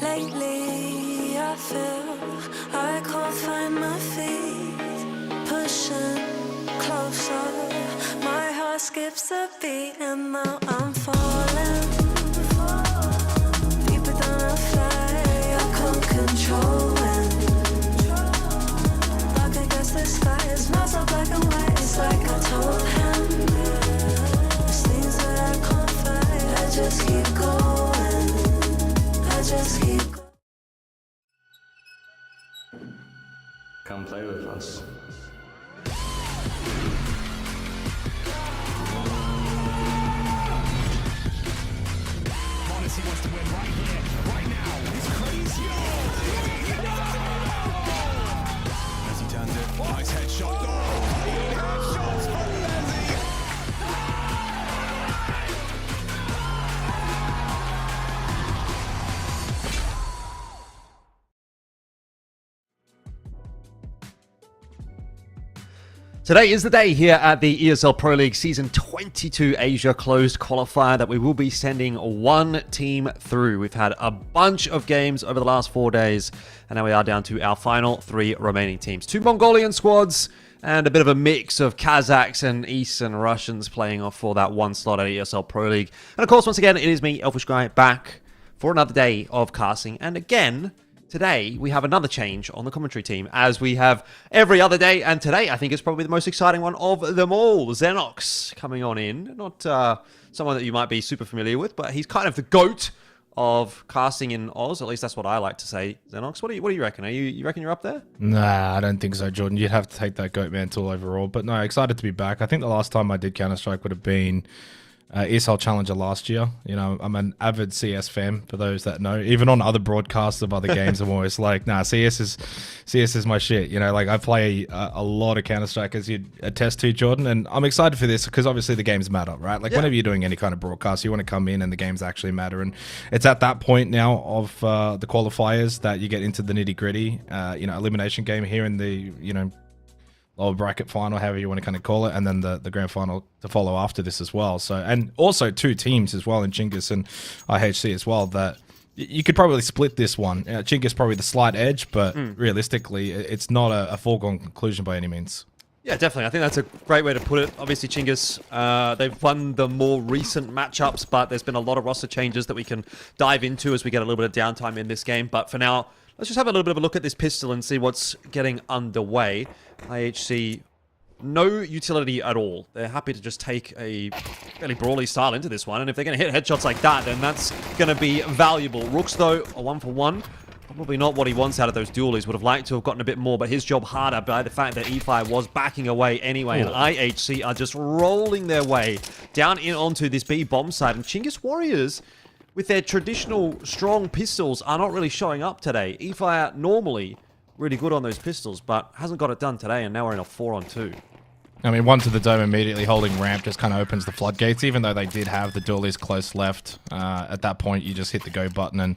Lately, I feel I can't find my feet. Pushing closer, my heart skips a beat, and now I'm falling deeper than I fly. I can't control it. Like against the sky, it's not so black and white. It's like I told him, there's things that I can't fight. I just keep going. I just keep going. Come play with us. He wants to win right here, right now. He's crazy. As he turns it, nice headshot. Oh, clean headshots from Leslie. Today is the day here at the ESL Pro League Season 22 Asia closed qualifier that we will be sending one team through. We've had a bunch of games over the last 4 days, and now we are down to our final 3 remaining teams. 2 Mongolian squads, and a bit of a mix of Kazakhs and Eastern Russians playing off for that one slot at ESL Pro League. And of course, once again, it is me, Elfish Guy, back for another day of casting. And again, today, we have another change on the commentary team, as we have every other day, and today, I think, is probably the most exciting one of them all. Xenox coming on in. Not someone that you might be super familiar with, but he's kind of the GOAT of casting in Oz. At least that's what I like to say. Xenox, what do you reckon? You reckon you're up there? Nah, I don't think so, Jordan. You'd have to take that GOAT mantle overall. But no, excited to be back. I think the last time I did Counter-Strike would have been ESL Challenger last year. You know, I'm an avid CS fan, for those that know. Even on other broadcasts of other games, I'm always like, nah, CS is my shit. You know, like I play a lot of Counter-Strike, as you'd attest to, Jordan, and I'm excited for this because obviously the games matter, right? Like whenever you're doing any kind of broadcast, you want to come in and the games actually matter, and it's at that point now of the qualifiers that you get into the nitty-gritty, you know, elimination game here in the, you know, lower bracket final, however you want to kind of call it, and then the grand final to follow after this as well. So, and also 2 teams as well in Chinggis and IHC as well, that you could probably split this one. Chinggis probably the slight edge, but realistically, it's not a foregone conclusion by any means. Yeah, definitely. I think that's a great way to put it. Obviously, Chinggis, they've won the more recent matchups, but there's been a lot of roster changes that we can dive into as we get a little bit of downtime in this game. But for now, let's just have a little bit of a look at this pistol and see what's getting underway. IHC, no utility at all. They're happy to just take a fairly brawly style into this one, and if they're going to hit headshots like that, then that's going to be valuable. Rooks, though, a 1-for-1. Probably not what he wants out of those duelies. Would have liked to have gotten a bit more, but his job harder by the fact that E5 was backing away anyway, and IHC are just rolling their way down in onto this B bomb side, and Chinggis Warriors, with their traditional strong pistols, are not really showing up today. E5 normally really good on those pistols, but hasn't got it done today, and now we're in a 4-on-2. I mean, one to the dome immediately, holding ramp just kind of opens the floodgates, even though they did have the duelies close left. At that point, you just hit the go button, and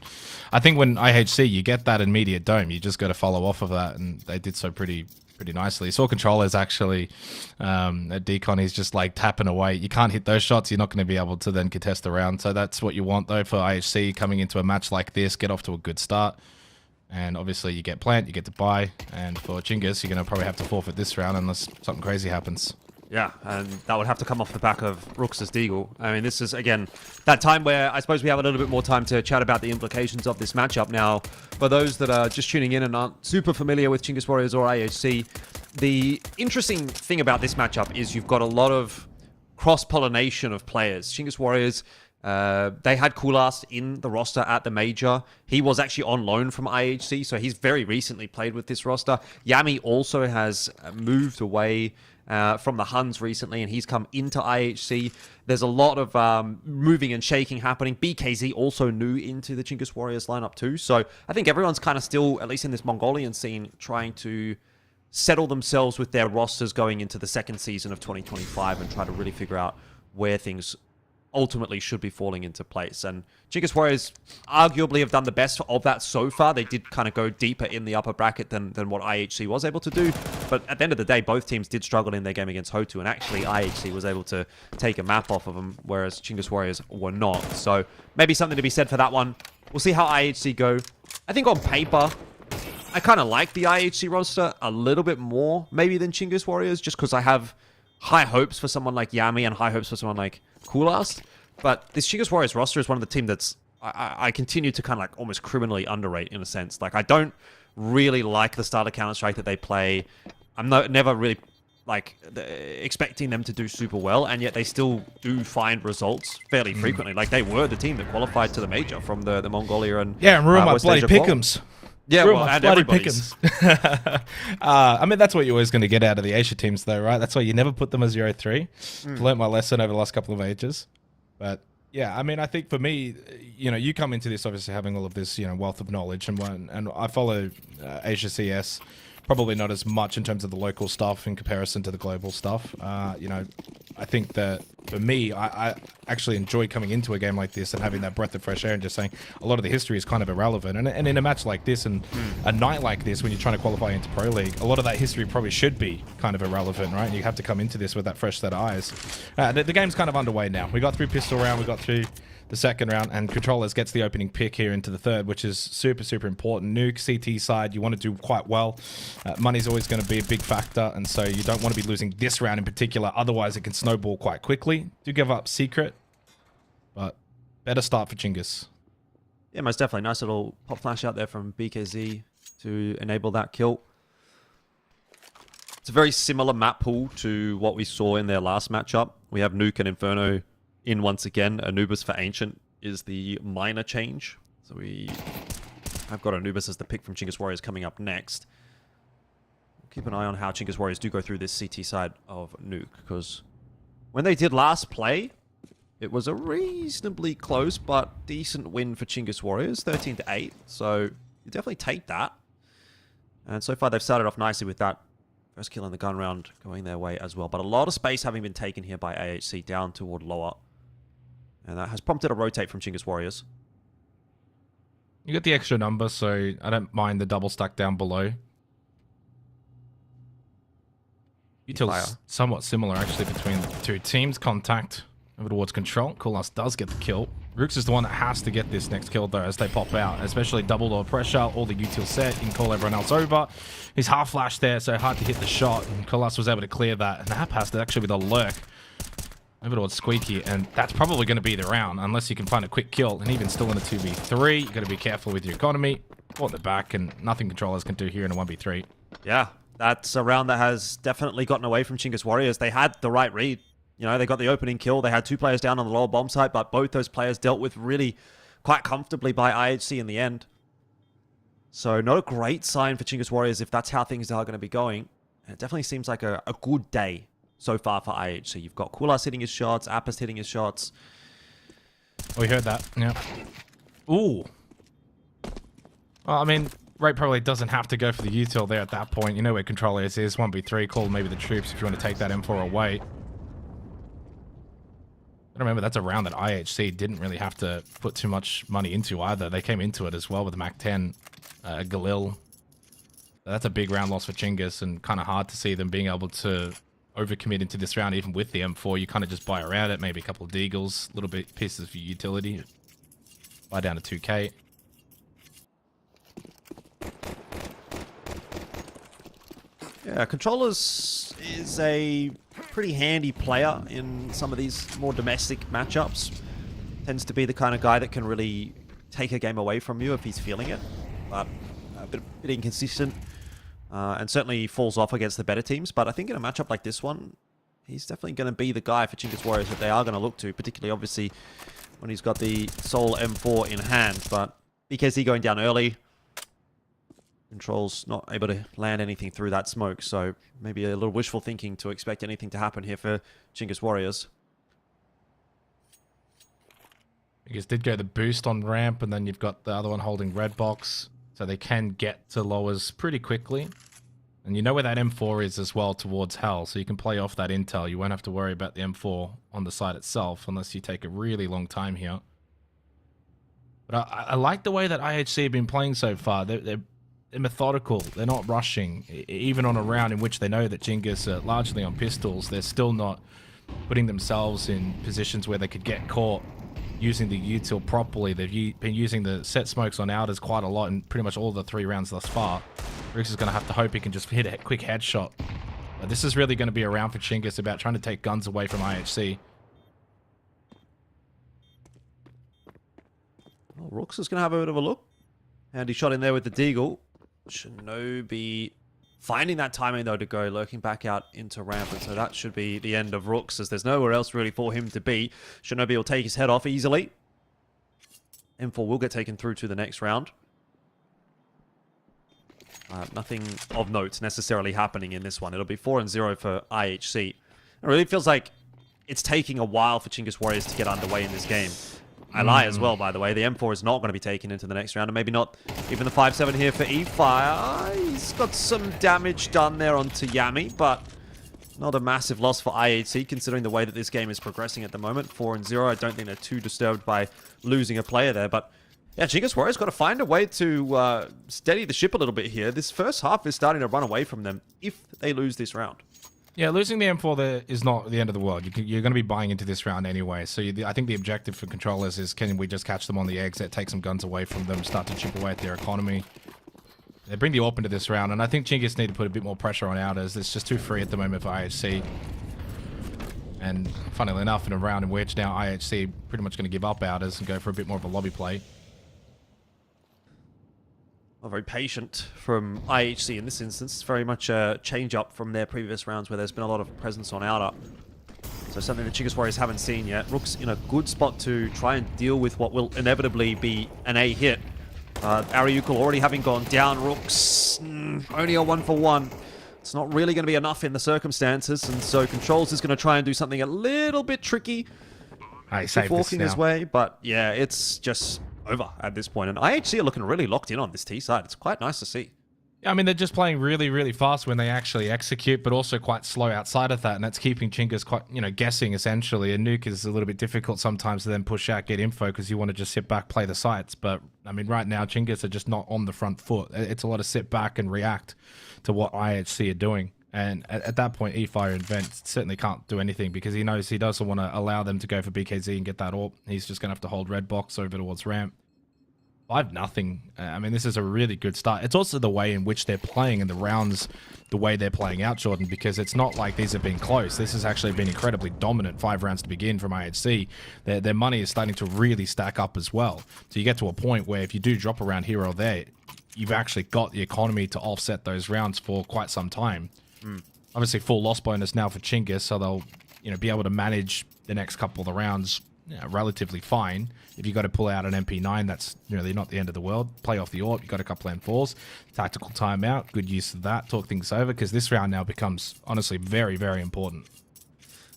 I think when IHC, you get that immediate dome, you just got to follow off of that, and they did so pretty nicely. Saw controllers actually at Decon, he's just like tapping away. You can't hit those shots, you're not going to be able to then contest the round. So that's what you want though for IHC coming into a match like this, get off to a good start. And obviously you get plant, you get to buy, and for Chinggis, you're going to probably have to forfeit this round unless something crazy happens. Yeah, and that would have to come off the back of Rooks' Deagle. I mean, this is, again, that time where I suppose we have a little bit more time to chat about the implications of this matchup. Now, for those that are just tuning in and aren't super familiar with Chinggis Warriors or IHC, the interesting thing about this matchup is you've got a lot of cross-pollination of players. Chinggis Warriors, they had Kulast in the roster at the major. He was actually on loan from IHC, so he's very recently played with this roster. Yami also has moved away from the Huns recently, and he's come into IHC. There's a lot of moving and shaking happening. BKZ also new into the Chinggis Warriors lineup too. So I think everyone's kind of still, at least in this Mongolian scene, trying to settle themselves with their rosters going into the second season of 2025 and try to really figure out where things ultimately should be falling into place. And Chinggis Warriors arguably have done the best of that so far. They did kind of go deeper in the upper bracket than what IHC was able to do. But at the end of the day, both teams did struggle in their game against Hotu, and actually IHC was able to take a map off of them, whereas Chinggis Warriors were not. So maybe something to be said for that one. We'll see how IHC go. I think on paper, I kind of like the IHC roster a little bit more maybe than Chinggis Warriors, just because I have high hopes for someone like Yami and high hopes for someone like Coolast. But this Chinggis Warriors roster is one of the team that's I continue to kind of like almost criminally underrate in a sense. Like, I don't really like the style of Counter-Strike that they play. I'm never really like expecting them to do super well, and yet they still do find results fairly frequently. Like, they were the team that qualified to the major from the Mongolia and and ruin my West bloody Asia pick'ems. Yeah, Ruin well, my and bloody everybody's. pick'ems. I mean, that's what you're always going to get out of the Asia teams, though, right? That's why you never put them as 0-3. I've learnt my lesson over the last couple of ages. But yeah, I mean, I think for me, you come into this obviously having all of this, wealth of knowledge, and I follow Asia CS. Probably not as much in terms of the local stuff in comparison to the global stuff. I think that for me, I actually enjoy coming into a game like this and having that breath of fresh air and just saying a lot of the history is kind of irrelevant. And in a match like this and a night like this, when you're trying to qualify into Pro League, a lot of that history probably should be kind of irrelevant, right? And you have to come into this with that fresh set of eyes. The game's kind of underway now. We got through pistol round, we got through the second round, and Controllers gets the opening pick here into the third, which is super, super important. Nuke, CT side, you want to do quite well. Money's always going to be a big factor, and so you don't want to be losing this round in particular. Otherwise, it can snowball quite quickly. Do give up Secret, but better start for Chinggis. Yeah, most definitely. Nice little pop flash out there from BKZ to enable that kill. It's a very similar map pool to what we saw in their last matchup. We have Nuke and Inferno in once again. Anubis for Ancient is the minor change. So we have got Anubis as the pick from Chinggis Warriors coming up next. Keep an eye on how Chinggis Warriors do go through this CT side of Nuke, because when they did last play, it was a reasonably close but decent win for Chinggis Warriors, 13-8. So you definitely take that. And so far they've started off nicely with that first kill in the gun round going their way as well. But a lot of space having been taken here by AHC down toward lower. And that has prompted a rotate from Chinggis Warriors. You get the extra number, so I don't mind the double stack down below. Util's somewhat similar, actually, between the two teams. Contact over towards Control. Coolast does get the kill. Rooks is the one that has to get this next kill, though, as they pop out. Especially double door pressure, all the util set. You can call everyone else over. He's half flashed there, so hard to hit the shot. And Coolast was able to clear that. And that passed actually with a lurk over towards Squeaky, and that's probably going to be the round, unless you can find a quick kill. And even still in a 2v3, you got to be careful with your economy. Caught in the back, and nothing Controllers can do here in a 1v3. Yeah, that's a round that has definitely gotten away from Chinggis Warriors. They had the right read. They got the opening kill. They had 2 players down on the lower bomb site, but both those players dealt with really quite comfortably by IHC in the end. So not a great sign for Chinggis Warriors if that's how things are going to be going. It definitely seems like a good day so far for IHC. You've got Coolast hitting his shots, Apis hitting his shots. We heard that, yeah. Ooh. Well, I mean, Ray probably doesn't have to go for the util there at that point. You know where Controllers is, 1v3, call maybe the troops if you want to take that M4 away. I remember that's a round that IHC didn't really have to put too much money into either. They came into it as well with the MAC-10, Galil. That's a big round loss for Chinggis, and kind of hard to see them being able to overcommit into this round, even with the M4. You kind of just buy around it, maybe a couple of deagles, a little bit pieces for utility. Buy down to 2k. Yeah, Controllers is a pretty handy player in some of these more domestic matchups. Tends to be the kind of guy that can really take a game away from you if he's feeling it. But a bit inconsistent. And certainly falls off against the better teams. But I think in a matchup like this one, he's definitely going to be the guy for Chinggis Warriors that they are going to look to. Particularly, obviously, when he's got the Soul M4 in hand. But BKZ going down early. Control's not able to land anything through that smoke. So maybe a little wishful thinking to expect anything to happen here for Chinggis Warriors. I guess did go the boost on ramp, and then you've got the other one holding red box. So they can get to lowers pretty quickly. And you know where that M4 is as well towards Hell, so you can play off that intel. You won't have to worry about the M4 on the site itself unless you take a really long time here. But I like the way that IHC have been playing so far. They're methodical. They're not rushing. Even on a round in which they know that Chinggis are largely on pistols, they're still not putting themselves in positions where they could get caught, using the util properly. They've been using the set smokes on outers quite a lot in pretty much all the 3 rounds thus far. Rix is going to have to hope he can just hit a quick headshot. But this is really going to be a round for Chinggis about trying to take guns away from IHC. Well, Rooks is going to have a bit of a look. Handy shot in there with the Deagle. Shinobi finding that timing, though, to go lurking back out into ramp. And so that should be the end of Rooks, as there's nowhere else really for him to be. Shinobi will take his head off easily. M4 will get taken through to the next round. Nothing of note necessarily happening in this one. It'll be 4-0 for IHC. It really feels like it's taking a while for Chinggis Warriors to get underway in this game. I lie as well, by the way. The M4 is not going to be taken into the next round, and maybe not even the 5-7 here for E-Fire. He's got some damage done there onto Yami, but not a massive loss for IHC, considering the way that this game is progressing at the moment. 4-0. I don't think they're too disturbed by losing a player there, but yeah, Chinggis Warriors got to find a way to steady the ship a little bit here. This first half is starting to run away from them if they lose this round. Yeah, losing the M4 there is not the end of the world. You're going to be buying into this round anyway. So I think the objective for controllers is, can we just catch them on the exit, take some guns away from them, start to chip away at their economy. They bring the AWP into this round, and I think Chinggis need to put a bit more pressure on outers. It's just too free at the moment for IHC. And funnily enough, in a round in which now IHC pretty much going to give up outers and go for a bit more of a lobby play. Well, very patient from IHC in this instance. It's very much a change up from their previous rounds where there's been a lot of presence on outer. So something the Chinggis Warriors haven't seen yet. Rook's in a good spot to try and deal with what will inevitably be an A hit. Ariukal already having gone down. Rook's only a 1-for-1. It's not really going to be enough in the circumstances, and so Controls is going to try and do something a little bit tricky. He's walking his way, but yeah, it's just over at this point. And IHC are looking really locked in on this T side. It's quite nice to see. Yeah, I mean, they're just playing really, really fast when they actually execute, but also quite slow outside of that, and that's keeping Chinggis quite, guessing, essentially. And Nuke is a little bit difficult sometimes to then push out, get info, because you want to just sit back, play the sites. But, I mean, right now, Chinggis are just not on the front foot. It's a lot of sit back and react to what IHC are doing. And at that point, E-Fire and Vent certainly can't do anything, because he knows he doesn't want to allow them to go for BKZ and get that AWP. He's just going to have to hold red box over towards ramp. 5-0. I mean, this is a really good start. It's also the way in which they're playing in the rounds, the way they're playing out, Jordan, because it's not like these have been close. This has actually been incredibly dominant 5 rounds to begin from IHC. Their money is starting to really stack up as well. So you get to a point where if you do drop a round here or there, you've actually got the economy to offset those rounds for quite some time. Obviously, full loss bonus now for Chinggis, so they'll be able to manage the next couple of the rounds relatively fine. If you got to pull out an MP9, that's really not the end of the world. Play off the AWP, you got a couple of M4s, tactical timeout, good use of that, talk things over, because this round now becomes honestly very, very important.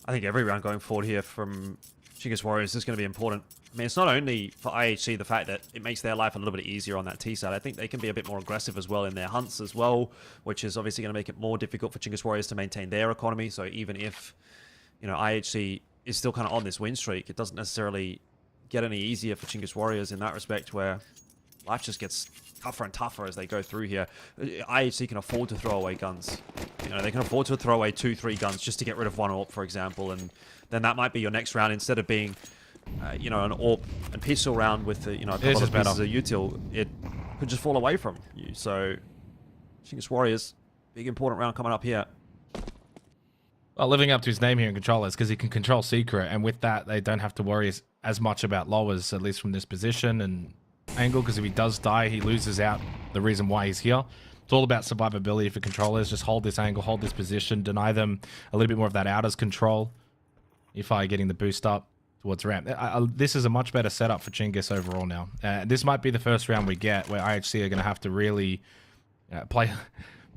I think every round going forward here from Chinggis Warriors is going to be important. I mean, it's not only for IHC the fact that it makes their life a little bit easier on that T side. I think they can be a bit more aggressive as well in their hunts as well, which is obviously going to make it more difficult for Chinggis Warriors to maintain their economy. So even if, IHC is still kind of on this win streak, it doesn't necessarily get any easier for Chinggis Warriors in that respect, where life just gets tougher and tougher as they go through here. IHC can afford to throw away guns. They can afford to throw away 2-3 guns just to get rid of one AWP, for example, and then that might be your next round instead of being, an AWP and pistol round with, a couple of pieces of util. It could just fall away from you. So, Chinggis Warriors, big important round coming up here. Well, living up to his name here in controllers, because he can control secret, and with that, they don't have to worry as much about lowers, at least from this position and angle, because if he does die, he loses out the reason why he's here. It's all about survivability for controllers. Just hold this angle, hold this position, deny them a little bit more of that outers control. E-Fire getting the boost up towards ramp. This is a much better setup for Chinggis overall now. This might be the first round we get where IHC are going to have to really play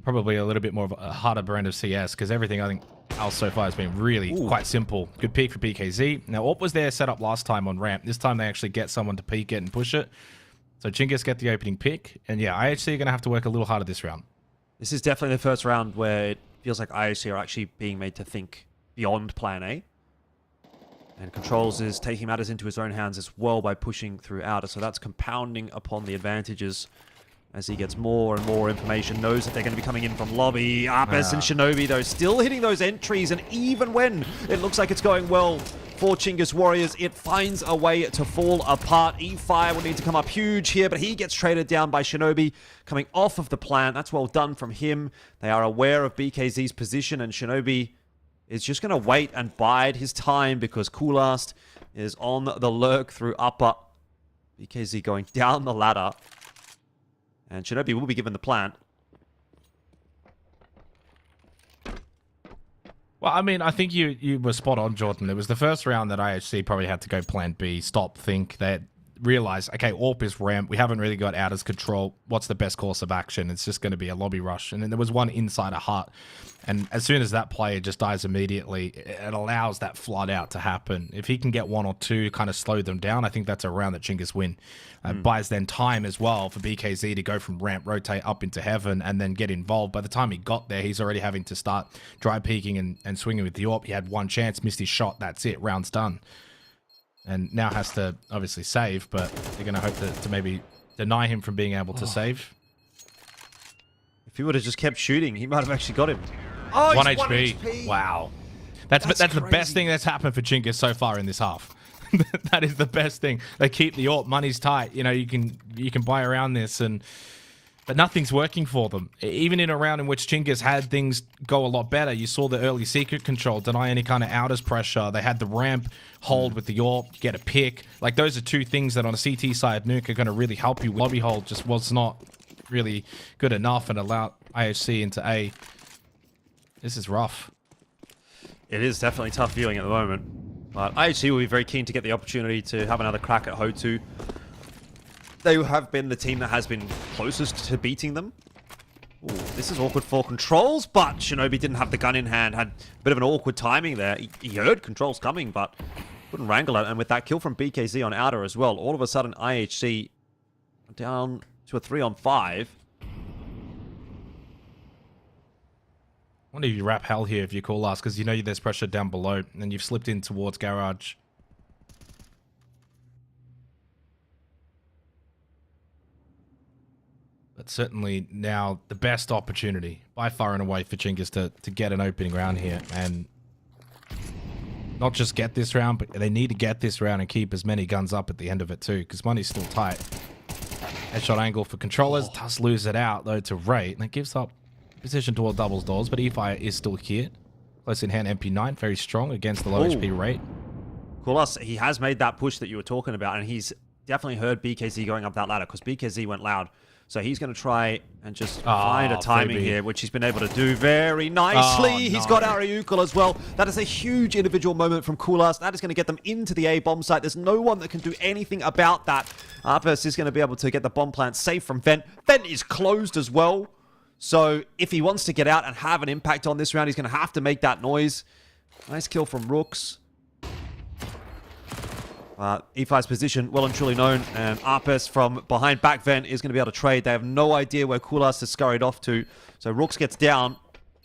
probably a little bit more of a harder brand of CS, because everything I think else so far has been really quite simple. Good peek for BKZ. Now, what was their setup last time on ramp? This time they actually get someone to peek it and push it. So Chinggis get the opening pick. And yeah, IHC are going to have to work a little harder this round. This is definitely the first round where it feels like IHC are actually being made to think beyond plan A. And Controls is taking matters into his own hands as well by pushing through outer. So that's compounding upon the advantages as he gets more and more information, knows that they're going to be coming in from lobby. Apis and Shinobi, though, still hitting those entries, and even when it looks like it's going well for Chinggis Warriors. It finds a way to fall apart. E-Fire will need to come up huge here, but he gets traded down by Shinobi coming off of the plant. That's well done from him. They are aware of BKZ's position, and Shinobi is just going to wait and bide his time because Coolast is on the lurk through upper. BKZ going down the ladder. And Shinobi will be given the plant. Well, I mean, I think you were spot on, Jordan. It was the first round that IHC probably had to go plan B, stop, think, that realize, okay, AWP is ramp. We haven't really got out of control. What's the best course of action? It's just going to be a lobby rush. And then there was one inside a hut. And as soon as that player just dies immediately, it allows that flood out to happen. If he can get one or two, kind of slow them down, I think that's a round that Chinggis win. Buys then time as well for BKZ to go from ramp, rotate up into heaven, and then get involved. By the time he got there, he's already having to start dry peeking and swinging with the AWP. He had one chance, missed his shot, that's it, round's done. And now has to obviously save, but they're going to hope to maybe deny him from being able to save. If he would have just kept shooting, he might have actually got him. Oh, 1 HP. Wow. That's the best thing that's happened for Chinggis so far in this half. That is the best thing. They keep the AWP, money's tight. You know, you can buy around this, but nothing's working for them. Even in a round in which Chinggis had things go a lot better, you saw the early secret control, deny any kind of outers pressure. They had the ramp hold with the AWP, get a pick. Like, those are two things that on a CT side, Nuke are going to really help you. Lobby hold just was not really good enough and allowed IHC into A. This is rough. It is definitely tough viewing at the moment. But IHC will be very keen to get the opportunity to have another crack at HO2. They have been the team that has been closest to beating them. Ooh, this is awkward for Controls, but Shinobi didn't have the gun in hand. Had a bit of an awkward timing there. He heard Controls coming, but couldn't wrangle it. And with that kill from BKZ on outer as well, all of a sudden IHC down to a 3-on-5. I wonder if you wrap hell here if you call us, because you know there's pressure down below, and you've slipped in towards garage. But certainly now the best opportunity by far and away for Chinggis to get an opening round here, and not just get this round, but they need to get this round and keep as many guns up at the end of it too, because money's still tight. Headshot angle for controllers, does lose it out though to Ray, and that gives up position toward doubles doors, but E-Fire is still here. Close in hand MP9, very strong against the low HP rate. Coolus, he has made that push that you were talking about, and he's definitely heard BKZ going up that ladder, because BKZ went loud. So he's going to try and just find a timing here, which he's been able to do very nicely. He's got Ariukal as well. That is a huge individual moment from Coolus. That is going to get them into the A bomb site. There's no one that can do anything about that. Arpus is going to be able to get the bomb plant safe from Vent. Vent is closed as well. So if he wants to get out and have an impact on this round, he's going to have to make that noise. Nice kill from Rooks. E5's position well and truly known, and Arpes from behind back vent is going to be able to trade. They have no idea where Kulas has scurried off to. So Rooks gets down,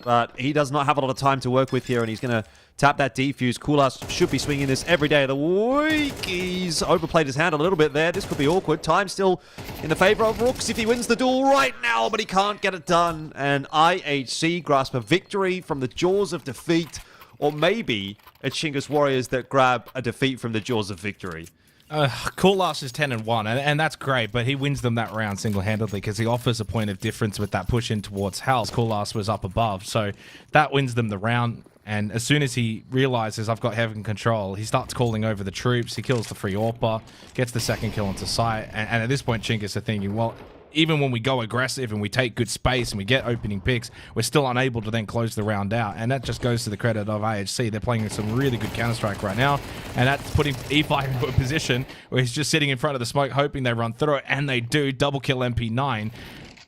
but he does not have a lot of time to work with here, and he's going to tap that defuse. Kulas should be swinging this every day of the week. He's overplayed his hand a little bit there. This could be awkward. Time still in the favor of Rooks if he wins the duel right now, but he can't get it done. And IHC grasp a victory from the jaws of defeat. Or maybe it's Chinggis Warriors that grab a defeat from the jaws of victory. Coolast is 10-1, and that's great, but he wins them that round single-handedly because he offers a point of difference with that push in towards Hell. Coolast was up above, so that wins them the round. And as soon as he realizes I've got heaven control, he starts calling over the troops. He kills the free AWPer, gets the second kill into sight. And at this point, Chinggis are thinking, well, even when we go aggressive and we take good space and we get opening picks, we're still unable to then close the round out. And that just goes to the credit of IHC. They're playing some really good Counter-Strike right now. And that's putting E5 into a position where he's just sitting in front of the smoke, hoping they run through it. And they do. Double kill MP9.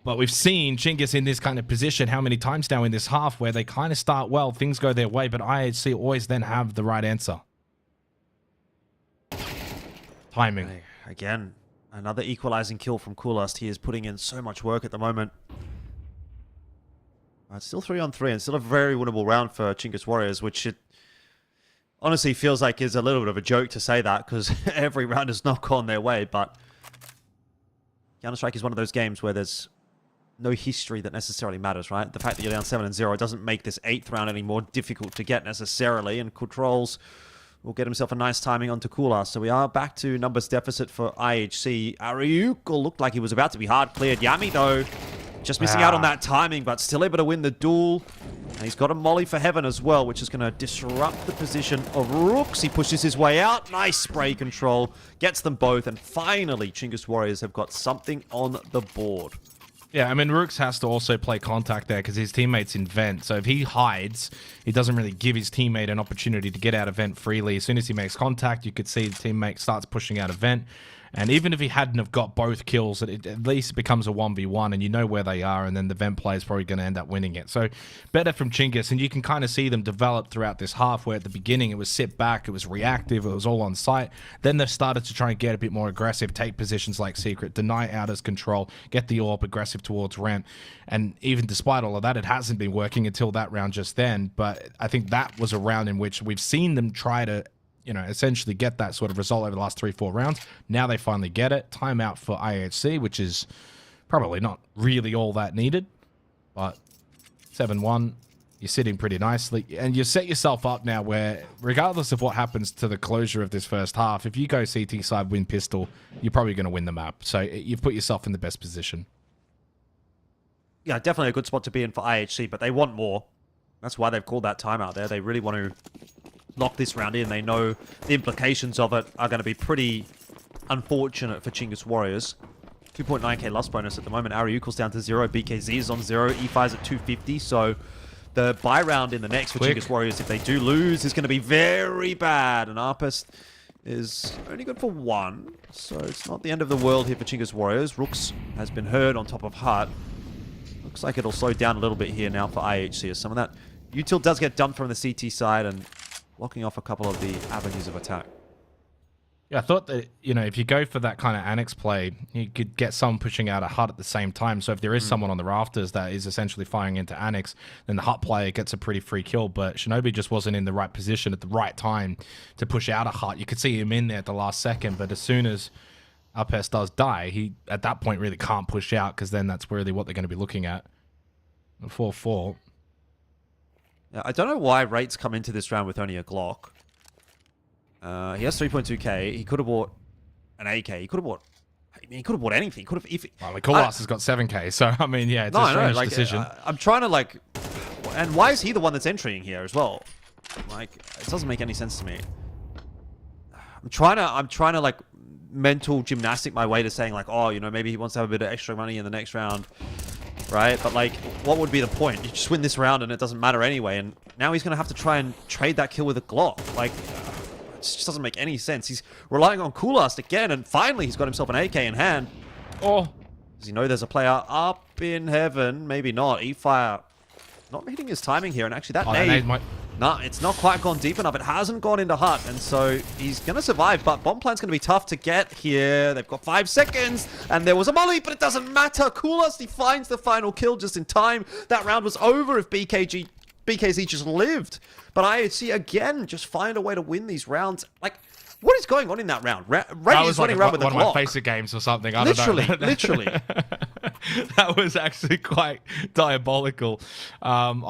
But we've seen Chinggis in this kind of position how many times now in this half where they kind of start well, things go their way, but IHC always then have the right answer. Timing. Again, another equalizing kill from Coolast. He is putting in so much work at the moment. It's still 3-on-3 and still a very winnable round for Chinggis Warriors, which it honestly feels like is a little bit of a joke to say that because every round has not gone their way, but Counter-Strike is one of those games where there's no history that necessarily matters, right? The fact that you're down 7-0 doesn't make this 8th round any more difficult to get necessarily, and Controls will get himself a nice timing onto Kula. So we are back to numbers deficit for IHC. Ariuko looked like he was about to be hard cleared. Yami, though, just missing out on that timing, but still able to win the duel. And he's got a molly for heaven as well, which is going to disrupt the position of Rooks. He pushes his way out. Nice spray control. Gets them both. And finally, Chinggis Warriors have got something on the board. Yeah, I mean, Rooks has to also play contact there because his teammate's in vent. So if he hides, he doesn't really give his teammate an opportunity to get out of vent freely. As soon as he makes contact, you could see the teammate starts pushing out of vent. And even if he hadn't have got both kills, it at least becomes a 1v1 and you know where they are, and then the vent player is probably going to end up winning it. So better from Chinggis, and you can kind of see them develop throughout this half, where at the beginning it was sit back, it was reactive, it was all on site. Then they've started to try and get a bit more aggressive, take positions like Secret, deny Outer's control, get the AWP aggressive towards ramp. And even despite all of that, it hasn't been working until that round just then. But I think that was a round in which we've seen them try to essentially get that sort of result over the last 3-4 rounds. Now they finally get it. Timeout for IHC, which is probably not really all that needed. But 7-1, you're sitting pretty nicely. And you set yourself up now where, regardless of what happens to the closure of this first half, if you go CT side, win pistol, you're probably going to win the map. So you've put yourself in the best position. Yeah, definitely a good spot to be in for IHC, but they want more. That's why they've called that timeout there. They really want to lock this round in. They know the implications of it are going to be pretty unfortunate for Chinggis Warriors. 2.9k loss bonus at the moment. Ariuko's down to 0. BKZ is on 0. E5's at 250. So the buy round in the next for Chinggis Warriors, if they do lose, is going to be very bad. And Arpest is only good for 1. So it's not the end of the world here for Chinggis Warriors. Rooks has been heard on top of Hut. Looks like it'll slow down a little bit here now for IHC, as some of that util does get dumped from the CT side and blocking off a couple of the avenues of attack. Yeah, I thought that, if you go for that kind of annex play, you could get someone pushing out a hut at the same time. So if there is someone on the rafters that is essentially firing into annex, then the hut player gets a pretty free kill. But Shinobi just wasn't in the right position at the right time to push out a hut. You could see him in there at the last second, but as soon as Arpest does die, he at that point really can't push out, because then that's really what they're going to be looking at. 4-4. Yeah, I don't know why Rates come into this round with only a Glock. He has 3.2k. He could have bought an AK. He could have bought... he could have bought anything. He could have... Kolas has got 7k, so, it's a strange decision. I'm trying to, and why is he the one that's entering here as well? It doesn't make any sense to me. I'm trying to, mental gymnastic my way to saying, maybe he wants to have a bit of extra money in the next round. Right? But, what would be the point? You just win this round and it doesn't matter anyway. And now he's going to have to try and trade that kill with a Glock. It just doesn't make any sense. He's relying on Coolast again, and finally he's got himself an AK in hand. Oh! Does he know there's a player up in heaven? Maybe not. E-Fire not hitting his timing here, and actually that nade... No, it's not quite gone deep enough. It hasn't gone into Hut, and so he's going to survive, but bomb plant's going to be tough to get here. They've got 5 seconds, and there was a molly, but it doesn't matter. Coolast, he finds the final kill just in time. That round was over if BKZ just lived. But IHC, again, just find a way to win these rounds. What is going on in that round? Ray is running around with a Glock. One of my Facer games or something. I don't know. Literally. That was actually quite diabolical. I'm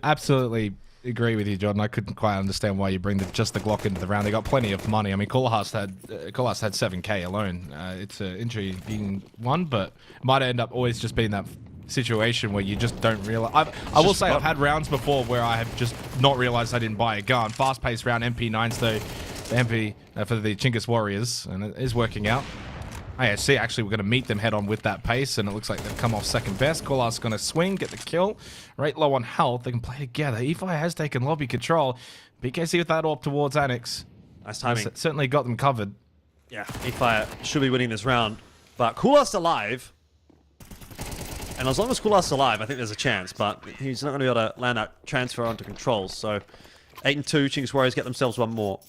absolutely... agree with you, Jordan. I couldn't quite understand why you bring just the Glock into the round. They got plenty of money. I mean, Koolhaas had 7k alone. It's an intriguing one, but it might end up always just being that situation where you just don't realize. I will say I've had rounds before where I have just not realized I didn't buy a gun. Fast-paced round, MP9s though, the MP for the Chinggis Warriors, and it is working out. IHC actually we're going to meet them head on with that pace, and it looks like they've come off second best. Kolas going to swing, get the kill. Right low on health. They can play together. E-Fire has taken lobby control. BKC with that AWP towards Annex. Nice timing. Certainly got them covered. Yeah, E-Fire should be winning this round. But Koolast's alive. And as long as Koolast's alive, I think there's a chance. But he's not going to be able to land that transfer onto controls. So 8-2, Chinggis Warriors get themselves one more.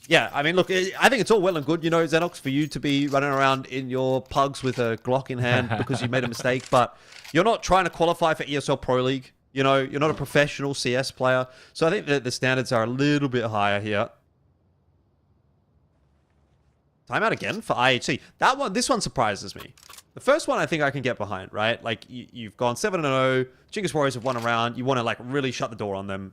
Yeah, I mean, look, I think it's all well and good, Xenox, for you to be running around in your pugs with a Glock in hand because you made a mistake, but you're not trying to qualify for ESL Pro League. You're not a professional CS player, so I think that the standards are a little bit higher here. Timeout again for IHC. This one surprises me. The first one I think I can get behind, right? You've gone 7-0, Chinggis Warriors have won a round, you want to, really shut the door on them.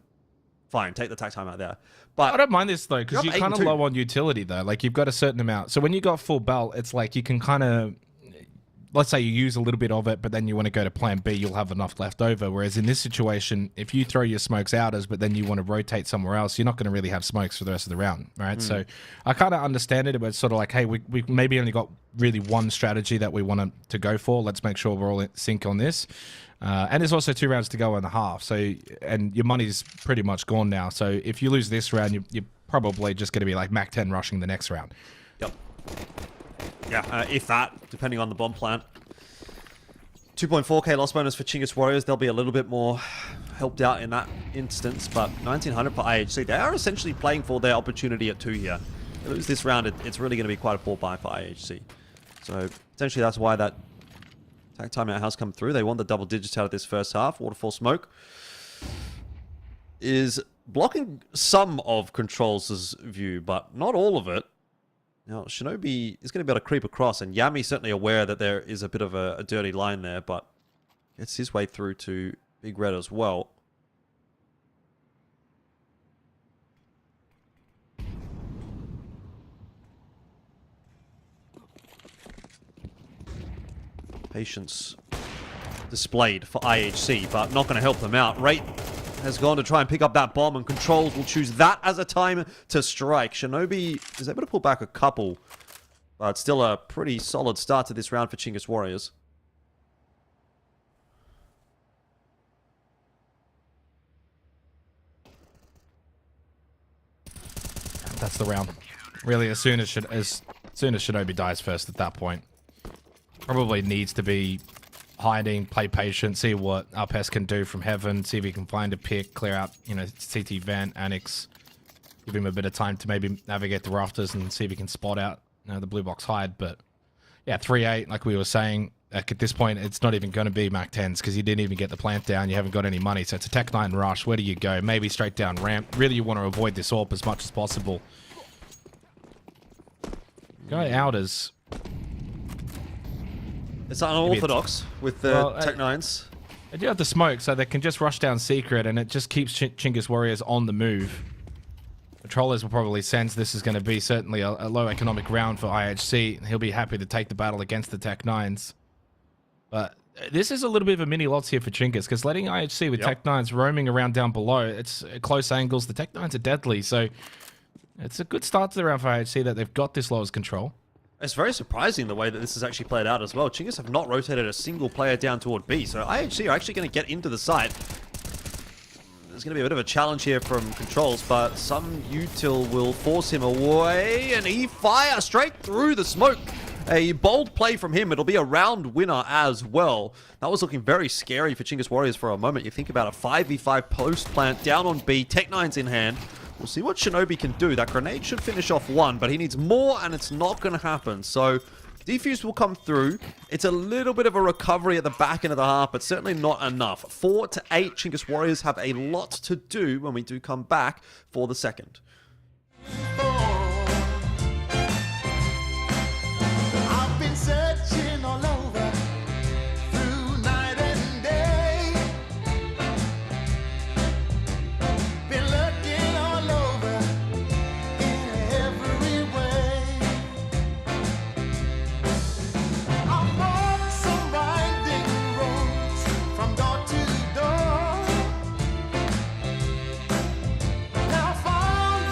fine, take the tack time out there. I But don't mind this though, because You're you're up kind of 8-2. low on utility though. Like you've got a certain amount. So when you got full belt, it's like you can kind of, let's say you use a little bit of it, but then you want to go to plan B, you'll have enough left over. Whereas in this situation, if you throw your smokes outers, but then you want to rotate somewhere else, you're not going to really have smokes for the rest of the round, right? So I kind of understand it, but it's sort of like, hey, we maybe only got really one strategy that we want to go for. Let's make sure we're all in sync on this. And there's also 2 rounds to go in the half. So, and your money's pretty much gone now. So if you lose this round, you're probably just going to be like Mac 10 rushing the next round. Yep. Yeah, if that, depending on the bomb plant. 2.4k loss bonus for Chinggis Warriors. They'll be a little bit more helped out in that instance, but 1900 for IHC. They are essentially playing for their opportunity at 2 here. If they lose this round, it's really going to be quite a poor buy for IHC. So potentially that's why that attack timeout has come through. They want the double digits out of this first half. Waterfall Smoke is blocking some of Controls' view, but not all of it. Now, Shinobi is going to be able to creep across, and Yami's certainly aware that there is a bit of a dirty line there, but gets his way through to Big Red as well. Patience displayed for IHC, but not going to help them out. Rate has gone to try and pick up that bomb, and Controls will choose that as a time to strike. Shinobi is able to pull back a couple, but still a pretty solid start to this round for Chinggis Warriors. That's the round. Really, as soon as Shinobi dies first at that point, probably needs to be hiding, play patient, see what Alpes can do from heaven, see if he can find a pick, clear out, you know, CT Vent, Annex, give him a bit of time to maybe navigate the rafters and see if he can spot out, you know, the blue box hide. But yeah, 3-8, like we were saying, like at this point, it's not even going to be Mac 10s because you didn't even get the plant down. You haven't got any money. So it's a Tech 9 rush. Where do you go? Maybe straight down ramp. Really, you want to avoid this AWP as much as possible. Go outers. It's unorthodox with the Tech 9s. They do have the smoke, so they can just rush down secret, and it just keeps Chinggis Warriors on the move. Controllers will probably sense this is going to be certainly a low economic round for IHC, and he'll be happy to take the battle against the Tech 9s. But this is a little bit of a mini lots here for Chinggis, because letting IHC with Tech 9s roaming around down below, it's close angles. The Tech 9s are deadly, so it's a good start to the round for IHC that they've got this low as control. It's very surprising the way that this has actually played out as well. Chinggis have not rotated a single player down toward B, so IHC are actually going to get into the site. There's going to be a bit of a challenge here from Controls, but some util will force him away, and he fires straight through the smoke. A bold play from him. It'll be a round winner as well. That was looking very scary for Chinggis Warriors for a moment. You think about a 5v5 post plant down on B, Tech 9's in hand. We'll see what Shinobi can do. That grenade should finish off one, but he needs more, and it's not going to happen. So, defuse will come through. It's a little bit of a recovery at the back end of the half, but certainly not enough. 4-8, Chinggis Warriors have a lot to do when we do come back for the second. I've been searching all over through night and day. Been looking all over in every way. I've walked some winding roads from door to door. Now I found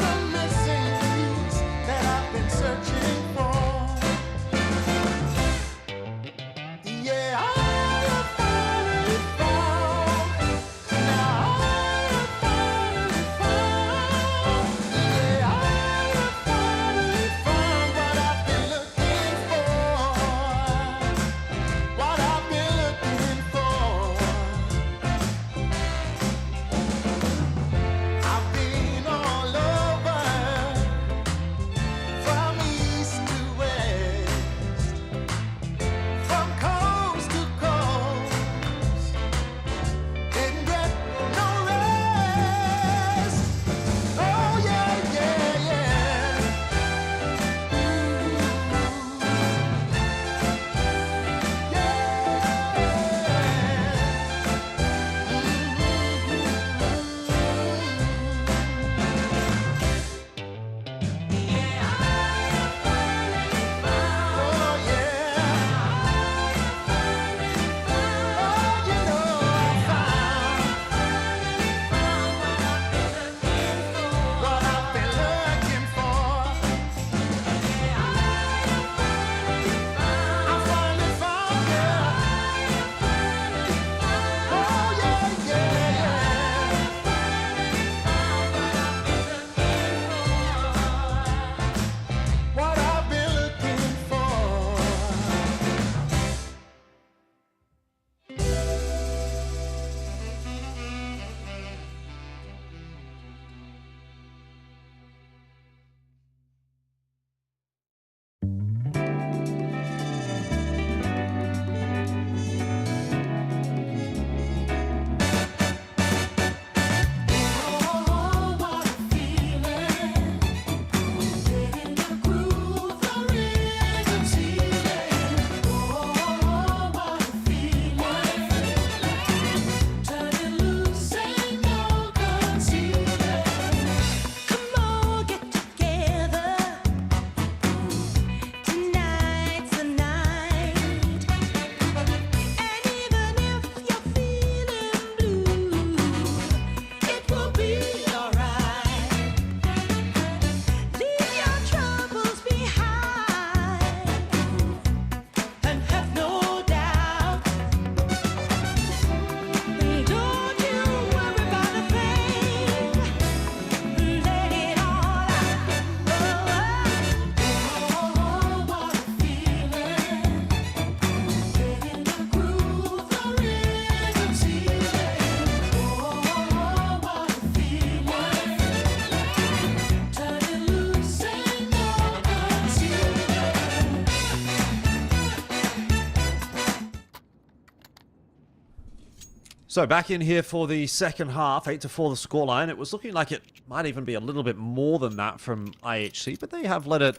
So back in here for the second half, 8-4 the scoreline. It was looking like it might even be a little bit more than that from IHC, but they have let it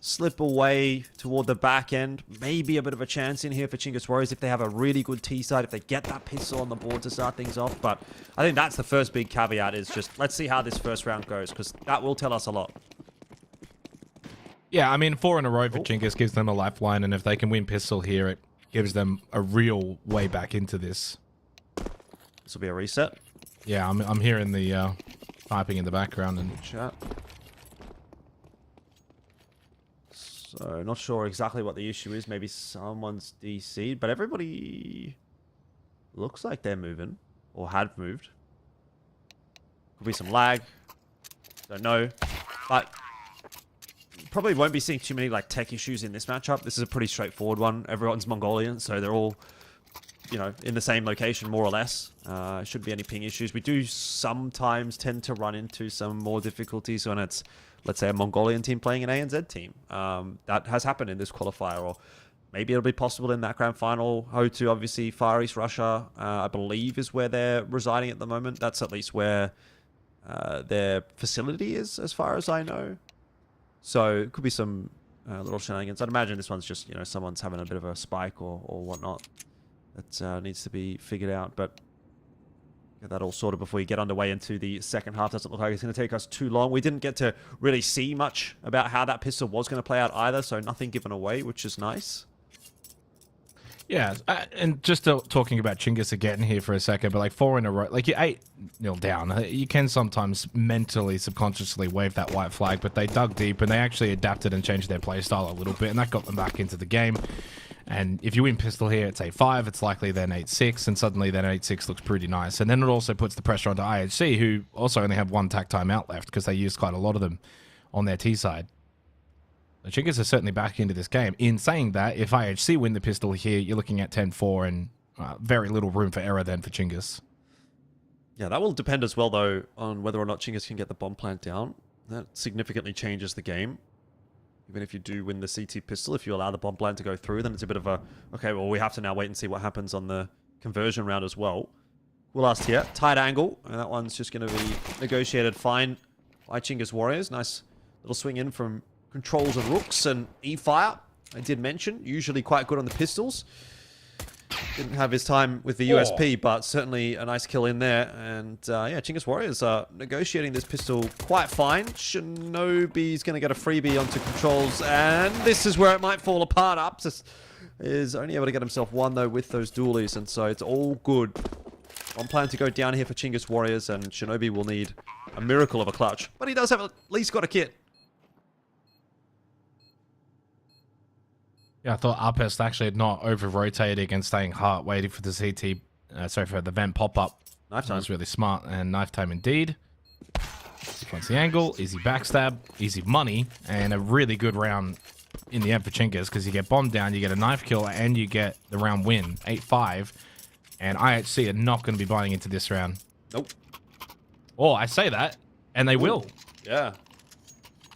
slip away toward the back end. Maybe a bit of a chance in here for Chinggis Warriors if they have a really good T side, if they get that pistol on the board to start things off. But I think that's the first big caveat, is just let's see how this first round goes, because that will tell us a lot. Yeah, I mean, 4 in a row for Chinggis gives them a lifeline, and if they can win pistol here, it gives them a real way back into this. This will be a reset. Yeah, I'm hearing the typing in the background and Chat. So, not sure exactly what the issue is. Maybe someone's DC'd, but everybody looks like they're moving, or had moved. Could be some lag. Don't know. But probably won't be seeing too many like tech issues in this matchup. This is a pretty straightforward one. Everyone's Mongolian, so they're all, you know, in the same location, more or less. Shouldn't be any ping issues. We do sometimes tend to run into some more difficulties when it's, let's say, a Mongolian team playing an ANZ team. That has happened in this qualifier, or maybe it'll be possible in that grand final. Ho2, obviously, Far East Russia, I believe, is where they're residing at the moment. That's at least where their facility is, as far as I know. So it could be some little shenanigans. I'd imagine this one's just, you know, someone's having a bit of a spike or whatnot. That needs to be figured out, but get that all sorted before you get underway into the second half. Doesn't look like it's going to take us too long. We didn't get to really see much about how that pistol was going to play out either, so nothing given away, which is nice. yeah, and just talking about Chinggis again here for a second, but like 4 in a row, like you're 8-0 down. You can sometimes mentally, subconsciously wave that white flag, but they dug deep and they actually adapted and changed their playstyle a little bit, and that got them back into the game. And if you win pistol here, it's 8-5, it's likely then 8-6, and suddenly then 8-6 looks pretty nice. And then it also puts the pressure onto IHC, who also only have 1 tac timeout left because they used quite a lot of them on their T side. The Chinggis are certainly back into this game. In saying that, if IHC win the pistol here, you're looking at 10-4 and very little room for error then for Chinggis. Yeah, that will depend as well, though, on whether or not Chinggis can get the bomb plant down. That significantly changes the game. Even if you do win the CT pistol, if you allow the bomb plant to go through, then it's a bit of a, okay, well, we have to now wait and see what happens on the conversion round as well. We'll ask here. Tight angle, and that one's just going to be negotiated fine by Chinggis Warriors. Nice little swing in from controls and rooks, and E-Fire, I did mention, usually quite good on the pistols. Didn't have his time with the USP, but certainly a nice kill in there. And yeah, Chinggis Warriors are negotiating this pistol quite fine. Shinobi's going to get a freebie onto controls, and this is where it might fall apart. Upsis is only able to get himself 1, though, with those dualies, and so it's all good. On plan to go down here for Chinggis Warriors, and Shinobi will need a miracle of a clutch. But he does have at least got a kit. Yeah, I thought Arpest actually had not over-rotating and staying hard, waiting for the CT, for the vent pop-up. Knife time. That was really smart, and knife time indeed. Once the angle, easy backstab, easy money, and a really good round in the end for Chinggis, because you get bombed down, you get a knife kill, and you get the round win, 8-5. And IHC are not going to be buying into this round. Nope. Oh, I say that, and they will. Yeah.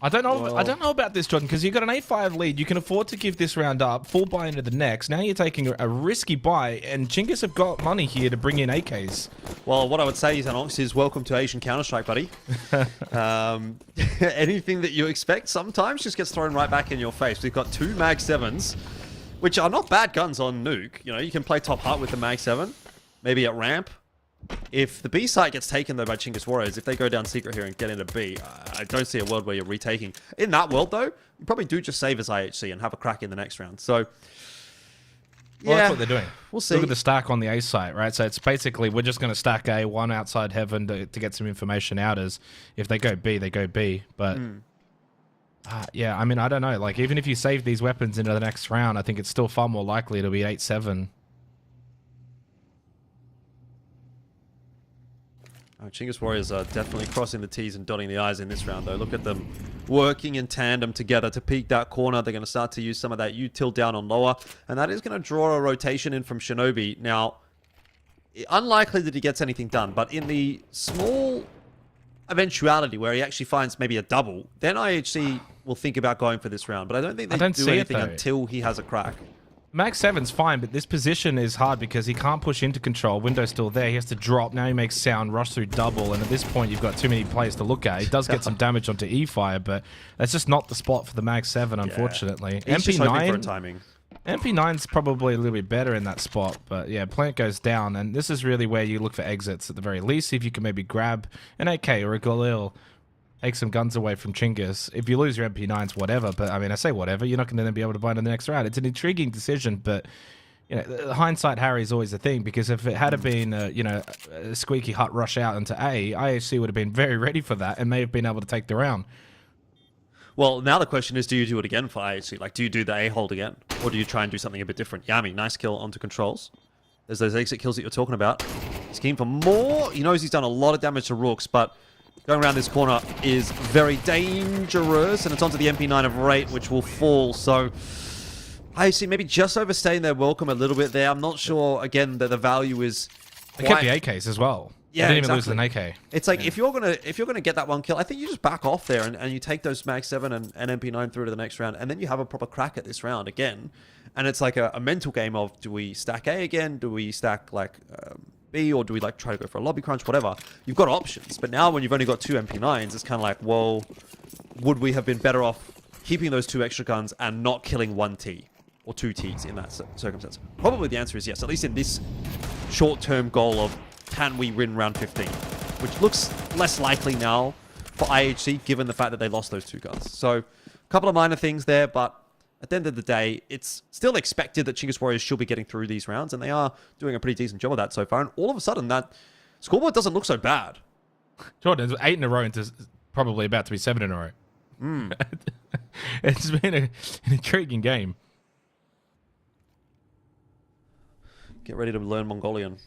I don't know. Well, I don't know about this, Jordan, because you've got an 8-5 lead. You can afford to give this round up, full buy into the next. Now you're taking a risky buy, and Chinggis have got money here to bring in AKs. Well, what I would say, Xanox, is welcome to Asian Counter-Strike, buddy. Anything that you expect sometimes just gets thrown right back in your face. We've got 2 Mag 7s, which are not bad guns on Nuke. You know, you can play top hut with the Mag 7, maybe at ramp. If the B site gets taken, though, by Chinggis Warriors, if they go down secret here and get into B, I don't see a world where you're retaking. In that world, though, you probably do just save as IHC and have a crack in the next round. So, yeah, Well, that's what they're doing. We'll see. Look at the stack on the A site, right? So it's basically, we're just going to stack A, 1 outside heaven to get some information out as if they go B, they go B. But, yeah, I mean, I don't know. Like, even if you save these weapons into the next round, I think it's still far more likely it'll be 8-7. Chinggis Warriors are definitely crossing the T's and dotting the I's in this round, though. Look at them working in tandem together to peek that corner. They're going to start to use some of that util down on lower, and that is going to draw a rotation in from Shinobi. Now, unlikely that he gets anything done, but in the small eventuality where he actually finds maybe a double, then IHC will think about going for this round. But I don't think they do anything until he has a crack. Max 7's fine, but this position is hard because he can't push into control. Window's still there. He has to drop. Now he makes sound, rush through double, and at this point, you've got too many players to look at. He does get some damage onto E-Fire, but that's just not the spot for the Max 7, unfortunately. He's just hoping for timing. MP9's probably a little bit better in that spot, but yeah, Plant goes down, and this is really where you look for exits at the very least. See if you can maybe grab an AK or a Galil, take some guns away from Chinggis. If you lose your MP9s, whatever, but I mean, I say whatever, you're not going to then be able to buy in the next round. It's an intriguing decision, but you know, the hindsight Harry is always a thing, because if it had been, you know, a squeaky hut rush out into A, IHC would have been very ready for that and may have been able to take the round. Well, now the question is, do you do it again for IHC? Like, do you do the A-hold again? Or do you try and do something a bit different? Yami, nice kill onto controls. There's those exit kills that you're talking about. He's keen for more. He knows he's done a lot of damage to Rooks, but going around this corner is very dangerous, and it's onto the MP9 of Rate, which will fall. So IHC maybe just overstaying their welcome a little bit there. I'm not sure, again, that the value is... They kept the AKs as well. Yeah, they didn't even lose an AK. It's like, if you're gonna get that one kill, I think you just back off there and you take those Max 7 and MP9 through to the next round, and then you have a proper crack at this round again. And it's like a mental game of, do we stack A again? Do we stack like B, or do we like try to go for a lobby crunch? Whatever. You've got options, but now when you've only got 2 MP9s, it's kind of like, well, would we have been better off keeping those 2 extra guns and not killing 1 T or 2 Ts in that circumstance? Probably the answer is yes, at least in this short-term goal of, can we win round 15? Which looks less likely now for IHC, given the fact that they lost those 2 guns. So, a couple of minor things there, but at the end of the day, it's still expected that Chinggis Warriors should be getting through these rounds, and they are doing a pretty decent job of that so far. And all of a sudden, that scoreboard doesn't look so bad. Jordan, it's 8 in a row into probably about to be 7 in a row. It's been an intriguing game. Get ready to learn Mongolian.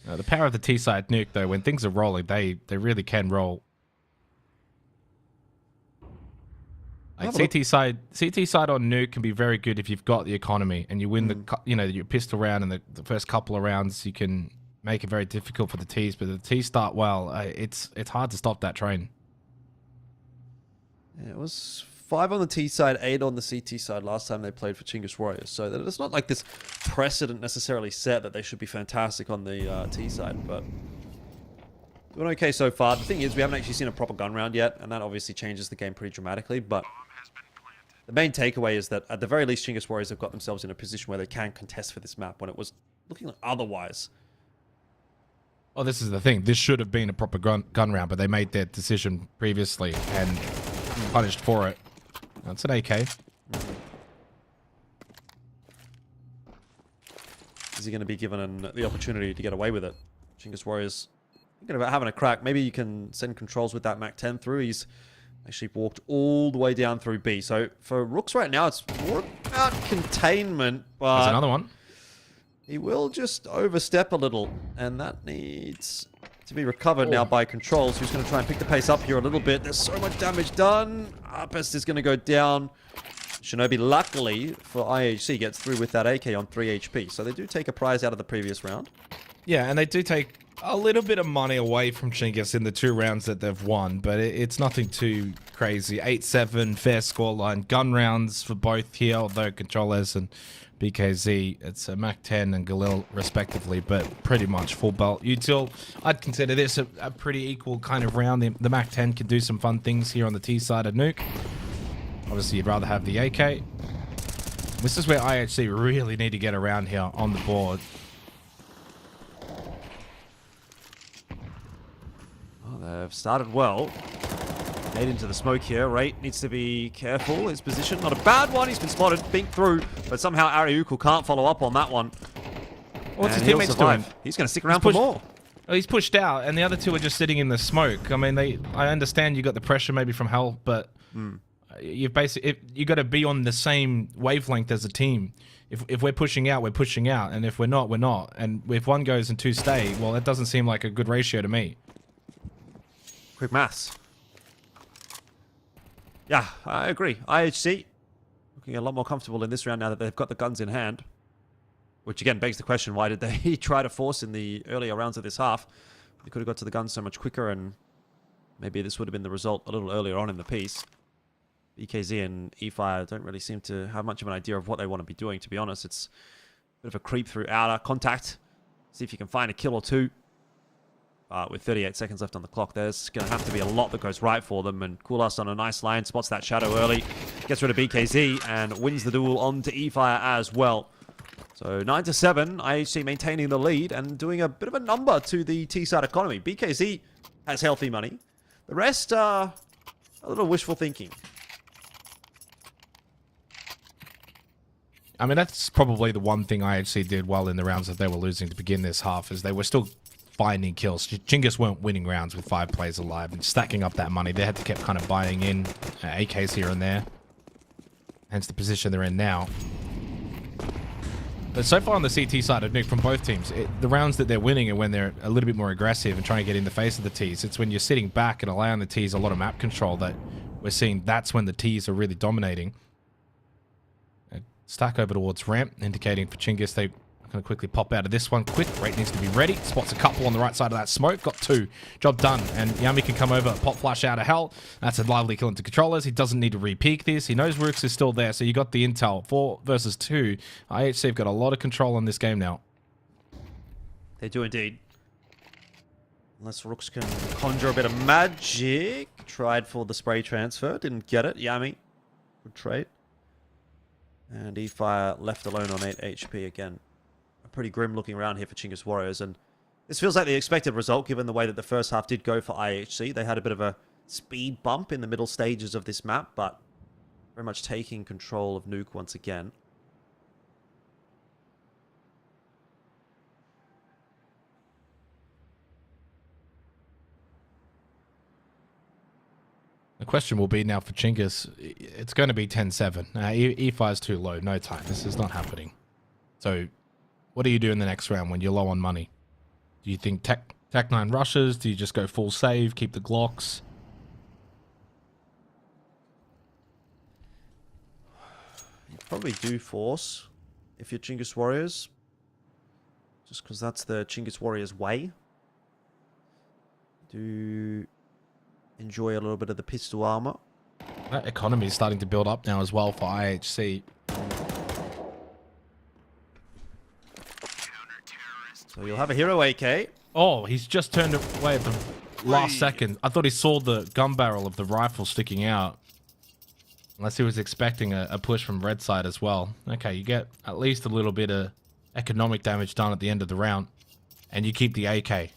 The power of the T-side nuke, though, when things are rolling, they really can roll. Like CT side on nuke can be very good if you've got the economy and you win your pistol round and the first couple of rounds. You can make it very difficult for the T's, but the T's start well. It's hard to stop that train. Yeah, it was 5 on the T side, 8 on the CT side last time they played for Chinggis Warriors. So that it's not like this precedent necessarily set that they should be fantastic on the T side, but doing okay so far. The thing is, we haven't actually seen a proper gun round yet, and that obviously changes the game pretty dramatically, but the main takeaway is that at the very least, Chinggis Warriors have got themselves in a position where they can contest for this map when it was looking otherwise. Well, this is the thing. This should have been a proper gun round, but they made their decision previously and punished for it. That's an AK. Is he going to be given the opportunity to get away with it? Chinggis Warriors thinking about having a crack. Maybe you can send controls with that Mac 10 through. He's actually walked all the way down through B. So for Rooks right now, it's more about containment. But there's another one. He will just overstep a little, and that needs to be recovered now by controls, who's going to try and pick the pace up here a little bit. There's so much damage done. Arpest is going to go down. Shinobi, luckily for IHC, gets through with that AK on 3 HP. So they do take a prize out of the previous round. Yeah, and they do take a little bit of money away from Chinggis in the 2 rounds that they've won, but it's nothing too crazy. 8-7, fair scoreline. Gun rounds for both here, although controllers and BKZ, it's a Mac 10 and Galil respectively, but pretty much full belt util. I'd consider this a pretty equal kind of round. The Mac 10 can do some fun things here on the T side of Nuke. Obviously, you'd rather have the AK. This is where IHC really need to get around here on the board. Oh, they've started well. Made into the smoke here. Rate needs to be careful. His position, not a bad one. He's been spotted, bink through, but somehow Ariuku can't follow up on that one. What's his teammates doing? He's going to stick around for more. Oh, he's pushed out, and the other 2 are just sitting in the smoke. I mean, I understand you got the pressure maybe from hell, but you've basically you got to be on the same wavelength as a team. If we're pushing out, we're pushing out, and if we're not, we're not. And if 1 goes and 2 stay, well, that doesn't seem like a good ratio to me. Quick maths. Yeah, I agree. IHC looking a lot more comfortable in this round now that they've got the guns in hand. Which again begs the question, why did they try to force in the earlier rounds of this half? They could have got to the guns so much quicker, and maybe this would have been the result a little earlier on in the piece. BKZ and E-Fire don't really seem to have much of an idea of what they want to be doing, to be honest. It's a bit of a creep through outer contact. See if you can find a kill or two. With 38 seconds left on the clock, there's going to have to be a lot that goes right for them. And Coolast on a nice line, spots that shadow early, gets rid of BKZ, and wins the duel on to E-Fire as well. So 9-7, IHC maintaining the lead and doing a bit of a number to the T-side economy. BKZ has healthy money. The rest are a little wishful thinking. I mean, that's probably the one thing IHC did well in the rounds that they were losing to begin this half, is they were still finding kills. Chinggis weren't winning rounds with 5 players alive and stacking up that money. They had to keep kind of buying in AKs here and there. Hence the position they're in now. But so far on the CT side of Nuke from both teams, the rounds that they're winning are when they're a little bit more aggressive and trying to get in the face of the Ts. It's when you're sitting back and allowing the Ts a lot of map control that we're seeing that's when the Ts are really dominating. Stack over towards ramp, indicating for Chinggis they are going to quickly pop out of this one. Quick, Rate needs to be ready. Spots a couple on the right side of that smoke. Got 2. Job done. And Yami can come over, pop flash out of hell. That's a lively kill into controllers. He doesn't need to re-peek this. He knows Rooks is still there, so you got the intel. 4 versus 2. IHC have got a lot of control on this game now. They do indeed. Unless Rooks can conjure a bit of magic. Tried for the spray transfer. Didn't get it. Yami. Good trade. And E-Fire left alone on 8 HP again. A pretty grim looking round here for Chinggis Warriors. And this feels like the expected result given the way that the first half did go for IHC. They had a bit of a speed bump in the middle stages of this map, but very much taking control of Nuke once again. The question will be now for Chinggis, it's going to be 10-7. E5 is too low, no time. This is not happening. So what do you do in the next round when you're low on money? Do you think Tech 9 rushes? Do you just go full save, keep the Glocks? You probably do force if you're Chinggis Warriors. Just because that's the Chinggis Warriors way. Do enjoy a little bit of the pistol armor. That economy is starting to build up now as well for IHC. So you'll have a hero AK. Oh, he's just turned away at the last second. I thought he saw the gun barrel of the rifle sticking out. Unless he was expecting a push from red side as well. Okay, you get at least a little bit of economic damage done at the end of the round. And you keep the AK.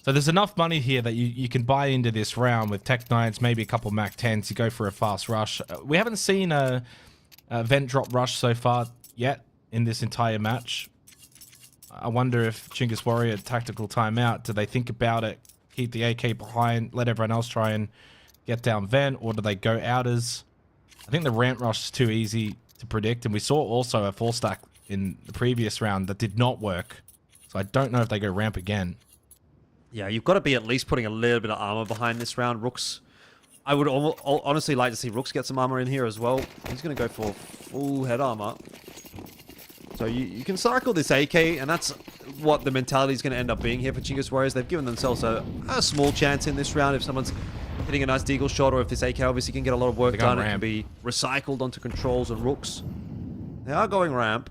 So there's enough money here that you can buy into this round with Tech 9s, maybe a couple Mac 10s. You go for a fast rush. We haven't seen a vent drop rush so far yet in this entire match. I wonder if Chinggis Warrior tactical timeout, do they think about it, keep the AK behind, let everyone else try and get down vent, or do they go outers? I think the ramp rush is too easy to predict, and we saw also a 4-stack in the previous round that did not work. So I don't know if they go ramp again. Yeah, you've got to be at least putting a little bit of armor behind this round. Rooks, I would honestly like to see Rooks get some armor in here as well. He's going to go for full head armor. So you can cycle this AK, and that's what the mentality is going to end up being here for Chinggis Warriors. They've given themselves a small chance in this round if someone's hitting a nice deagle shot, or if this AK obviously can get a lot of work done. It can be recycled onto controls and Rooks. They are going ramp.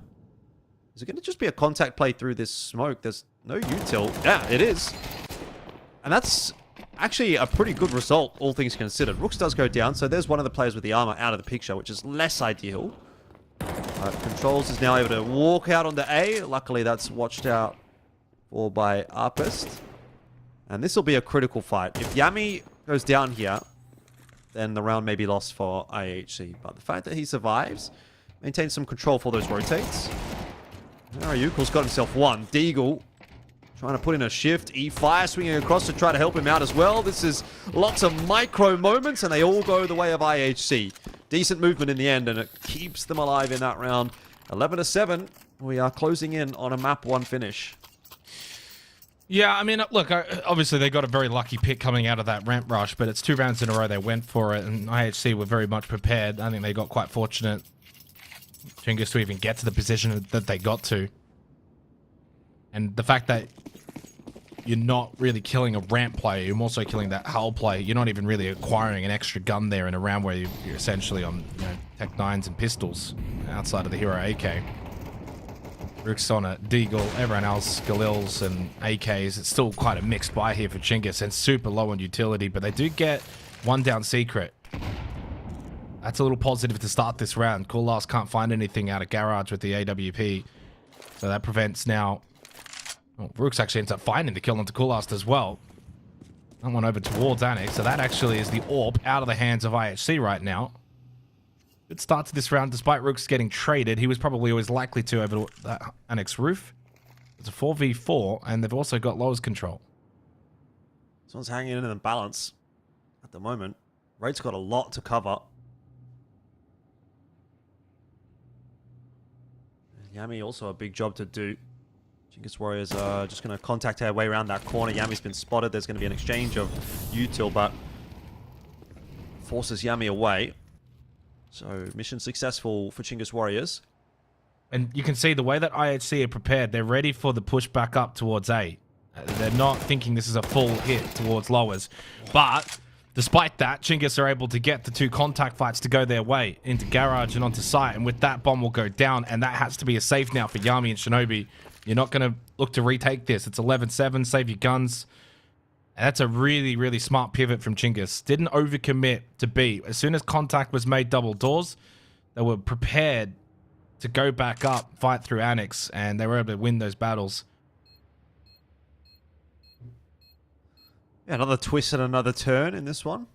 Is it going to just be a contact play through this smoke? There's no util. Yeah, it is. And that's actually a pretty good result, all things considered. Rooks does go down, so there's one of the players with the armor out of the picture, which is less ideal. Controls is now able to walk out onto A. Luckily, that's watched out for by Arpest. And this will be a critical fight. If Yami goes down here, then the round may be lost for IHC. But the fact that he survives, maintains some control for those rotates. Yukul's got himself one. Deagle trying to put in a shift. E-Fire swinging across to try to help him out as well. This is lots of micro moments, and they all go the way of IHC. Decent movement in the end, and it keeps them alive in that round. 11-7. We are closing in on a map 1 finish. Yeah, I mean, look, obviously they got a very lucky pick coming out of that ramp rush, but it's 2 rounds in a row they went for it, and IHC were very much prepared. I think they got quite fortunate, Chinggis, to even get to the position that they got to. And the fact that you're not really killing a ramp player. You're also killing that hull player. You're not even really acquiring an extra gun there in a round where you're essentially on Tech 9s and pistols outside of the hero AK. Rook's on a Deagle, everyone else, Galils and AKs. It's still quite a mixed buy here for Chinggis and super low on utility, but they do get one down secret. That's a little positive to start this round. Cool Last can't find anything out of Garage with the AWP, so that prevents now... Oh, Rooks actually ends up finding the kill onto Cool Last as well. That one over towards Annex, so that actually is the AWP out of the hands of IHC right now. Good start to this round, despite Rooks getting traded. He was probably always likely to over that Annex roof. It's a 4v4, and they've also got lowers control. This one's hanging in the balance at the moment. Raid's got a lot to cover. Yami also a big job to do. Chinggis Warriors are just going to contact their way around that corner. Yami's been spotted. There's going to be an exchange of util, but forces Yami away. So mission successful for Chinggis Warriors. And you can see the way that IHC are prepared. They're ready for the push back up towards A. They're not thinking this is a full hit towards lowers. But despite that, Chinggis are able to get the two contact fights to go their way into Garage and onto site. And with that, bomb will go down. And that has to be a safe now for Yami and Shinobi. You're not going to look to retake this. It's 11-7. Save your guns. And that's a really, really smart pivot from Chinggis. Didn't overcommit to B. As soon as contact was made double doors, they were prepared to go back up, fight through Annex, and they were able to win those battles. Yeah, another twist and another turn in this one.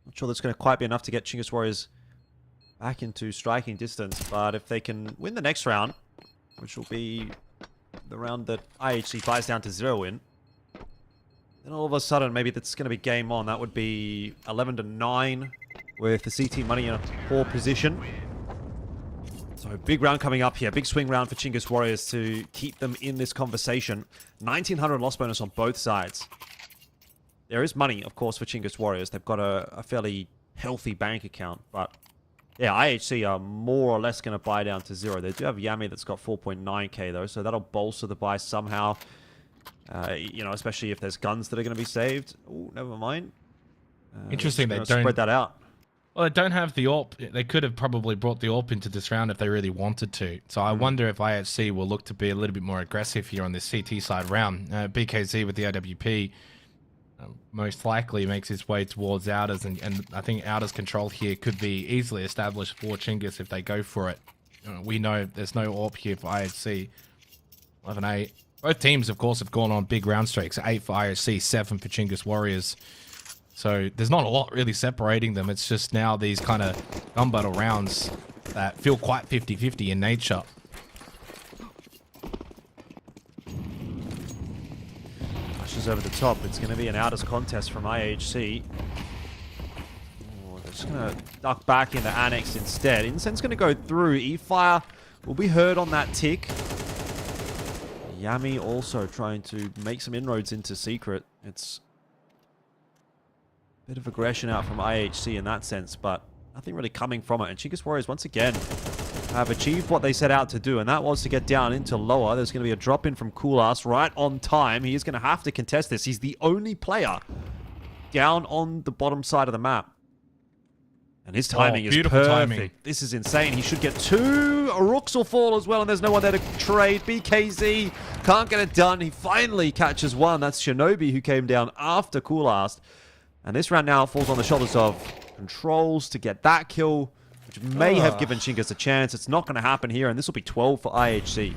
Not sure that's going to quite be enough to get Chinggis Warriors back into striking distance, but if they can win the next round, which will be the round that IHC buys down to 0 in, then all of a sudden, maybe that's going to be game on. That would be 11-9 with the CT money in a poor position. So big round coming up here. Big swing round for Chinggis Warriors to keep them in this conversation. 1900 loss bonus on both sides. There is money, of course, for Chinggis Warriors. They've got a fairly healthy bank account. But yeah, IHC are more or less going to buy down to 0. They do have Yami that's got 4.9k though. So that'll bolster the buy somehow. You know, especially if there's guns that are going to be saved. Oh, never mind. Interesting, they don't spread that out. Well, they don't have the AWP. They could have probably brought the AWP into this round if they really wanted to. So I wonder if IHC will look to be a little bit more aggressive here on this CT side round. BKZ with the AWP most likely makes its way towards Outers, and I think Outers control here could be easily established for Chinggis if they go for it. We know there's no AWP here for IHC. 11-8. Both teams, of course, have gone on big round streaks. 8 for IHC, 7 for Chinggis Warriors. So there's not a lot really separating them. It's just now these kind of gun battle rounds that feel quite 50-50 in nature. Rushes over the top. It's going to be an Outers contest from IHC. Oh, they're just going to duck back into Annex instead. Incense going to go through. E-Fire will be heard on that tick. Yami also trying to make some inroads into Secret. It's a bit of aggression out from IHC in that sense, but nothing really coming from it. And Chinggis Warriors, once again, have achieved what they set out to do, and that was to get down into lower. There's going to be a drop in from Coolass right on time. He is going to have to contest this. He's the only player down on the bottom side of the map. And his timing is perfect. Timing. This is insane. He should get 2. Rooks will fall as well, and there's no one there to trade. BKZ can't get it done. He finally catches one. That's Shinobi, who came down after Coolast. And this round now falls on the shoulders of Controls to get that kill, which may have given Chinggis a chance. It's not going to happen here, and this will be 12 for IHC.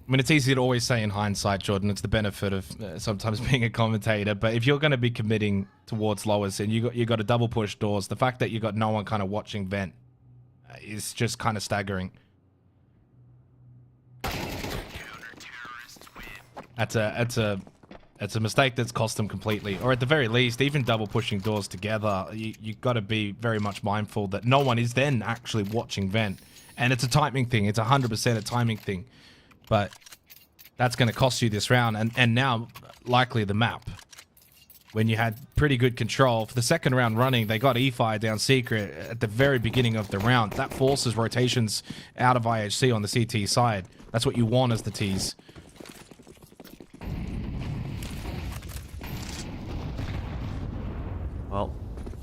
I mean, it's easy to always say in hindsight, Jordan. It's the benefit of sometimes being a commentator. But if you're going to be committing towards lowers and you got to double push doors, the fact that you got no one kind of watching vent is just kind of staggering. That's a mistake that's cost them completely. Or at the very least, even double pushing doors together, you got to be very much mindful that no one is then actually watching vent. And it's a timing thing. It's 100% a timing thing. But that's going to cost you this round. And now, likely the map. When you had pretty good control. For the second round running, they got E-Fire down Secret at the very beginning of the round. That forces rotations out of IHC on the CT side. That's what you want as the Ts.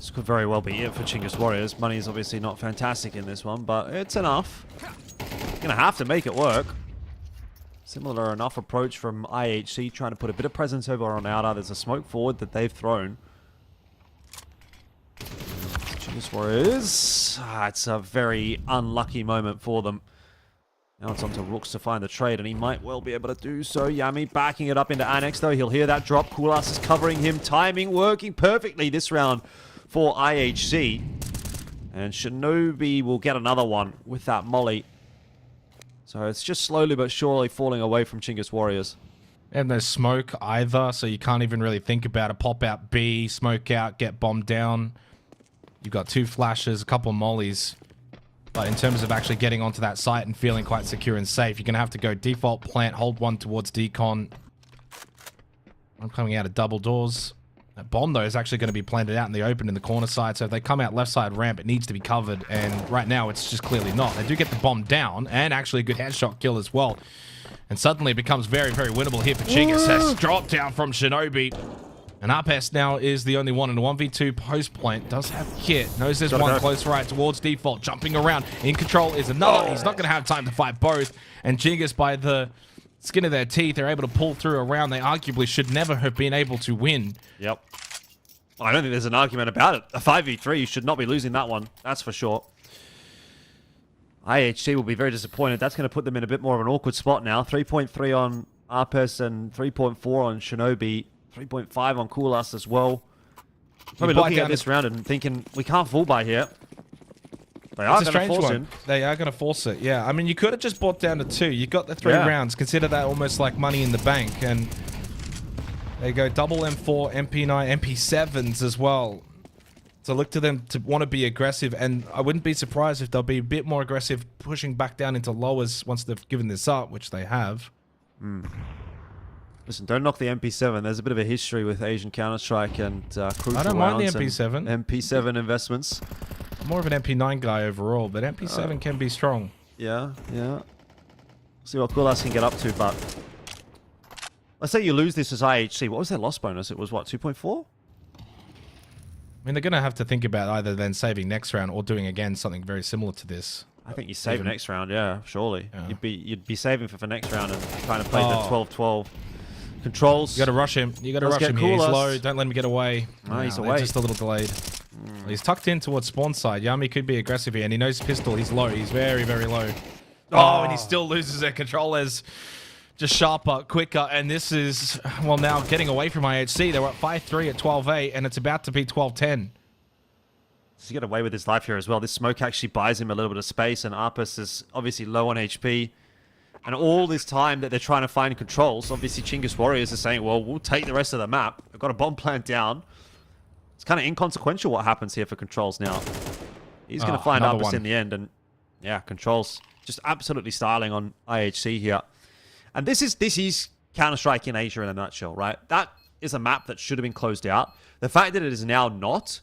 This could very well be it for Chinggis Warriors. Money is obviously not fantastic in this one, but it's enough. Gonna have to make it work. Similar enough approach from IHC, trying to put a bit of presence over on outer. There's a smoke forward that they've thrown. Chinggis Warriors. It's a very unlucky moment for them. Now it's on to Rooks to find the trade, and he might well be able to do so. Yami backing it up into Annex, though. He'll hear that drop. Kulas is covering him. Timing working perfectly this round for IHC. And Shinobi will get another one with that molly. So it's just slowly but surely falling away from Chinggis Warriors. And there's smoke either, so you can't even really think about it. Pop out B, smoke out, get bombed down. You've got 2 flashes, a couple of mollies. But in terms of actually getting onto that site and feeling quite secure and safe, you're going to have to go default plant, hold one towards decon. I'm coming out of double doors. That bomb, though, is actually going to be planted out in the open in the corner side. So if they come out left side ramp, it needs to be covered. And right now, it's just clearly not. They do get the bomb down and actually a good headshot kill as well. And suddenly it becomes very, very winnable here for Chinggis. Has dropped down from Shinobi. And Arpes now is the only one in a 1v2 post plant. Does have kit. Knows there's one close right towards default. Jumping around. In control is another. He's not going to have time to fight both. And Chinggis, by the skin of their teeth, they're able to pull through a round they arguably should never have been able to win. Yep. I don't think there's an argument about it. A 5v3, you should not be losing that one. That's for sure. IHC will be very disappointed. That's going to put them in a bit more of an awkward spot now. 3.3 on Arpes and 3.4 on Shinobi. 3.5 on Kulas as well. Probably looking at this round and thinking, we can't fall by here. They are going to force it. They are going to force it, yeah. I mean, you could have just bought down to 2. You got the 3 rounds. Consider that almost like money in the bank. And they go double M4, MP9, MP7s as well. So look to them to want to be aggressive. And I wouldn't be surprised if they'll be a bit more aggressive pushing back down into lowers once they've given this up, which they have. Listen, don't knock the MP7. There's a bit of a history with Asian Counter-Strike and crucial I don't mind the MP7. MP7 investments. I'm more of an MP9 guy overall, but MP7 can be strong. Yeah, yeah. See what Kulas can get up to, but let's say you lose this as IHC. What was their loss bonus? It was what, 2.4? I mean, they're going to have to think about either then saving next round or doing again something very similar to this. I think you save next round, yeah, surely. Yeah. You'd be saving for next round and trying to play the 12-12. Controls. You got to rush him. You got to rush him here. He's low. Don't let him get away. No, he's away. Just a little delayed. He's tucked in towards spawn side. Yami could be aggressive here, and he knows pistol. He's low. He's very, very low. Oh, and he still loses their controllers. Just sharper, quicker, and this is, well, now getting away from IHC. They were at 5-3 at 12-8, and it's about to be 12-10. So you get away with his life here as well. This smoke actually buys him a little bit of space, and Arpes is obviously low on HP. And all this time that they're trying to find controls, obviously Chinggis Warriors are saying, well, we'll take the rest of the map. They've got a bomb plant down. It's kind of inconsequential what happens here for controls now. He's going to find Arpes in the end. And yeah, controls just absolutely styling on IHC here. And this is Counter-Strike in Asia in a nutshell, right? That is a map that should have been closed out. The fact that it is now not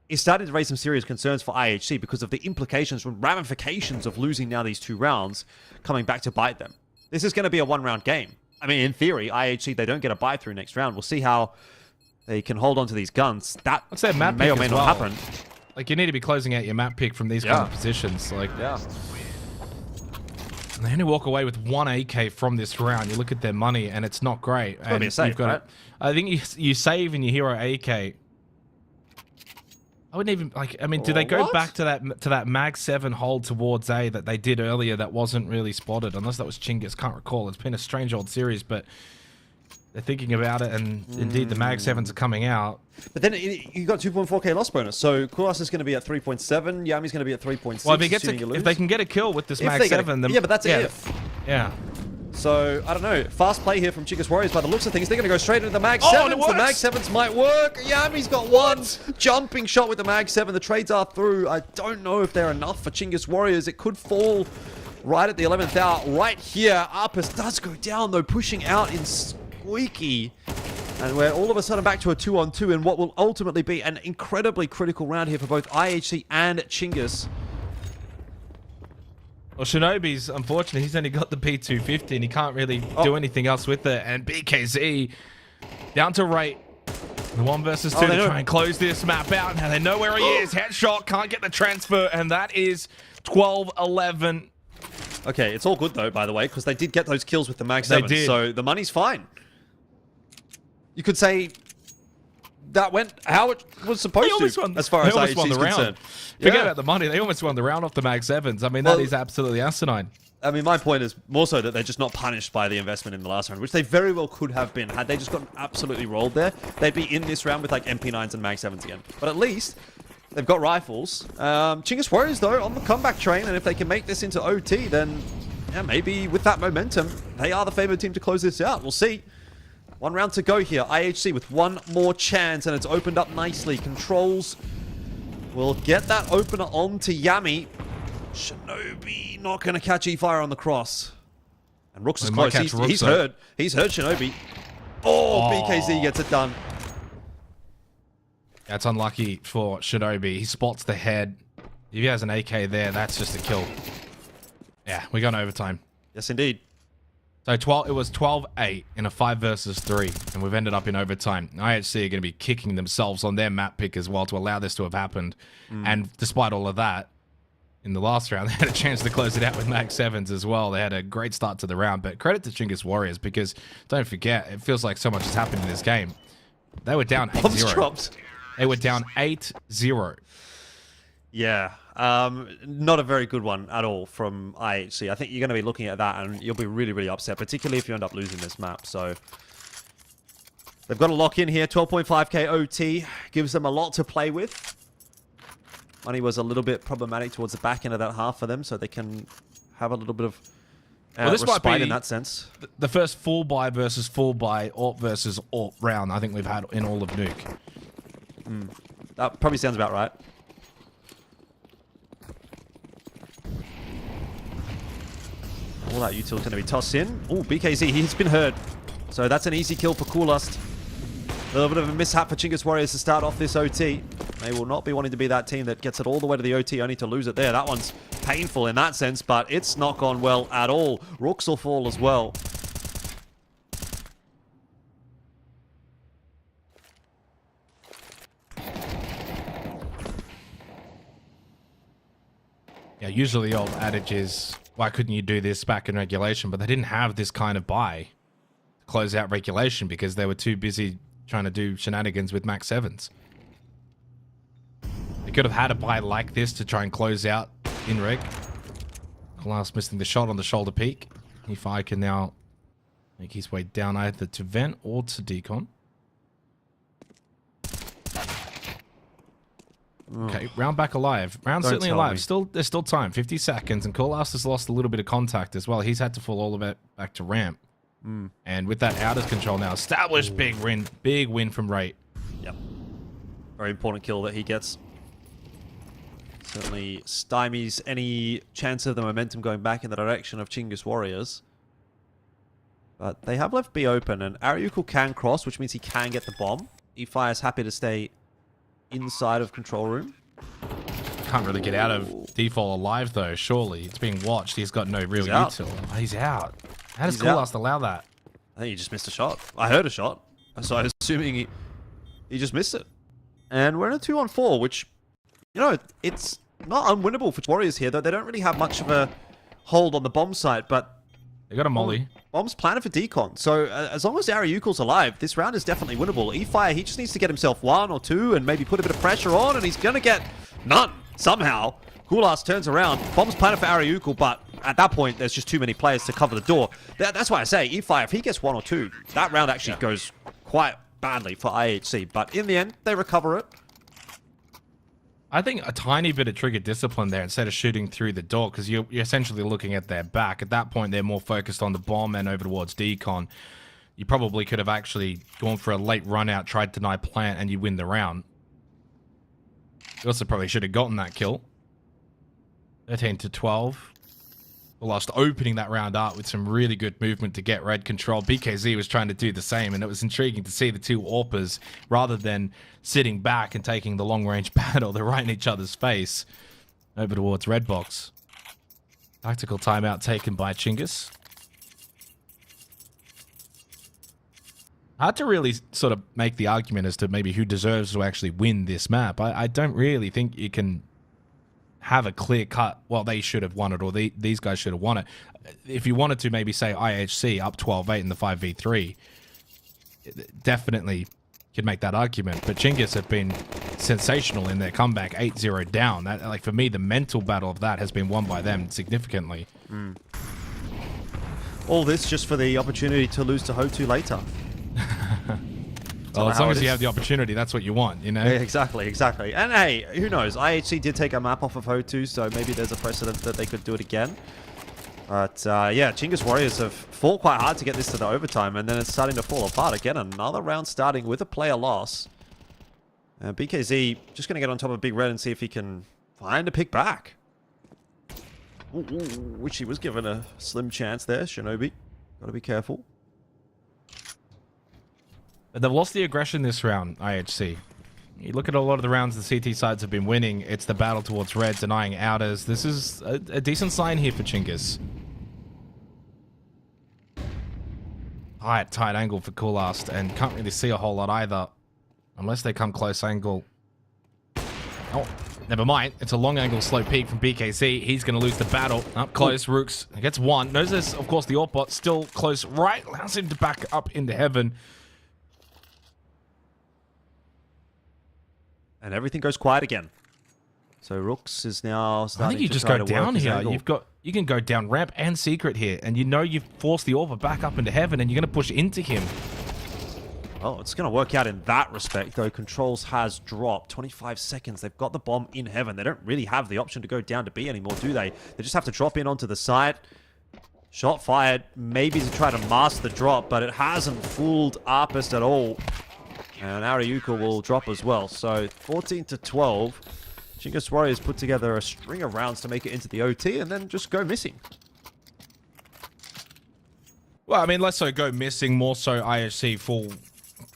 is starting to raise some serious concerns for IHC because of the implications and ramifications of losing now these 2 rounds coming back to bite them. This is going to be a 1-round game. I mean, in theory, IHC, they don't get a buy through next round. We'll see how they can hold on to these guns. That may or may not happen. Like, you need to be closing out your map pick from these kind of positions. Like, yeah. They only walk away with 1 AK from this round. You look at their money, and it's not great. It's got to be a save, right? I think you save in your hero AK. I wouldn't even like. I mean, do they go back to that Mag 7 hold towards A that they did earlier that wasn't really spotted? Unless that was Chinggis, can't recall. It's been a strange old series, but they're thinking about it, and indeed the Mag 7s are coming out. But then you got 2.4k loss bonus, so Kulas is going to be at 3.7. Yami's going to be at 3.6. Well, if they can get a kill with this Mag 7, then yeah, but that's an if. Yeah. So, I don't know. Fast play here from Chinggis Warriors by the looks of things. They're going to go straight into the Mag 7s. The Mag 7s might work. Yami's got one jumping shot with the Mag 7. The trades are through. I don't know if they're enough for Chinggis Warriors. It could fall right at the 11th hour. Right here, Arpes does go down, though, pushing out in squeaky. And we're all of a sudden back to a 2-on-2 in what will ultimately be an incredibly critical round here for both IHC and Chinggis. Well, Shinobi's, unfortunately, he's only got the P250 and he can't really do anything else with it. And BKZ down to right. The 1 versus 2 they to know. try and close this map out. Now they know where he is. Headshot, can't get the transfer, and that is 12-11. Okay, it's all good though, by the way, because they did get those kills with the Mag They 7, did. so the money's fine. You could say that went how it was supposed to, as far as they almost IHC won is the round. concerned. Forget Yeah. about the money. They almost won the round off the Mag 7s. I mean, Well, that is absolutely asinine. I mean, my point is more so that they're just not punished by the investment in the last round, which they very well could have been. Had they just gotten absolutely rolled there, they'd be in this round with like MP9s and Mag 7s again. But at least they've got rifles. Chinggis Warriors, though, on the comeback train, and if they can make this into OT, then yeah, maybe with that momentum, they are the favored team to close this out. We'll see. 1 round to go here. IHC with 1 more chance, and it's opened up nicely. Controls will get that opener on to Yami. Shinobi not going to catch E-Fire on the cross. And Rooks is He might close. catch Rooks, He's though. heard. He's heard Shinobi. Oh, BKZ gets it done. That's unlucky for Shinobi. He spots the head. If he has an AK there, that's just a kill. Yeah, we got overtime. Yes, indeed. So it was 12-8 in a 5 versus 3, and we've ended up in overtime. IHC are going to be kicking themselves on their map pick as well to allow this to have happened. And despite all of that, in the last round, they had a chance to close it out with Mag 7s as well. They had a great start to the round, but credit to Chinggis Warriors because, don't forget, it feels like so much has happened in this game. They were down Bombs 8-0. dropped. They were down 8-0. Yeah. Not a very good one at all from IHC. I think you're going to be looking at that and you'll be really, really upset, particularly if you end up losing this map. So they've got to lock in here. 12.5k OT gives them a lot to play with. Money was a little bit problematic towards the back end of that half for them, so they can have a little bit of This might respite be in that sense. the first full buy versus full buy, AWP versus AWP round I think we've had in all of Nuke. That probably sounds about right. All that util's going to be tossed in. Oh, BKZ, he's been hurt. So that's an easy kill for Coolust. A little bit of a mishap for Chinggis Warriors to start off this OT. They will not be wanting to be that team that gets it all the way to the OT only to lose it there. That one's painful in that sense, but it's not gone well at all. Rooks will fall as well. Yeah, usually the old adage is, why couldn't you do this back in regulation? But they didn't have this kind of buy to close out regulation because they were too busy trying to do shenanigans with Max 7s. They could have had a buy like this to try and close out in reg. Glass missing the shot on the shoulder peak. If I can now make his way down either to Vent or to Decon. Okay, round back alive. Round Don't certainly tell alive. me. There's still time. 50 seconds, and Coolast has lost a little bit of contact as well. He's had to fall all the way back to ramp. And with that out of control now, established big win from Rate. Yep. Very important kill that he gets. Certainly stymies any chance of the momentum going back in the direction of Chinggis Warriors. But they have left B open, and Ariukul can cross, which means he can get the bomb. E-Fire is happy to stay inside of control room. Can't really get out of default alive though, surely. It's being watched. He's got no real He's out. util. Oh, he's out. How does He's out. Coolast allow that? I think he just missed a shot. I heard a shot, so I'm assuming he just missed it. And we're in a 2-on-4, which, you know, it's not unwinnable for Warriors here, though they don't really have much of a hold on the bomb site, but They got a molly. bomb's planted for decon. So as long as Ariukul's alive, this round is definitely winnable. E-Fire, he just needs to get himself 1 or 2 and maybe put a bit of pressure on, and he's going to get none somehow. Coolast turns around. Bomb's planted for Ariukul, but at that point, there's just too many players to cover the door. That's why I say, E-Fire, if he gets 1 or 2, that round actually goes quite badly for IHC. But in the end, they recover it. I think a tiny bit of trigger discipline there instead of shooting through the door, because you're essentially looking at their back. At that point, they're more focused on the bomb and over towards decon. You probably could have actually gone for a late run out, tried to deny plant, and you win the round. You also probably should have gotten that kill. 13-12. Lost opening that round up with some really good movement to get red control. BKZ was trying to do the same, and it was intriguing to see the two AWPers, rather than sitting back and taking the long-range battle, they're right in each other's face. Over towards red box. Tactical timeout taken by Chinggis. Hard to really sort of make the argument as to maybe who deserves to actually win this map. I don't really think you can have a clear cut, well, they should have won it, or these guys should have won it. If you wanted to maybe say IHC up 12-8 in the 5v3, definitely could make that argument. But Chinggis have been sensational in their comeback, 8-0 down. That, like, for me, the mental battle of that has been won by them significantly. All this just for the opportunity to lose to Ho2 later. Well, as long as you have the opportunity, that's what you want, you know? Yeah, exactly. And hey, who knows? IHC did take a map off of Ho2, so maybe there's a precedent that they could do it again. But yeah, Chinggis Warriors have fought quite hard to get this to the overtime, and then it's starting to fall apart. Again, another round starting with a player loss. BKZ just going to get on top of Big Red and see if he can find a pick back. Ooh, which he was given a slim chance there, Shinobi. Got to be careful. They've lost the aggression this round, IHC. You look at a lot of the rounds the CT sides have been winning. It's the battle towards red, denying outers. This is a decent sign here for Chinggis. Tight angle for Coolast, and can't really see a whole lot either. Unless they come close angle. Oh, never mind. It's a long angle slow peek from BKZ. He's going to lose the battle. Up close, Rooks gets one. Knows this, of course, the AWP bot still close right. Allows him to back up into heaven. And everything goes quiet again. So Rooks is now starting I think you to just try go to work down his here. angle. You can go down ramp and secret here, and you know you've forced the AWP back up into heaven, and you're going to push into him. Oh, it's going to work out in that respect, though. Controls has dropped. 25 seconds. They've got the bomb in heaven. They don't really have the option to go down to B anymore, do they? They just have to drop in onto the side. Shot fired, maybe to try to mask the drop, but it hasn't fooled Arpist at all. And Ariuka will drop as well. So 14-12. Chinggis Warriors put together a string of rounds to make it into the OT and then just go missing. Well, I mean, less so go missing, more so IHC full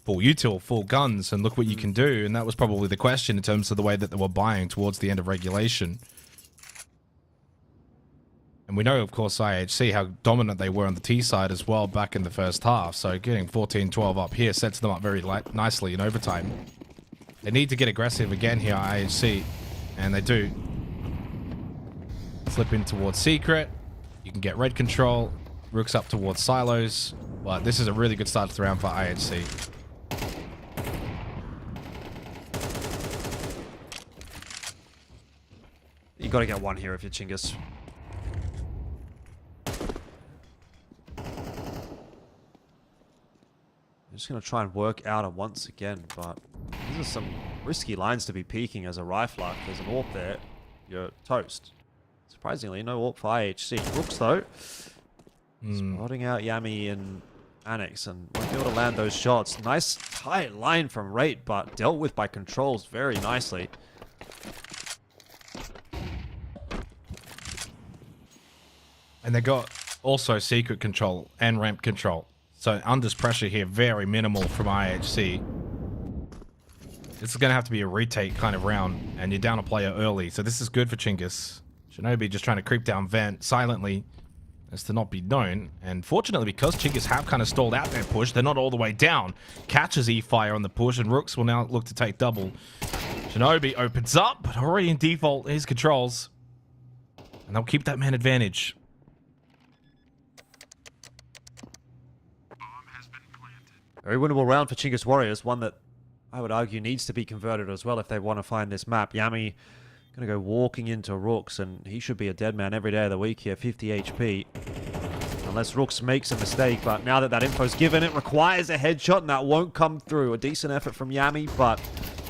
util, full guns, and look what you can do. And that was probably the question in terms of the way that they were buying towards the end of regulation. And we know, of course, IHC, how dominant they were on the T side as well back in the first half. So getting 14-12 up here sets them up very nicely in overtime. They need to get aggressive again here, IHC. And they do. Slip in towards secret. You can get red control. Rooks up towards silos. But this is a really good start to the round for IHC. You got to get one here if you're Chinggis. I'm just going to try and work out it once again, but these are some risky lines to be peeking as a rifler. There's an AWP there. You're toast. Surprisingly, no AWP for IHC. Rooks, though, spotting out Yami and Annex and won't be able to land those shots. Nice tight line from Rate, but dealt with by Controls very nicely. And they got also secret control and ramp control. So unders pressure here, very minimal from IHC. This is going to have to be a retake kind of round, and you're down a player early. So this is good for Chinggis. Shinobi just trying to creep down vent silently as to not be known. And fortunately, because Chinggis have kind of stalled out their push, they're not all the way down. Catches E-Fire on the push, and Rooks will now look to take double. Shinobi opens up, but already in default, his controls. And they'll keep that man advantage. Very winnable round for Chinggis Warriors, one that I would argue needs to be converted as well if they want to find this map. Yami going to go walking into Rooks, and he should be a dead man every day of the week here, 50 HP. Unless Rooks makes a mistake, but now that that info's given, it requires a headshot, and that won't come through. A decent effort from Yami, but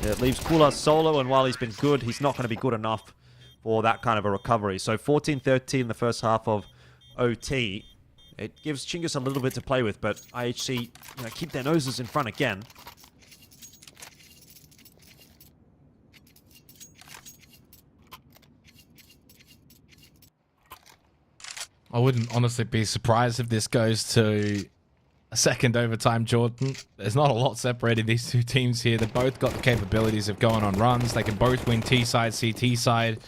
it leaves Kula solo, and while he's been good, he's not going to be good enough for that kind of a recovery. So 14-13 the first half of OT. It gives Chinggis a little bit to play with, but IHC keep their noses in front again. I wouldn't honestly be surprised if this goes to a second overtime, Jordan. There's not a lot separating these two teams here. They've both got the capabilities of going on runs. They can both win T side, CT side.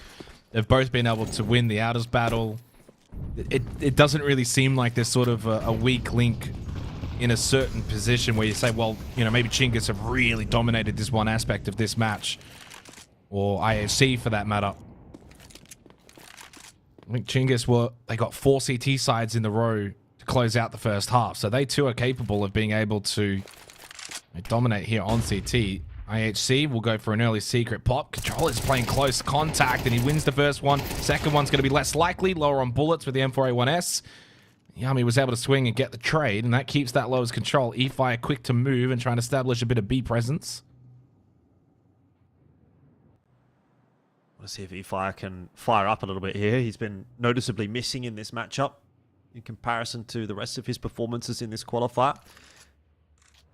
They've both been able to win the outers battle. It doesn't really seem like there's sort of a weak link in a certain position where you say, well, you know, maybe Chinggis have really dominated this one aspect of this match, or IHC for that matter. I think Chinggis they got 4 CT sides in the row to close out the first half, so they too are capable of being able to dominate here on CT. IHC will go for an early secret pop. Control is playing close contact, and he wins the first one. Second one's going to be less likely, lower on bullets with the M4A1S. Yami was able to swing and get the trade, and that keeps that low as Control. E-Fire quick to move and try and establish a bit of B presence. Want to see if E-Fire can fire up a little bit here. He's been noticeably missing in this matchup in comparison to the rest of his performances in this qualifier.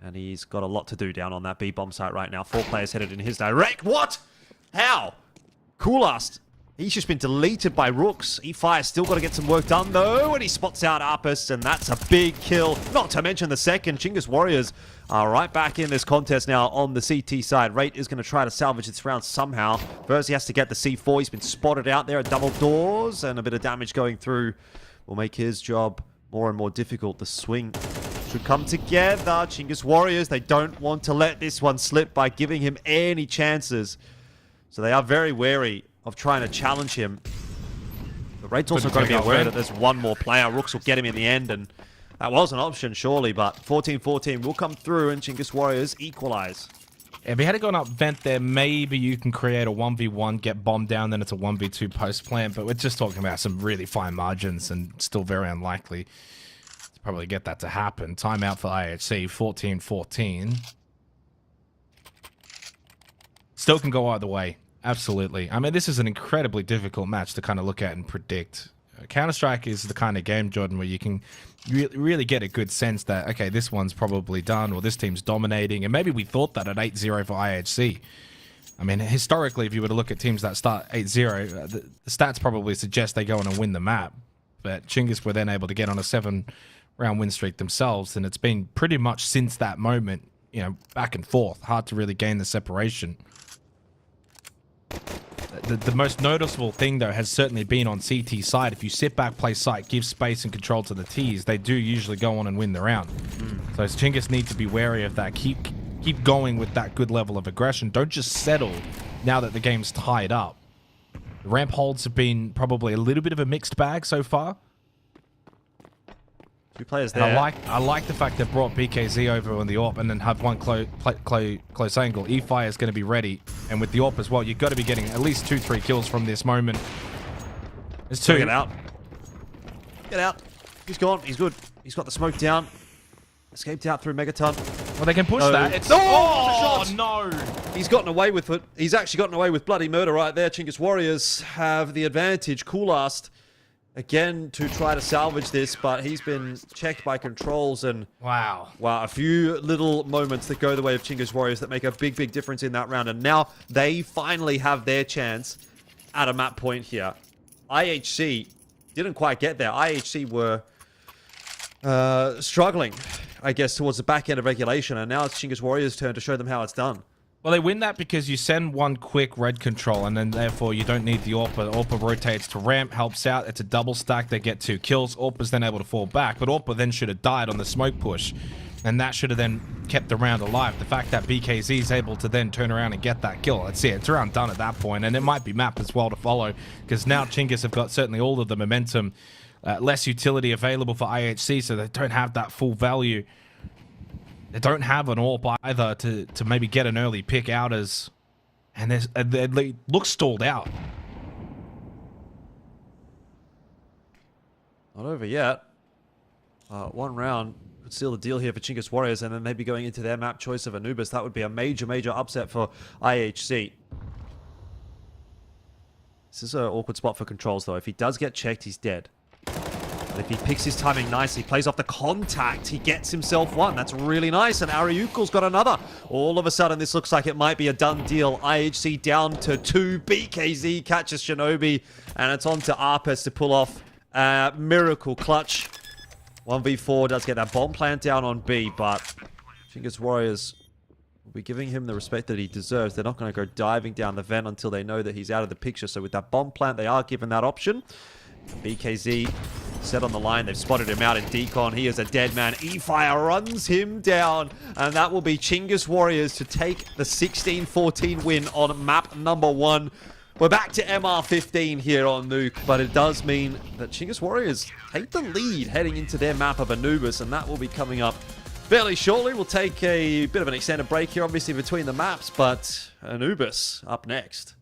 And he's got a lot to do down on that B-bomb site right now. 4 players headed in his direct. What? How? Coolast. He's just been deleted by Rooks. E-Fire's still got to get some work done, though. And he spots out Arpus, and that's a big kill. Not to mention the second. Chinggis Warriors are right back in this contest now on the CT side. Rate is going to try to salvage this round somehow. First, he has to get the C4. He's been spotted out there at double doors, and a bit of damage going through will make his job more and more difficult. The swing should come together. Chinggis Warriors, they don't want to let this one slip by giving him any chances. So they are very wary of trying to challenge him. The Raid's also got to be aware that there's one more player. Rooks will get him in the end, and that was an option, surely, but 14-14 will come through, and Chinggis Warriors equalize. If he had gone up vent there, maybe you can create a 1v1, get bombed down, then it's a 1v2 post plan, but we're just talking about some really fine margins and still very unlikely to probably get that to happen. Timeout for IHC, 14-14. Still can go either way. Absolutely. I mean, this is an incredibly difficult match to kind of look at and predict. Counter-Strike is the kind of game, Jordan, where you can really get a good sense that, okay, this one's probably done, or this team's dominating, and maybe we thought that at 8-0 for IHC. I mean, historically, if you were to look at teams that start 8-0, the stats probably suggest they go on and win the map, but Chinggis were then able to get on a 7-round win streak themselves, and it's been pretty much since that moment, you know, back and forth. Hard to really gain the separation. The most noticeable thing, though, has certainly been on CT side. If you sit back, play site, give space and control to the Ts, they do usually go on and win the round. So Chinggis need to be wary of that. Keep going with that good level of aggression. Don't just settle now that the game's tied up. The ramp holds have been probably a little bit of a mixed bag so far. 2 players there. And I like the fact they brought BKZ over on the AWP and then have one close angle. E-Fire is going to be ready. And with the AWP as well, you've got to be getting at least 2-3 kills from this moment. There's 2. Get out. Get out. He's gone. He's good. He's got the smoke down. Escaped out through Megaton. Well, they can push that. It's no! He's gotten away with it. He's actually gotten away with bloody murder right there. Chinggis Warriors have the advantage. Coolast again to try to salvage this, but he's been checked by controls, and wow, a few little moments that go the way of Chinggis Warriors that make a big difference in that round, and now they finally have their chance at a map point here. IHC didn't quite get there. IHC were struggling, I guess, towards the back end of regulation, and now it's Chinggis Warriors' turn to show them how it's done. Well, they win that because you send one quick red control, and then therefore you don't need the AWP. AWP rotates to ramp, helps out. It's a double stack. They get 2 kills. AWP's then able to fall back, but AWP then should have died on the smoke push, and that should have then kept the round alive. The fact that BKZ is able to then turn around and get that kill, that's it. It's around done at that point, and it might be map as well to follow, because now Chinggis have got certainly all of the momentum, less utility available for IHC, so they don't have that full value. They don't have an AWP either to maybe get an early pick out as... And they look stalled out. Not over yet. 1 round could seal the deal here for Chinggis Warriors, and then maybe going into their map choice of Anubis. That would be a major upset for IHC. This is an awkward spot for controls, though. If he does get checked, he's dead. But if he picks his timing nicely, plays off the contact, he gets himself 1. That's really nice. And Ariukul's got another. All of a sudden, this looks like it might be a done deal. IHC down to 2. BKZ catches Shinobi. And it's on to Arpes to pull off a miracle clutch. 1v4 does get that bomb plant down on B. But Chinggis Warriors will be giving him the respect that he deserves. They're not going to go diving down the vent until they know that he's out of the picture. So with that bomb plant, they are given that option. BKZ set on the line. They've spotted him out in decon. He is a dead man. E-Fire runs him down, and that will be Chinggis Warriors to take the 16-14 win on map number 1. We're back to MR15 here on Nuke, but it does mean that Chinggis Warriors take the lead heading into their map of Anubis, and that will be coming up fairly shortly. We'll take a bit of an extended break here, obviously, between the maps, but Anubis up next.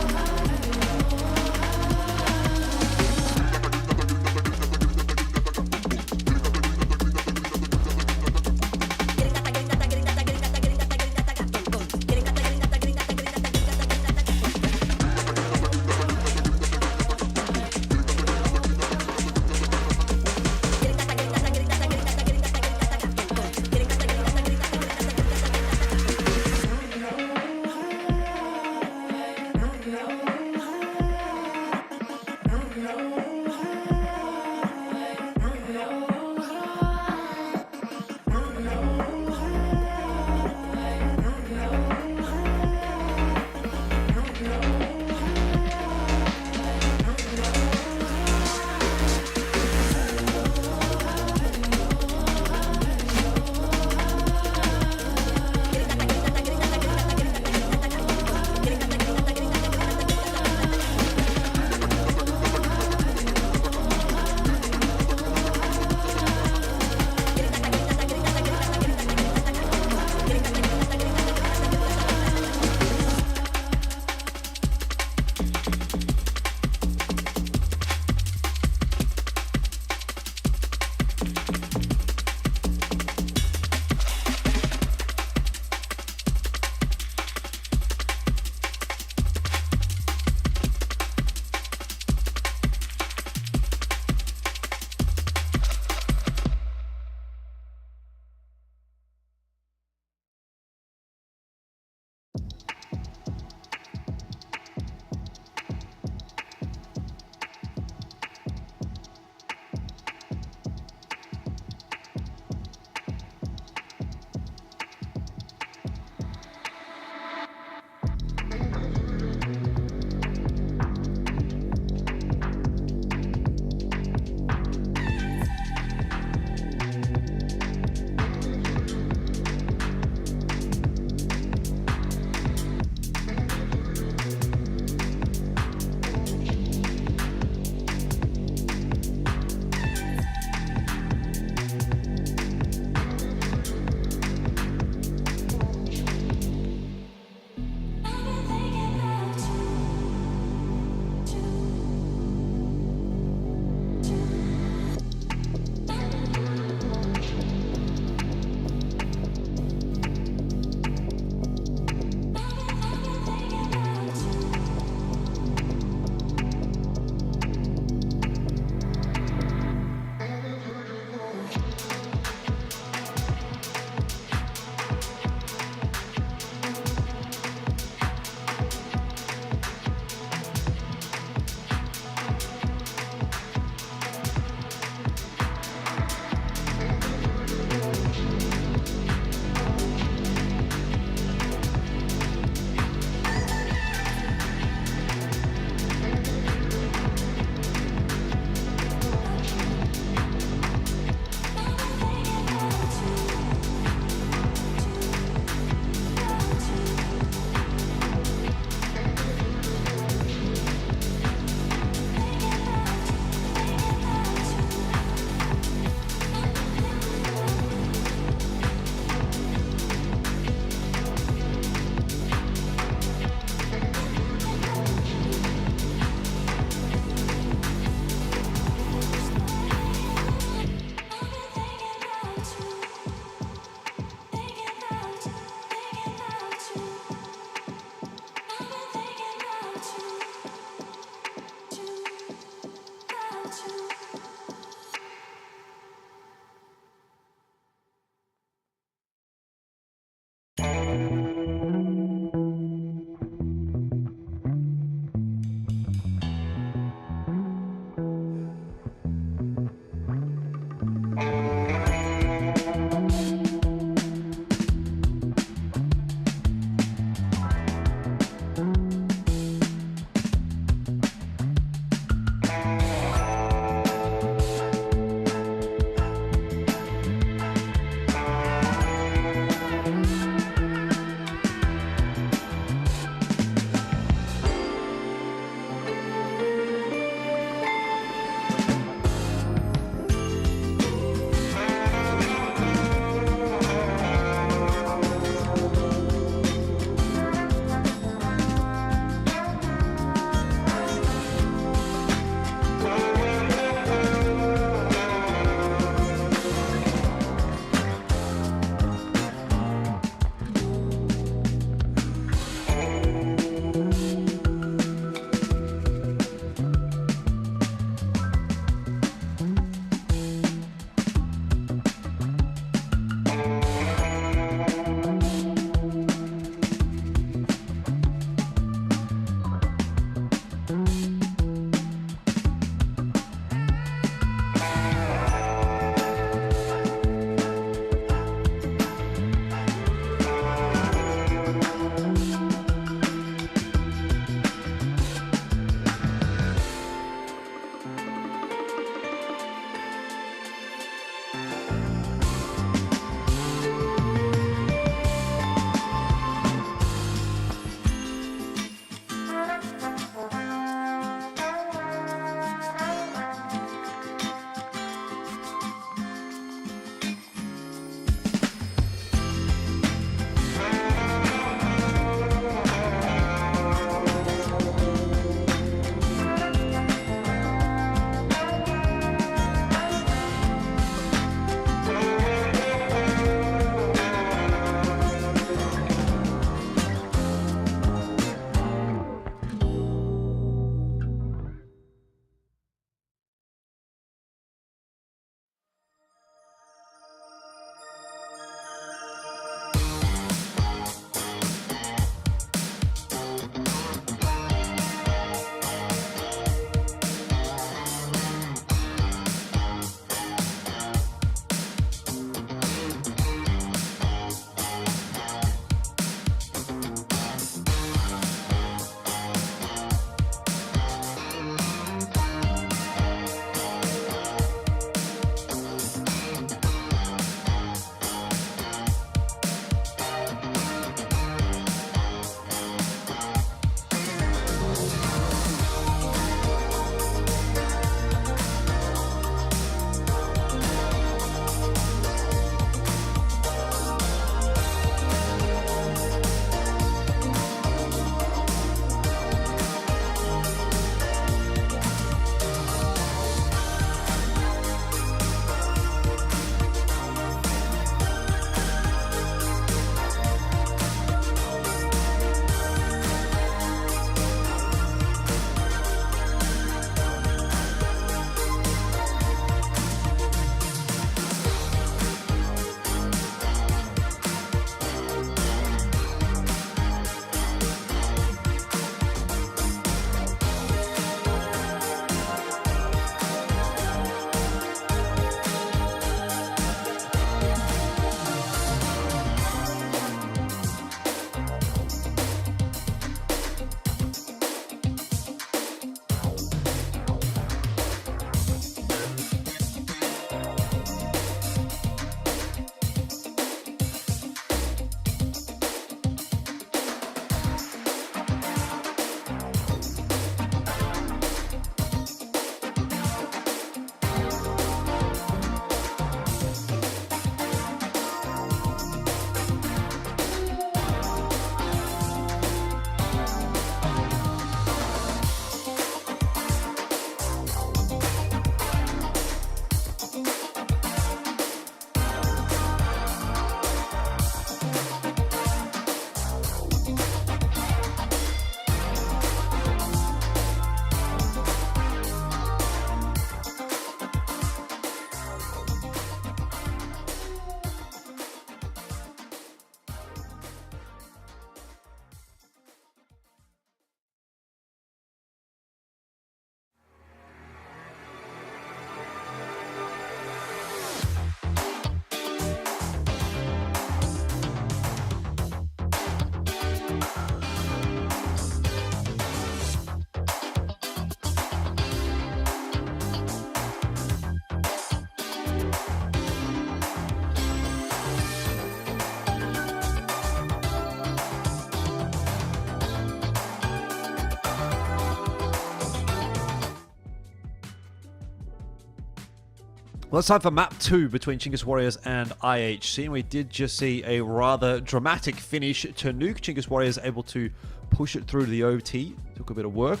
Well, it's time for map 2 between Chinggis Warriors and IHC, and we did just see a rather dramatic finish to Nuke. Chinggis Warriors able to push it through to the OT. Took a bit of work.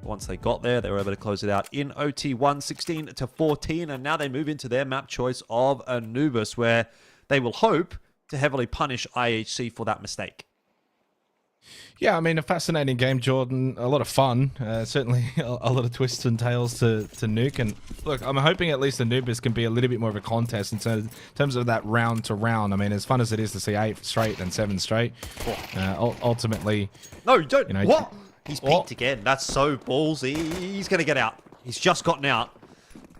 Once they got there, they were able to close it out in OT 1, 16-14, and now they move into their map choice of Anubis, where they will hope to heavily punish IHC for that mistake. Yeah, I mean, a fascinating game, Jordan. A lot of fun. Certainly a lot of twists and tales to Nuke. And look, I'm hoping at least Anubis can be a little bit more of a contest in terms of that round to round. I mean, as fun as it is to see 8 straight and 7 straight, ultimately... No, you don't. You know, what? He's peaked again. That's so ballsy. He's going to get out. He's just gotten out.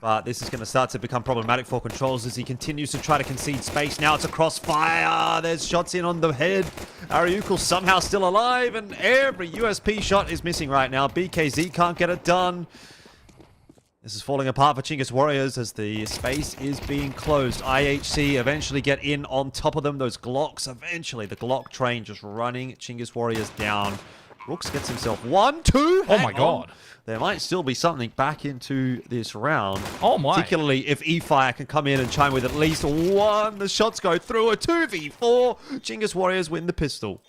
But this is going to start to become problematic for Controls as he continues to try to concede space. Now it's a crossfire. There's shots in on the head. Ariukul somehow still alive, and every USP shot is missing right now. BKZ can't get it done. This is falling apart for Chinggis Warriors as the space is being closed. IHC eventually get in on top of them. Those Glocks, eventually the Glock train just running Chinggis Warriors down. Rooks gets himself 1, 2. Oh my god. There might still be something back into this round. Oh my. Particularly if E-Fire can come in and chime with at least 1. The shots go through a 2v4. Chinggis Warriors win the pistol.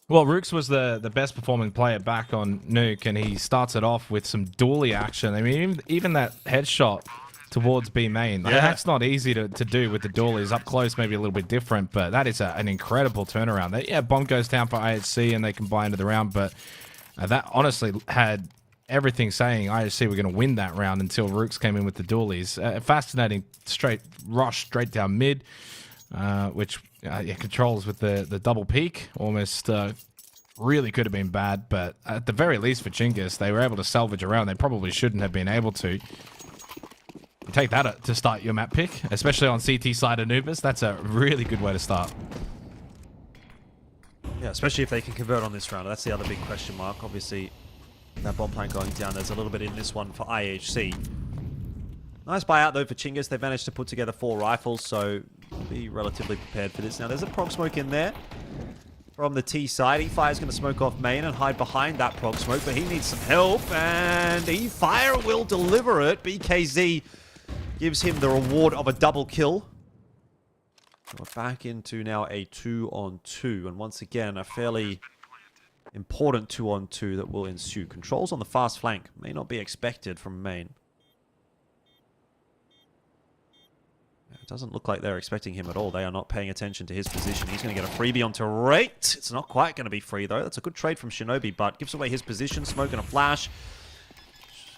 Well, Rooks was the best performing player back on Nuke, and he started off with some dually action. I mean, even that headshot towards B main, like, that's not easy to do with the dualies. Up close, maybe a little bit different, but that is an incredible turnaround. Yeah, bomb goes down for IHC, and they can buy into the round, but that honestly had everything saying IHC were going to win that round until Rooks came in with the dualies. Fascinating straight rush straight down mid, which Controls with the double peak almost really could have been bad, but at the very least for Chinggis, they were able to salvage a round they probably shouldn't have been able to. Take that to start your map pick, especially on CT side Anubis. That's a really good way to start. Yeah, especially if they can convert on this round. That's the other big question mark. Obviously, that bomb plant going down, there's a little bit in this one for IHC. Nice buyout, though, for Chinggis. They managed to put together 4 rifles, so be relatively prepared for this. Now, there's a prog smoke in there from the T side. E-Fire is going to smoke off main and hide behind that prog smoke, but he needs some help, and E-Fire will deliver it. BKZ gives him the reward of a double kill. We're back into now a 2-on-2, and once again, a fairly important 2-on-2 that will ensue. Controls on the fast flank may not be expected from main. It doesn't look like they're expecting him at all. They are not paying attention to his position. He's going to get a freebie onto Rate. It's not quite going to be free, though. That's a good trade from Shinobi, but gives away his position. Smoke and a flash.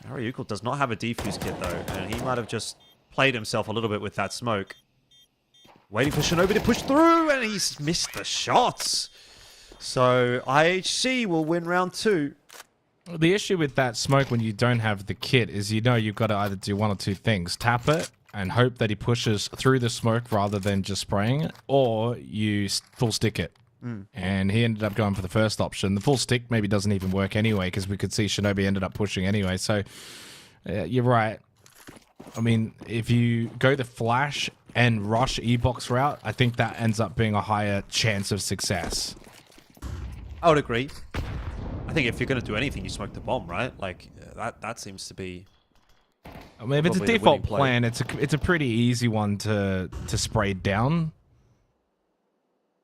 Ariukul does not have a defuse kit, though, and he might have just played himself a little bit with that smoke. Waiting for Shinobi to push through, and he's missed the shots. So IHC will win round 2. The issue with that smoke when you don't have the kit is you've got to either do one or two things. Tap it and hope that he pushes through the smoke rather than just spraying it, or you full stick it. And he ended up going for the first option. The full stick maybe doesn't even work anyway, because we could see Shinobi ended up pushing anyway. So you're right. I mean, if you go the flash and rush E-box route, I think that ends up being a higher chance of success. I would agree. I think if you're going to do anything, you smoke the bomb, right? Like, that seems to be... I mean, if it's a default plan, it's a pretty easy one to spray down.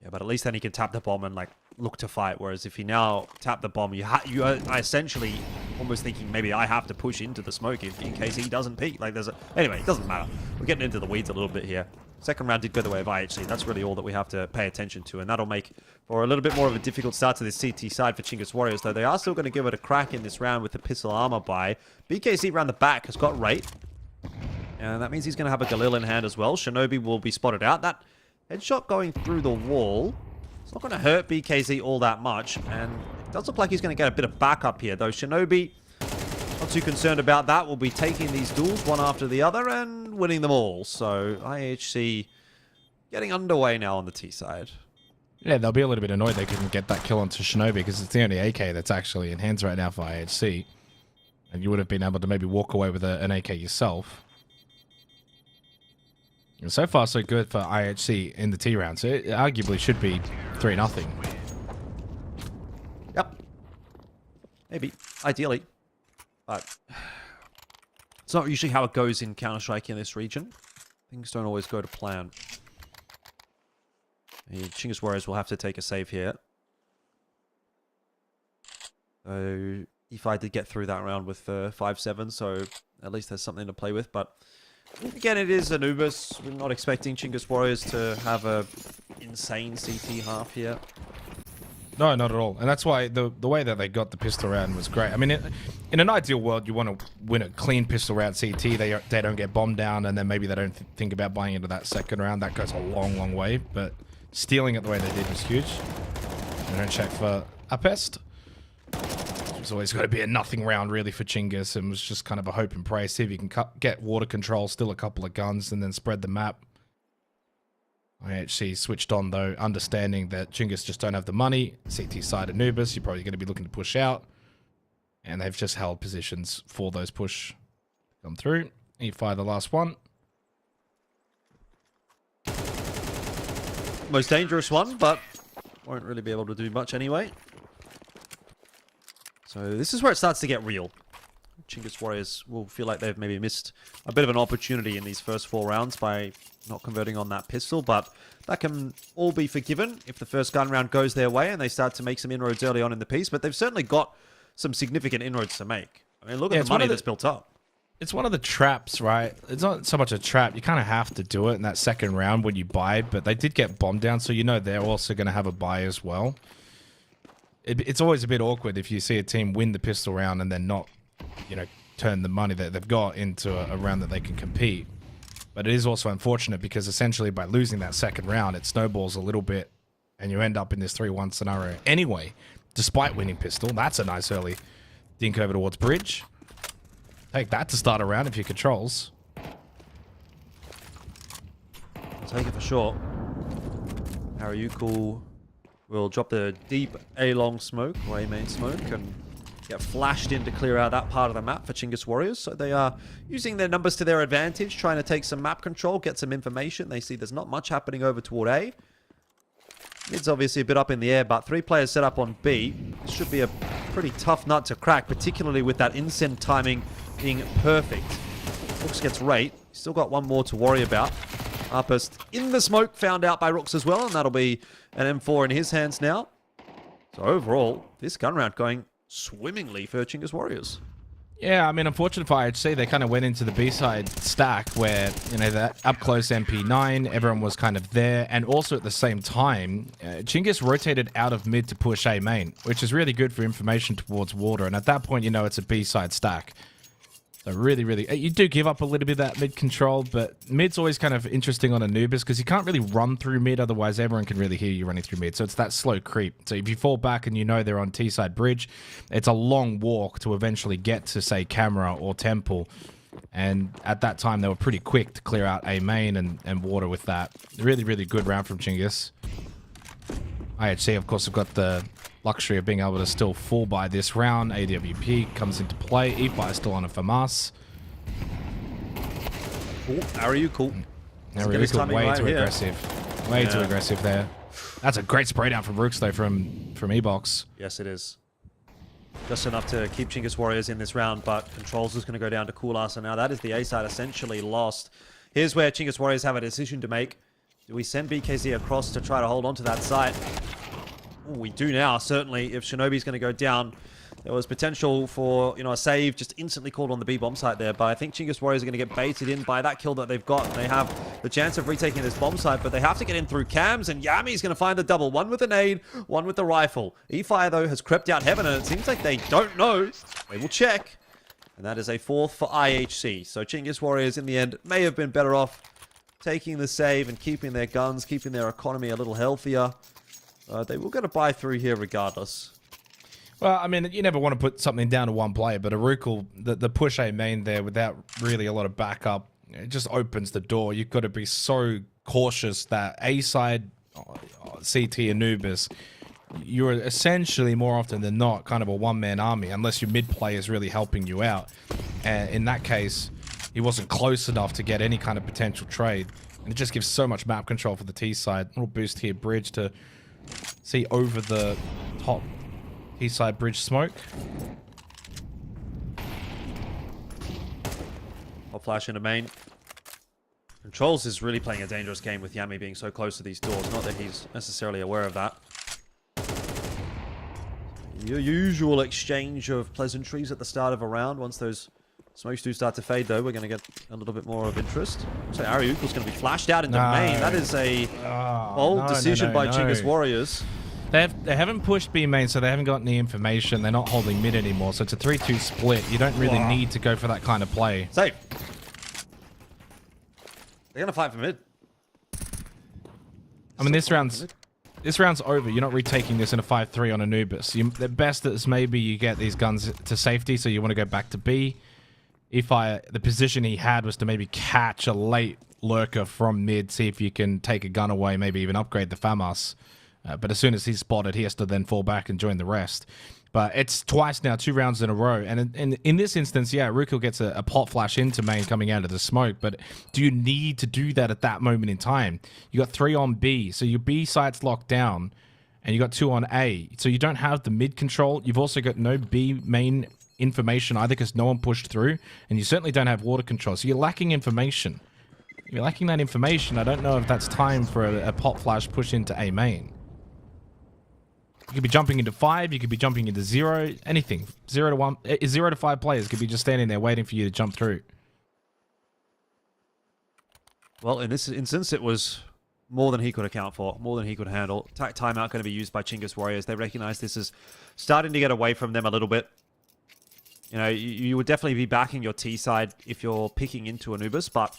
Yeah, but at least then he can tap the bomb and, like, look to fight. Whereas if you now tap the bomb, you are essentially almost thinking maybe I have to push into the smoke in case he doesn't peek. Like, anyway, it doesn't matter. We're getting into the weeds a little bit here. Second round did go the way of IHC. That's really all that we have to pay attention to, and that'll make for a little bit more of a difficult start to this CT side for Chinggis Warriors, though they are still going to give it a crack in this round with the pistol armor buy. BKZ around the back has got Rate, and that means he's going to have a Galil in hand as well. Shinobi will be spotted out. That headshot going through the wall, it's not going to hurt BKZ all that much, and it does look like he's going to get a bit of backup here, though Shinobi, not too concerned about that, will be taking these duels one after the other and winning them all. So IHC getting underway now on the T side. Yeah, they'll be a little bit annoyed they couldn't get that kill onto Shinobi, because it's the only AK that's actually in hands right now for IHC. And you would have been able to maybe walk away with an AK yourself. And so far, so good for IHC in the T round. So it arguably should be 3-0. Yep. Maybe. Ideally. But it's not usually how it goes in Counter-Strike in this region. things don't always go to plan. The Chinggis Warriors will have to take a save here. So EFI did get through that round with 5-7, so at least there's something to play with. But again, it is Anubis. We're not expecting Chinggis Warriors to have a insane CT half here. No, not at all. And that's why the way that they got the pistol round was great. I mean, in an ideal world, you want to win a clean pistol round CT. They don't get bombed down, and then maybe they don't think about buying into that second round. That goes a long, long way. But stealing it the way they did was huge. They don't check for a pest. It's always got to be a nothing round, really, for Chinggis, and was just kind of a hope and pray. See if you can get water control, steal a couple of guns, and then spread the map. IHC switched on, though, understanding that Chinggis just don't have the money. CT side Anubis, you're probably going to be looking to push out. And they've just held positions for those push come through. E-Fire the last one. Most dangerous one, but won't really be able to do much anyway. So this is where it starts to get real. Chinggis Warriors will feel like they've maybe missed a bit of an opportunity in these first 4 rounds by not converting on that pistol, but that can all be forgiven if the first gun round goes their way and they start to make some inroads early on in the piece, but they've certainly got some significant inroads to make. I mean, look at the money that's built up. It's one of the traps, right? It's not so much a trap. You kind of have to do it in that second round when you buy, but they did get bombed down, so you know they're also going to have a buy as well. It's always a bit awkward if you see a team win the pistol round and then not, you know, turn the money that they've got into a round that they can compete. But it is also unfortunate because essentially by losing that second round, it snowballs a little bit and you end up in this 3-1 scenario anyway, despite winning pistol. That's a nice early dink over towards bridge. Take that to start a round if you controls. I'll take it for sure. Haryuku will drop the deep A-long smoke, or A-main smoke, and get flashed in to clear out that part of the map for Chinggis Warriors. So they are using their numbers to their advantage, trying to take some map control, get some information. They see there's not much happening over toward A. Mid's obviously a bit up in the air, but 3 players set up on B. This should be a pretty tough nut to crack, particularly with that incend timing being perfect. Rooks gets rate. Still got one more to worry about. Harpist in the smoke, found out by Rooks as well, and that'll be an M4 in his hands now. So overall, this gun round going swimmingly for Chinggis Warriors. Yeah, I mean, unfortunate for IHC, they kind of went into the B-side stack where, you know, that up-close MP9, everyone was kind of there, and also at the same time, Chinggis rotated out of mid to push A main, which is really good for information towards water, and at that point, you know, it's a B-side stack. So really, really, you do give up a little bit of that mid control, but mid's always kind of interesting on Anubis because you can't really run through mid, otherwise everyone can really hear you running through mid. So it's that slow creep. So if you fall back and you know they're on T-side bridge, it's a long walk to eventually get to, say, camera or temple. And at that time, they were pretty quick to clear out A main and water with that. Really, really good round from Chinggis. IHC, of course, have got the luxury of being able to still full buy this round. AWP comes into play. E-Fire still on a FAMAS. Haryuku. Haryuku way right too here. aggressive. Way too aggressive there. That's a great spray down from Rooks, though, from E-Box. Yes, it is. Just enough to keep Chinggis Warriors in this round, but Controls is going to go down to Cool So now that is the A side essentially lost. Here's where Chinggis Warriors have a decision to make. Do we send BKZ across to try to hold on to that site? Ooh, we do now, certainly. If Shinobi's going to go down, there was potential for, you know, a save just instantly called on the B-bomb site there, but I think Chinggis Warriors are going to get baited in by that kill that they've got. And they have the chance of retaking this bomb site, but they have to get in through cams, and Yami's going to find the double. One with the nade, one with the rifle. E-Fire, though, has crept out heaven, and it seems like they don't know. They will check. And that is a 4th for IHC. So Chinggis Warriors, in the end, may have been better off taking the save and keeping their guns, keeping their economy a little healthier. They will get a buy through here regardless. Well, I mean, you never want to put something down to one player, but Arukal, the push A main there without really a lot of backup, it just opens the door. You've got to be so cautious that A side, CT Anubis, you're essentially more often than not kind of a one-man army, unless your mid play is really helping you out. And in that case, he wasn't close enough to get any kind of potential trade. And it just gives so much map control for the T side. Little boost here, bridge to see over the top T side bridge smoke. I'll flash into main. Controls is really playing a dangerous game with Yami being so close to these doors. Not that he's necessarily aware of that. Your usual exchange of pleasantries at the start of a round. Once those smokes do start to fade, though, we're going to get a little bit more of interest. So Ariukel's going to be flashed out into main. That is a bold decision by Chinggis Warriors. They haven't pushed B main, so they haven't got any information. They're not holding mid anymore, so it's a 3-2 split. You don't really need to go for that kind of play. Safe. They're going to fight for mid. I mean, this round's over. You're not retaking this in a 5-3 on Anubis. The best is maybe you get these guns to safety, so you want to go back to B. The position he had was to maybe catch a late lurker from mid, see if you can take a gun away, maybe even upgrade the FAMAS. But as soon as he's spotted, he has to then fall back and join the rest. But it's twice now, 2 rounds in a row. And in this instance, yeah, Rukel gets a pot flash into main coming out of the smoke. But do you need to do that at that moment in time? You got 3 on B, so your B site's locked down. And you got 2 on A. So you don't have the mid control. You've also got no B main information either because no one pushed through. And you certainly don't have water control. So you're lacking information. You're lacking that information. I don't know if that's time for a pot flash push into A main. You could be jumping into 5, you could be jumping into 0, anything. 0 to 1, 0 to 5 players could be just standing there waiting for you to jump through. Well, in this instance, it was more than he could account for, more than he could handle. Timeout going to be used by Chinggis Warriors. They recognize this is starting to get away from them a little bit. You know, you would definitely be backing your T side if you're picking into Anubis, but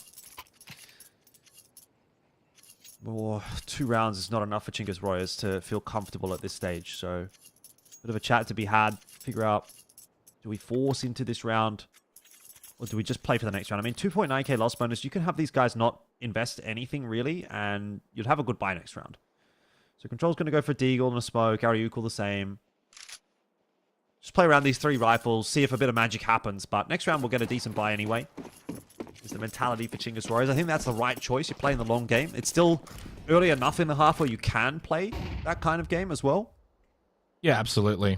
2 rounds is not enough for Chinggis Warriors to feel comfortable at this stage. So, bit of a chat to be had. Figure out, do we force into this round? Or do we just play for the next round? I mean, 2.9k loss bonus. You can have these guys not invest anything, really, and you'd have a good buy next round. So, Control's going to go for Deagle and a smoke. Ariukel the same. Just play around these 3 rifles, see if a bit of magic happens. But next round, we'll get a decent buy anyway. Is the mentality for Chinggis Warriors. I think that's the right choice. You're playing the long game. It's still early enough in the half where you can play that kind of game as well. Yeah, absolutely.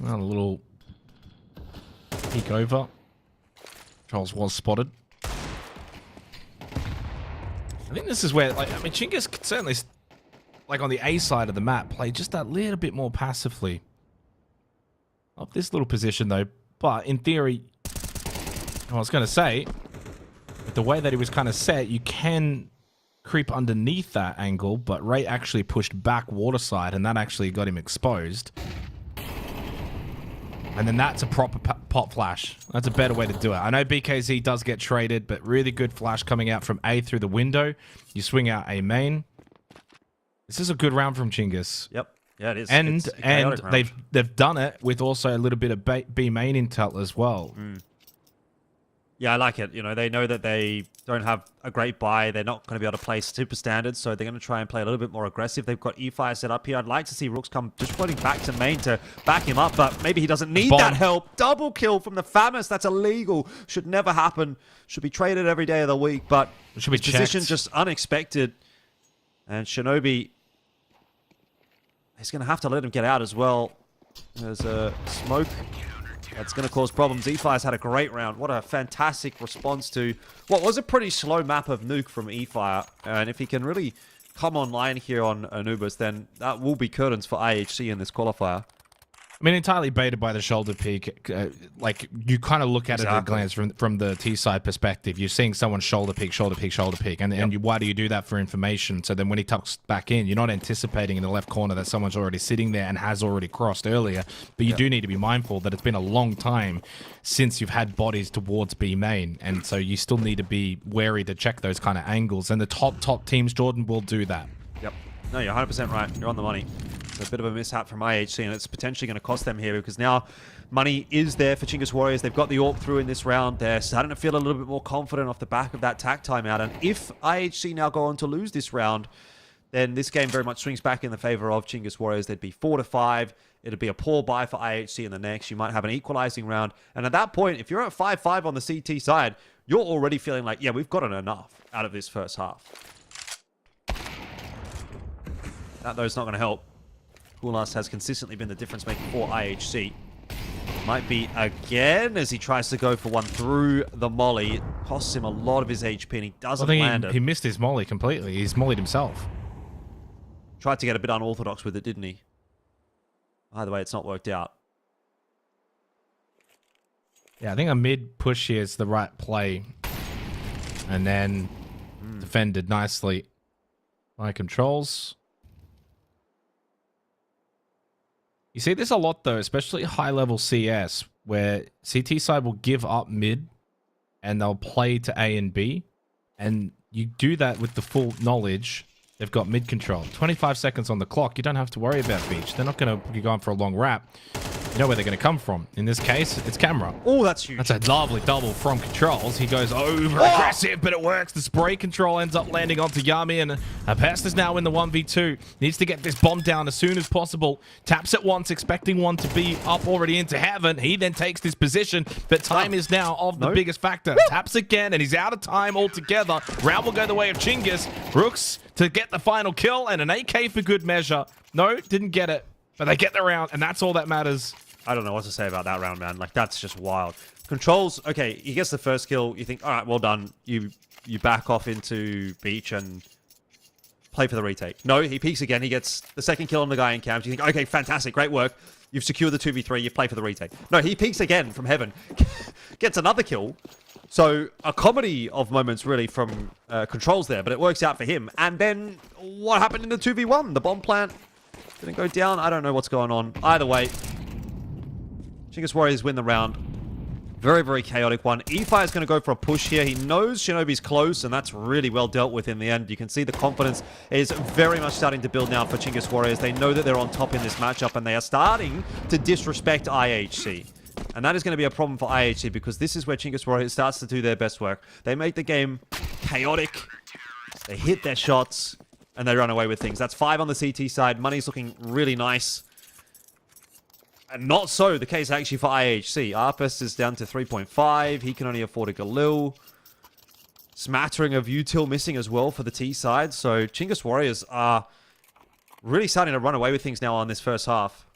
Well, a little peek over. Charles was spotted. I think this is where, like, I mean, Chinggis could certainly, like on the A side of the map, play just that little bit more passively. Up this little position though, but in theory, I was going to say, with the way that he was kind of set, you can creep underneath that angle, but Ray actually pushed back water side, and that actually got him exposed. And then that's a proper pot flash. That's a better way to do it. I know BKZ does get traded, but really good flash coming out from A through the window. You swing out A main. This is a good round from Chinggis. Yep. Yeah, it is. And they've done it with also a little bit of B main intel as well. Yeah, I like it. You know, they know that they don't have a great buy. They're not going to be able to play super standard, so they're going to try and play a little bit more aggressive. They've got E-Fire set up here. I'd like to see Rooks come just floating back to main to back him up, but maybe he doesn't need that help. Double kill from the FAMAS. That's illegal. Should never happen. Should be traded every day of the week, but should be position just unexpected. And Shinobi is going to have to let him get out as well. There's a smoke. That's going to cause problems. E-Fire's had a great round. What a fantastic response to what was a pretty slow map of Nuke from E-Fire. And if he can really come online here on Anubis, then that will be curtains for IHC in this qualifier. I mean, entirely baited by the shoulder peek. Like, you kind of look at it at a glance from the T-side perspective. You're seeing someone shoulder peek, shoulder peek, shoulder peek. And why do you do that for information? So then when he tucks back in, you're not anticipating in the left corner that someone's already sitting there and has already crossed earlier. But you do need to be mindful that it's been a long time since you've had bodies towards B main. And so you still need to be wary to check those kind of angles. And the top teams, Jordan, will do that. Yep. No, you're 100% right. You're on the money. It's a bit of a mishap from IHC, and it's potentially going to cost them here because now money is there for Chinggis Warriors. They've got the AWP through in this round. They're starting to feel a little bit more confident off the back of that tack timeout. And if IHC now go on to lose this round, then this game very much swings back in the favor of Chinggis Warriors. They'd be 4-5. It'd be a poor buy for IHC in the next. You might have an equalizing round. And at that point, if you're at 5-5 on the CT side, you're already feeling like, yeah, we've gotten enough out of this first half. That, though, is not going to help. Kulas has consistently been the difference maker for IHC. Might be again as he tries to go for one through the molly. Costs him a lot of his HP, and he doesn't I think land it. he missed his molly completely. He's mollied himself. Tried to get a bit unorthodox with it, didn't he? Either way, it's not worked out. Yeah, I think a mid push here is the right play. And then defended nicely by controls. You see this a lot, though, especially high-level CS, where CT side will give up mid and they'll play to A and B. And you do that with the full knowledge they've got mid control. 25 seconds on the clock. You don't have to worry about beach. They're not going to be going for a long wrap. You know where they're going to come from. In this case, it's camera. Oh, that's huge. That's a lovely double from controls. He goes over aggressive, but it works. The spray control ends up landing onto Yami, and Pest is now in the 1v2. Needs to get this bomb down as soon as possible. Taps it once, expecting one to be up already into heaven. He then takes this position, but time is now of the biggest factor. Taps again, and he's out of time altogether. Round will go the way of Chinggis. Rooks to get the final kill, and an AK for good measure. No, didn't get it, but they get the round, and that's all that matters. I don't know what to say about that round, man. Like, that's just wild. Controls, okay, he gets the first kill. You think, all right, well done. You back off into beach and play for the retake. No, he peeks again. He gets the second kill on the guy in camp. You think, okay, fantastic, great work. You've secured the 2v3. You play for the retake. No, he peeks again from heaven. Gets another kill. So, a comedy of moments, really, from controls there, but it works out for him. And then, what happened in the 2v1? The bomb plant didn't go down. I don't know what's going on. Either way, Chinggis Warriors win the round. Very, very chaotic one. E-Fire is going to go for a push here. He knows Shinobi's close, and that's really well dealt with in the end. You can see the confidence is very much starting to build now for Chinggis Warriors. They know that they're on top in this matchup, and they are starting to disrespect IHC. And that is going to be a problem for IHC, because this is where Chinggis Warriors starts to do their best work. They make the game chaotic. They hit their shots, and they run away with things. That's 5 on the CT side. Money's looking really nice. And not so the case actually for IHC. Arpest is down to 3.5. He can only afford a Galil. Smattering of util missing as well for the T side. So Chinggis Warriors are really starting to run away with things now on this first half.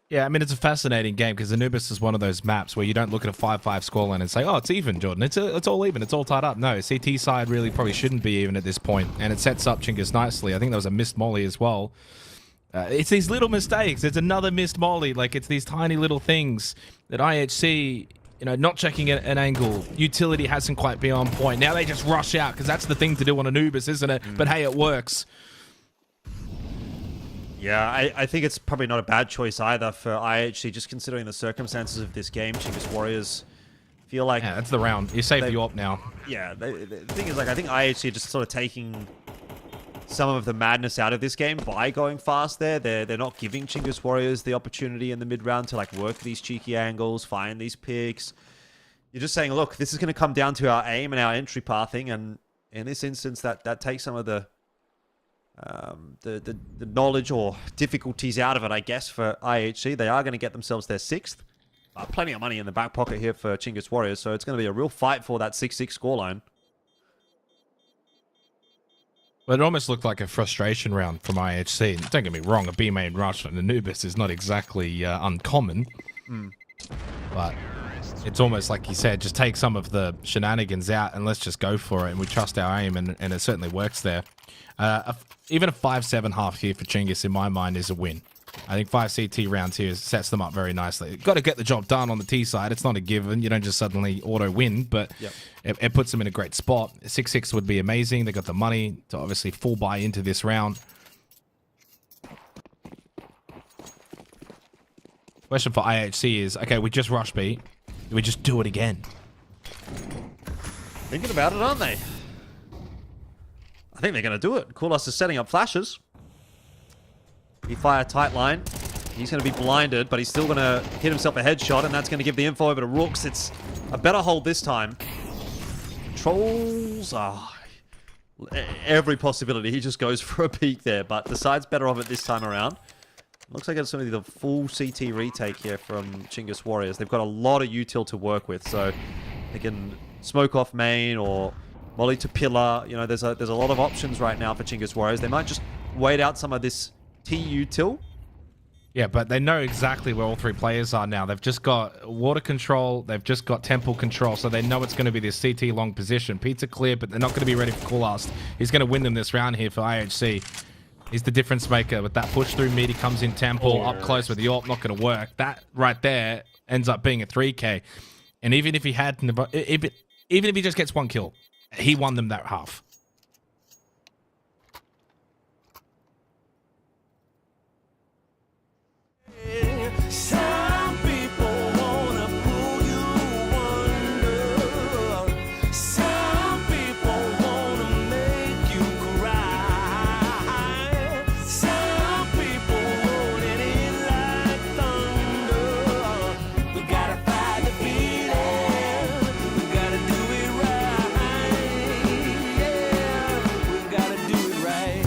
Yeah, I mean, it's a fascinating game because Anubis is one of those maps where you don't look at a 5-5 scoreline and say, oh, it's even, Jordan. It's all even. It's all tied up. No, CT side really probably shouldn't be even at this point, and it sets up Chinggis nicely. I think there was a missed molly as well. It's these little mistakes. It's another missed molly. Like, it's these tiny little things that IHC, you know, not checking an angle. Utility hasn't quite been on point. Now they just rush out because that's the thing to do on Anubis, isn't it? But hey, it works. Yeah, I think it's probably not a bad choice either for IHC, just considering the circumstances of this game. Chinggis Warriors feel like... Yeah, that's the round. You saved the AWP now. Yeah, the thing is, like, I think IHC are just sort of taking some of the madness out of this game by going fast there. They're not giving Chinggis Warriors the opportunity in the mid-round to, like, work these cheeky angles, find these picks. You're just saying, look, this is going to come down to our aim and our entry pathing, and in this instance, that takes some of the knowledge or difficulties out of it, I guess, for IHC. They are going to get themselves their 6th. Plenty of money in the back pocket here for Chinggis Warriors, so it's going to be a real fight for that 6-6 scoreline. But it almost looked like a frustration round from IHC. Don't get me wrong, a B-main rush on Anubis is not exactly uncommon. But it's almost like you said, just take some of the shenanigans out and let's just go for it. And we trust our aim, and it certainly works there. Even a 5-7 half here for Chinggis, in my mind, is a win. I think 5 CT rounds here sets them up very nicely. Got to get the job done on the T side. It's not a given. You don't just suddenly auto-win, but it puts them in a great spot. 6-6 would be amazing. They got the money to obviously full buy into this round. Question for IHC is, okay, we just rush B. Do we just do it again? Thinking about it, aren't they? I think they're going to do it. Kulos is setting up flashes. He fire tight line. He's going to be blinded, but he's still going to hit himself a headshot, and that's going to give the info over to Rooks. It's a better hold this time. Controls are every possibility. He just goes for a peek there, but the side's better off it this time around. Looks like it's going to be the full CT retake here from Chinggis Warriors. They've got a lot of util to work with, so they can smoke off main or molly to pillar. You know, there's a lot of options right now for Chinggis Warriors. They might just wait out some of this T util Yeah, but they know exactly where all three players are now. They've just got water control. They've just got temple control. So they know it's going to be this CT long position. Pizza clear, but they're not going to be ready for Coolast. He's going to win them this round here for IHC. He's the difference maker with that push through mid. He comes in temple, up close with the AWP, not going to work. That right there ends up being a 3K. And even if he had, even if he just gets 1 kill, he won them that half. Some people wanna pull you under. Some people wanna make you cry. Some people want it in like thunder. We gotta fight the feeling. We gotta do it right. Yeah, we gotta do it right.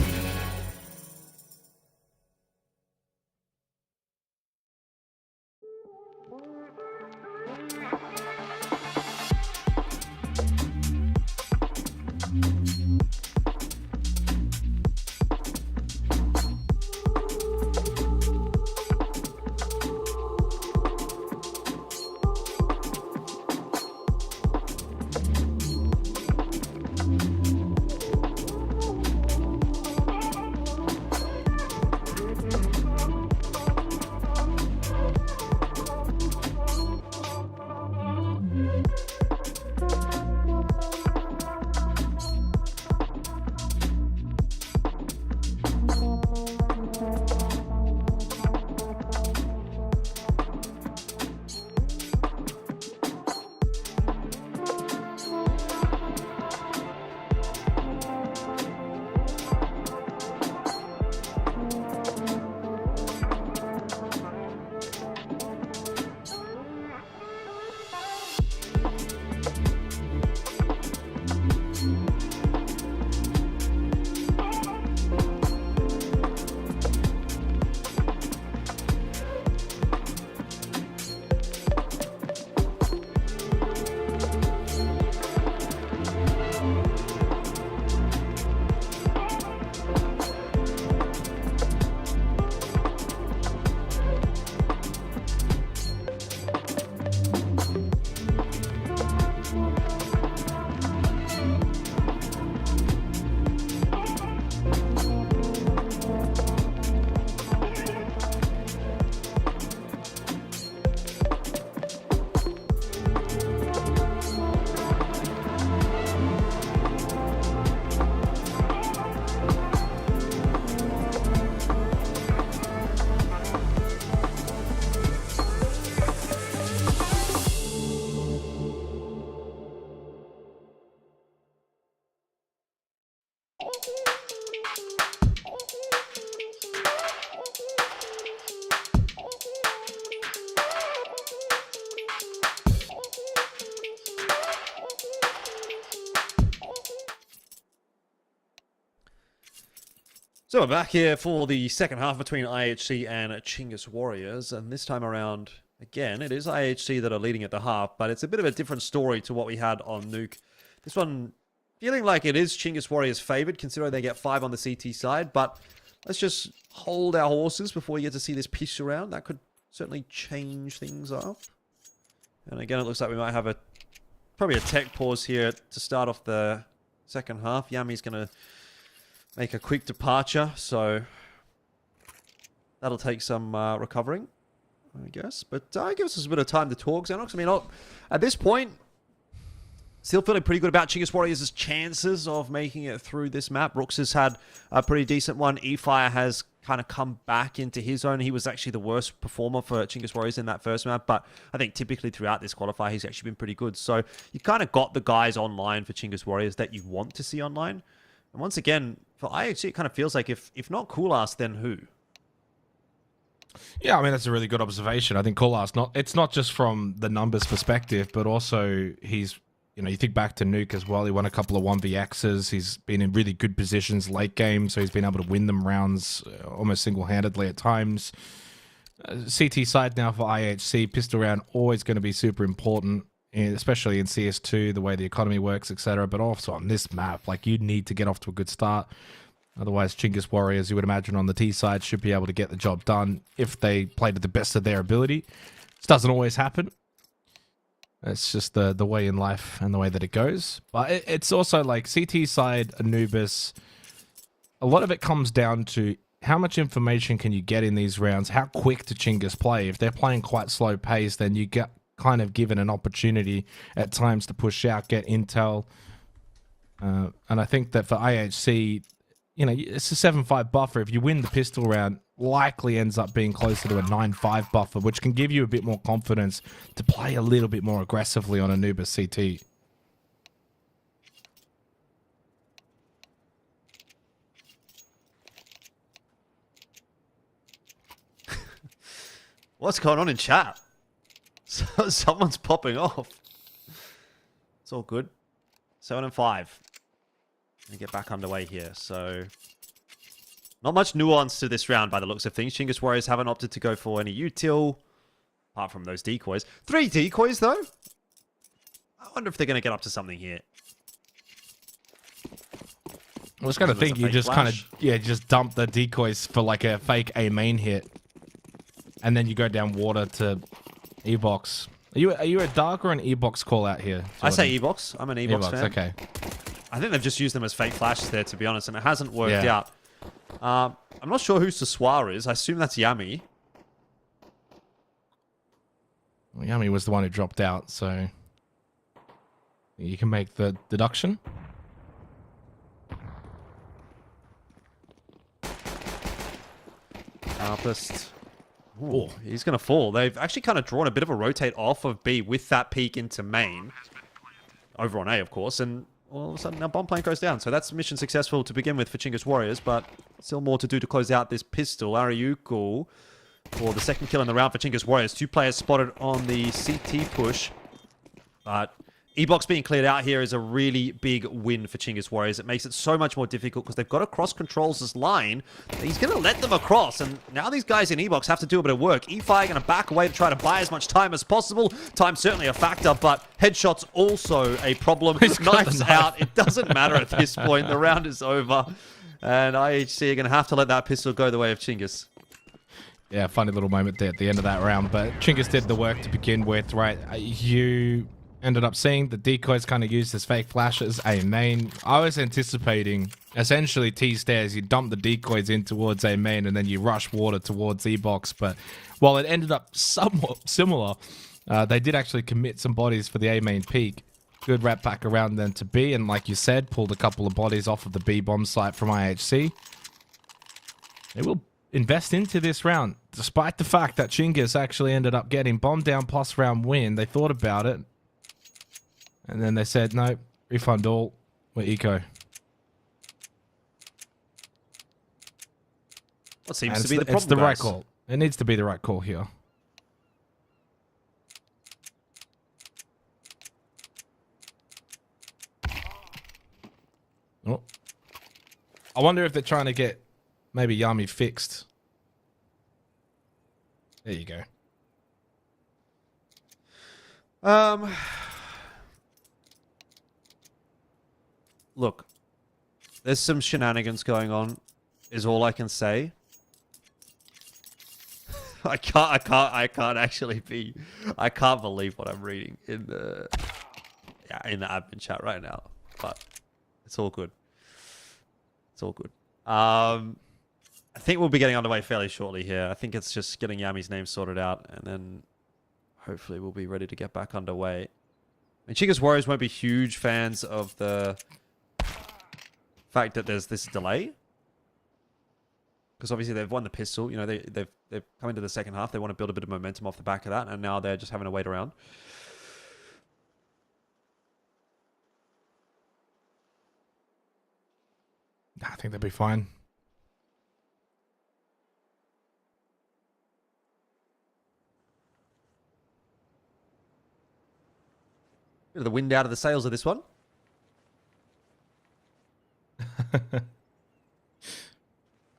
So we're back here for the second half between IHC and Chinggis Warriors, and this time around, again, it is IHC that are leading at the half, but it's a bit of a different story to what we had on Nuke. This one feeling like it is Chinggis Warriors favored, considering they get 5 on the CT side, but let's just hold our horses before we get to see this piece around. That could certainly change things up. And again, it looks like we might have probably a tech pause here to start off the second half. Yami's going to make a quick departure, so that'll take some recovering, I guess. But gives us a bit of time to talk, Xenox. I mean, at this point, still feeling pretty good about Chinggis Warriors' chances of making it through this map. Rooks has had a pretty decent one. E-Fire has kind of come back into his own. He was actually the worst performer for Chinggis Warriors in that first map, but I think typically throughout this qualifier, he's actually been pretty good. So you kind of got the guys online for Chinggis Warriors that you want to see online. And once again, for IHC, it kind of feels like if not Coolast, then who? Yeah, I mean, that's a really good observation. I think Coolast, it's not just from the numbers perspective, but also he's, you think back to Nuke as well. He won a couple of 1vXs. He's been in really good positions late game, so he's been able to win them rounds almost single-handedly at times. CT side now for IHC, pistol round always going to be super important, especially in CS2, the way the economy works, etc. But also on this map, like, you need to get off to a good start. Otherwise, Chinggis Warriors, you would imagine on the T side, should be able to get the job done if they play to the best of their ability. This doesn't always happen. It's just the way in life and the way that it goes. But it's also like CT side, Anubis. A lot of it comes down to how much information can you get in these rounds? How quick to Chinggis play? If they're playing quite slow pace, then you get kind of given an opportunity at times to push out, get intel. And I think that for IHC, you know, it's a 7-5 buffer. If you win the pistol round, likely ends up being closer to a 9-5 buffer, which can give you a bit more confidence to play a little bit more aggressively on Anubis CT. What's going on in chat? Someone's popping off. It's all good. 7 and 5. And get back underway here. So, not much nuance to this round by the looks of things. Chinggis Warriors haven't opted to go for any util, apart from those decoys. 3 decoys, though? I wonder if they're going to get up to something here. I was going to think you just kind of, just dump the decoys for like a fake A main hit. And then you go down water to E-Box. Are you a dark or an E-Box call out here, Jordan? I say E-Box. I'm an E-Box fan. Okay. I think they've just used them as fake flashes there, to be honest, and it hasn't worked out. I'm not sure who Saswar is. I assume that's Yami. Well, Yami was the one who dropped out, so you can make the deduction. Sharpest. Ooh, he's going to fall. They've actually kind of drawn a bit of a rotate off of B with that peek into main. Over on A, of course, and all of a sudden, now bomb plane goes down. So that's mission successful to begin with for Chinggis Warriors, but still more to do to close out this pistol. Ariuku for the second kill in the round for Chinggis Warriors. 2 players spotted on the CT push. But E-Box being cleared out here is a really big win for Chinggis Warriors. It makes it so much more difficult because they've got to cross controls this line. He's going to let them across, and now these guys in E-Box have to do a bit of work. E-Fire going to back away to try to buy as much time as possible. Time's certainly a factor, but headshots also a problem. Knives out. It doesn't matter at this point. The round is over, and IHC are going to have to let that pistol go the way of Chinggis. Yeah, funny little moment there at the end of that round, but Chinggis did the work to begin with, right? You ended up seeing the decoys kind of used as fake flashes, A main. I was anticipating essentially T stairs. You dump the decoys in towards A main and then you rush water towards E-Box. But while it ended up somewhat similar, they did actually commit some bodies for the A main peak. Good wrap back around then to B, and like you said, pulled a couple of bodies off of the B bomb site from IHC. They will invest into this round, despite the fact that Chinggis actually ended up getting bomb down plus round win. They thought about it. And then they said, no, refund all, we're eco. What seems to be the problem, it's the right call. It needs to be the right call here. Oh. I wonder if they're trying to get maybe Yami fixed. There you go. Look, there's some shenanigans going on, is all I can say. I can't believe what I'm reading in the admin chat right now. But it's all good. It's all good. I think we'll be getting underway fairly shortly here. I think it's just getting Yami's name sorted out, and then hopefully we'll be ready to get back underway. And Chinggis Warriors won't be huge fans of the fact that there's this delay, because obviously they've won the pistol. You know, they've come into the second half. They want to build a bit of momentum off the back of that, and now they're just having to wait around. I think they'll be fine. Bit of the wind out of the sails of this one.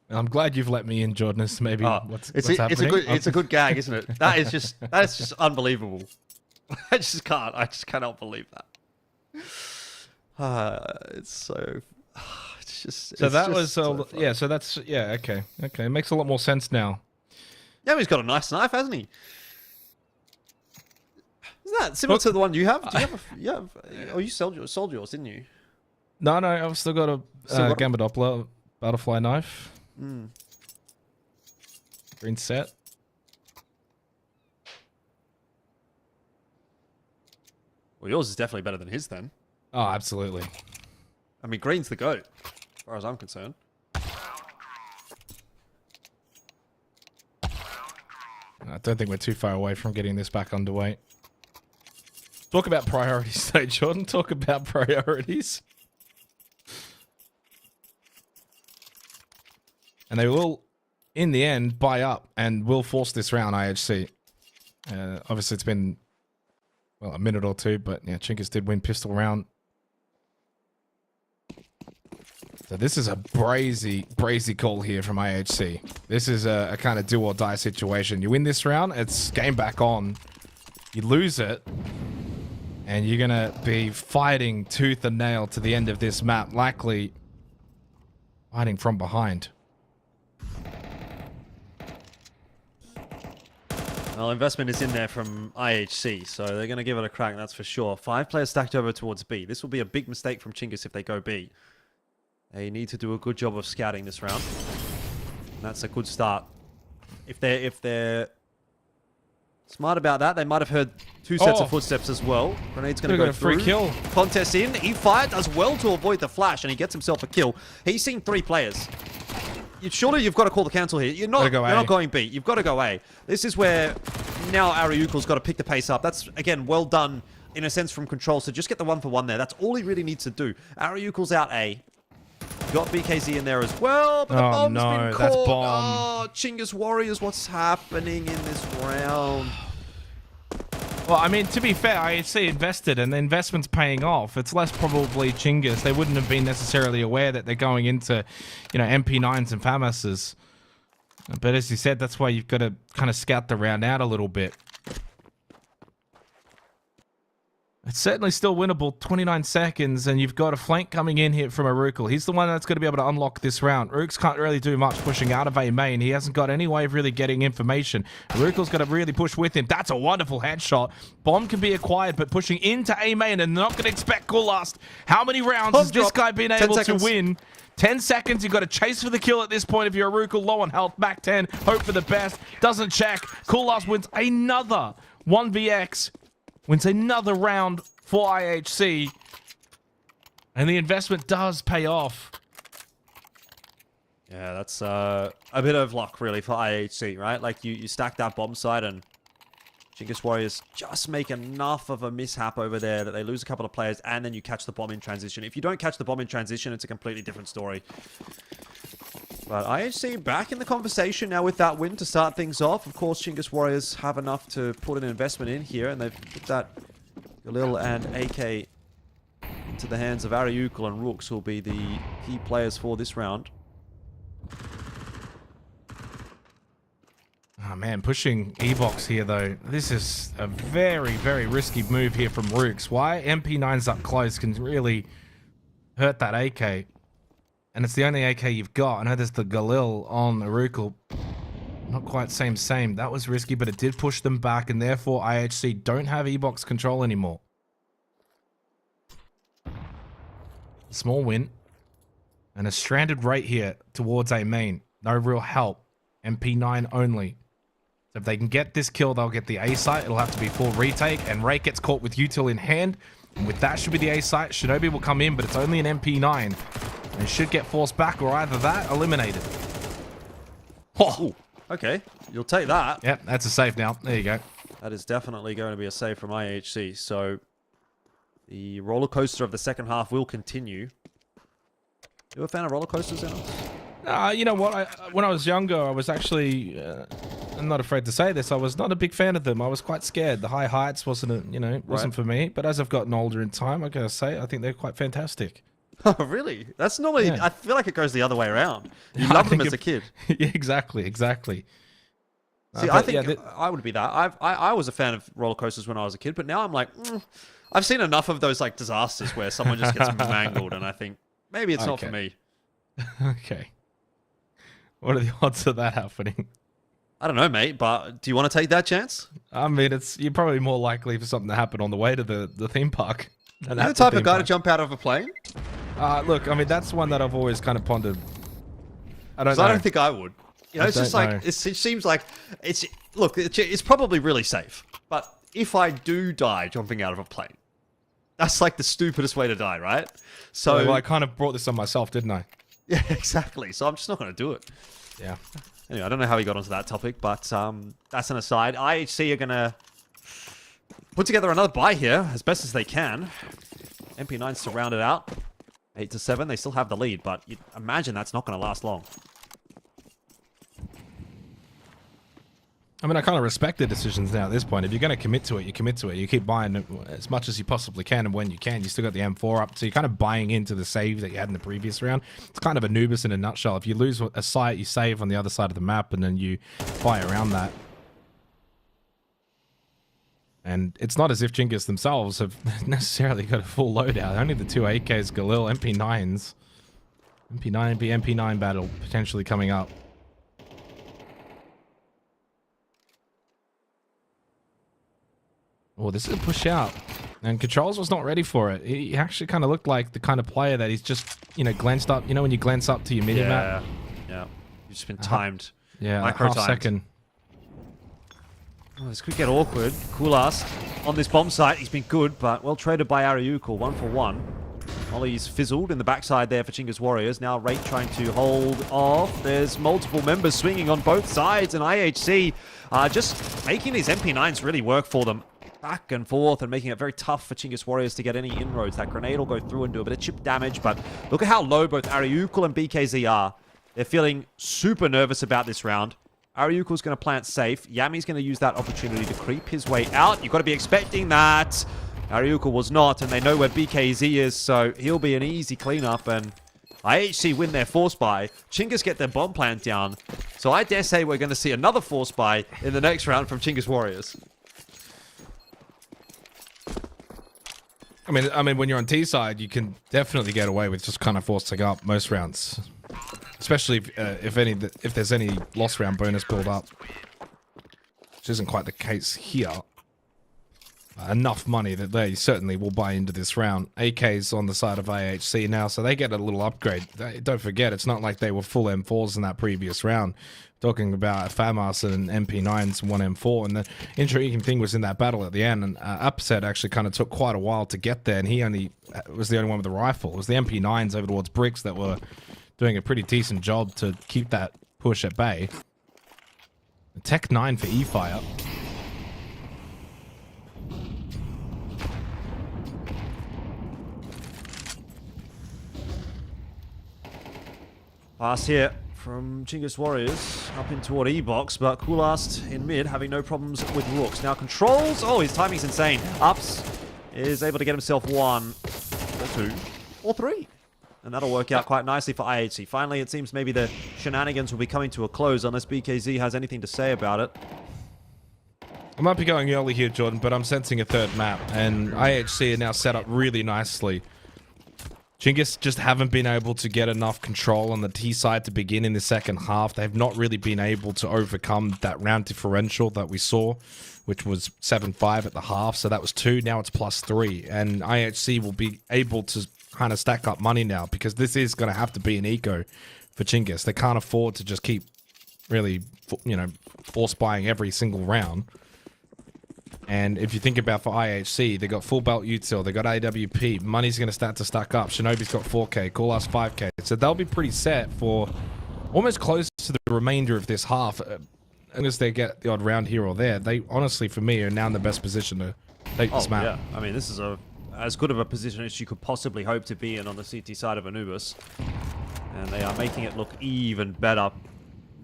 I'm glad you've let me in, Jordan. It's maybe what's happening. It's a good gag, isn't it? That is just unbelievable. I just cannot believe that. It's just So it's that just was so fun. yeah. So that's okay. It makes a lot more sense now. Yeah, he's got a nice knife, hasn't he? Isn't that similar to the one you have? Do you have? Oh, you sold yours, didn't you? No, I've still got a Gamba Doppler butterfly knife. Green set. Well, yours is definitely better than his then. Oh, absolutely. I mean, green's the goat, as far as I'm concerned. I don't think we're too far away from getting this back underway. Talk about priorities, though, Jordan. Talk about priorities. And they will, in the end, buy up and will force this round, IHC. Obviously, it's been, well, a minute or two, but yeah, Chinggis did win pistol round. So this is a brazy call here from IHC. This is a kind of do or die situation. You win this round, it's game back on. You lose it, and you're going to be fighting tooth and nail to the end of this map, likely fighting from behind. Well, investment is in there from IHC, so they're going to give it a crack, that's for sure. 5 players stacked over towards B. This will be a big mistake from Chinggis if they go B. They need to do a good job of scouting this round. And that's a good start. If they're smart about that, they might have heard 2 sets of footsteps as well. Grenade's going to go through. Free kill. Contest in. He fired as well to avoid the flash, and he gets himself a kill. He's seen 3 players. Surely you've got to call the cancel here. You're not going B. You've got to go A. This is where now Ariukel's got to pick the pace up. That's, again, well done in a sense from Control. So just get the 1 for 1 there. That's all he really needs to do. Ariukel's out A. Got BKZ in there as well, but the bomb's been caught. That's bomb. Oh, Chinggis Warriors, what's happening in this round? Well, I mean, to be fair, IHC invested, and the investment's paying off. It's less probably Chinggis. They wouldn't have been necessarily aware that they're going into, MP9s and FAMASs. But as you said, that's why you've got to kind of scout the round out a little bit. It's certainly still winnable, 29 seconds, and you've got a flank coming in here from Arukel. He's the one that's going to be able to unlock this round. Rooks can't really do much pushing out of A main. He hasn't got any way of really getting information. Arukel's got to really push with him. That's a wonderful headshot. Bomb can be acquired, but pushing into A main, and they're not going to expect Cool Last. How many rounds has this guy been able to win? 10 seconds, you've got to chase for the kill at this point if you're Arukel. Low on health, back 10, hope for the best. Doesn't check. Cool Last wins another 1vx. Wins another round for IHC. And the investment does pay off. Yeah, that's a bit of luck, really, for IHC, right? Like, you stack that bomb site, and Chinggis Warriors just make enough of a mishap over there that they lose a couple of players, and then you catch the bomb in transition. If you don't catch the bomb in transition, it's a completely different story. But IHC back in the conversation now with that win to start things off. Of course, Chinggis Warriors have enough to put an investment in here, and they've put that Galil and AK into the hands of Ariukel, and Rooks will be the key players for this round. Oh man, pushing E-Box here though. This is a very risky move here from Rooks. Why? MP9's up close can really hurt that AK. And it's the only AK you've got. I know there's the Galil on Arukel. Not quite same. That was risky, but it did push them back, and therefore IHC don't have E-Box control anymore. Small win. And a stranded right here towards A main. No real help. MP9 only. So if they can get this kill, they'll get the A site. It'll have to be full retake, and Ray gets caught with util in hand. And with that should be the A site. Shinobi will come in, but it's only an MP9. And should get forced back, or either that, eliminated. Oh, okay. You'll take that. Yep, that's a save now. There you go. That is definitely going to be a save from IHC. So the roller coaster of the second half will continue. You a fan of roller coasters, Enos? You know what? When I was younger, I was actually... I'm not afraid to say this. I was not a big fan of them. I was quite scared. The high heights wasn't for me. But as I've gotten older in time, I gotta say, I think they're quite fantastic. Oh, really? That's normally... Yeah. I feel like it goes the other way around. You love them as a kid. Yeah, exactly. See, I think I would be that. I was a fan of roller coasters when I was a kid, but now I'm like, I've seen enough of those like disasters where someone just gets mangled, and I think maybe it's not for me. Okay. What are the odds of that happening? I don't know, mate, but do you want to take that chance? I mean, you're probably more likely for something to happen on the way to the theme park. You're the type of guy to jump out of a plane? Look, I mean, that's one that I've always kind of pondered. I don't know. I don't think I would. You know, it's just like, it seems like it's probably really safe. But if I do die jumping out of a plane, that's like the stupidest way to die, right? So well, I kind of brought this on myself, didn't I? Yeah, exactly. So I'm just not going to do it. Yeah. Anyway, I don't know how he got onto that topic, but that's an aside. IHC are going to put together another buy here as best as they can. MP9's to round it out. 8-7. They still have the lead, but you imagine that's not going to last long. I mean, I kind of respect the decisions now at this point. If you're going to commit to it, you commit to it. You keep buying as much as you possibly can, and when you can, you still got the M4 up. So you're kind of buying into the save that you had in the previous round. It's kind of Anubis in a nutshell. If you lose a site, you save on the other side of the map, and then you buy around that. And it's not as if Chinggis themselves have necessarily got a full loadout. Only the two AKs, Galil, MP9s. MP9 battle potentially coming up. Oh, this is a push out. And Controls was not ready for it. He actually kind of looked like the kind of player that he's just, glanced up. You know when you glance up to your mini-map? Yeah. You've just been timed. Yeah, Micro-timed. half second. Oh, this could get awkward. Coolast on this bomb site. He's been good, but well traded by Ariuko. 1-for-1. Ollie's fizzled in the backside there for Chinggis Warriors. Now Rate trying to hold off. There's multiple members swinging on both sides, and IHC just making these MP9s really work for them. Back and forth and making it very tough for Chinggis Warriors to get any inroads. That grenade will go through and do a bit of chip damage, but look at how low both Ariuko and BKZ are. They're feeling super nervous about this round. Ariuko's going to plant safe. Yami's going to use that opportunity to creep his way out. You've got to be expecting that. Ariuko was not, and they know where BKZ is, so he'll be an easy cleanup, and IHC win their force buy. Chinggis get their bomb plant down, so I dare say we're going to see another force buy in the next round from Chinggis Warriors. I mean, when you're on T side, you can definitely get away with just kind of forcing up most rounds, especially if there's any lost round bonus build up, which isn't quite the case here. Enough money that they certainly will buy into this round. AK's on the side of IHC now, so they get a little upgrade. Don't forget, it's not like they were full M4s in that previous round. Talking about FAMAS and MP9s and 1 M4, and the intriguing thing was in that battle at the end, and Upset actually kind of took quite a while to get there, and he was the only one with the rifle. It was the MP9s over towards Bricks that were doing a pretty decent job to keep that push at bay. Tech 9 for E-Fire. Pass here from Chinggis Warriors up in toward E-Box, but Coolast in mid having no problems with Rooks. Now Controls, oh, his timing's insane. Ups is able to get himself 1 or 2 or 3. And that'll work out quite nicely for IHC. Finally, it seems maybe the shenanigans will be coming to a close unless BKZ has anything to say about it. I might be going early here, Jordan, but I'm sensing a third map, and IHC are now set up really nicely. Chinggis just haven't been able to get enough control on the T side to begin in the second half. They've not really been able to overcome that round differential that we saw, which was 7-5 at the half. So that was 2. Now it's +3. And IHC will be able to kind of stack up money now, because this is going to have to be an eco for Chinggis. They can't afford to just keep really, force buying every single round. And if you think about for IHC, they got full belt util, they got AWP, money's going to start to stack up. Shinobi's got 4k, Coolast 5k. So they'll be pretty set for almost close to the remainder of this half. Unless they get the odd round here or there, they honestly, for me, are now in the best position to take this map. Yeah, I mean, this is as good of a position as you could possibly hope to be in on the CT side of Anubis. And they are making it look even better.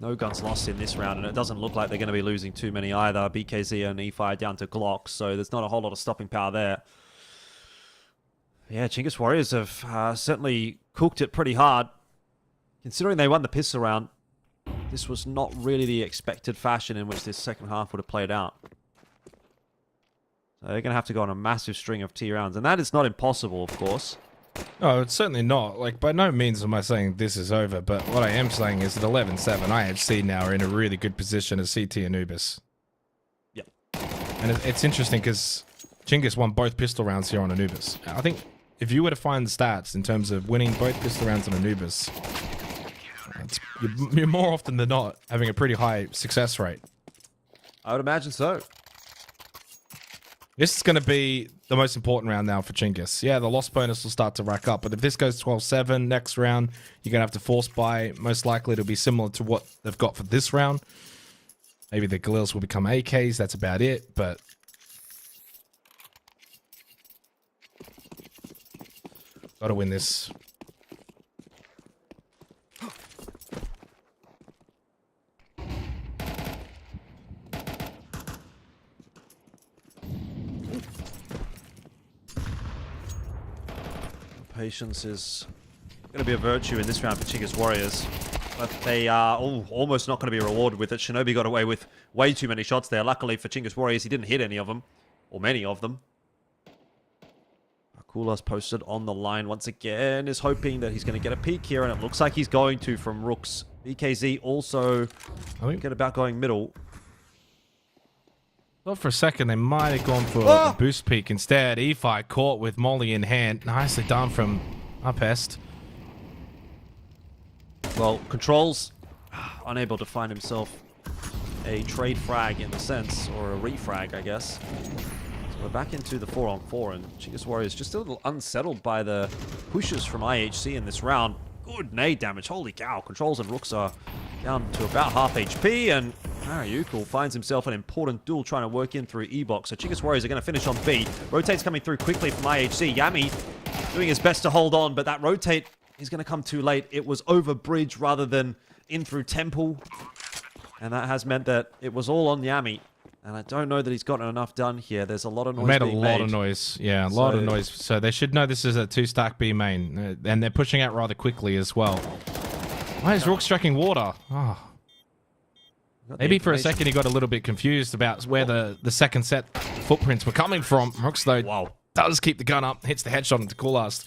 No guns lost in this round, and it doesn't look like they're going to be losing too many either. BKZ and E-Fire down to Glock, so there's not a whole lot of stopping power there. Yeah, Chinggis Warriors have certainly cooked it pretty hard. Considering they won the pistol round, this was not really the expected fashion in which this second half would have played out. So they're going to have to go on a massive string of T rounds, and that is not impossible, of course. No, it's certainly not. Like, by no means am I saying this is over, but what I am saying is that 11-7, IHC now are in a really good position as CT Anubis. Yep. And it's interesting because Chinggis won both pistol rounds here on Anubis. I think if you were to find the stats in terms of winning both pistol rounds on Anubis, you're more often than not having a pretty high success rate. I would imagine so. This is going to be the most important round now for Chinggis. Yeah, the loss bonus will start to rack up, but if this goes 12-7 next round, you're going to have to force buy. Most likely it'll be similar to what they've got for this round. Maybe the Galils will become AKs, that's about it, but... got to win this. Patience is going to be a virtue in this round for Chinggis Warriors. But they are almost not going to be rewarded with it. Shinobi got away with way too many shots there. Luckily for Chinggis Warriors, he didn't hit any of them. Or many of them. Kulas posted on the line once again. Is hoping that he's going to get a peek here. And it looks like he's going to from Rooks. BKZ also thinking about going middle. Thought for a second they might have gone for a boost peak instead. EFI caught with Molly in hand. Nicely done from Upest. Well, Controls unable to find himself a trade frag in a sense, or a refrag, I guess. So we're back into the 4-on-4, and Chinggis Warriors just a little unsettled by the pushes from IHC in this round. Good nade damage, holy cow. Controls and Rooks are down to about half HP, and Mariukul finds himself an important duel trying to work in through E-Box. So Chinggis Warriors are going to finish on B. Rotate's coming through quickly from IHC. Yami doing his best to hold on, but that rotate is going to come too late. It was over bridge rather than in through temple. And that has meant that it was all on Yami. And I don't know that he's gotten enough done here. There's a lot of noise Made a being lot made. of noise. Yeah, a lot of noise. So they should know this is a 2-stack B main. And they're pushing out rather quickly as well. Why is Rook striking water? Oh. Maybe for a second he got a little bit confused about where the second set footprints were coming from. Rooks, though, does keep the gun up, hits the headshot into Coolast.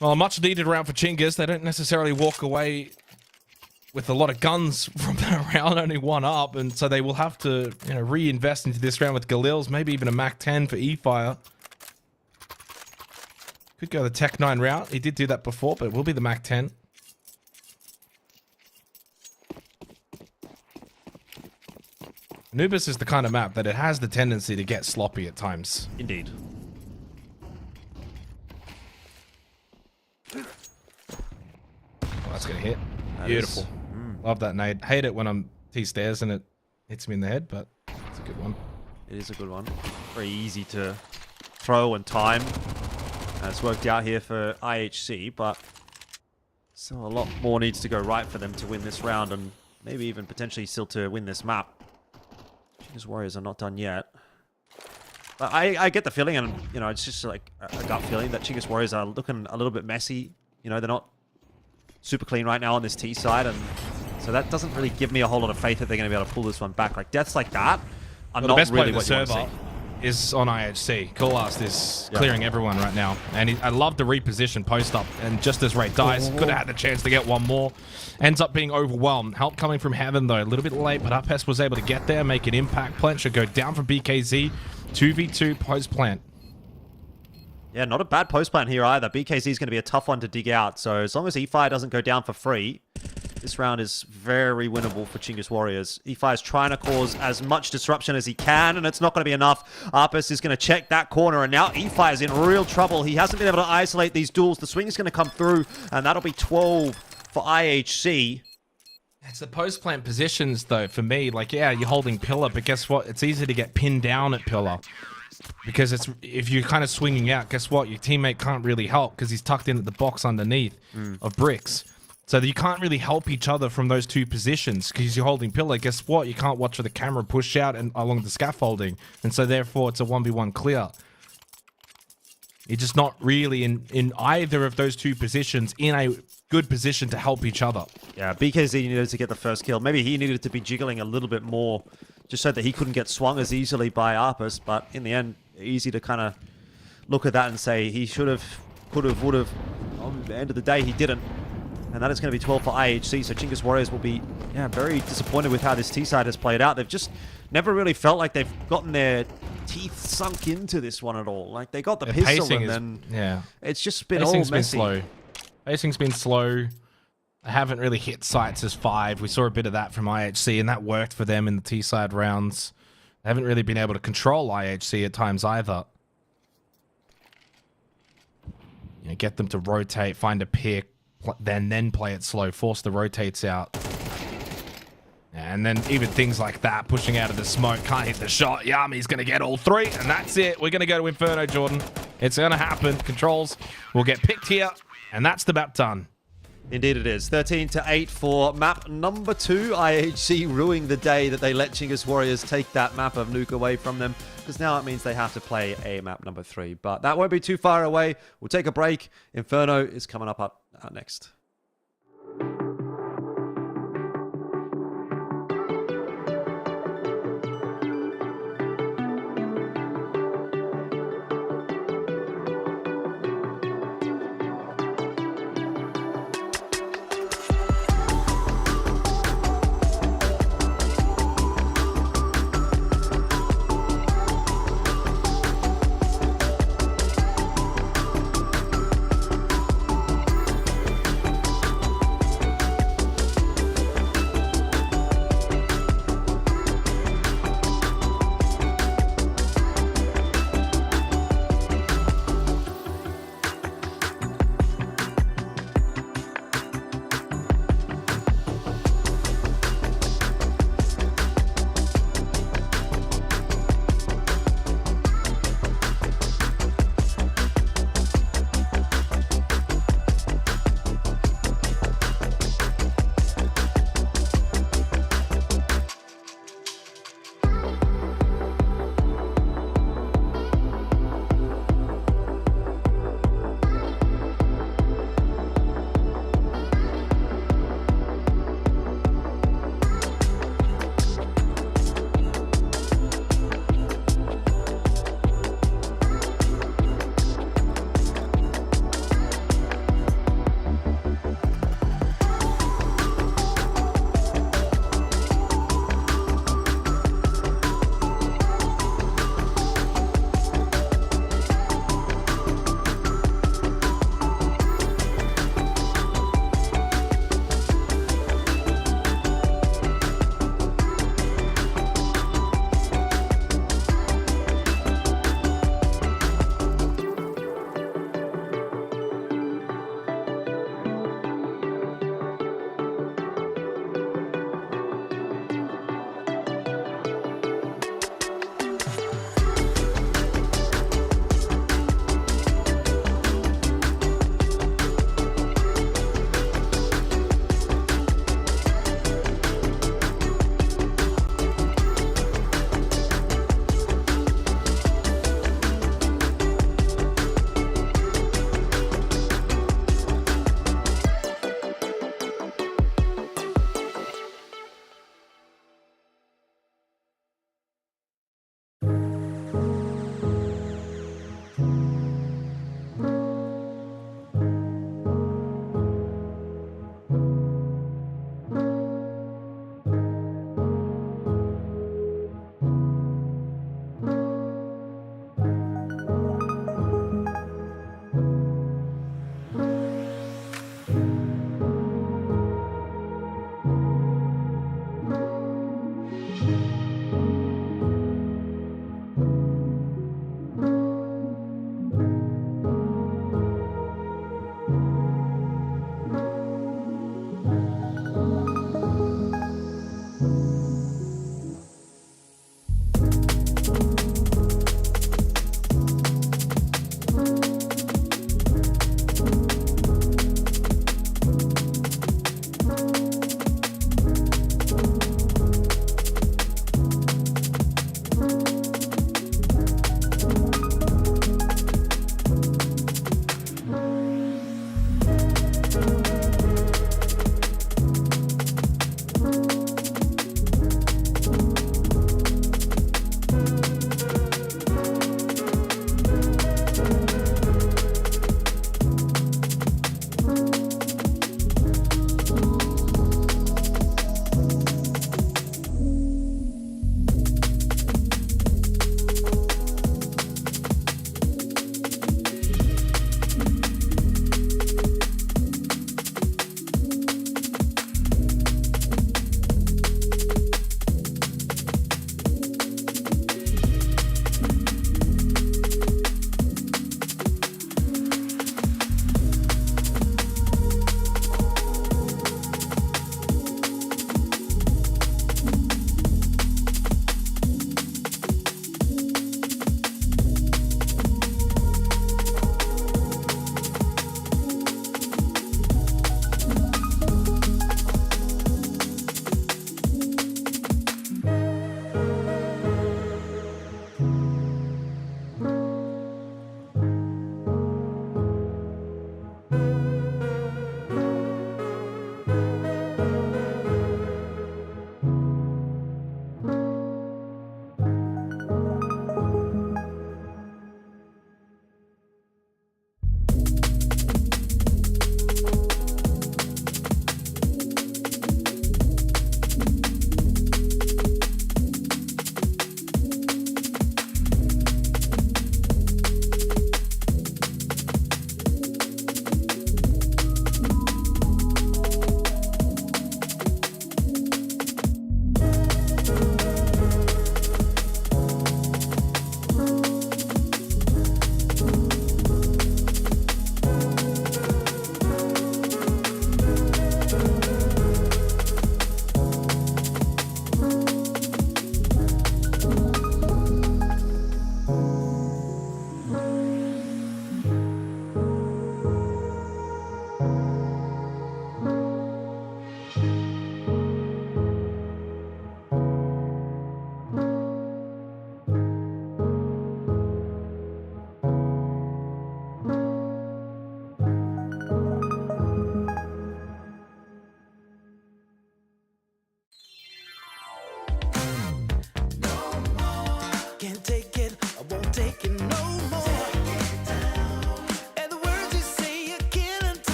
Well, a much needed round for Chinggis. They don't necessarily walk away with a lot of guns from that round, only one up, and so they will have to, reinvest into this round with Galils, maybe even a Mac 10 for E-Fire. Could go the Tech 9 route. He did do that before, but it will be the Mac 10. Anubis is the kind of map that it has the tendency to get sloppy at times. Indeed. Oh, that's going to hit. Beautiful. Love that nade. Hate it when I'm T-stairs and it hits me in the head, but it's a good one. It is a good one. Very easy to throw and time. It's worked out here for IHC, but still a lot more needs to go right for them to win this round, and maybe even potentially still to win this map. Chinggis Warriors are not done yet. But I get the feeling, and it's just like a gut feeling that Chinggis Warriors are looking a little bit messy. They're not super clean right now on this T side, and so that doesn't really give me a whole lot of faith that they're going to be able to pull this one back. Like deaths like that are not really what you want to see. Is on IHC. Coolast is clearing everyone right now. And I love the reposition post-up. And just as Ray dies, could have had the chance to get one more. Ends up being overwhelmed. Help coming from Heaven, though. A little bit late, but Upest was able to get there, make an impact. Plant should go down from BKZ. 2v2 post-plant. Yeah, not a bad post-plant here either. BKZ is going to be a tough one to dig out. So as long as E-Fire doesn't go down for free, this round is very winnable for Chinggis Warriors. E-Fire is trying to cause as much disruption as he can, and it's not going to be enough. Arpus is going to check that corner, and now E-Fire is in real trouble. He hasn't been able to isolate these duels. The swing is going to come through, and that'll be 12 for IHC. It's the post-plant positions, though, for me. Like, yeah, you're holding Pillar, but guess what? It's easy to get pinned down at Pillar. Because if you're kind of swinging out, guess what? Your teammate can't really help because he's tucked in at the box underneath of bricks. So you can't really help each other from those two positions because you're holding Pillar. Guess what? You can't watch for the camera push out and along the scaffolding. And so therefore it's a 1v1 clear. You're just not really in either of those two positions in a good position to help each other. Yeah, BKZ needed to get the first kill. Maybe he needed to be jiggling a little bit more just so that he couldn't get swung as easily by Arpus. But in the end, easy to kind of look at that and say he should have could have, would have. At the end of the day, he didn't. And that is going to be 12 for IHC, so Chinggis Warriors will be very disappointed with how this T-side has played out. They've just never really felt like they've gotten their teeth sunk into this one at all. Like, they got the pistol and then it's just been all messy. Been slow. Pacing's been slow. They haven't really hit sights as 5. We saw a bit of that from IHC, and that worked for them in the T-side rounds. They haven't really been able to control IHC at times either. You know, get them to rotate, find a pick, then play it slow, force the rotates out. And then even things like that, pushing out of the smoke, can't hit the shot. Yami's going to get all 3, and that's it. We're going to go to Inferno, Jordan. It's going to happen. Controls will get picked here, and that's the map done. Indeed it is. 13-8 for map number 2. IHC ruining the day that they let Chinggis Warriors take that map of Nuke away from them, because now it means they have to play a map number 3. But that won't be too far away. We'll take a break. Inferno is coming up next.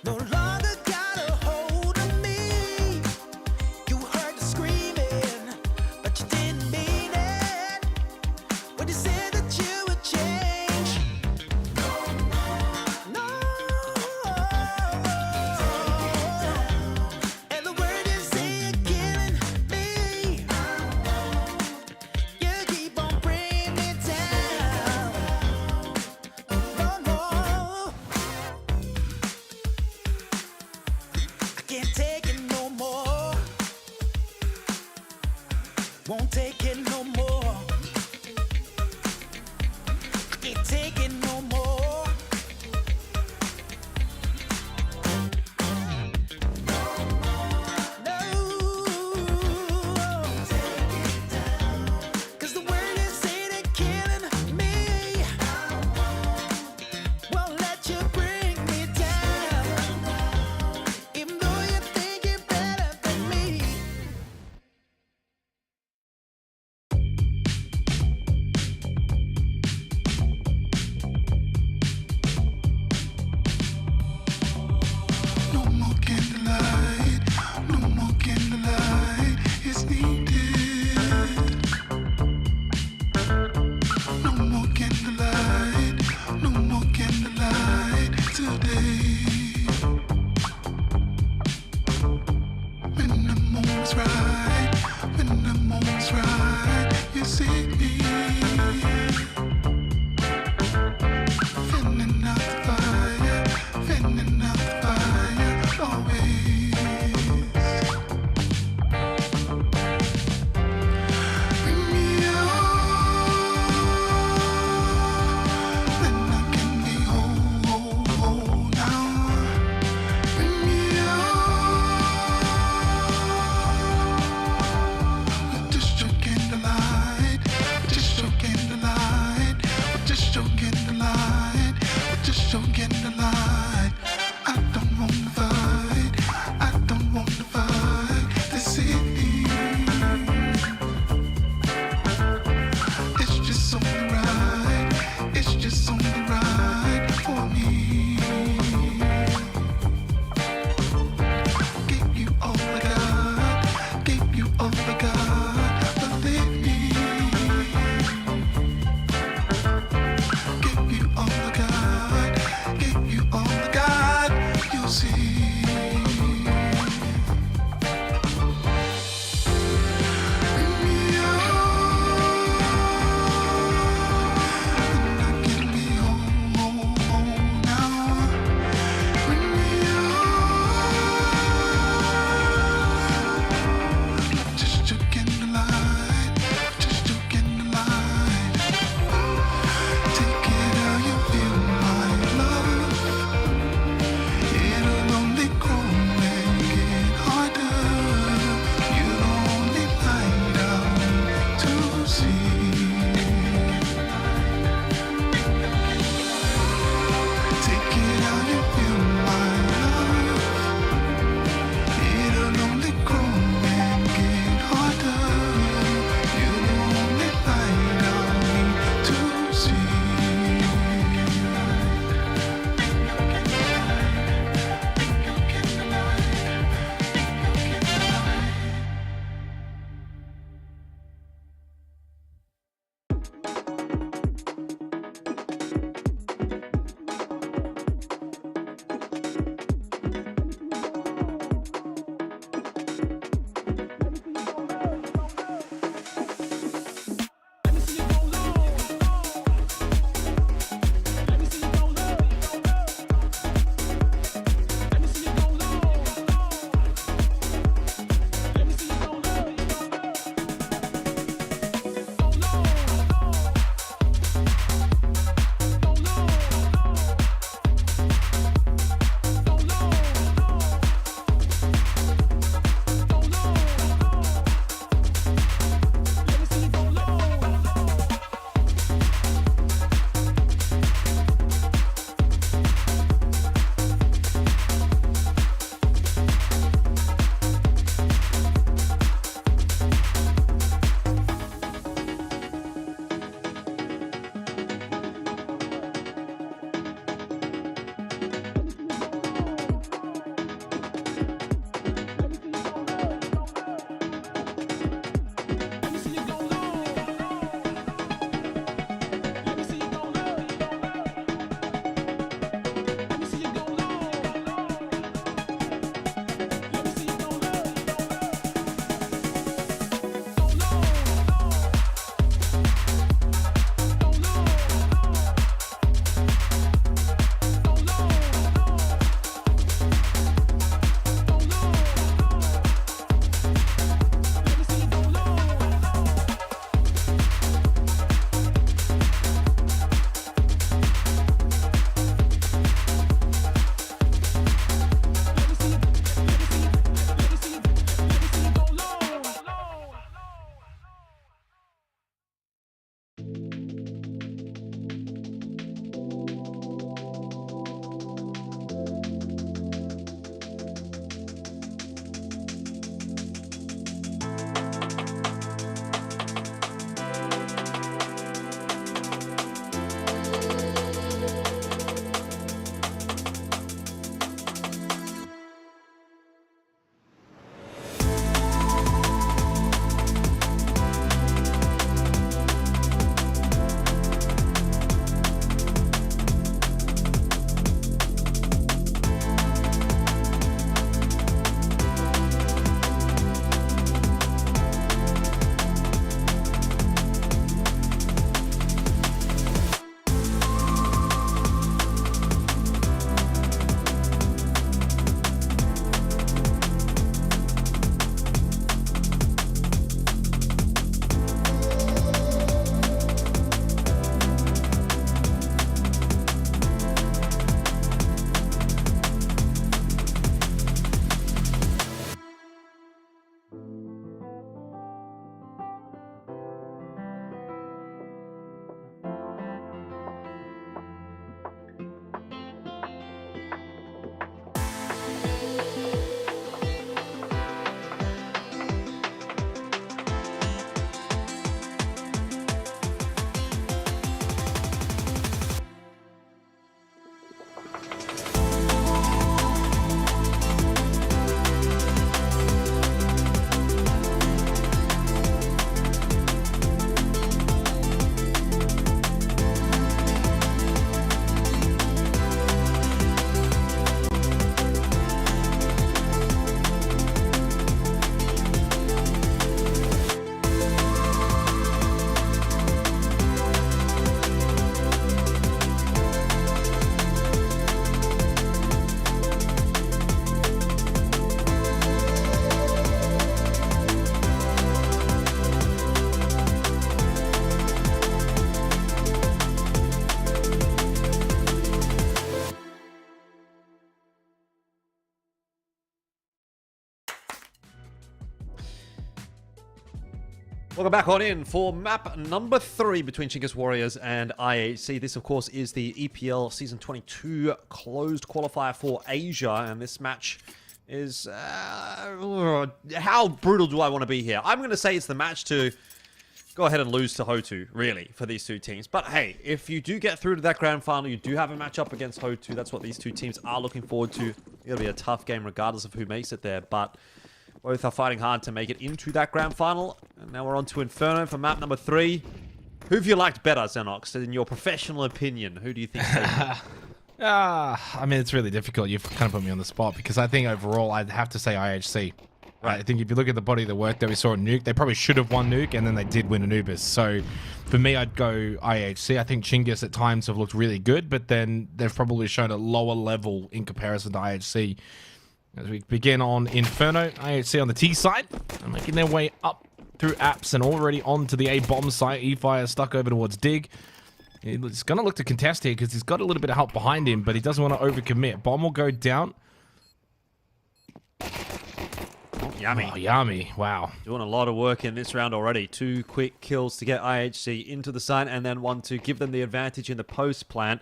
No longer got a hold of me. You heard the screaming, but you didn't mean it when you said that you would change. No. And the word you say you're killing me. You keep on bringing me down. No, no. I can't take it no more. Won't take it no more. I can't take it no more. Welcome back on in for map number 3 between Chinggis Warriors and IHC. This, of course, is the EPL Season 22 closed qualifier for Asia, and this match is... how brutal do I want to be here? I'm going to say it's the match to go ahead and lose to Hotu, really, for these two teams. But hey, if you do get through to that grand final, you do have a matchup against Hotu. That's what these two teams are looking forward to. It'll be a tough game regardless of who makes it there, but... both are fighting hard to make it into that grand final. And now we're on to Inferno for map number 3. Who have you liked better, Xenox? In your professional opinion, who do you think? I mean, it's really difficult. You've kind of put me on the spot because I think overall I'd have to say IHC. Right. I think if you look at the body of the work that we saw in Nuke, they probably should have won Nuke, and then they did win Anubis. So for me, I'd go IHC. I think Chinggis at times have looked really good, but then they've probably shown a lower level in comparison to IHC. As we begin on Inferno, IHC on the T side, and making their way up through apps and already onto the A bomb site. E-Fire stuck over towards Dig. He's going to look to contest here because he's got a little bit of help behind him, but he doesn't want to overcommit. Bomb will go down. Oh, Yummy. Oh, Yummy. Wow. Doing a lot of work in this round already. 2 quick kills to get IHC into the site, and then 1 to give them the advantage in the post plant.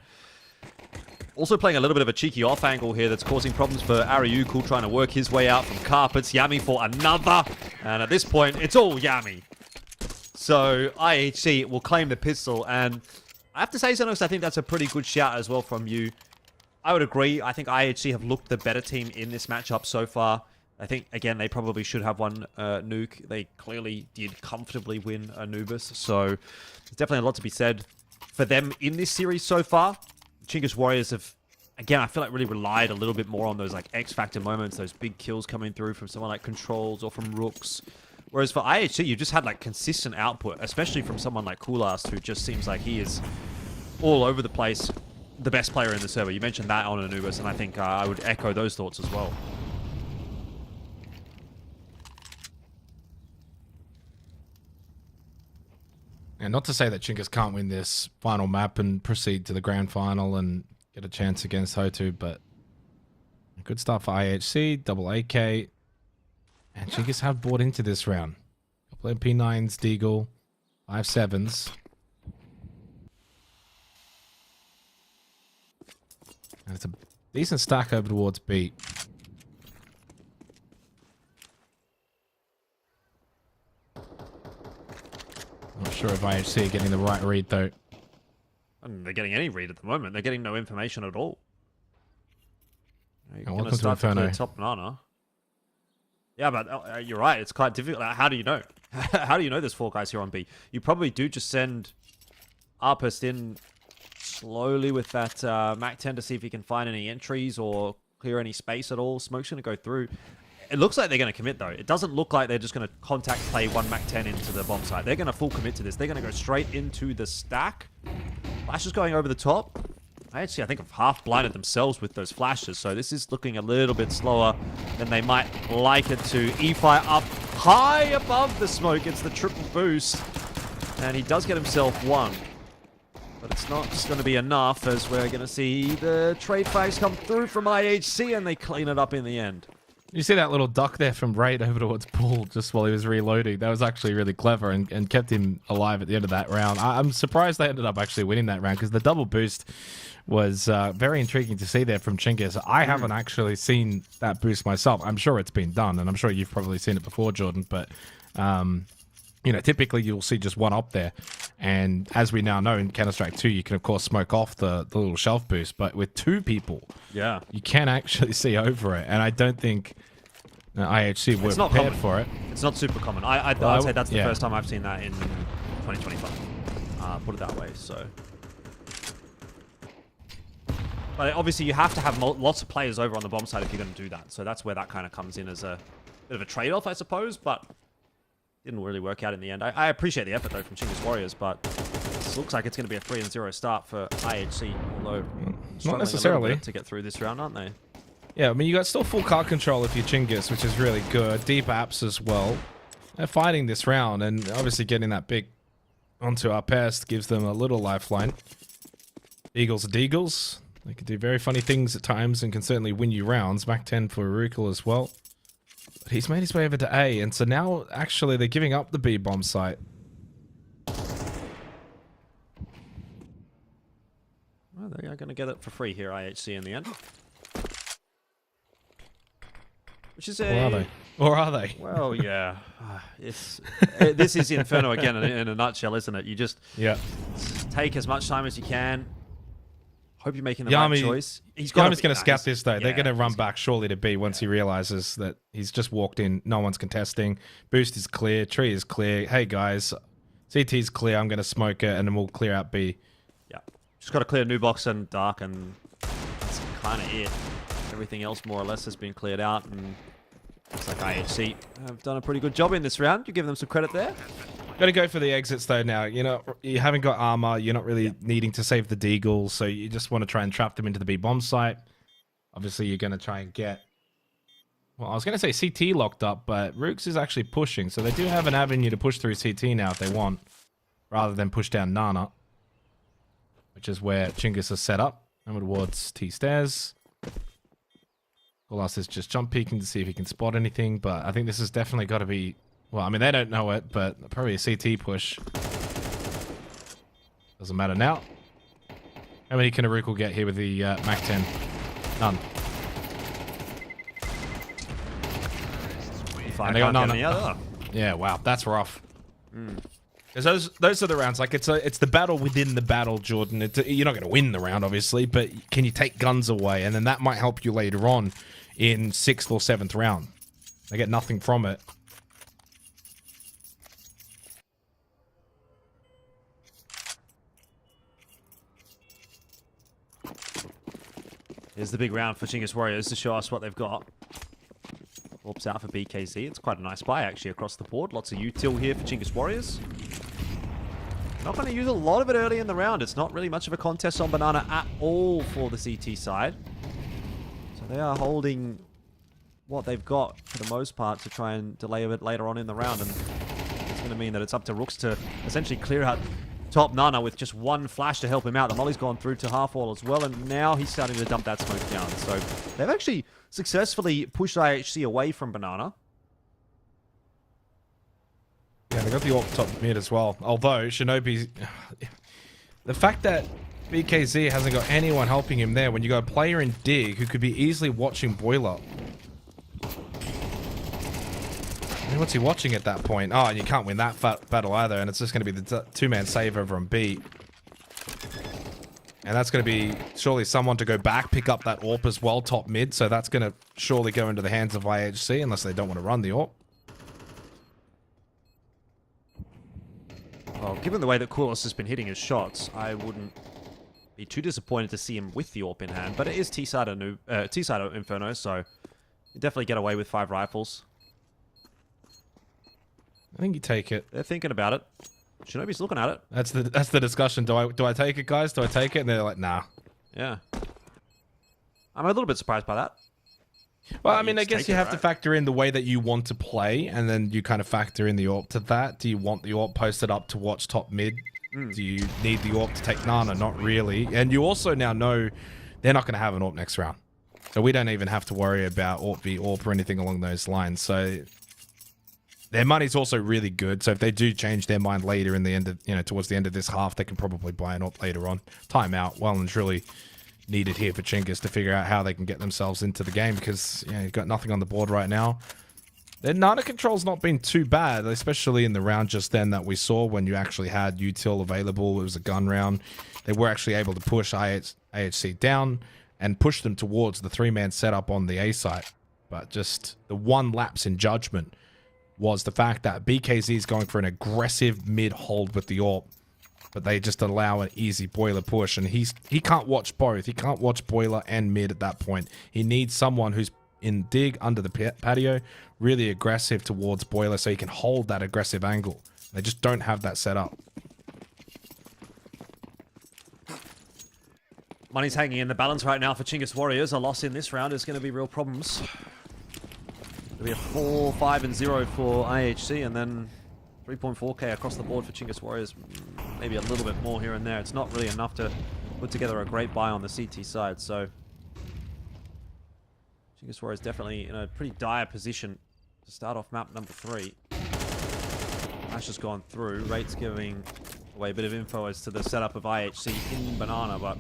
Also playing a little bit of a cheeky off angle here that's causing problems for Ariuku, trying to work his way out from carpets. Yami for another. And at this point, it's all Yami. So IHC will claim the pistol. And I have to say, Xenox, I think that's a pretty good shout as well from you. I would agree. I think IHC have looked the better team in this matchup so far. I think, again, they probably should have won Nuke. They clearly did comfortably win Anubis. So there's definitely a lot to be said for them in this series so far. Chinggis Warriors have, again, I feel like really relied a little bit more on those like X-Factor moments, those big kills coming through from someone like Controls or from Rooks. Whereas for IHC, you just had like consistent output, especially from someone like Coolast, who just seems like he is all over the place, the best player in the server. You mentioned that on Anubis, and I think I would echo those thoughts as well. And not to say that Chinggis can't win this final map and proceed to the grand final and get a chance against Hotu, but good start for IHC, double AK, and Chinggis have bought into this round. Couple of MP9s, Deagle, 5.7s. And it's a decent stack over towards B. Not sure if IHC are getting the right read, though. I don't think they're getting any read at the moment. They're getting no information at all. You're going welcome to start to Inferno. clear top banana. Yeah, but you're right. It's quite difficult. How do you know? How do you know there's 4 guys here on B? You probably do just send Arpist in slowly with that Mac 10 to see if he can find any entries or clear any space at all. Smoke's going to go through. It looks like they're going to commit, though. It doesnent look like they're just going to contact play 1 Mac 10 into the bomb site. They're going to full commit to this. They're going to go straight into the stack. Flashes going over the top. I think have half blinded themselves with those flashes, so this is looking a little bit slower than they might like it to. E-Fire up high above the smoke. It's the triple boost, and he does get himself 1. But it's not just going to be enough, as we're going to see the trade flags come through from IHC, and they clean it up in the end. You see that little duck there from Raid over towards Paul just while he was reloading. That was actually really clever and kept him alive at the end of that round. I'm surprised they ended up actually winning that round because the double boost was very intriguing to see there from Chinggis. I haven't actually seen that boost myself. I'm sure it's been done, and I'm sure you've probably seen it before, Jordan, but... you know, typically you'll see just 1 up there. And as we now know in Counter-Strike 2, you can, of course, smoke off the little shelf boost. But with 2 people, yeah, you can actually see over it. And I don't think IHC were prepared for it. It's not super common. I'd say that's the first time I've seen that in 2025. Put it that way, so... But obviously you have to have lots of players over on the bomb side if you're going to do that. So that's where that kind of comes in as a bit of a trade-off, I suppose. But... didn't really work out in the end. I appreciate the effort, though, from Chinggis Warriors, but it looks like it's going to be a 3-0 start for IHC, although not necessarily to get through this round, aren't they? Yeah, I mean, you got still full card control if you're Chinggis, which is really good. Deep apps as well. They're fighting this round, and obviously getting that big onto our pest gives them a little lifeline. Eagles are Deagles. They can do very funny things at times and can certainly win you rounds. Mac 10 for Urukal as well. He's made his way over to A, and so now actually they're giving up the B bomb site. Well, they are going to get it for free here, IHC, in the end. Which is a... Or are they? Or are they? Well, yeah. It's this is Inferno again in a nutshell, isn't it? You just take as much time as you can. Hope you're making the right choice. Yami's going to scout this, though. They're going to run back surely to B once he realizes that he's just walked in. No one's contesting. Boost is clear. Tree is clear. Hey, guys. CT's clear. I'm going to smoke it, and then we'll clear out B. Yeah. Just got to clear New Box and Dark, and that's kind of it. Everything else, more or less, has been cleared out, and looks like IHC have done a pretty good job in this round. You give them some credit there. Got to go for the exits, though, now. You know, you haven't got armor. You're not really needing to save the Deagle, so you just want to try and trap them into the B bomb site. Obviously, you're going to try and get... Well, I was going to say CT locked up, but Rooks is actually pushing, so they do have an avenue to push through CT now if they want, rather than push down Nana, which is where Chinggis is set up. Over towards T stairs. Golas is just jump peeking to see if he can spot anything, but I think this has definitely got to be... Well, I mean, they don't know it, but probably a CT push. Doesn't matter now. How many can Arukal get here with the Mac 10? None. And they got none. Yeah, wow, that's rough. Because those are the rounds. Like it's the battle within the battle, Jordan. You're not going to win the round, obviously, but can you take guns away, and then that might help you later on in 6th or 7th round. They get nothing from it. Here's the big round for Chinggis Warriors to show us what they've got. Warps out for BKZ. It's quite a nice buy, actually, across the board. Lots of util here for Chinggis Warriors. Not going to use a lot of it early in the round. It's not really much of a contest on Banana at all for the CT side. So they are holding what they've got, for the most part, to try and delay a bit later on in the round. And it's going to mean that it's up to Rooks to essentially clear out top Nana with just one flash to help him out. The molly's gone through to half wall as well, and now he's starting to dump that smoke down. So they've actually successfully pushed IHC away from Banana. Yeah, they got the AWP top mid as well. Although, Shinobi's... The fact that BKZ hasn't got anyone helping him there when you got a player in Dig who could be easily watching Boiler. I mean, what's he watching at that point? Oh, and you can't win that battle either, and it's just going to be the two-man save over on B. And that's going to be surely someone to go back, pick up that AWP as well, top mid, so that's going to surely go into the hands of IHC unless they don't want to run the AWP. Well, given the way that Kulos has been hitting his shots, I wouldn't be too disappointed to see him with the AWP in hand. But it is T-side Inferno, so you definitely get away with 5 rifles. I think you take it. They're thinking about it. Shinobi's looking at it. That's the discussion. Do I take it, guys? Do I take it? And they're like, nah. Yeah. I'm a little bit surprised by that. Well, I mean, I guess you have to factor in the way that you want to play, and then you kind of factor in the AWP to that. Do you want the AWP posted up to watch top mid? Do you need the AWP to take Nana? Not really. And you also now know they're not going to have an AWP next round. So we don't even have to worry about AWP v AWP or anything along those lines. So their money's also really good. So if they do change their mind later in the end of, towards the end of this half, they can probably buy an AWP later on. Timeout, well and truly needed here for Chinggis to figure out how they can get themselves into the game, because you've got nothing on the board right now. Their Nana control's not been too bad, especially in the round just then that we saw when you actually had util available. It was a gun round. They were actually able to push IHC down and push them towards the 3-man setup on the A site. But just the one lapse in judgment was the fact that BKZ is going for an aggressive mid hold with the AWP, but they just allow an easy Boiler push, and he can't watch both. He can't watch Boiler and mid at that point. He needs someone who's in Dig under the patio, really aggressive towards Boiler, so he can hold that aggressive angle. They just don't have that set up. Money's hanging in the balance right now for Chinggis Warriors. A loss in this round is going to be real problems. It'll be a 4, 5, and 0 for IHC, and then 3.4k across the board for Chinggis Warriors. Maybe a little bit more here and there. It's not really enough to put together a great buy on the CT side, so Chinggis Warriors definitely in a pretty dire position To start off map number 3. Ash has gone through. Rate's giving away a bit of info as to the setup of IHC in Banana, but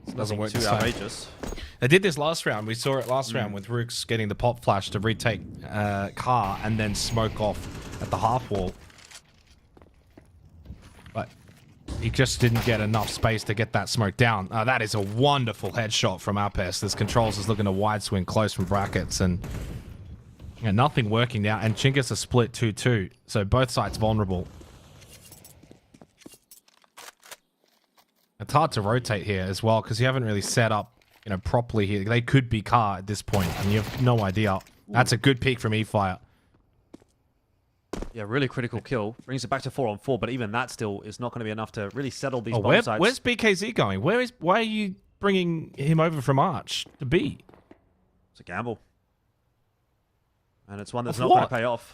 it doesn't work too outrageous. They did this last round. We saw it last round with Rooks getting the pop flash to retake car and then smoke off at the half wall. But he just didn't get enough space to get that smoke down. That is a wonderful headshot from Apes. This Controls is looking a wide swing close from brackets and nothing working now. And Chinggis is split 2-2. So both sides vulnerable. It's hard to rotate here as well because you haven't really set up, properly here. They could be car at this point, and you have no idea. That's a good peek from eFire. Yeah, really critical kill. Brings it back to 4-on-4, but even that still is not going to be enough to really settle these bomb sites. Where's BKZ going? Why are you bringing him over from Arch to B? It's a gamble. And it's one that's not going to pay off.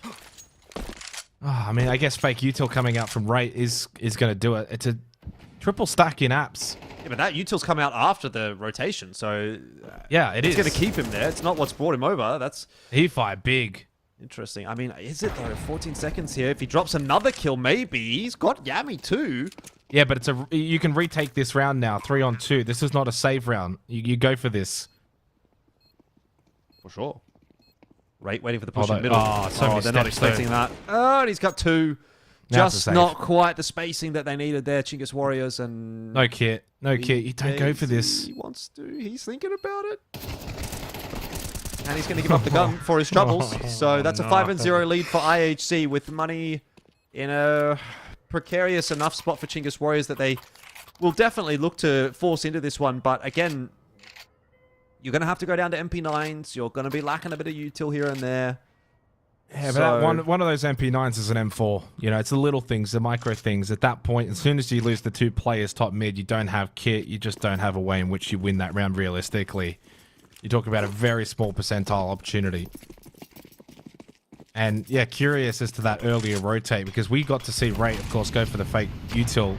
I mean, I guess fake util coming out from right is going to do it. It's a triple stack in apps. Yeah, but that util's come out after the rotation, so yeah, it's going to keep him there. It's not what's brought him over. That's eFire big. Interesting. I mean, is it though? 14 seconds here. If he drops another kill, maybe he's got Yami too. Yeah, but you can retake this round now, 3-on-2. This is not a save round. You go for this for sure. Right, waiting for the push in the middle. They're not expecting that. Oh, and he's got 2. Just not quite the spacing that they needed there, Chinggis Warriors, and no kit. You don't go for this. He wants to. He's thinking about it. And he's going to give up the gun for his troubles. So that's a 5-0 lead for IHC with money in a precarious enough spot for Chinggis Warriors that they will definitely look to force into this one. But again, you're going to have to go down to MP9s. You're going to be lacking a bit of util here and there. Yeah, but one of those MP9s is an M4. It's the little things, the micro things. At that point, as soon as you lose the 2 players top mid, you don't have kit. You just don't have a way in which you win that round realistically. You talk about a very small percentile opportunity. And yeah, curious as to that earlier rotate because we got to see Rate, of course, go for the fake util.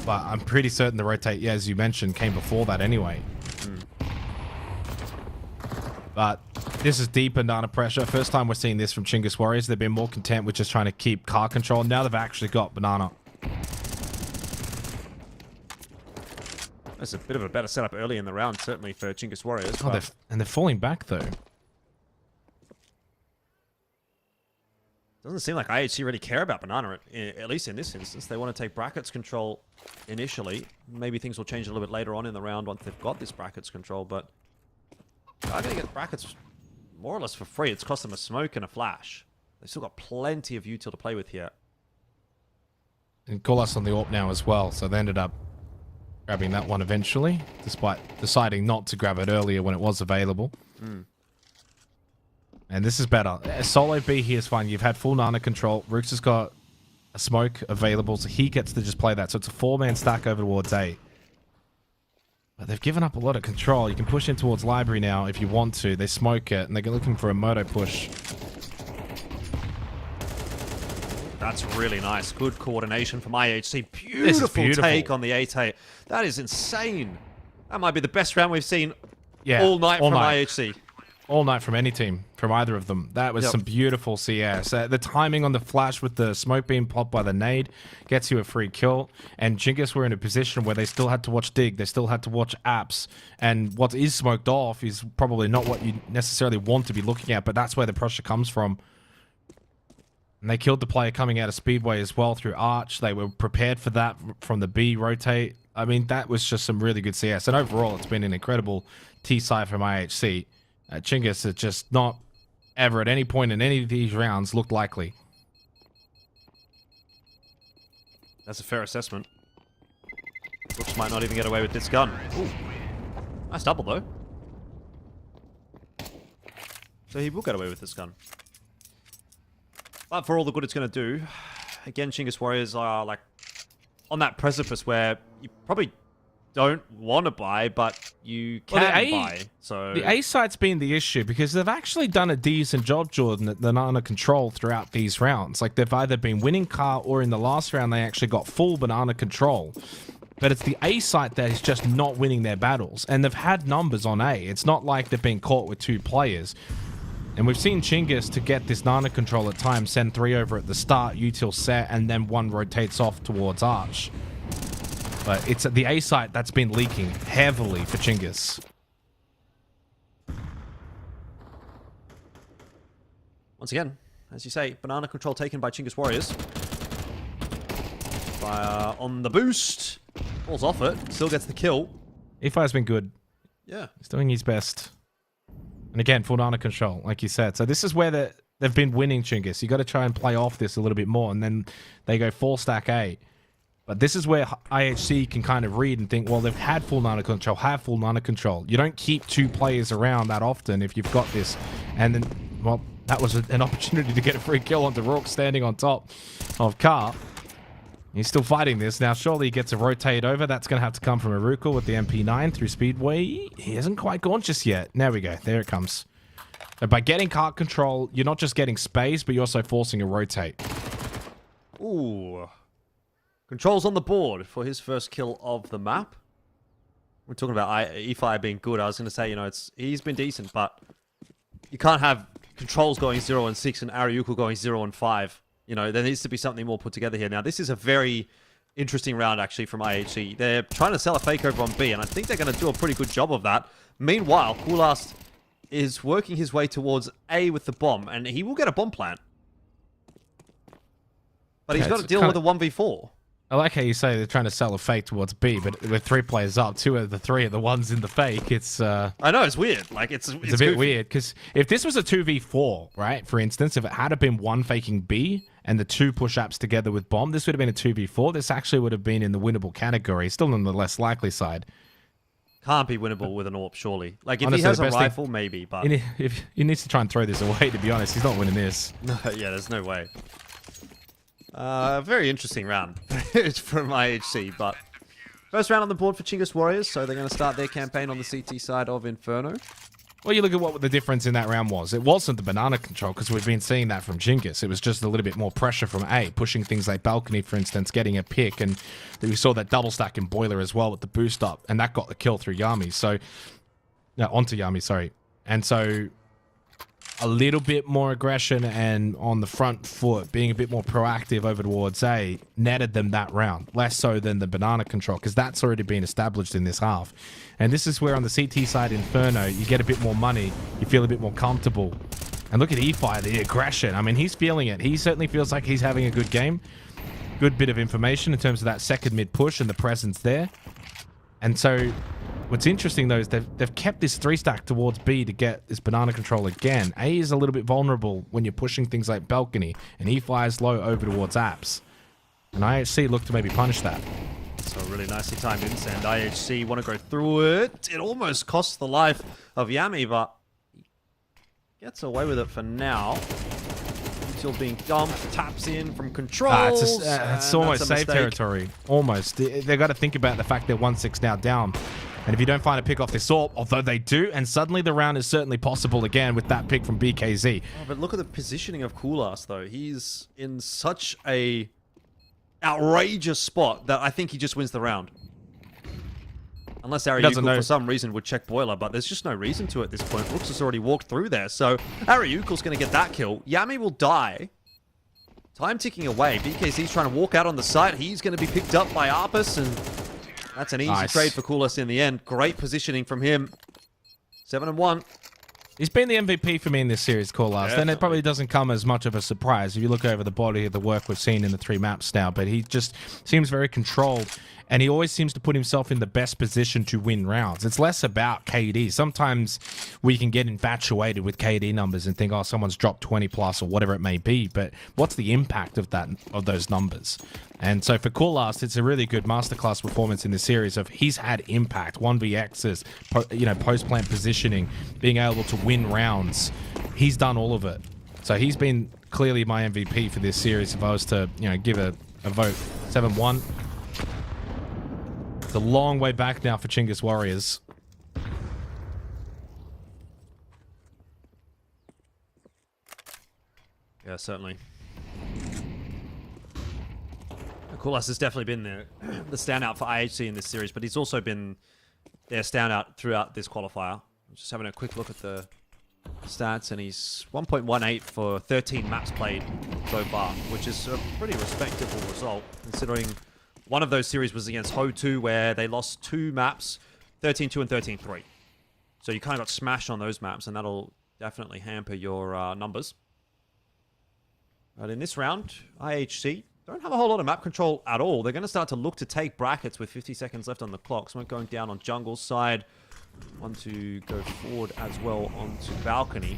But I'm pretty certain the rotate, yeah, as you mentioned, came before that anyway. But this is deep Banana pressure. First time we're seeing this from Chinggis Warriors. They've been more content with just trying to keep car control. Now they've actually got Banana. That's a bit of a better setup early in the round, certainly for Chinggis Warriors. Oh, they're falling back, though. Doesn't seem like IHC really care about Banana, at least in this instance. They want to take brackets control initially. Maybe things will change a little bit later on in the round once they've got this brackets control, but I'm going to get brackets more or less for free. It's cost them a smoke and a flash. They've still got plenty of util to play with here. And call us on the AWP now as well, so they ended up grabbing that one eventually, despite deciding not to grab it earlier when it was available. And this is better. Solo B here is fine. You've had full Nana control. Rooks has got a smoke available, so he gets to just play that. So it's a 4-man stack over towards A. But they've given up a lot of control. You can push in towards library now if you want to. They smoke it, and they're looking for a moto push. That's really nice. Good coordination from IHC. Beautiful take on the 8-8. That is insane. That might be the best round we've seen all night from IHC. All night from any team, from either of them. That was some beautiful CS. The timing on the flash with the smoke being popped by the nade gets you a free kill. And Chinggis were in a position where they still had to watch Dig. They still had to watch apps. And what is smoked off is probably not what you necessarily want to be looking at, but that's where the pressure comes from. And they killed the player coming out of Speedway as well through Arch. They were prepared for that from the B rotate. I mean, that was just some really good CS. And overall, it's been an incredible T-side from IHC. Chinggis has just not ever at any point in any of these rounds looked likely. That's a fair assessment. Brooks might not even get away with this gun. Ooh. Nice double, though. So he will get away with this gun. But for all the good it's going to do, again, Chinggis Warriors are like on that precipice where you probably don't want to buy, but you can buy. So the A site's been the issue because they've actually done a decent job, Jordan, at the Banana control throughout these rounds. Like they've either been winning car or in the last round they actually got full Banana control. But it's the A site that is just not winning their battles, and they've had numbers on A. It's not like they've been caught with 2 players. And we've seen Chinggis, to get this Nana control at times, send 3 over at the start, util set, and then 1 rotates off towards Arch. But it's at the A site that's been leaking heavily for Chinggis. Once again, as you say, banana control taken by Chinggis Warriors. Fire on the boost. Falls off it. Still gets the kill. E5's been good. Yeah. He's doing his best. And again, full Nana control, like you said. So this is where they've been winning Chinggis. You got to try and play off this a little bit more, and then they go full stack A. But this is where IHC can kind of read and think, well, they've had full Nana control, have full Nana control. You don't keep 2 players around that often if you've got this. And then, well, that was an opportunity to get a free kill onto Rook standing on top of Car. He's still fighting this. Now, surely he gets a rotate over. That's going to have to come from Aruka with the MP9 through Speedway. He hasn't quite gone just yet. There we go. There it comes. So by getting cart control, you're not just getting space, but you're also forcing a rotate. Ooh. Controls on the board for his first kill of the map. We're talking about E5 being good. I was going to say, you know, he's been decent, but you can't have controls going 0 and 6 and Ariuku going 0 and 5. You know, there needs to be something more put together here. Now, this is a very interesting round, actually, from IHC. They're trying to sell a fake over on B, and I think they're going to do a pretty good job of that. Meanwhile, Coolast is working his way towards A with the bomb, and he will get a bomb plant. But he's got to deal with a 1v4. I like how you say they're trying to sell a fake towards B, but with 3 players up, 2 of the 3 are the ones in the fake. It's I know, it's weird. Like it's a bit weird, because if this was a 2v4, right, for instance, if it had been 1 faking B and the 2 push-ups together with bomb, this would have been a 2v4. This actually would have been in the winnable category, still on the less likely side. Can't be winnable with an AWP, surely. Like, if Honestly, he has the a best rifle, maybe, but... If he needs to try and throw this away, to be honest. He's not winning this. No, yeah, there's no way. Very interesting round from IHC, but... First round on the board for Chinggis Warriors, so they're going to start their campaign on the CT side of Inferno. Well, you look at what the difference in that round was. It wasn't the banana control, because we've been seeing that from Chinggis. It was just a little bit more pressure from A, pushing things like balcony, for instance, getting a pick, and we saw that double stack in boiler as well with the boost up, and that got the kill through Yami. So, no, onto Yami, sorry. And so, a little bit more aggression and on the front foot, being a bit more proactive over towards A, netted them that round. Less so than the banana control, because that's already been established in this half. And this is where on the CT side, Inferno, you get a bit more money, you feel a bit more comfortable. And look at E5, the aggression. I mean, he's feeling it. He certainly feels like he's having a good game. Good bit of information in terms of that second mid push and the presence there. And so, what's interesting though is they've kept this 3-stack towards B to get this banana control again. A is a little bit vulnerable when you're pushing things like balcony, and E flies low over towards apps. And IHC look to maybe punish that. So really nicely timed insend. IHC want to go through it. It almost costs the life of Yami, but gets away with it for now. Still being dumped, taps in from controls. It's almost safe territory. Almost. They've got to think about the fact they're 1-6 now down. And if you don't find a pick off this AWP, although they do, and suddenly the round is certainly possible again with that pick from BKZ. Oh, but look at the positioning of Coolast, though. He's in such a outrageous spot that I think he just wins the round. Unless Ariukel, for some reason, would check boiler, but there's just no reason to at this point. Rooks has already walked through there, so Ariukel's going to get that kill. Yami will die. Time ticking away. BKZ's trying to walk out on the site. He's going to be picked up by Arpus, and that's an easy trade for Coolast in the end. Great positioning from him. 7-1. He's been the MVP for me in this series, Coolast, and it probably doesn't come as much of a surprise if you look over the body of the work we've seen in the 3 maps now, but he just seems very controlled, and he always seems to put himself in the best position to win rounds. It's less about KD. Sometimes we can get infatuated with KD numbers and think, oh, someone's dropped 20 plus or whatever it may be, but what's the impact of those numbers? And so for Coolast, it's a really good masterclass performance in the series of he's had impact, 1vx's, post-plant positioning, being able to win rounds. He's done all of it. So he's been clearly my MVP for this series if I was to, give a vote. 7-1. It's a long way back now for Chinggis Warriors. Yeah, certainly. Coolast has definitely been the standout for IHC in this series, but he's also been their standout throughout this qualifier. Just having a quick look at the stats, and he's 1.18 for 13 maps played so far, which is a pretty respectable result, considering one of those series was against Ho2, where they lost 2 maps, 13-2 and 13-3. So you kind of got smashed on those maps, and that'll definitely hamper your numbers. But in this round, IHC don't have a whole lot of map control at all. They're going to start to look to take brackets with 50 seconds left on the clock. So we're going down on jungle's side. Want to go forward as well onto balcony.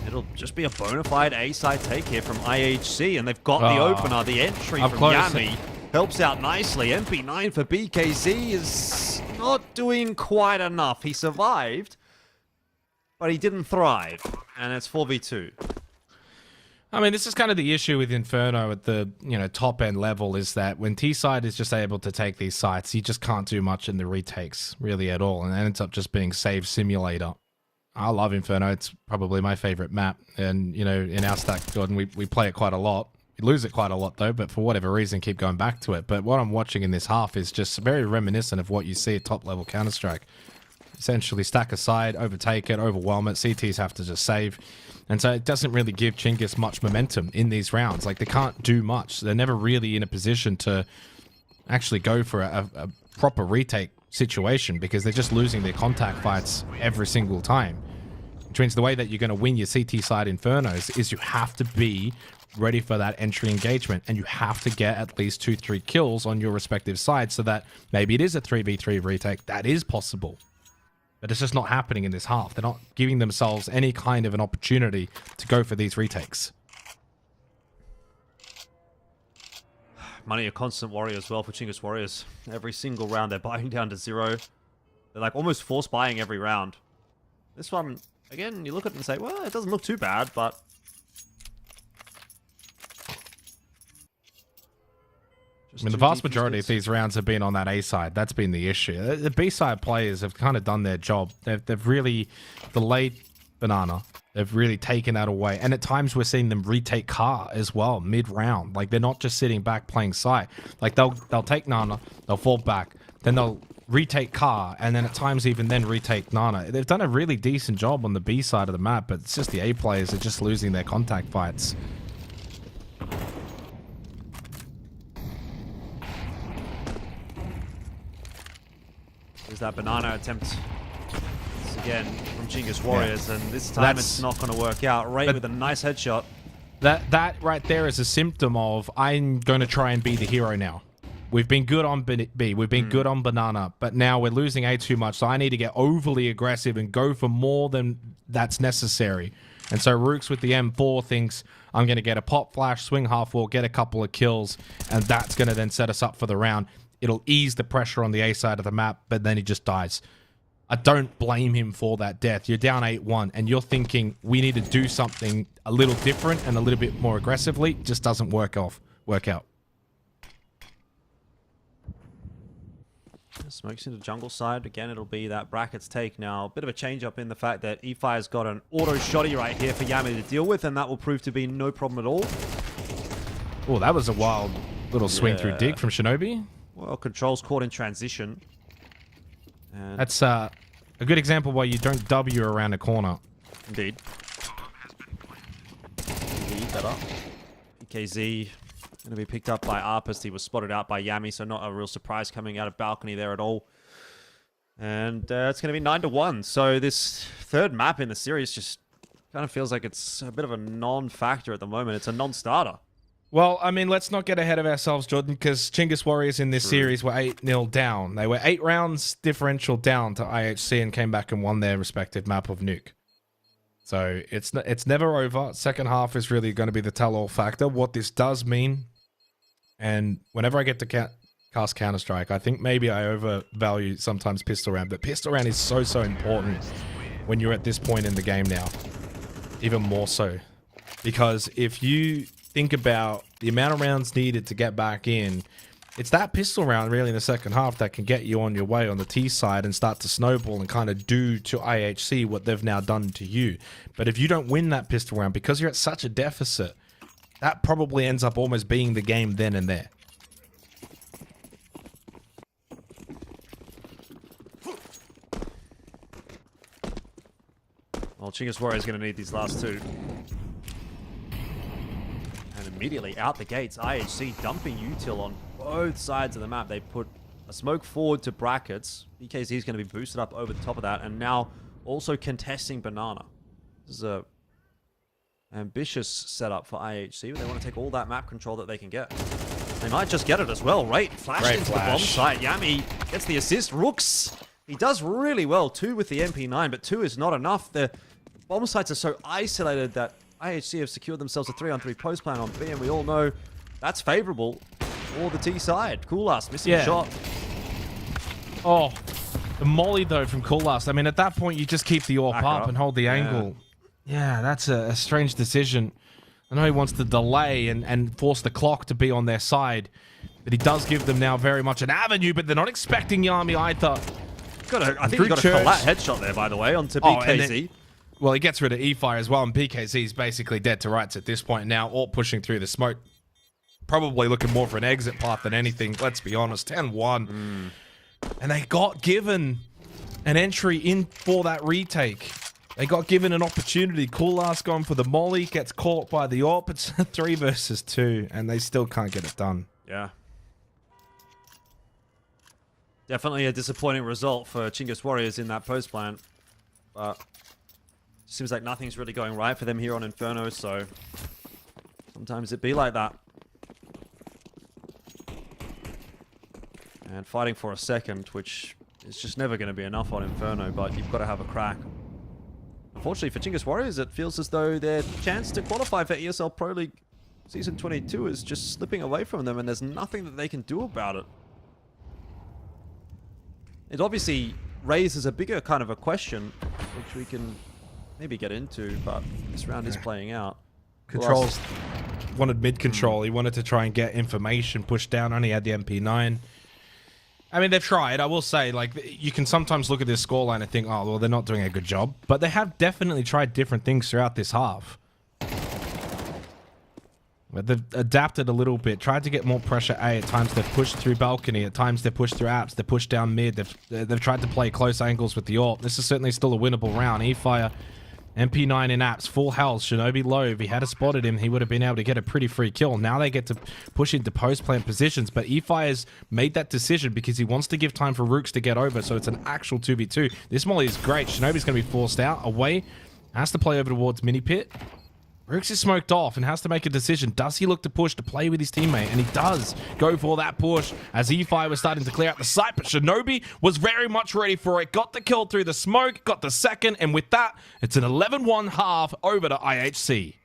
It'll just be a bona fide A-side take here from IHC, and they've got the opener. The entry from Yami helps out nicely. MP9 for BKZ is not doing quite enough. He survived, but he didn't thrive, and it's 4v2. I mean, this is kind of the issue with Inferno at the top end level, is that when T-side is just able to take these sites, you just can't do much in the retakes really at all, and it ends up just being save simulator. I love Inferno. It's probably my favorite map, and in our stack, Jordan, we play it quite a lot. We lose it quite a lot though, but for whatever reason, keep going back to it. But what I'm watching in this half is just very reminiscent of what you see at top level Counter-Strike. Essentially, stack a side, overtake it, overwhelm it. CTs have to just save. And so it doesn't really give Chinggis much momentum in these rounds. Like, they can't do much. They're never really in a position to actually go for a proper retake situation, because they're just losing their contact fights every single time. Which means the way that you're going to win your CT side Infernos is you have to be ready for that entry engagement, and you have to get at least 2-3 kills on your respective sides, so that maybe it is a 3v3 retake. That is possible. But it's just not happening in this half. They're not giving themselves any kind of an opportunity to go for these retakes. Money a constant worry as well for Chinggis Warriors. Every single round they're buying down to 0. They're like almost force buying every round. This one, again, you look at it and say, well, it doesn't look too bad, but I mean, the vast majority of these rounds have been on that A side. That's been the issue. The B side players have kind of done their job. They've really delayed Banana. They've really taken that away. And at times we're seeing them retake Car as well, mid-round. Like, they're not just sitting back playing side. Like, they'll take Nana, they'll fall back, then they'll retake Car, and then at times even then retake Nana. They've done a really decent job on the B side of the map, but it's just the A players are just losing their contact fights. There's that banana attempt again from Chinggis Warriors, and this time it's not going to work out. Ray with a nice headshot. That right there is a symptom of, I'm going to try and be the hero now. We've been good on B, we've been good on Banana, but now we're losing A too much, so I need to get overly aggressive and go for more than that's necessary. And so Rooks with the M4 thinks, I'm going to get a pop flash, swing half wall, get a couple of kills, and that's going to then set us up for the round. It'll ease the pressure on the A side of the map, but then he just dies. I don't blame him for that death. You're down 8-1, and you're thinking, we need to do something a little different and a little bit more aggressively. It just doesn't work out. Smokes into jungle side. Again, it'll be that brackets take now. A bit of a change up in the fact that E-Fire's got an auto shotty right here for Yami to deal with, and that will prove to be no problem at all. Oh, that was a wild little swing through dig from Shinobi. Well, controls caught in transition. And that's a good example why you don't W around a corner. Indeed. PKZ going to be picked up by Arpist. He was spotted out by Yami, so not a real surprise coming out of balcony there at all. And it's going to be 9-1. So this third map in the series just kind of feels like it's a bit of a non-factor at the moment. It's a non-starter. Well, I mean, let's not get ahead of ourselves, Jordan, because Chinggis Warriors in this series were 8-0 down. They were 8 rounds differential down to IHC and came back and won their respective map of Nuke. So it's never over. Second half is really going to be the tell-all factor. What this does mean, and whenever I get to cast Counter-Strike, I think maybe I overvalue sometimes pistol round, but pistol round is so important when you're at this point in the game now. Even more so. Because if you think about the amount of rounds needed to get back in, it's that pistol round really in the second half that can get you on your way on the T side and start to snowball and kind of do to IHC what they've now done to you. But if you don't win that pistol round because you're at such a deficit, that probably ends up almost being the game then and there. Well, Chinggis Warriors going to need these last two. And immediately out the gates, IHC dumping util on both sides of the map. They put a smoke forward to brackets. BKZ is going to be boosted up over the top of that, and now also contesting banana. This is a ambitious setup for IHC. They want to take all that map control that they can get. They might just get it as well. Right, flash Great into flash. the bomb site. Yami gets the assist. Rooks, he does really well. 2 with the MP9, but 2 is not enough. The bomb sites are so isolated that IHC have secured themselves a 3-on-3 post plan on B, and we all know that's favorable for the T side. Coolast missing a shot. Oh, the molly though from Coolast. I mean, at that point, you just keep the AWP up and hold the angle. Yeah, that's a strange decision. I know he wants to delay and force the clock to be on their side, but he does give them now very much an avenue, but they're not expecting Yami either. I think he got a collat headshot there, by the way, onto BKZ. Well, he gets rid of E-Fire as well, and BKZ is basically dead to rights at this point now, or pushing through the smoke. Probably looking more for an exit path than anything, let's be honest. 10-1. And they got given an entry in for that retake. They got given an opportunity. Coolast going for the molly, gets caught by the AWP. It's 3 versus 2, and they still can't get it done. Yeah. Definitely a disappointing result for Chinggis Warriors in that post plant. But seems like nothing's really going right for them here on Inferno, so sometimes it be like that. And fighting for a second, which is just never going to be enough on Inferno, but you've got to have a crack. Unfortunately for Chinggis Warriors, it feels as though their chance to qualify for ESL Pro League Season 22 is just slipping away from them, and there's nothing that they can do about it. It obviously raises a bigger kind of a question, which we can maybe get into, but this round is playing out. Controls wanted mid control. He wanted to try and get information pushed down. Only had the MP9. I mean, they've tried. I will say, like, you can sometimes look at this scoreline and think, oh, well, they're not doing a good job. But they have definitely tried different things throughout this half. But they've adapted a little bit, tried to get more pressure A. At times they've pushed through balcony. At times they've pushed through apps. They've pushed down mid. They've tried to play close angles with the AWP. This is certainly still a winnable round. E-Fire, MP9 in apps, full health. Shinobi low. If he had spotted him, he would have been able to get a pretty free kill. Now they get to push into post-plant positions, but E-Fire's made that decision because he wants to give time for Rooks to get over, so it's an actual 2v2. This molly is great. Shinobi's going to be forced out, away. Has to play over towards mini pit. Rooks is smoked off and has to make a decision. Does he look to push to play with his teammate? And he does go for that push as E-Fire was starting to clear out the site, but Shinobi was very much ready for it. Got the kill through the smoke, got the second, and with that, it's an 11-1 half over to IHC.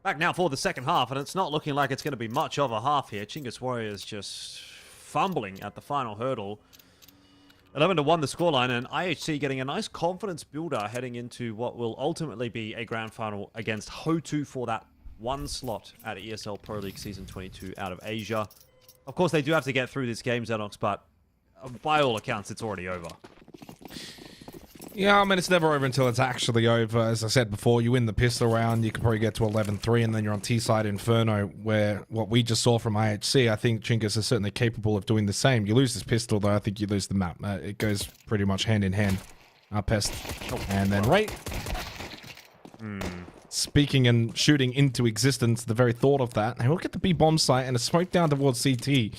Back now for the second half, and it's not looking like it's going to be much of a half here. Chinggis Warriors just fumbling at the final hurdle. 11-1 the scoreline, and IHC getting a nice confidence builder heading into what will ultimately be a grand final against Ho2 for that one slot at ESL Pro League Season 22 out of Asia. Of course, they do have to get through this game, Xenox, but by all accounts, it's already over. Yeah, I mean, it's never over until it's actually over. As I said before, you win the pistol round, you can probably get to 11-3, and then you're on T-side Inferno, where what we just saw from IHC, I think Chinggis is certainly capable of doing the same. You lose this pistol, though, I think you lose the map. It goes pretty much hand in hand. Pest. And then Rate. Speaking and shooting into existence, the very thought of that. And we'll get the B-bomb site and a smoke down towards CT.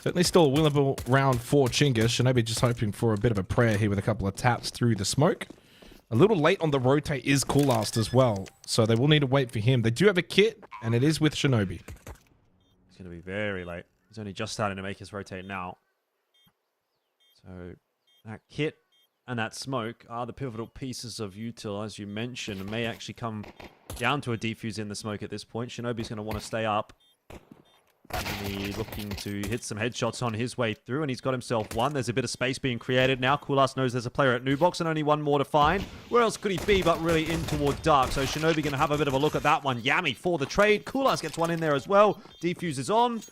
Certainly still a winnable round for Chinggis. Shinobi just hoping for a bit of a prayer here with a couple of taps through the smoke. A little late on the rotate is Coolast as well, so they will need to wait for him. They do have a kit, and it is with Shinobi. It's going to be very late. He's only just starting to make his rotate now. So that kit and that smoke are the pivotal pieces of util, as you mentioned, and may actually come down to a defuse in the smoke at this point. Shinobi's going to want to stay up. And he's looking to hit some headshots on his way through, and he's got himself one. There's a bit of space being created now. Coolast knows there's a player at Nubox, and only one more to find. Where else could he be but really in toward Dark? So Shinobi going to have a bit of a look at that one. Yami for the trade. Coolast gets one in there as well. Defuse is on.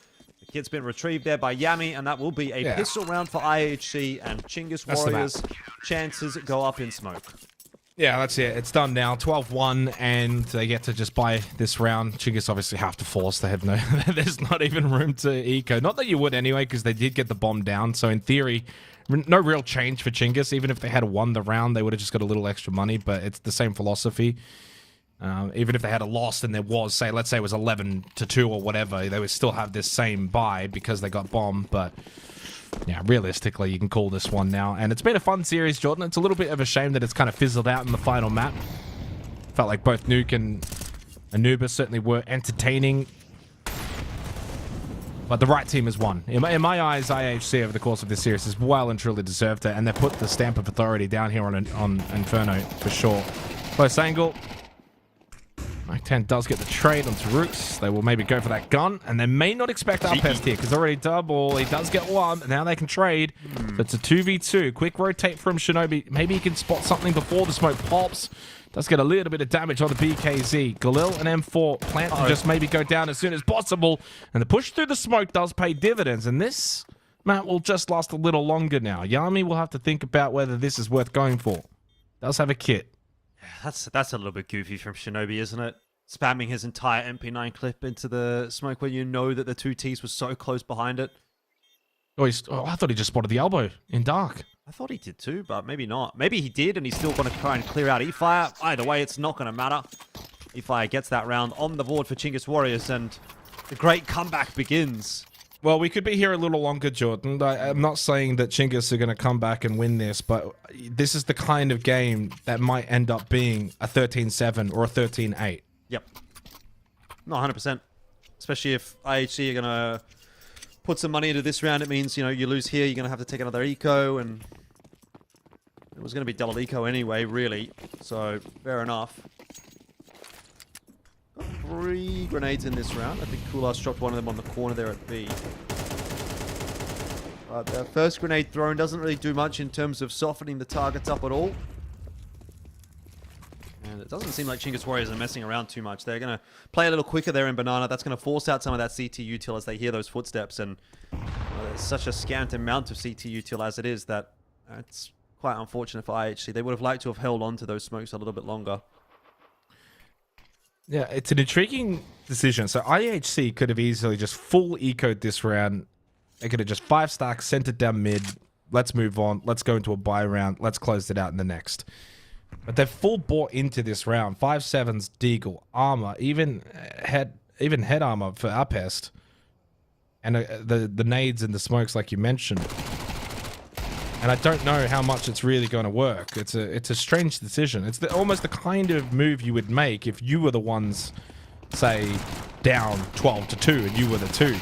The kit's been retrieved there by Yami, and that will be a pistol round for IHC, and Chinggis Warriors' chances go up in smoke. Yeah, that's it. It's done now. 12-1, and they get to just buy this round. Chinggis obviously have to force. They have no... There's not even room to eco. Not that you would anyway, because they did get the bomb down. So in theory, no real change for Chinggis. Even if they had won the round, they would have just got a little extra money, but it's the same philosophy. Even if they had a loss and there was, say, let's say it was 11-2 or whatever, they would still have this same buy because they got bombed, but... Yeah, realistically, you can call this one now. And it's been a fun series, Jordan. It's a little bit of a shame that it's kind of fizzled out in the final map. Felt like both Nuke and Anubis certainly were entertaining. But the right team has won. In my eyes, IHC over the course of this series has well and truly deserved it. And they put the stamp of authority down here on Inferno, for sure. Close angle. Mike 10 does get the trade onto Rooks. They will maybe go for that gun, and they may not expect Pest here, because already double. He does get one, and now they can trade. So it's a 2v2. Quick rotate from Shinobi. Maybe he can spot something before the smoke pops. Does get a little bit of damage on the BKZ. Galil and M4 plant to just maybe go down as soon as possible. And the push through the smoke does pay dividends, and this map will just last a little longer now. Yami will have to think about whether this is worth going for. Does have a kit. That's a little bit goofy from Shinobi, isn't it? Spamming his entire MP9 clip into the smoke when you know that the two Ts were so close behind it. Oh, I thought he just spotted the elbow in Dark. I thought he did too, but maybe not. Maybe he did, and he's still going to try and clear out E-Fire. Either way, it's not going to matter. E-Fire gets that round on the board for Chinggis Warriors, and the great comeback begins. Well, we could be here a little longer, Jordan. I'm not saying that Chinggis are going to come back and win this, but this is the kind of game that might end up being a 13-7 or a 13-8. Yep. Not 100%. Especially if IHC are going to put some money into this round. It means, you know, you lose here, you're going to have to take another eco, and it was going to be double eco anyway, really. So, fair enough. Got 3 grenades in this round. I think Coolast dropped one of them on the corner there at B. But the first grenade thrown doesn't really do much in terms of softening the targets up at all. And it doesn't seem like Chinggis Warriors are messing around too much. They're going to play a little quicker there in Banana. That's going to force out some of that CT util as they hear those footsteps. And there's such a scant amount of CT util as it is that it's quite unfortunate for IHC. They would have liked to have held on to those smokes a little bit longer. Yeah, it's an intriguing decision. So IHC could have easily just full ecoed this round. They could have just 5 stacks, sent it down mid. Let's move on. Let's go into a buy round. Let's close it out in the next. But they've full bought into this round. 5.7s, Deagle, armor, even head armor for Upest. And the nades and the smokes like you mentioned. And I don't know how much it's really going to work. It's a strange decision. It's almost the kind of move you would make if you were the ones, say, down 12-2 and you were the 2.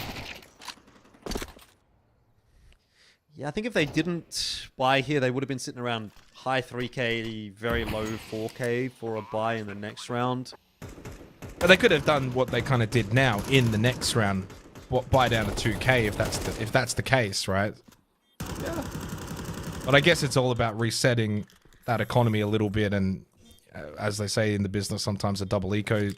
Yeah, I think if they didn't buy here, they would have been sitting around high 3k, very low 4k for a buy in the next round. But they could have done what they kind of did now in the next round, buy down to 2K if that's the case, right? Yeah. But I guess it's all about resetting that economy a little bit, and as they say in the business, sometimes a double eco.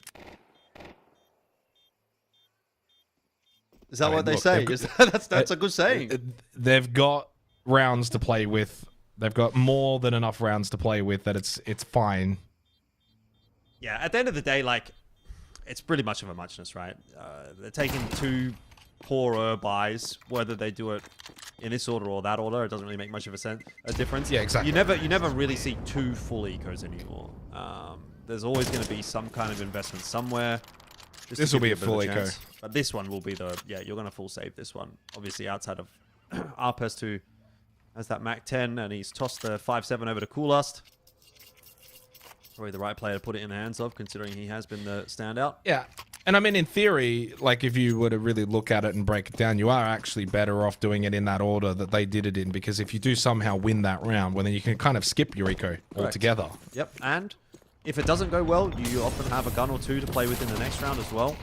Is that I mean, what they look, say? they've That's a good saying. They've got rounds to play with. They've got more than enough rounds to play with that it's fine. Yeah, at the end of the day, like, it's pretty much of a muchness, right? They're taking two poorer buys, whether they do it in this order or that order. It doesn't really make much of a difference. Yeah, exactly. You never really see two full ecos anymore. There's always going to be some kind of investment somewhere. This will be a full eco. But this one will be you're going to full save this one. Obviously, outside of Arpes, who has that Mac 10, and he's tossed the 5-7 over to Coolust. Probably the right player to put it in the hands of, considering he has been the standout. Yeah. And I mean, in theory, like, if you were to really look at it and break it down, you are actually better off doing it in that order that they did it in, because if you do somehow win that round, well, then you can kind of skip your eco altogether. Yep, and if it doesn't go well, you often have a gun or two to play with in the next round as well.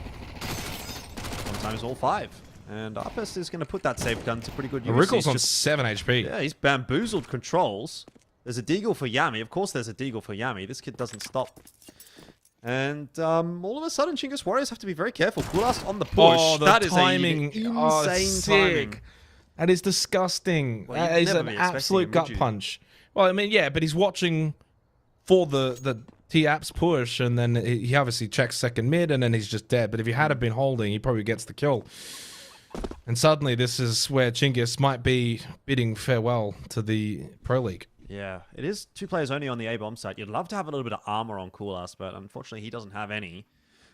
Sometimes all 5. And Arpes is going to put that safe gun to pretty good use. Rickle's on 7 HP. Yeah, he's bamboozled controls. There's a deagle for Yami. Of course there's a deagle for Yami. This kid doesn't stop. And all of a sudden, Chinggis Warriors have to be very careful. Coolast on the push. Oh, the that timing. Is insane timing. That is disgusting. Well, that is never an be expecting absolute him, gut would you? punch. Well, I mean, yeah, but he's watching for the T-Apps push, and then he obviously checks second mid, and then he's just dead. But if he had been holding, he probably gets the kill. And suddenly, this is where Chinggis might be bidding farewell to the Pro League. Yeah, it is 2 players only on the A-bomb site. You'd love to have a little bit of armor on Coolast, but unfortunately he doesn't have any.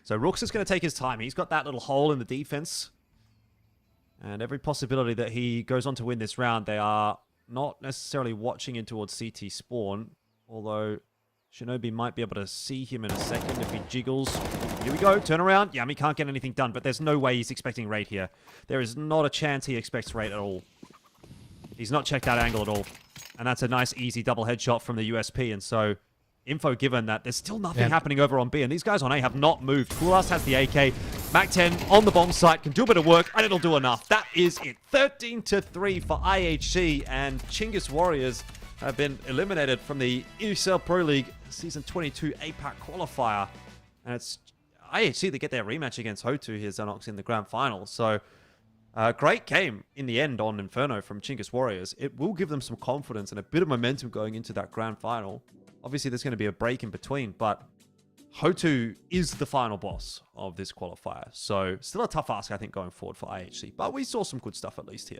So Rooks is going to take his time. He's got that little hole in the defense. And every possibility that he goes on to win this round, they are not necessarily watching in towards CT spawn. Although Shinobi might be able to see him in a second if he jiggles. Here we go, turn around. Yami can't get anything done, but there's no way he's expecting raid here. There is not a chance he expects raid at all. He's not checked that angle at all. And that's a nice, easy double headshot from the USP. And so, info given that there's still nothing happening over on B. And these guys on A have not moved. Coolast has the AK. Mac 10 on the bomb site. Can do a bit of work, and it'll do enough. That is it. 13-3 for IHC. And Chinggis Warriors have been eliminated from the ESL Pro League Season 22 APAC qualifier. And it's IHC that get their rematch against Hotu here, Xanox, in the grand final. So, great game in the end on Inferno from Chinggis Warriors. It will give them some confidence and a bit of momentum going into that grand final. Obviously, there's going to be a break in between, but Hotu is the final boss of this qualifier. So, still a tough ask, I think, going forward for IHC. But we saw some good stuff at least here.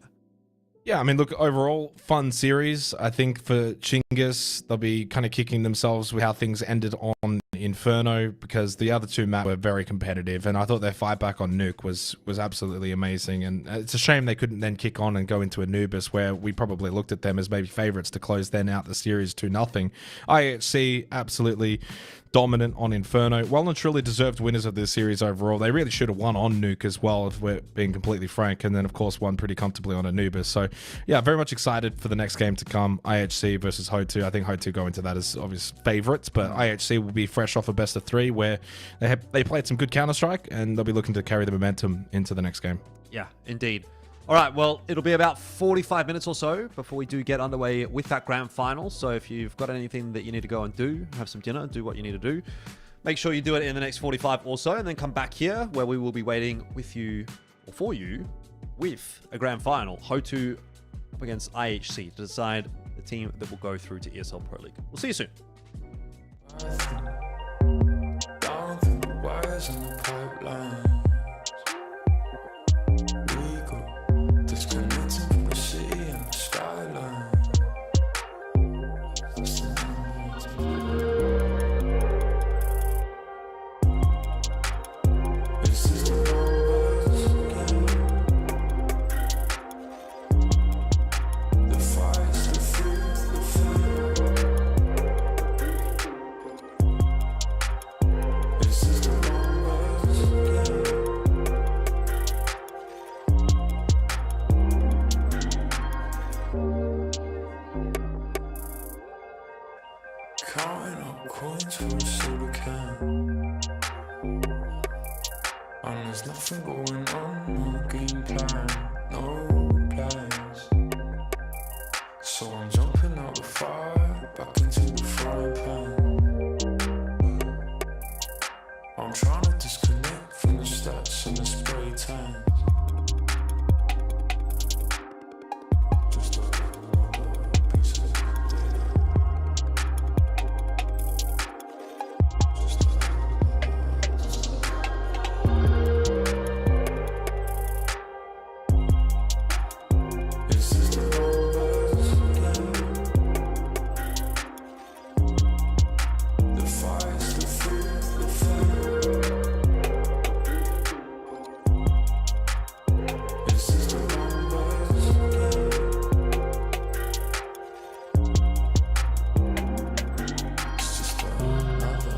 Yeah, I mean, look, overall, fun series. I think for Chinggis, they'll be kind of kicking themselves with how things ended on Inferno, because the other 2 maps were very competitive, and I thought their fight back on Nuke was absolutely amazing. And it's a shame they couldn't then kick on and go into Anubis, where we probably looked at them as maybe favorites to close then out the series 2-0. IHC absolutely dominant on Inferno. Well and truly deserved winners of this series overall. They really should have won on Nuke as well, if we're being completely frank, and then of course won pretty comfortably on Anubis. So yeah, very much excited for the next game to come. IHC versus Hotu. I think Hotu go into that as obvious favorites, but IHC will be fresh off a best of 3 where they played some good Counter-Strike, and they'll be looking to carry the momentum into the next game. Yeah, indeed. All right, well, it'll be about 45 minutes or so before we do get underway with that grand final. So if you've got anything that you need to go and do, have some dinner, do what you need to do, make sure you do it in the next 45 or so, and then come back here where we will be waiting with you, or for you, with a grand final. Hotu up against IHC to decide the team that will go through to ESL Pro League. We'll see you soon. Down through the wires and the pipelines. We go disconnecting from the city and the skyline. This is the numbers again. The fights, the fear, the fear. This is the numbers again. Counting up coins for a soda can. And there's nothing going on, no game plan, no plans. So I'm jumping out the fire, back into the frying pan. I'm trying to disconnect from the stats and the spray tans. Just another piece of data. Just Is this the numbers again? The fire's the food, the flame. Is this the numbers again? It's just another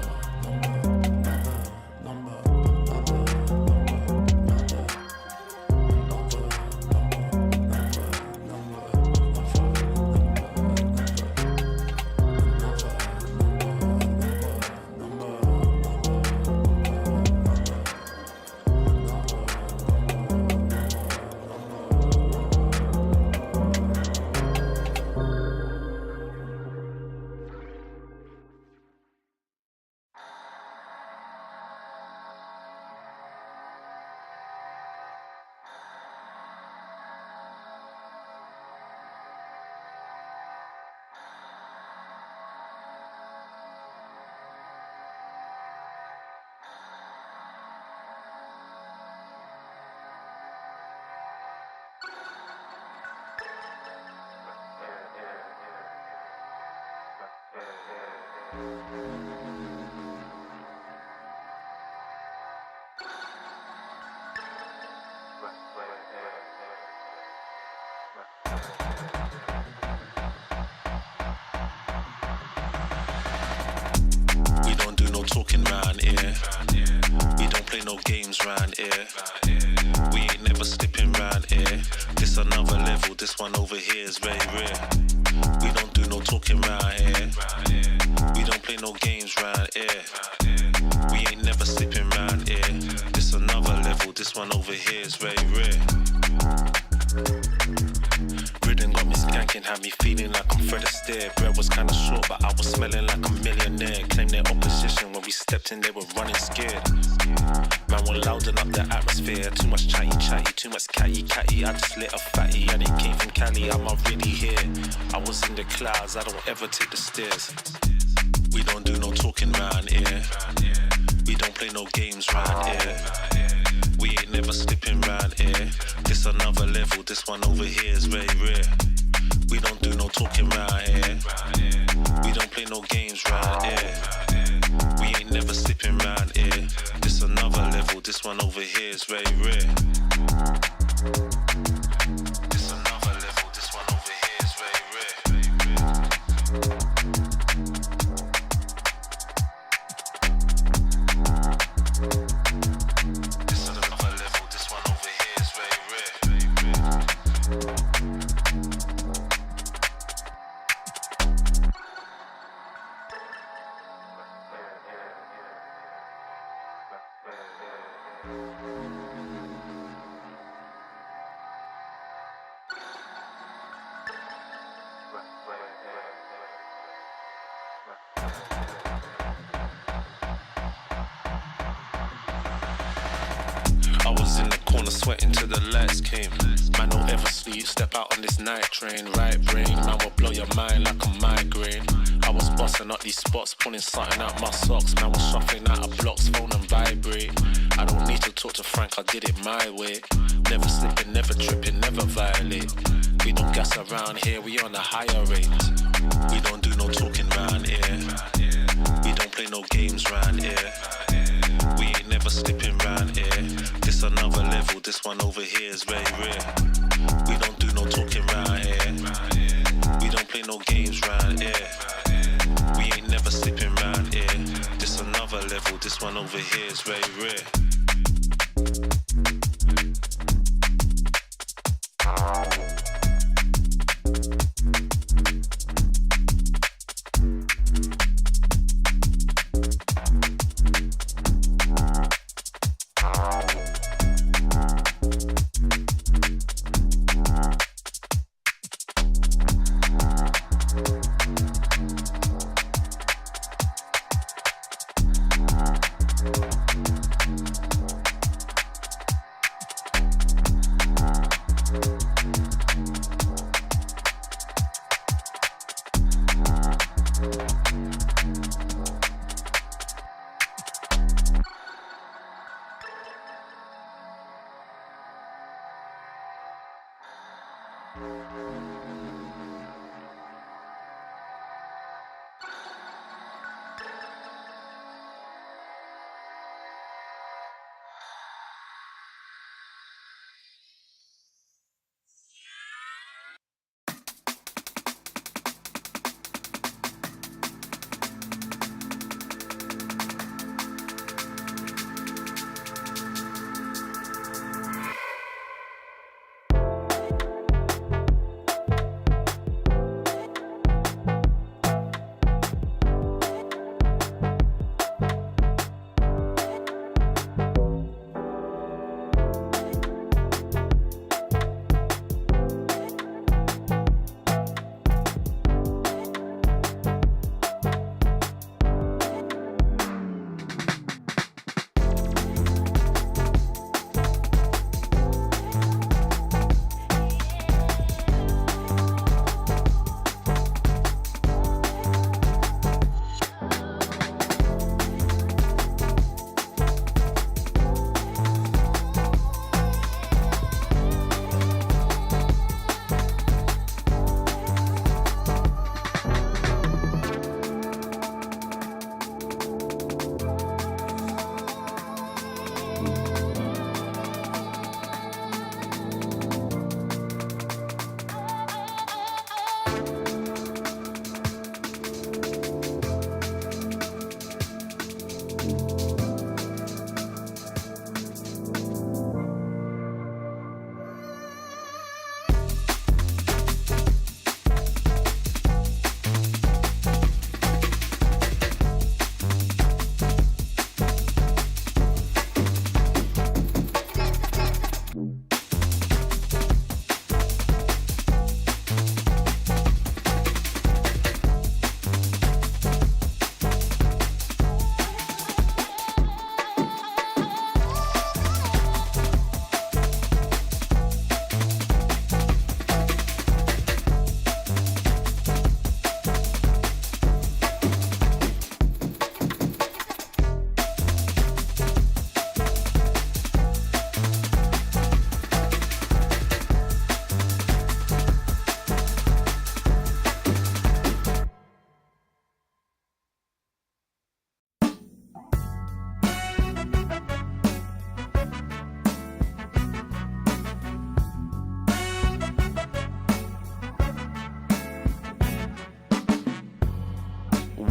We don't do no talking round here. We don't play no games round here. We ain't never slipping round here. This another level, this one over here is very rare. We don't do no talking round here. We don't play no games round here. We ain't never slipping round here. This another level, this one over here is very rare. Rhythm got me skanking, had me feeling like I'm Fred Astaire. Bread was kinda short, but I was smelling like a millionaire. Claimed their opposition when we stepped in, they were running scared. Man, we're louding up the atmosphere. Too much chatty, too much catty. I just lit a fatty and it came from Cali. I'm not really here. I was in the clouds, I don't ever take the stairs. We don't do no talking round here. We don't play no games round here. We ain't never slipping round here. This another level, this one over here is very rare. We don't do no talking round here. We don't play no games round here. We ain't never slipping round here. This another level, this one over here is very rare. This another level, this one over here is very rare. This another level, this one over here is very rare. I was in the corner sweating till the lights came. Man, don't ever sleep, step out on this night train. Right brain, man will blow your mind like a migraine. I was busting up these spots, pulling something out my socks. Man was shuffling out of blocks, phone and vibrate. I don't need to talk to Frank, I did it my way. Never slipping, never tripping, never violate. We don't gas around here, we on a higher rate. We don't do no talking round here. We don't play no games round here. We ain't never slipping round here. This another level, this one over here is very rare. We don't do no talking round here. We don't play no games round here. We ain't never slipping round here. This another level, this one over here is very rare.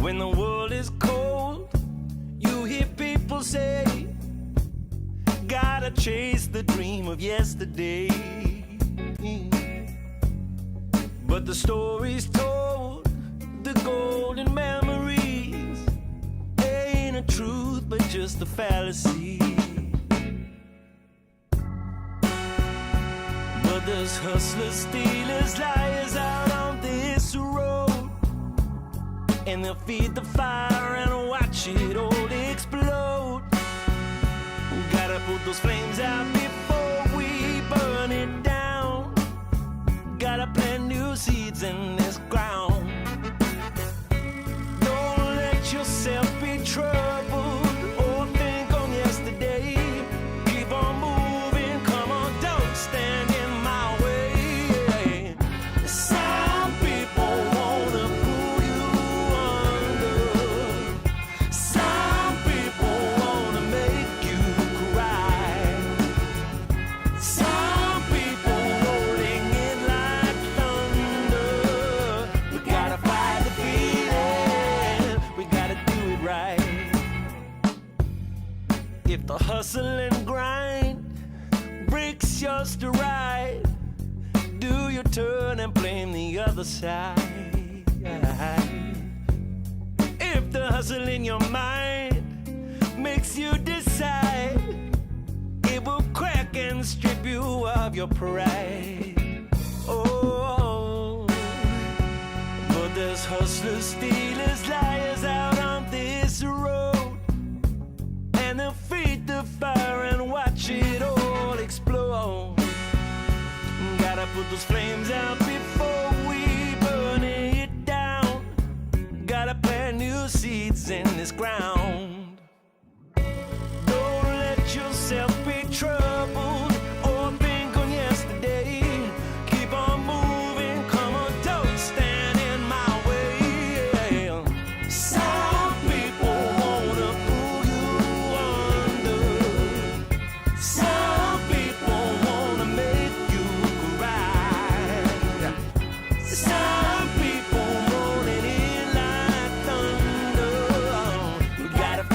When the world is cold, you hear people say, gotta chase the dream of yesterday. But the stories told, the golden memories, ain't a truth but just a fallacy. But there's hustlers, stealers, liars out on this road, and they'll feed the fire and watch it all explode. Gotta put those flames out before we burn it down. Gotta plant new seeds in this ground. Don't let yourself be troubled or think on yesterday. Keep on moving, come on, don't stand in my way. Some people wanna pull you under. Some people wanna make you cry. Some people rolling in like thunder. We gotta fight the feeling, we gotta do it right. If the hustle and grind breaks your stride, do your turn and blame the other side. If the hustle in your mind makes you decide, it will crack and strip you of your pride. Oh, but there's hustlers, stealers, liars out on this road, and they'll feed the fire and watch it all explode. Gotta put those flames out before we burn it down. Gotta plant new seeds in this ground. Don't let yourself be troubled or think on yesterday. Keep on moving, come on, don't stand in my way. Some people wanna pull you under. Some people wanna make you cry. Some people rolling in like thunder. We gotta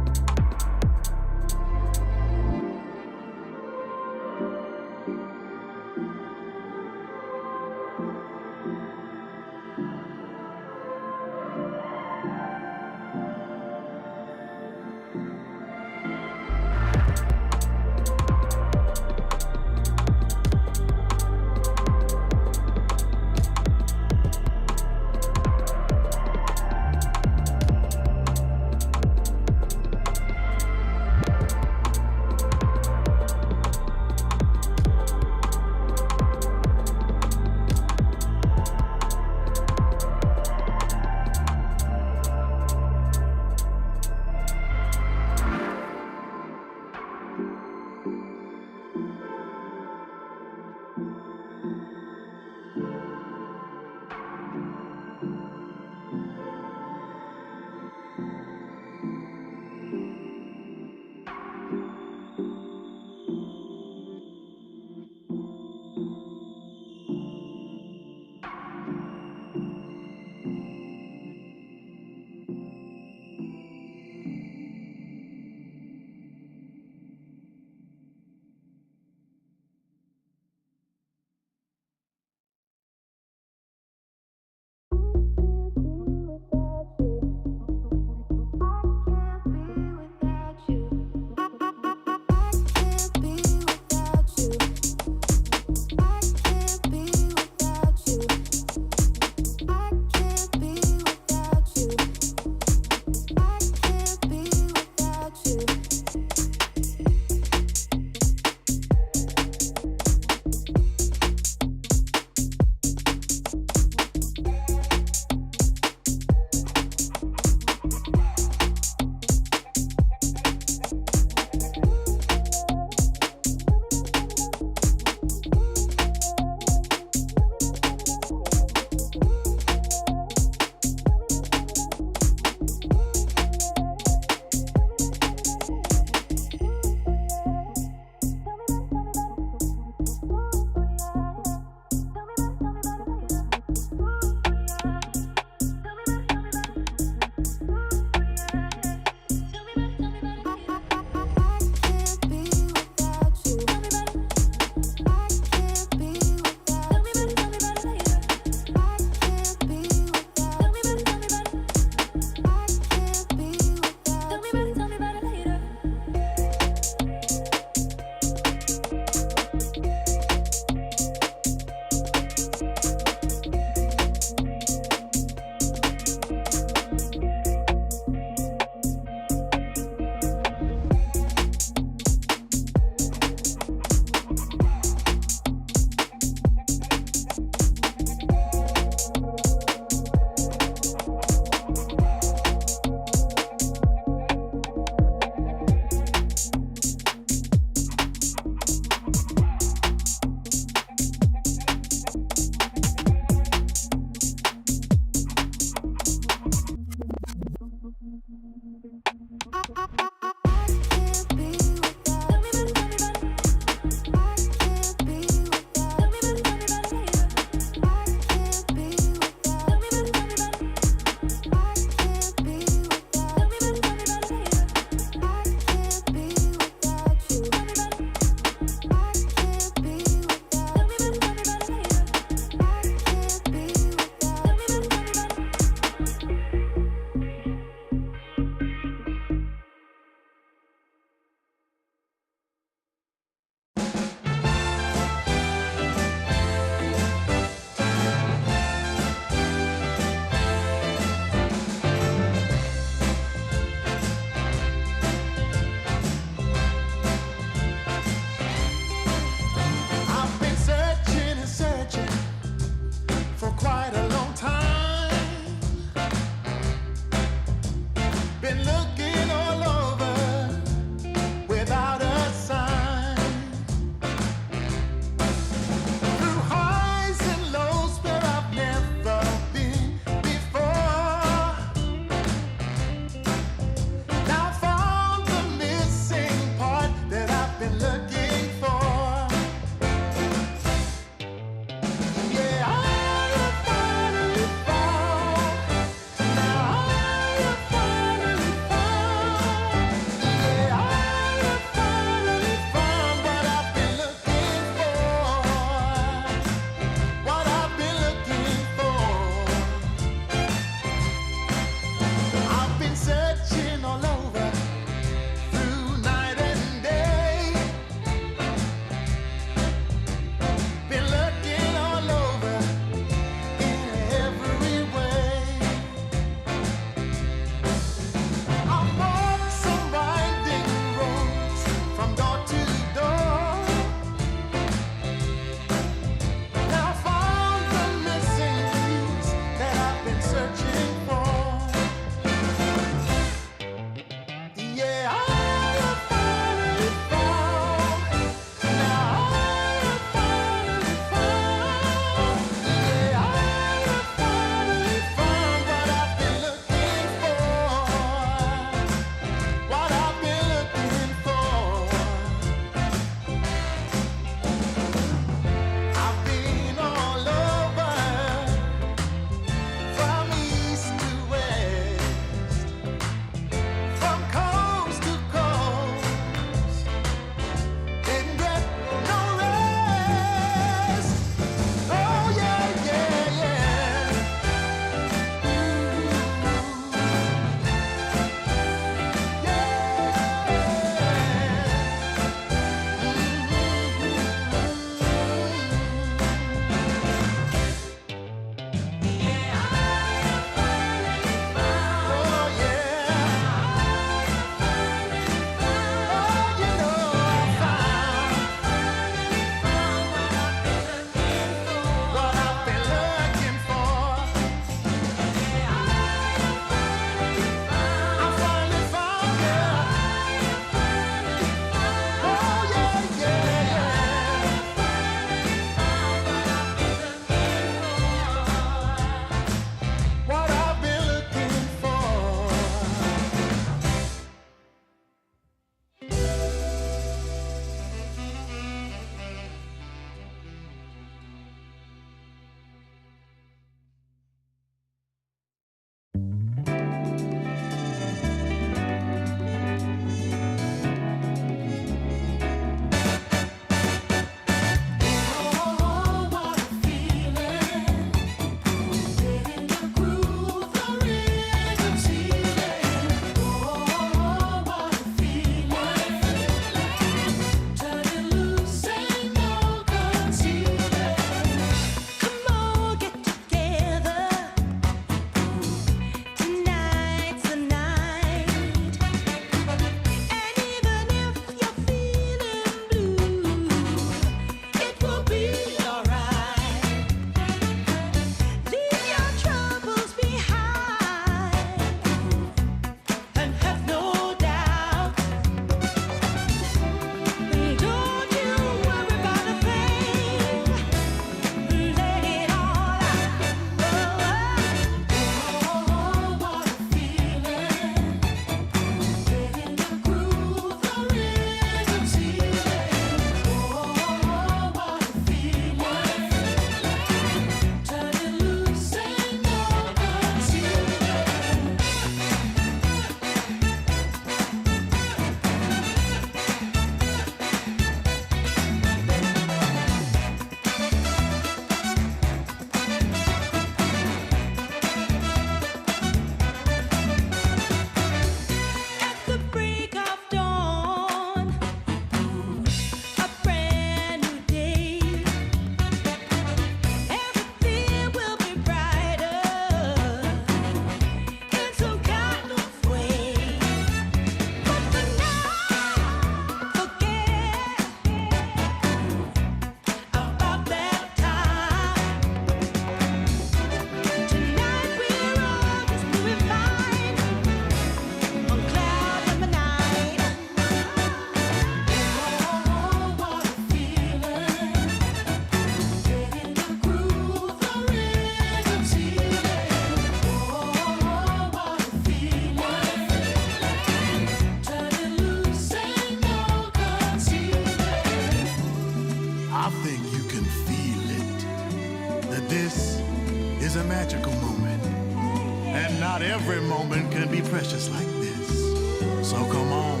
every moment can be precious like this. So come on,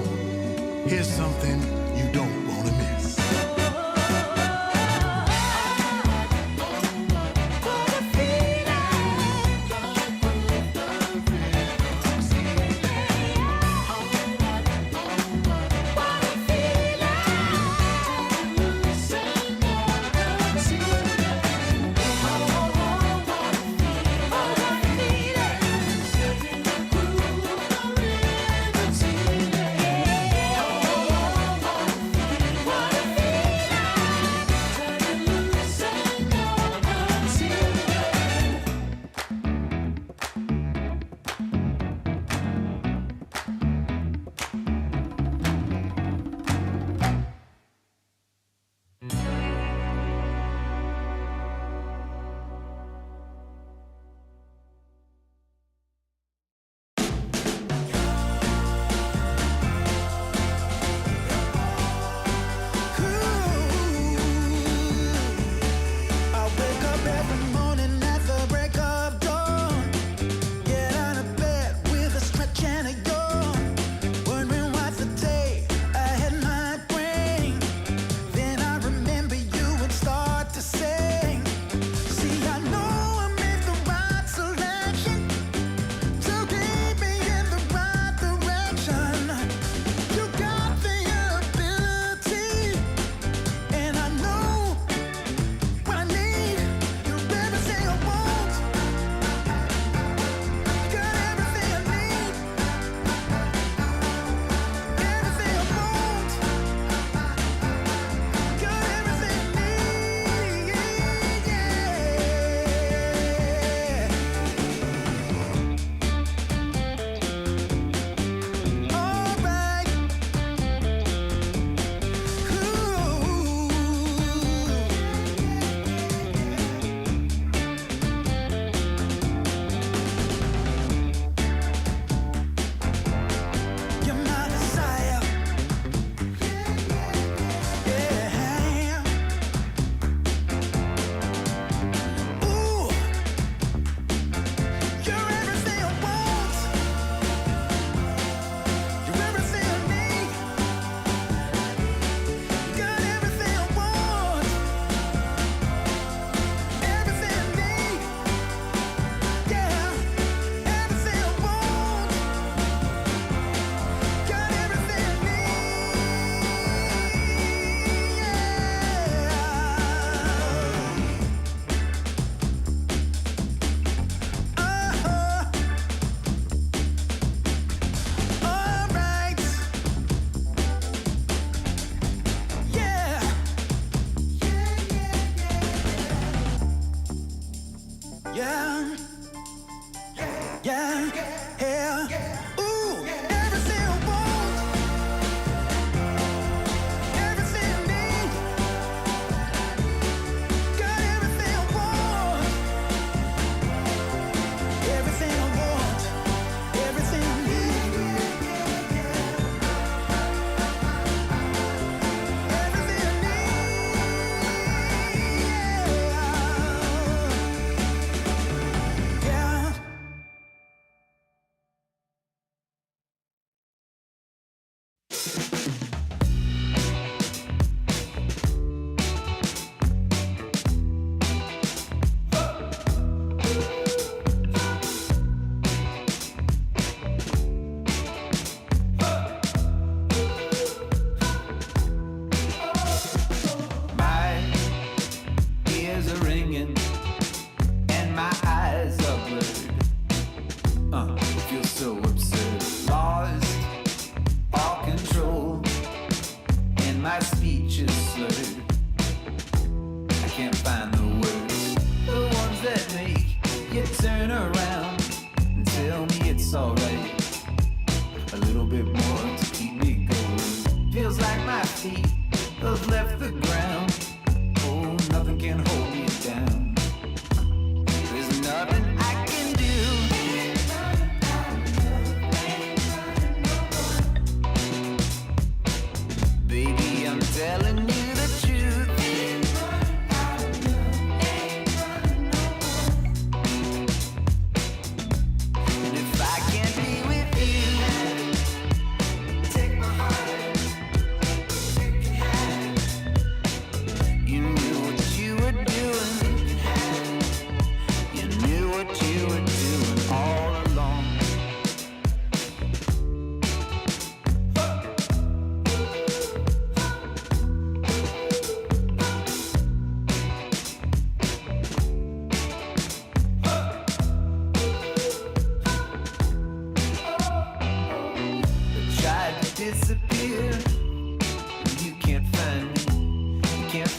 here's something you don't want to miss. If I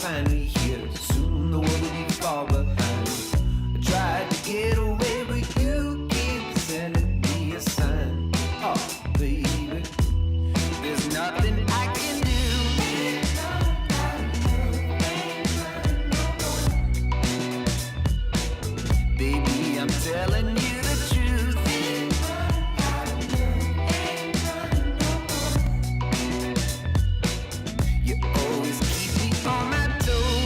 find me here. Soon the world will be far behind. I tried to get away, but you keep sending me a sign. Oh, baby, there's nothing I can do. Baby, I'm telling you the truth. You always keep me on my toes.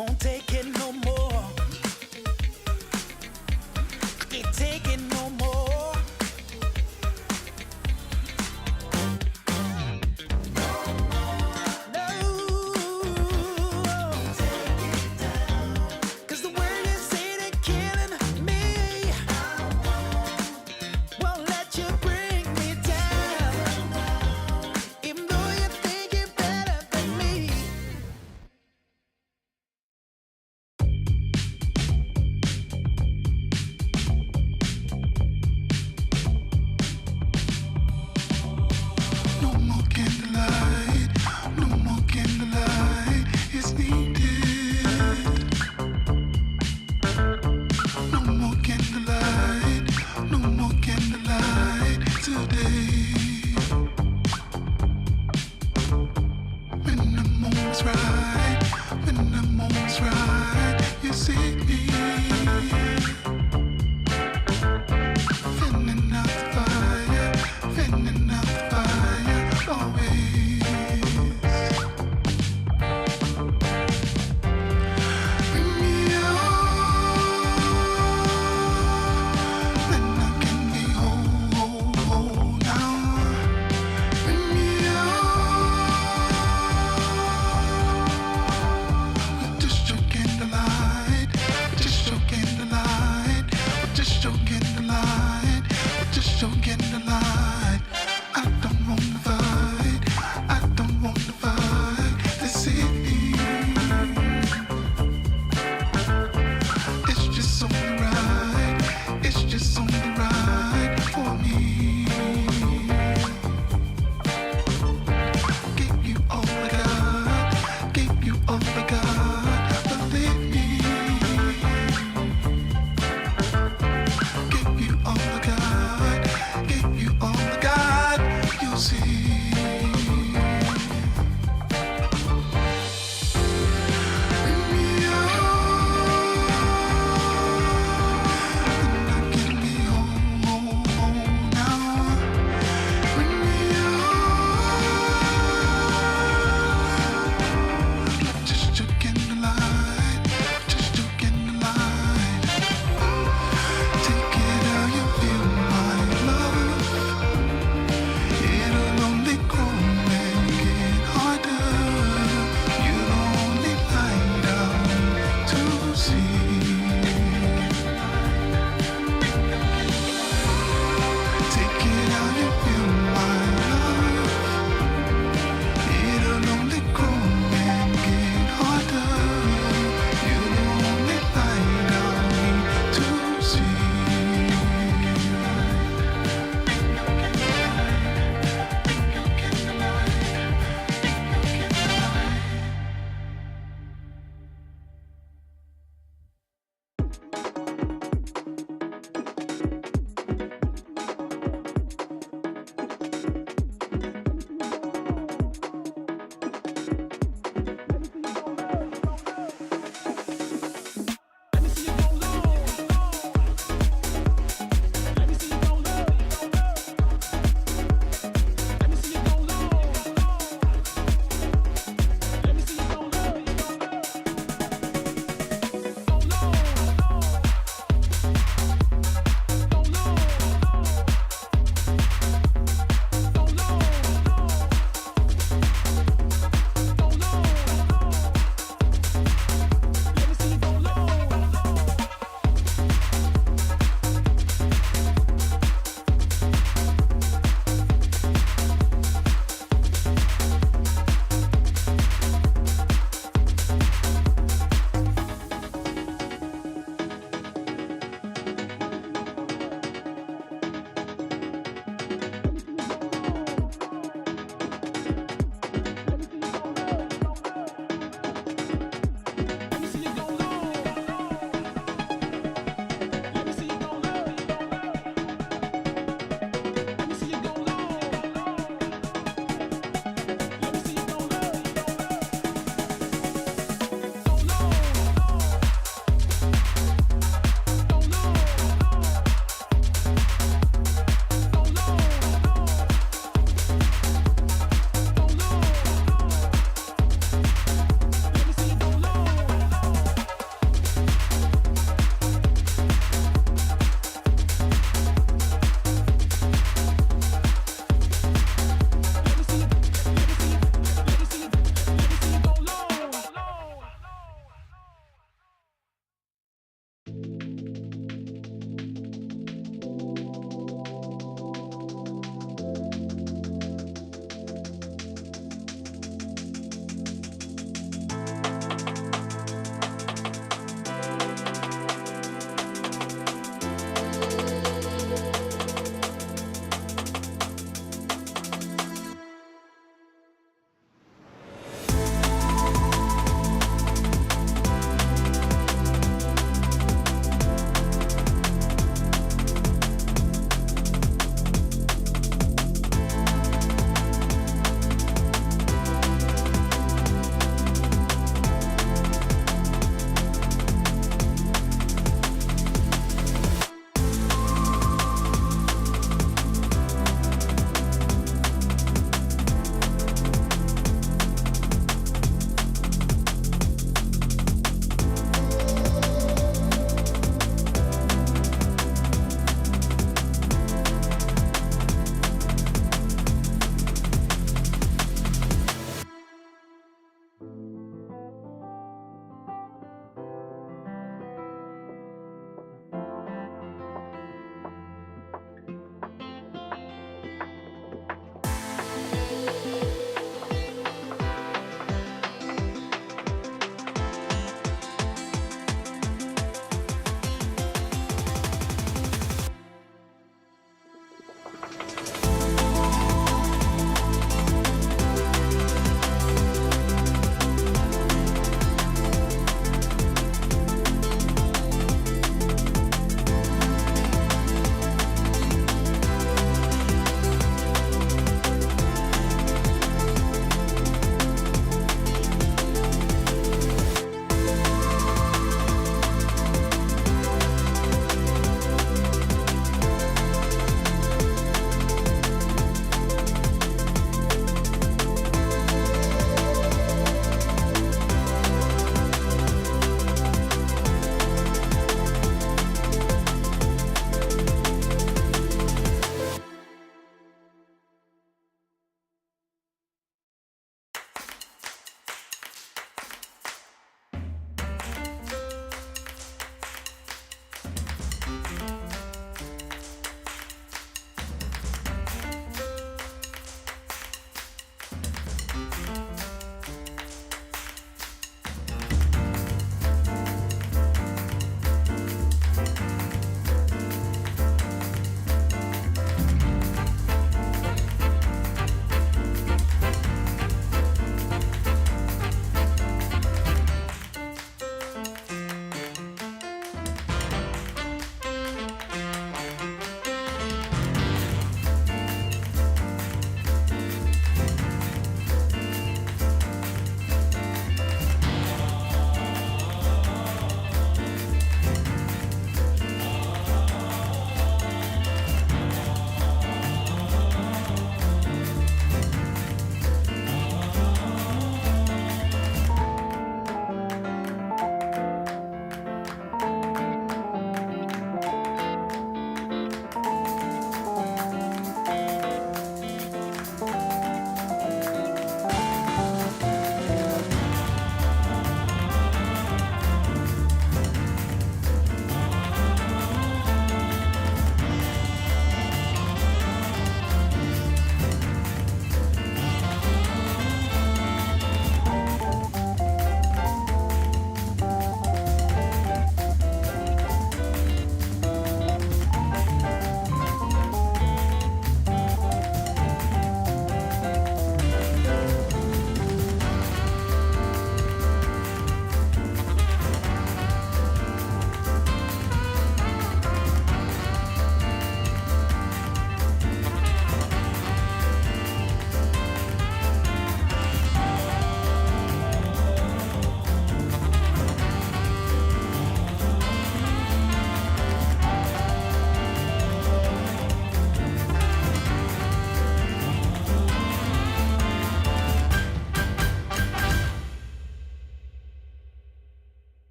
Won't take it no more. Can't take it no more. No. 'Cause the world is saying killing me. Won't let you bring me down. Even though you think you're better than me. No more candlelight, no more candlelight is needed. No more candlelight, no more candlelight today. When the moment's right, when the moment's right, you see me. Fanning out the fire, fanning out the fire, always. Bring me on, then I can be whole now. Bring me on,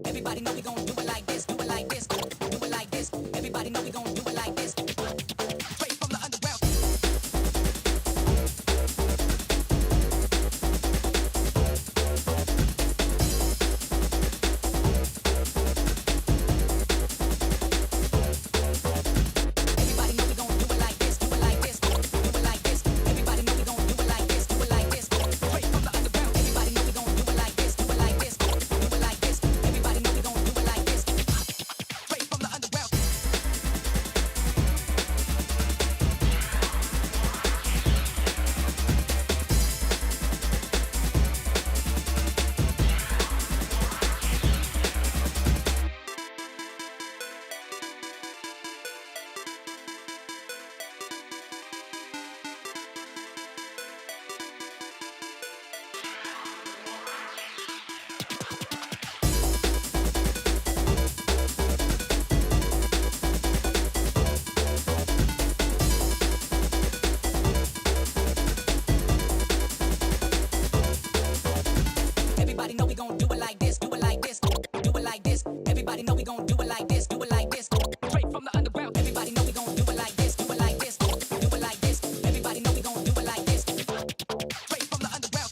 Everybody know we gon' do it like this, do it like this, do it like this. Everybody know we gon' do it like this. Straight from the underground. Everybody know we gon' do it like this, do it like this, do it like this. Everybody know we gon' do it like this, do it like this. Straight from the underground. Everybody know we gon' do it like this, do it like this, do it like this. Everybody know we gon' do it like this. Straight from the underground. Everybody know we gon' do it like this, do it like this, do it like this. Everybody know we gon' do it like this, do it like this. Straight from the underground. Everybody know we gon' do it like this, do it like this, do it like this. Everybody know we gon' do it like this. Straight from the underground.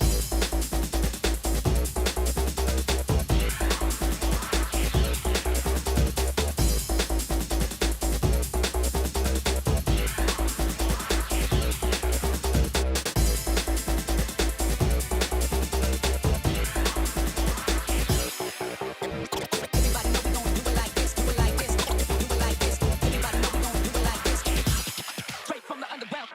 Everybody know we gon' do it like this, do it like this, do it like this. Everybody know we gon' do it like this. Straight from the underground.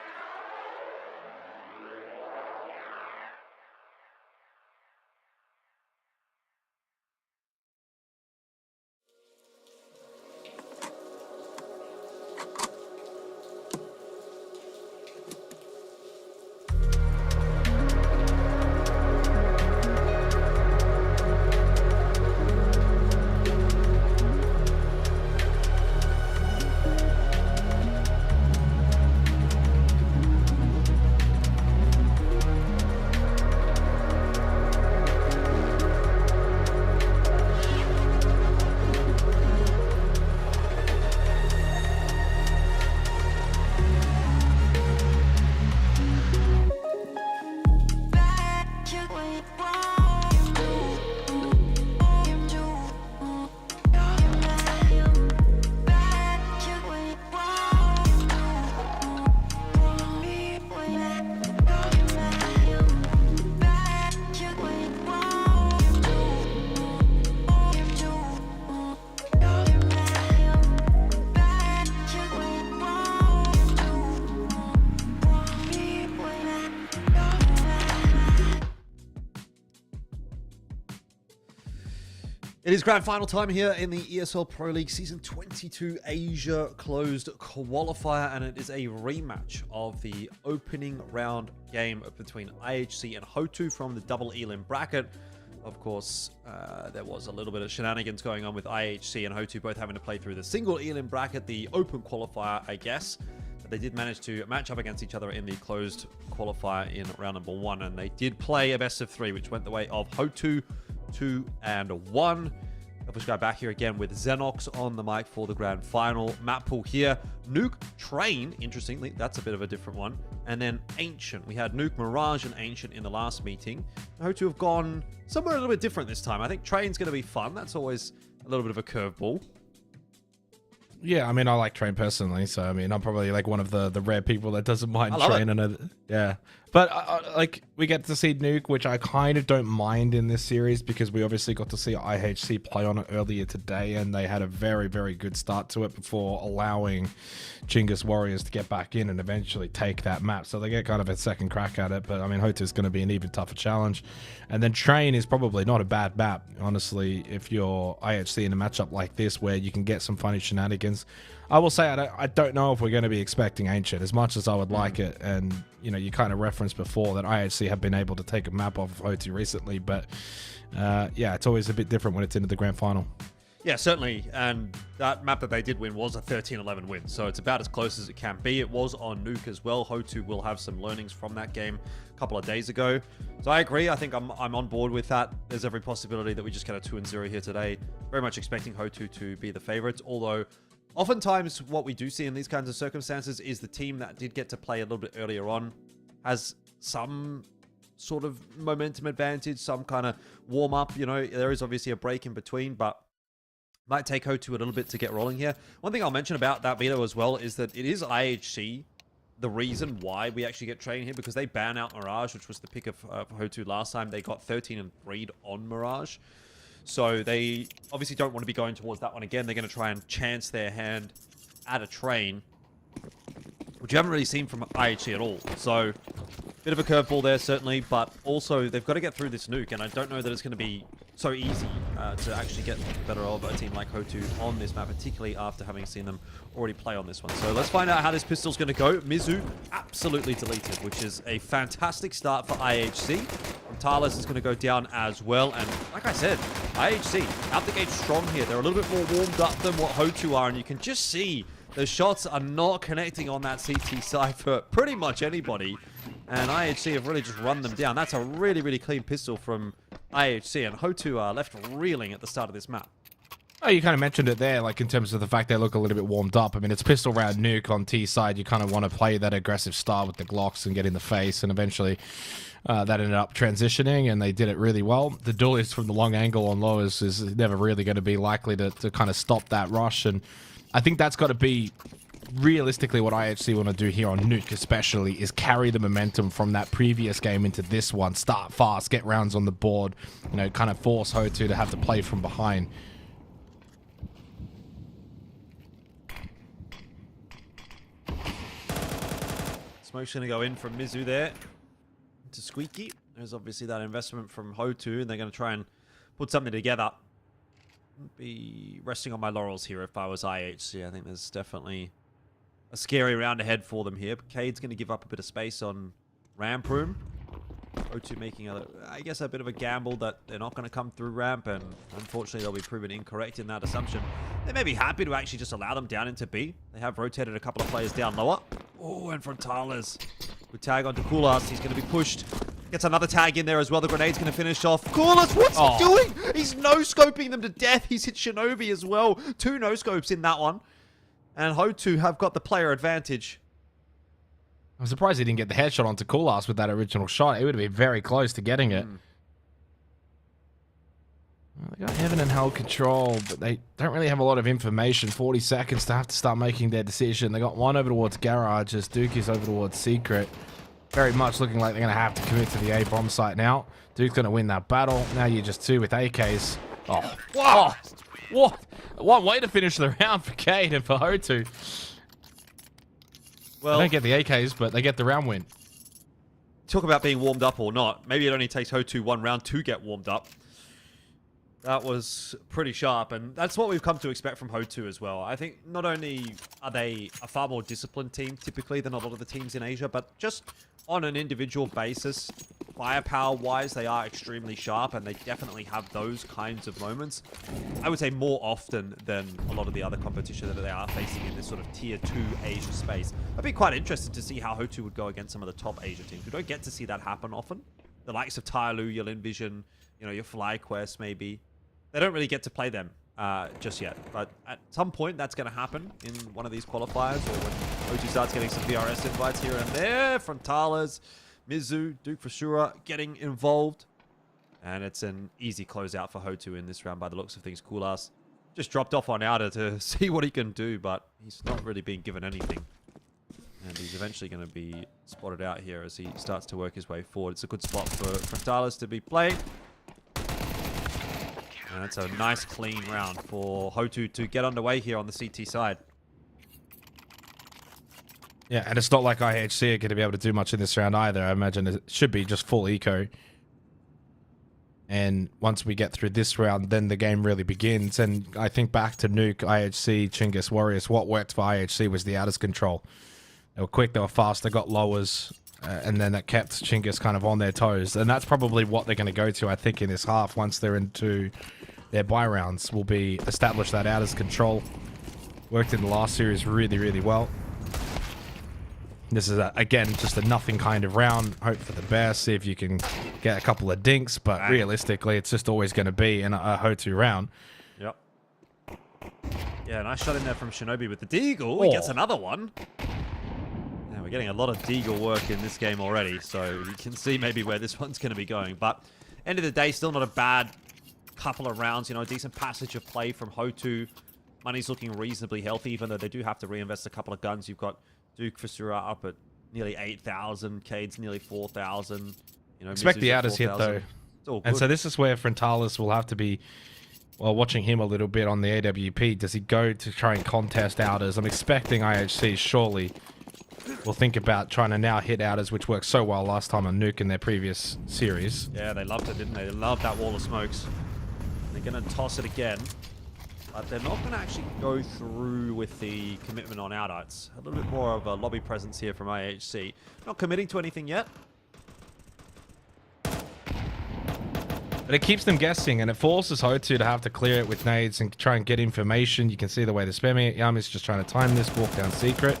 It is grand final time here in the ESL Pro League Season 22 Asia Closed Qualifier, and it is a rematch of the opening round game between IHC and Hotu from the double elim bracket. Of course, there was a little bit of shenanigans going on with IHC and Hotu both having to play through the single elim bracket, the open qualifier, I guess. But they did manage to match up against each other in the closed qualifier in round number 1, and they did play a best of 3, which went the way of Hotu 2-1. Elvish guy back here again with Xenox on the mic for the grand final. Map pool here. Nuke, Train, interestingly, that's a bit of a different one. And then Ancient. We had Nuke, Mirage, and Ancient in the last meeting. Hotu have gone somewhere a little bit different this time. I think Train's going to be fun. That's always a little bit of a curveball. Yeah, I mean, I like Train personally, so I mean, I'm probably like one of the rare people that doesn't mind Train. Yeah, but like we get to see Nuke, which I kind of don't mind in this series because we obviously got to see IHC play on it earlier today, and they had a very, very good start to it before allowing Chinggis Warriors to get back in and eventually take that map. So they get kind of a second crack at it, but I mean, Hotu's going to be an even tougher challenge. And then Train is probably not a bad map, honestly, if you're IHC in a matchup like this where you can get some funny shenanigans. I will say I don't know if we're going to be expecting Ancient as much as I would like it. And, you know, you kind of referenced before that IHC have been able to take a map off of Hotu recently. But, yeah, it's always a bit different when it's into the grand final. Yeah, certainly. And that map that they did win was a 13-11 win. So it's about as close as it can be. It was on Nuke as well. Hotu will have some learnings from that game a couple of days ago. So I agree. I think I'm on board with that. There's every possibility that we just get a 2-0 here today. Very much expecting Hotu to be the favorites. Although, oftentimes what we do see in these kinds of circumstances is the team that did get to play a little bit earlier on has some sort of momentum advantage, some kind of warm-up. You know, there is obviously a break in between, but might take Hotu a little bit to get rolling here. One thing I'll mention about that veto as well is that it is IHC the reason why we actually get trained here, because they ban out Mirage, which was the pick of Hotu last time. They got 13 and 3'd on Mirage. So they obviously don't want to be going towards that one again. They're going to try and chance their hand at a train, which you haven't really seen from IHC at all. So bit of a curveball there, certainly, but also they've got to get through this nuke, and I don't know that it's going to be so easy to actually get better of a team like Hotu on this map, particularly after having seen them already play on this one. So let's find out how this pistol's going to go. Mizu absolutely deleted, which is a fantastic start for IHC. Talis is going to go down as well, and like I said, IHC out the gate strong here. They're a little bit more warmed up than what Hotu are, and you can just see the shots are not connecting on that CT side for pretty much anybody. And IHC have really just run them down. That's a really, really clean pistol from IHC. And Hotu are left reeling at the start of this map. Oh, you kind of mentioned it there, like in terms of the fact they look a little bit warmed up. I mean, it's pistol round Nuke on T side. You kind of want to play that aggressive style with the Glocks and get in the face. And eventually that ended up transitioning, and they did it really well. The duelist from the long angle on low is never really going to be likely to kind of stop that rush. And I think that's got to be realistically what IHC want to do here on Nuke especially, is carry the momentum from that previous game into this one. Start fast, get rounds on the board, you know, kind of force Hotu to have to play from behind. Smoke's going to go in from Mizu there to Squeaky. There's obviously that investment from Hotu, and they're going to try and put something together. Wouldn't be resting on my laurels here if I was IHC. I think there's definitely a scary round ahead for them here. Cade's going to give up a bit of space on ramp room. Hotu making, I guess, a bit of a gamble that they're not going to come through ramp, and unfortunately they'll be proven incorrect in that assumption. They may be happy to actually just allow them down into B. They have rotated a couple of players down lower. Oh, and Frontalis with tag onto Kulas. He's going to be pushed. Gets another tag in there as well. The grenade's going to finish off. Kulas, what's he doing? He's no-scoping them to death. He's hit Shinobi as well. 2 no-scopes in that one. And Hotu have got the player advantage. I'm surprised he didn't get the headshot onto Kulas with that original shot. It would have been very close to getting it. Well, they got Heaven and Hell control, but they don't really have a lot of information. 40 seconds to have to start making their decision. They got one over towards Garage as Duke is over towards Secret. Very much looking like they're going to have to commit to the A bomb site now. Duke's going to win that battle. Now you're just 2 with AKs. Oh, wow. What? One way to finish the round for Cade and for Hotu. Well, they don't get the AKs, but they get the round win. Talk about being warmed up or not. Maybe it only takes Hotu 1 round to get warmed up. That was pretty sharp, and that's what we've come to expect from Hotu as well. I think not only are they a far more disciplined team typically than a lot of the teams in Asia, but just on an individual basis, firepower-wise, they are extremely sharp, and they definitely have those kinds of moments. I would say more often than a lot of the other competition that they are facing in this sort of tier 2 Asia space. I'd be quite interested to see how Hotu would go against some of the top Asia teams. We don't get to see that happen often. The likes of Tyloo, your Envision, you know, your FlyQuest maybe. They don't really get to play them just yet. But at some point, that's going to happen in one of these qualifiers, or when Hotu starts getting some VRS invites here and there. Frontalis, Mizu, Duke for sure getting involved. And it's an easy closeout for Hotu in this round by the looks of things. Kulas just dropped off on Outer to see what he can do, but he's not really being given anything. And he's eventually going to be spotted out here as he starts to work his way forward. It's a good spot for Frontalis to be playing. And it's a nice, clean round for Hotu to get underway here on the CT side. Yeah, and it's not like IHC are going to be able to do much in this round either. I imagine it should be just full eco. And once we get through this round, then the game really begins. And I think back to Nuke, IHC, Chinggis Warriors, what worked for IHC was the Outers control. They were quick, they were fast, they got lowers, and then that kept Chinggis kind of on their toes. And that's probably what they're going to go to, I think, in this half once they're into their buy rounds will be establish that out as control. Worked in the last series really, really well. This is, again, just a nothing kind of round. Hope for the best. See if you can get a couple of dinks. But realistically, it's just always going to be a Ho2 round. Yep. Yeah, nice shot in there from Shinobi with the Deagle. He gets another one. Yeah, we're getting a lot of Deagle work in this game already. So you can see maybe where this one's going to be going. But end of the day, still not a bad couple of rounds. You know, a decent passage of play from Ho2. Money's looking reasonably healthy, even though they do have to reinvest a couple of guns. You've got Duke Fasura up at nearly 8,000. Cade's nearly 4,000. You know, Expect the Mizu's at outers hit, 4,000. though. It's all And good. so this is where Frontalis will have to be, well, watching him a little bit on the AWP. Does he go to try and contest outers? I'm expecting IHC surely will think about trying to now hit outers, which worked so well last time on Nuke in their previous series. Yeah, they loved it, didn't they? They loved that wall of smokes. They're going to toss it again. But they're not going to actually go through with the commitment on outs. A little bit more of a lobby presence here from IHC. Not committing to anything yet. But it keeps them guessing, and it forces Ho2 to have to clear it with nades and try and get information. You can see the way they're spamming it. Yami's just trying to time this, walk down secret.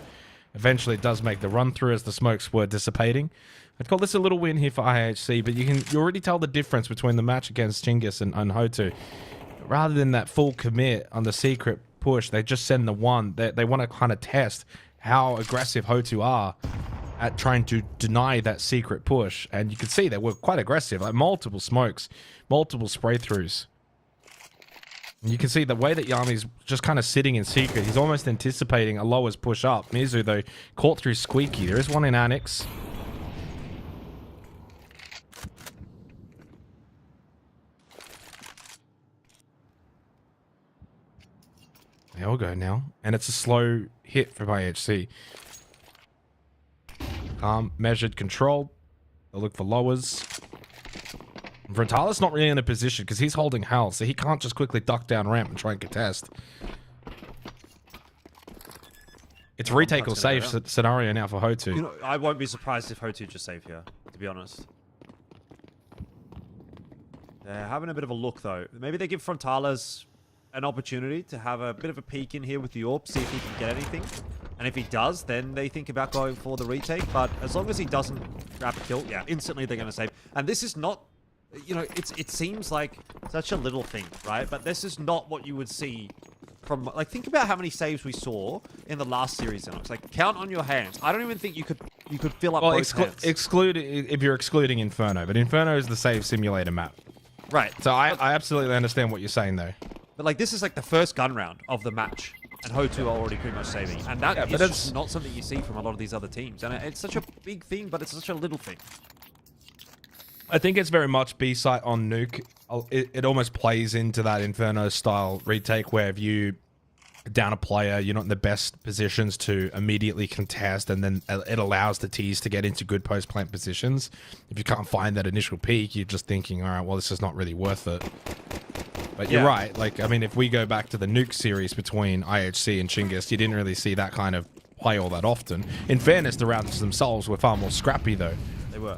Eventually, it does make the run through as the smokes were dissipating. I'd call this a little win here for IHC, but you already tell the difference between the match against Chinggis and Ho2. Rather than that full commit on the secret push, they just send the one. They want to kind of test how aggressive Ho2 are at trying to deny that secret push. And you can see they were quite aggressive, like multiple smokes, multiple spray throughs. And you can see the way that Yami's just kind of sitting in secret. He's almost anticipating a lowest push up. Mizu, though, caught through Squeaky. There is one in Annex. They all go now. And it's a slow hit from IHC. Calm, measured, controlled. They'll look for lowers. Frontalis not really in a position because he's holding Hal, so he can't just quickly duck down ramp and try and contest. It's retake or save scenario now for Ho2. You know, I won't be surprised if Ho2 just save here, to be honest. They're having a bit of a look, though. Maybe they give Frontalis an opportunity to have a bit of a peek in here with the AWP, see if he can get anything. And if he does, then they think about going for the retake. But as long as he doesn't grab a kill, yeah, instantly they're going to save. And this is not, you know, it seems like such a little thing, right? But this is not what you would see from, like, think about how many saves we saw in the last series. It's like, count on your hands. I don't even think you could fill up both hands. Exclude if you're excluding Inferno, but Inferno is the save simulator map. Right. So I absolutely understand what you're saying, though. But, like, this is like the first gun round of the match. And Ho2 are already pretty much saving. And that is just not something you see from a lot of these other teams. And it's such a big thing, but it's such a little thing. I think it's very much B-site on Nuke. It almost plays into that Inferno-style retake where if you down a player, you're not in the best positions to immediately contest, and then it allows the Ts to get into good post-plant positions. If you can't find that initial peak, you're just thinking, all right, well, this is not really worth it. But you're right. Like, I mean, if we go back to the Nuke series between IHC and Chinggis, you didn't really see that kind of play all that often. In fairness, the rounds themselves were far more scrappy, though. They were.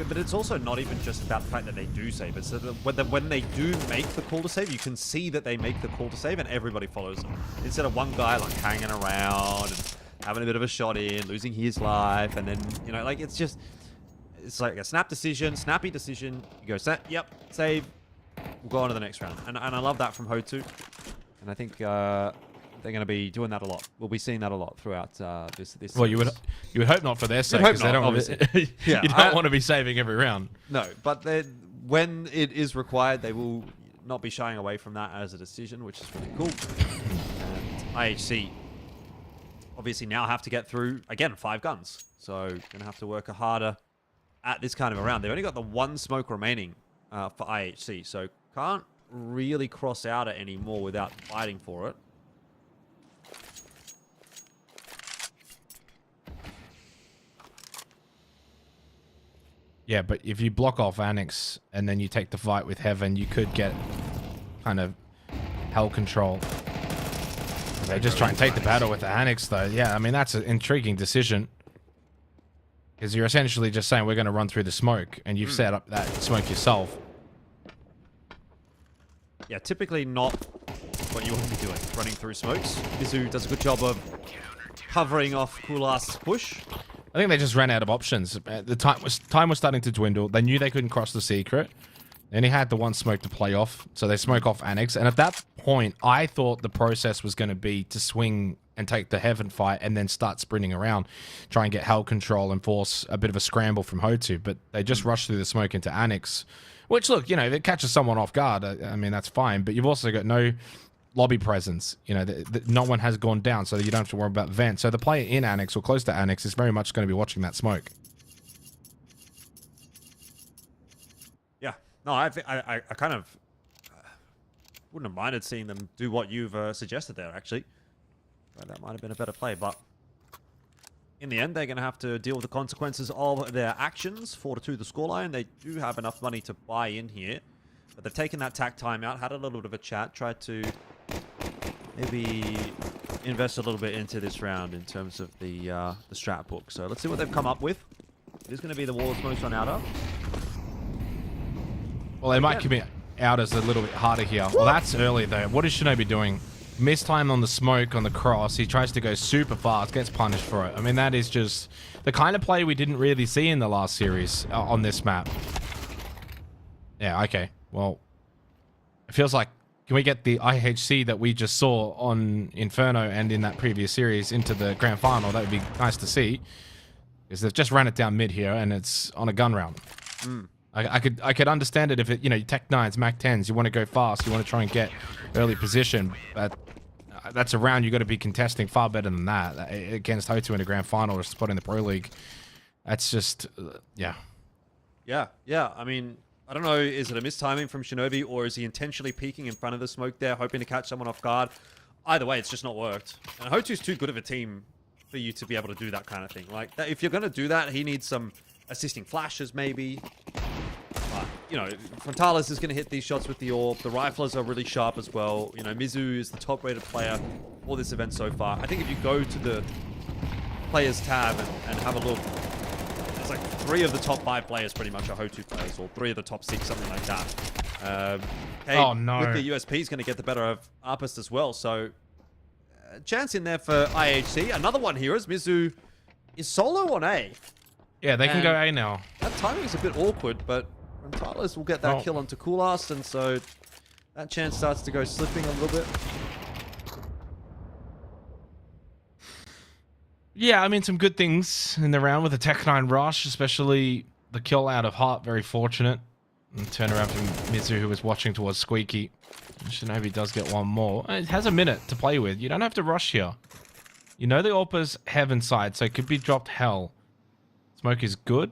But it's also not even just about the fact that they do save. It's that when they do make the call to save, you can see that they make the call to save and everybody follows them. Instead of one guy, like, hanging around and having a bit of a shot in, losing his life, and then, you know, like, it's like a snappy decision. You go, yep, save. We'll go on to the next round. And I love that from Ho2. And I think they're going to be doing that a lot. We'll be seeing that a lot throughout this Well, you would hope not for their sake, because they don't obviously. You don't want to be saving every round. No, but when it is required, they will not be shying away from that as a decision, which is really cool. And IHC obviously now have to get through, again, 5 guns. So going to have to work harder at this kind of a round. They've only got the 1 smoke remaining for IHC, so can't really cross out it anymore without fighting for it. Yeah, but if you block off Annex and then you take the fight with Heaven, you could get kind of hell control. They just try and take the battle with the Annex, though. Yeah, I mean, that's an intriguing decision. Because you're essentially just saying we're going to run through the smoke, and you've set up that smoke yourself. Yeah, typically not what you want to be doing, running through smokes. Mizu does a good job of covering off Kulas's push. I think they just ran out of options. The time was starting to dwindle. They knew they couldn't cross the secret. Then he had the one smoke to play off, so they smoke off Annex. And at that point, I thought the process was going to be to swing and take the heaven fight and then start sprinting around, try and get hell control and force a bit of a scramble from Hotu. But they just rushed through the smoke into Annex, which, look, you know, if it catches someone off guard, I mean, that's fine. But you've also got no lobby presence. You know, no one has gone down, so you don't have to worry about vent. So the player in Annex or close to Annex is very much going to be watching that smoke. Yeah. No, I kind of wouldn't have minded seeing them do what you've suggested there, actually. That might have been a better play, but in the end, they're going to have to deal with the consequences of their actions. 4-2 the scoreline. They do have enough money to buy in here, but they've taken that tack timeout, had a little bit of a chat, tried to maybe invest a little bit into this round in terms of the strat book. So let's see what they've come up with. It is going to be the Warlords most on outer. Well, they might commit outers a little bit harder here. Well, that's early, though. What is Shinobi doing? Missed time on the smoke on the cross. He tries to go super fast, gets punished for it. I mean, that is just the kind of play we didn't really see in the last series on this map. Yeah, okay. Well, it feels like, can we get the IHC that we just saw on Inferno and in that previous series into the grand final? That would be nice to see. Because they've just ran it down mid here and it's on a gun round. I could understand it if it, you know, Tech 9s, Mac 10s, you want to go fast, you want to try and get early position, but that's a round you got to be contesting far better than that against Hotu in a grand final or a spot in the Pro League. That's just, yeah. Yeah. I mean, I don't know, is it a mistiming from Shinobi or is he intentionally peeking in front of the smoke there, hoping to catch someone off guard? Either way, it's just not worked. And Hotu's too good of a team for you to be able to do that kind of thing. Like, if you're going to do that, he needs some assisting flashes maybe. But, you know, Frontalis is going to hit these shots with the orb. The riflers are really sharp as well. You know, Mizu is the top-rated player for this event so far. I think if you go to the players tab and have a look, there's like 3 of the top 5 players pretty much are Hotu players, or 3 of the top 6, something like that. Oh, no. With the USP, is going to get the better of Arpist as well. So, chance in there for IHC. Another one here is Mizu is solo on A. Yeah, they can go A now. That timing is a bit awkward, but Frontalis will get that kill onto Kulas, and so that chance starts to go slipping a little bit. Yeah, I mean, some good things in the round with the Tech 9 rush, especially the kill out of Heart, very fortunate. And turn around from Mizu, who was watching towards Squeaky. Shinobi does get one more. It has a minute to play with. You don't have to rush here. You know the AWP's heaven side, so it could be dropped hell. Smoke is good.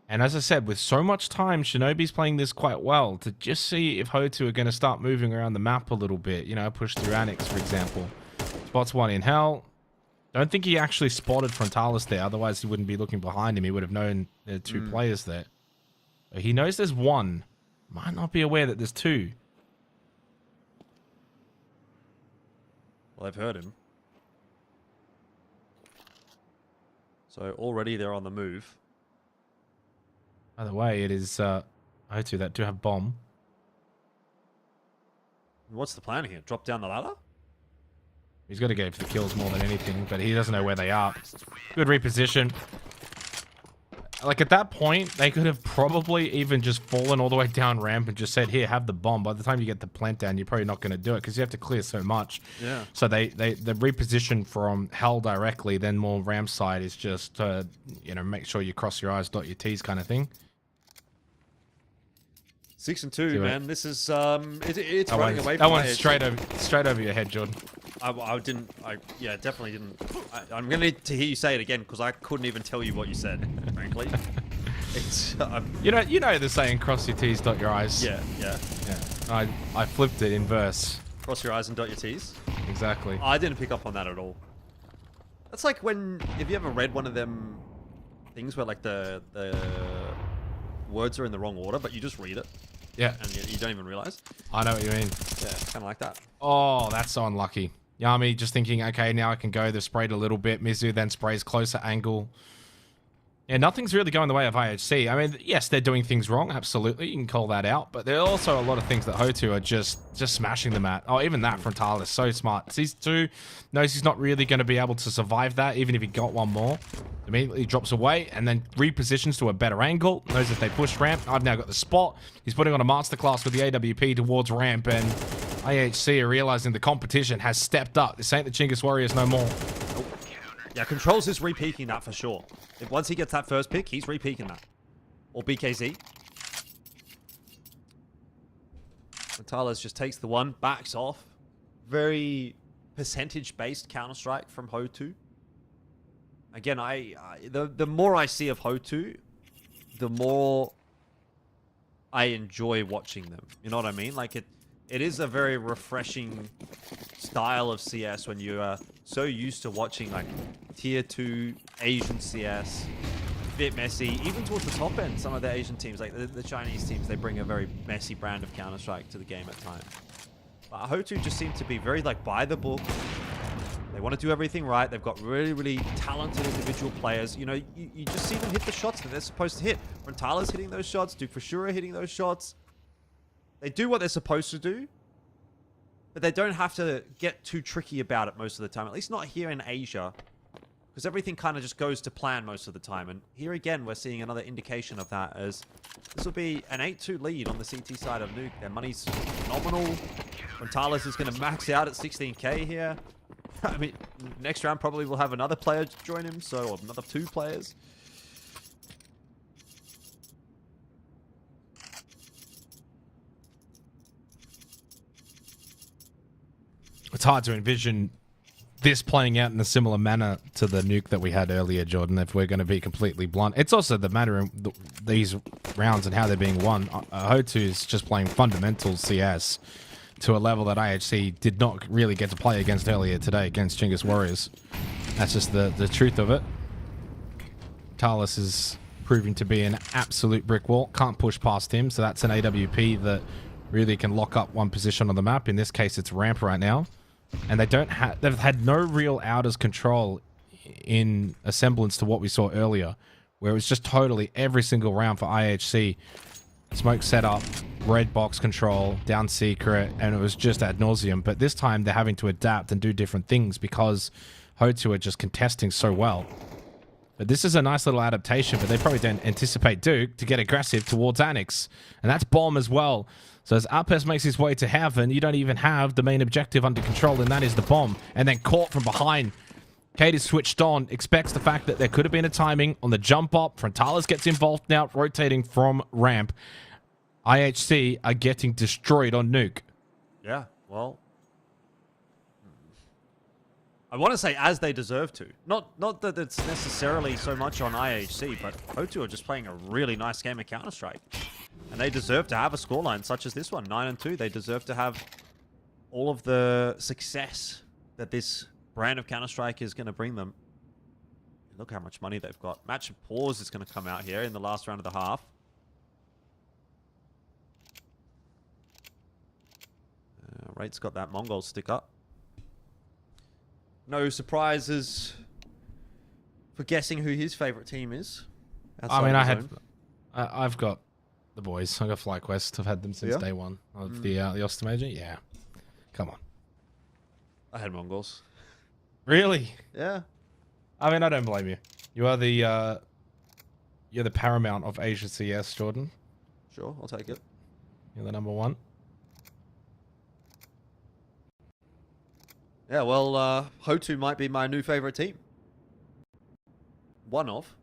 And as I said, with so much time, Shinobi's playing this quite well to just see if Hotu are going to start moving around the map a little bit. You know, push through Annex, for example. Spots one in hell. Don't think he actually spotted Frontalis there. Otherwise, he wouldn't be looking behind him. He would have known there are 2 players there. But he knows there's 1. Might not be aware that there's 2. Well, I've heard him. So already they're on the move. By the way, it is Hotu that do have bomb. What's the plan here? Drop down the ladder? He's got to go for the kills more than anything, but he doesn't know where they are. Good reposition. Like, at that point, they could have probably even just fallen all the way down ramp and just said, here, have the bomb. By the time you get the plant down, you're probably not going to do it because you have to clear so much. Yeah. So they reposition from hell directly, then more ramp side is just, you know, make sure you cross your I's, dot your T's kind of thing. 6 and 2, man. This is it's running away from that one's straight over your head, Jordan. Yeah, definitely didn't. I'm gonna need to hear you say it again because I couldn't even tell you what you said, frankly. It's you know the saying, cross your T's, dot your I's. Yeah. I flipped it in verse. Cross your I's and dot your T's. Exactly. I didn't pick up on that at all. That's like when, have you ever read one of them things where like the words are in the wrong order, but you just read it? Yeah. And you don't even realize? I know what you mean. Yeah, kind of like that. Oh, that's so unlucky. Yami just thinking, okay, now I can go. They've sprayed a little bit. Mizu then sprays closer angle. Yeah, nothing's really going the way of IHC. I mean, yes, they're doing things wrong. Absolutely, you can call that out. But there are also a lot of things that Hotu are just smashing them at. Oh, even that Frontalis, so smart. Season 2 knows he's not really going to be able to survive that, even if he got one more. Immediately drops away and then repositions to a better angle. Knows if they push ramp, I've now got the spot. He's putting on a masterclass with the AWP towards ramp, and IHC are realizing the competition has stepped up. This ain't the Chinggis Warriors no more. Yeah, Controls is re-peaking that for sure. If once he gets that first pick, he's re-peaking that. Or BKZ. Metalis just takes the one, backs off. Very percentage-based Counter-Strike from Hotu. Again, the more I see of Hotu, the more I enjoy watching them. You know what I mean? Like, it is a very refreshing style of CS when you are so used to watching like tier 2 Asian CS, a bit messy, even towards the top end. Some of the Asian teams, like the Chinese teams, they bring a very messy brand of Counter-Strike to the game at times. But Hotu just seem to be very like by the book. They want to do everything right. They've got really, really talented individual players. You know, you just see them hit the shots that they're supposed to hit. Frontalis hitting those shots, Duke for sure hitting those shots. They do what they're supposed to do, but they don't have to get too tricky about it most of the time. At least not here in Asia, because everything kind of just goes to plan most of the time. And here again, we're seeing another indication of that, as this will be an 8-2 lead on the CT side of Nuke. Their money's phenomenal. Frontalis is going to max out at 16k here. I mean, next round probably will have another player join him, so or another 2 players. It's hard to envision this playing out in a similar manner to the Nuke that we had earlier, Jordan, if we're going to be completely blunt. It's also the matter in these rounds and how they're being won. Hotu is just playing fundamental CS to a level that IHC did not really get to play against earlier today against Chinggis Warriors. That's just the truth of it. Talis is proving to be an absolute brick wall. Can't push past him, so that's an AWP that really can lock up one position on the map. In this case, it's ramp right now. And they've had no real outers control in a semblance to what we saw earlier, where it was just totally every single round for IHC. Smoke setup, red box control, down secret, and it was just ad nauseum. But this time they're having to adapt and do different things because Hotu are just contesting so well. But this is a nice little adaptation, but they probably don't anticipate Duke to get aggressive towards Annex. And that's bomb as well. So as Apes makes his way to heaven, you don't even have the main objective under control, and that is the bomb. And then caught from behind. Kate is switched on, expects the fact that there could have been a timing on the jump up. Frontalis gets involved now, rotating from ramp. IHC are getting destroyed on Nuke. Yeah, well, I want to say as they deserve to. Not that it's necessarily so much on IHC, but Hotu are just playing a really nice game of Counter-Strike. And they deserve to have a scoreline such as this one, 9-2. They deserve to have all of the success that this brand of Counter-Strike is going to bring them. Look how much money they've got. Match of Pause is going to come out here in the last round of the half. Rate's got that Mongol stick up. No surprises for guessing who his favorite team is. I mean, I've got the boys. I've got FlyQuest. I've had them since day one of the Oster Major. Yeah. Come on. I had Mongols. Really? Yeah. I mean, I don't blame you. You are the you're the paramount of Asia CS, Jordan. Sure, I'll take it. You're the number one. Yeah, well, Hotu might be my new favorite team. One of.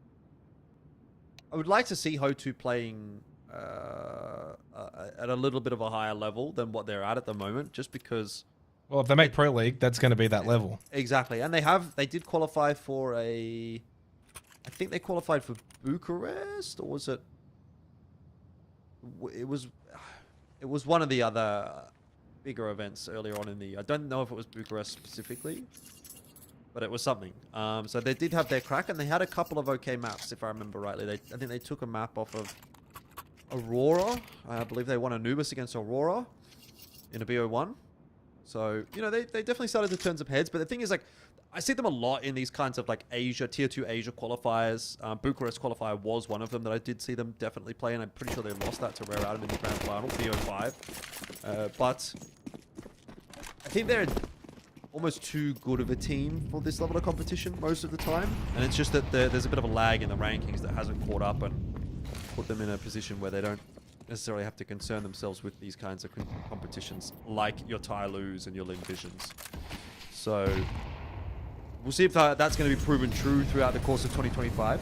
I would like to see Hotu playing at a little bit of a higher level than what they're at the moment, just because... Well, if they make Pro League, that's going to be that level. Exactly. And they did qualify for a... I think they qualified for Bucharest, or was it... It was one of the other bigger events earlier on in the... I don't know if it was Bucharest specifically, but it was something. So they did have their crack, and they had a couple of okay maps, if I remember rightly. I think they took a map off of Aurora. I believe they won Anubis against Aurora in a BO1. So, you know, they definitely started to turn some heads. But the thing is, like, I see them a lot in these kinds of like Asia, tier 2 Asia qualifiers. Bucharest qualifier was one of them that I did see them definitely play, and I'm pretty sure they lost that to Rare Adam in the grand final, BO5. But I think they're almost too good of a team for this level of competition most of the time. And it's just that there's a bit of a lag in the rankings that hasn't caught up and put them in a position where they don't necessarily have to concern themselves with these kinds of competitions like your Tylus and your Lin Visions. So we'll see if that's going to be proven true throughout the course of 2025.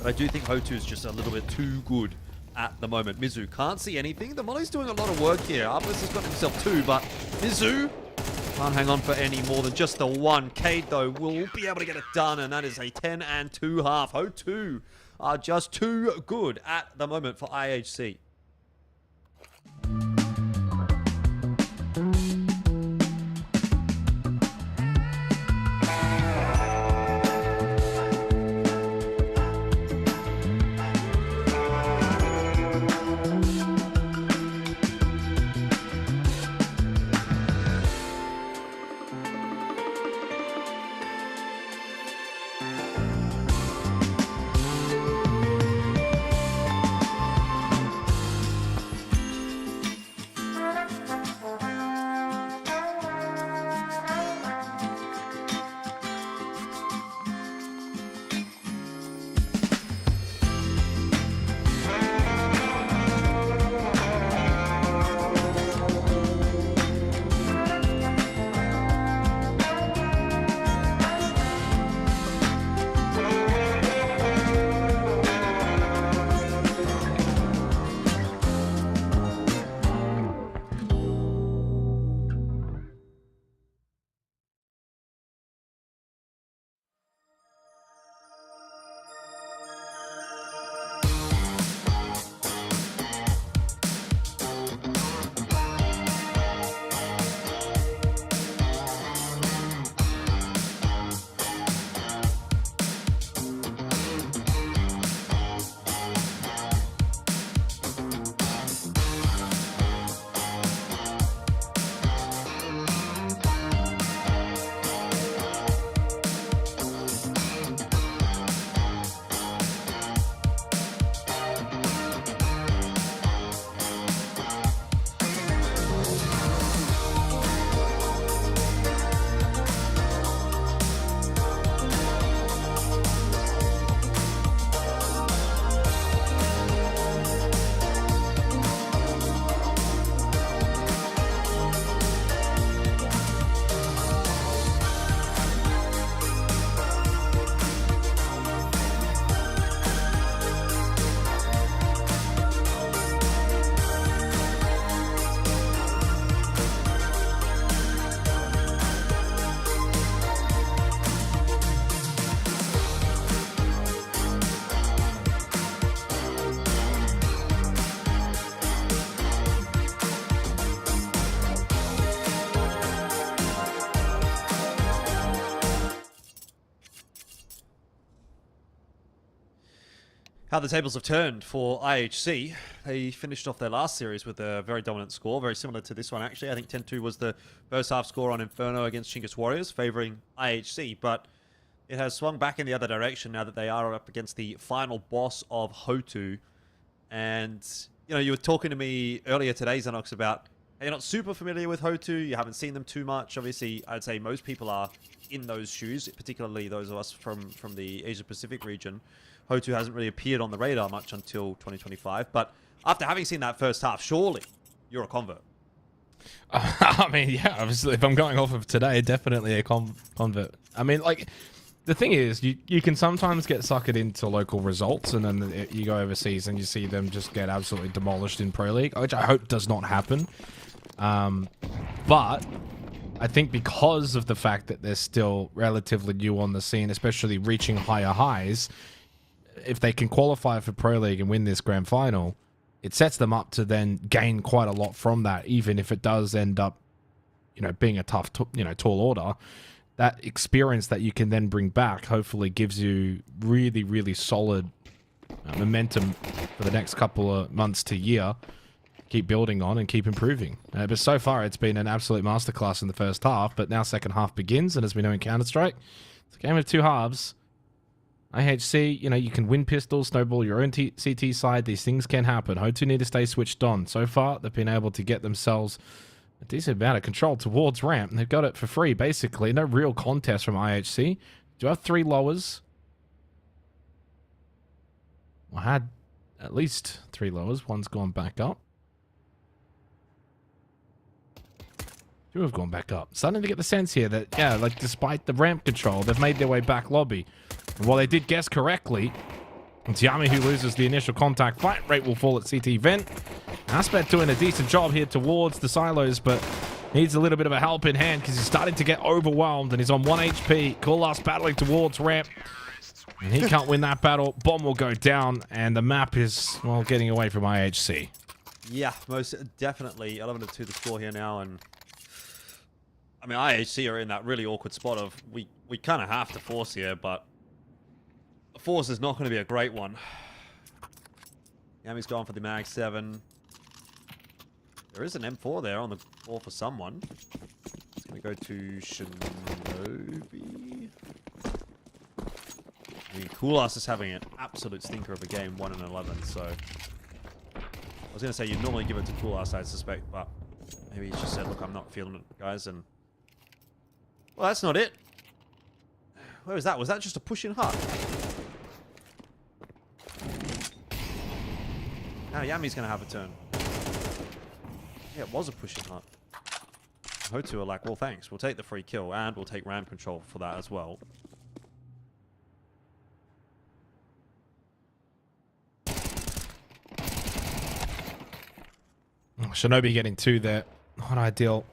But I do think Hotu is just a little bit too good at the moment. Mizu can't see anything. The Molly's doing a lot of work here. Arbalist has got himself 2, but Mizu can't hang on for any more than just the 1. Cade, though, will be able to get it done, and that is a 10 and 2 half. Hotu are just too good at the moment for IHC. How the tables have turned for IHC. They finished off their last series with a very dominant score, very similar to this one actually. I think 10-2 was the first half score on Inferno against Chinggis Warriors, favoring IHC, but it has swung back in the other direction now that they are up against the final boss of Hotu. And, you know, you were talking to me earlier today, Xenox, about how you're not super familiar with Hotu, you haven't seen them too much. Obviously, I'd say most people are in those shoes, particularly those of us from the Asia-Pacific region. Hotu hasn't really appeared on the radar much until 2025, but after having seen that first half, surely you're a convert. I mean, yeah, obviously, if I'm going off of today, definitely a convert. I mean, like, the thing is, you can sometimes get suckered into local results, and then you go overseas and you see them just get absolutely demolished in Pro League, which I hope does not happen. But I think because of the fact that they're still relatively new on the scene, especially reaching higher highs, if they can qualify for Pro League and win this grand final, it sets them up to then gain quite a lot from that, even if it does end up, you know, being a tough, tall order. That experience that you can then bring back hopefully gives you really, really solid momentum for the next couple of months to year. keep building on and keep improving. But so far, it's been an absolute masterclass in the first half. But now second half begins, and as we know in Counter-Strike, it's a game of two halves. IHC, you know, you can win pistols, snowball your own CT side. These things can happen. Ho2 need to stay switched on. So far, they've been able to get themselves a decent amount of control towards ramp, and they've got it for free, basically. No real contest from IHC. Do I have 3 lowers? I had at least 3 lowers. One's gone back up. 2 have gone back up. Starting to get the sense here that, yeah, like, despite the ramp control, they've made their way back lobby. And while they did guess correctly, it's Yami who loses the initial contact. Fight rate will fall at CT vent. Aspect doing a decent job here towards the silos, but needs a little bit of a help in hand because he's starting to get overwhelmed and he's on 1 HP. Kulas battling towards ramp. And he can't win that battle. Bomb will go down, and the map is, well, getting away from IHC. Yeah, most definitely. 11-2 the score here now, and I mean, IHC are in that really awkward spot of we kind of have to force here, but the force is not going to be a great one. Yami's gone for the Mag 7. There is an M4 there on the floor for someone. It's going to go to Shinobi. I mean, Kulas is having an absolute stinker of a game, 1-11, so I was going to say you'd normally give it to Kulas, I suspect, but maybe he just said, look, I'm not feeling it, guys, and well, that's not it. Where was that? Was that just a push-in hut? Now Yami's going to have a turn. Yeah, it was a push-in hut. Ho2 are like, well, thanks. We'll take the free kill, and we'll take ramp control for that as well. Shinobi getting 2 there. Not ideal.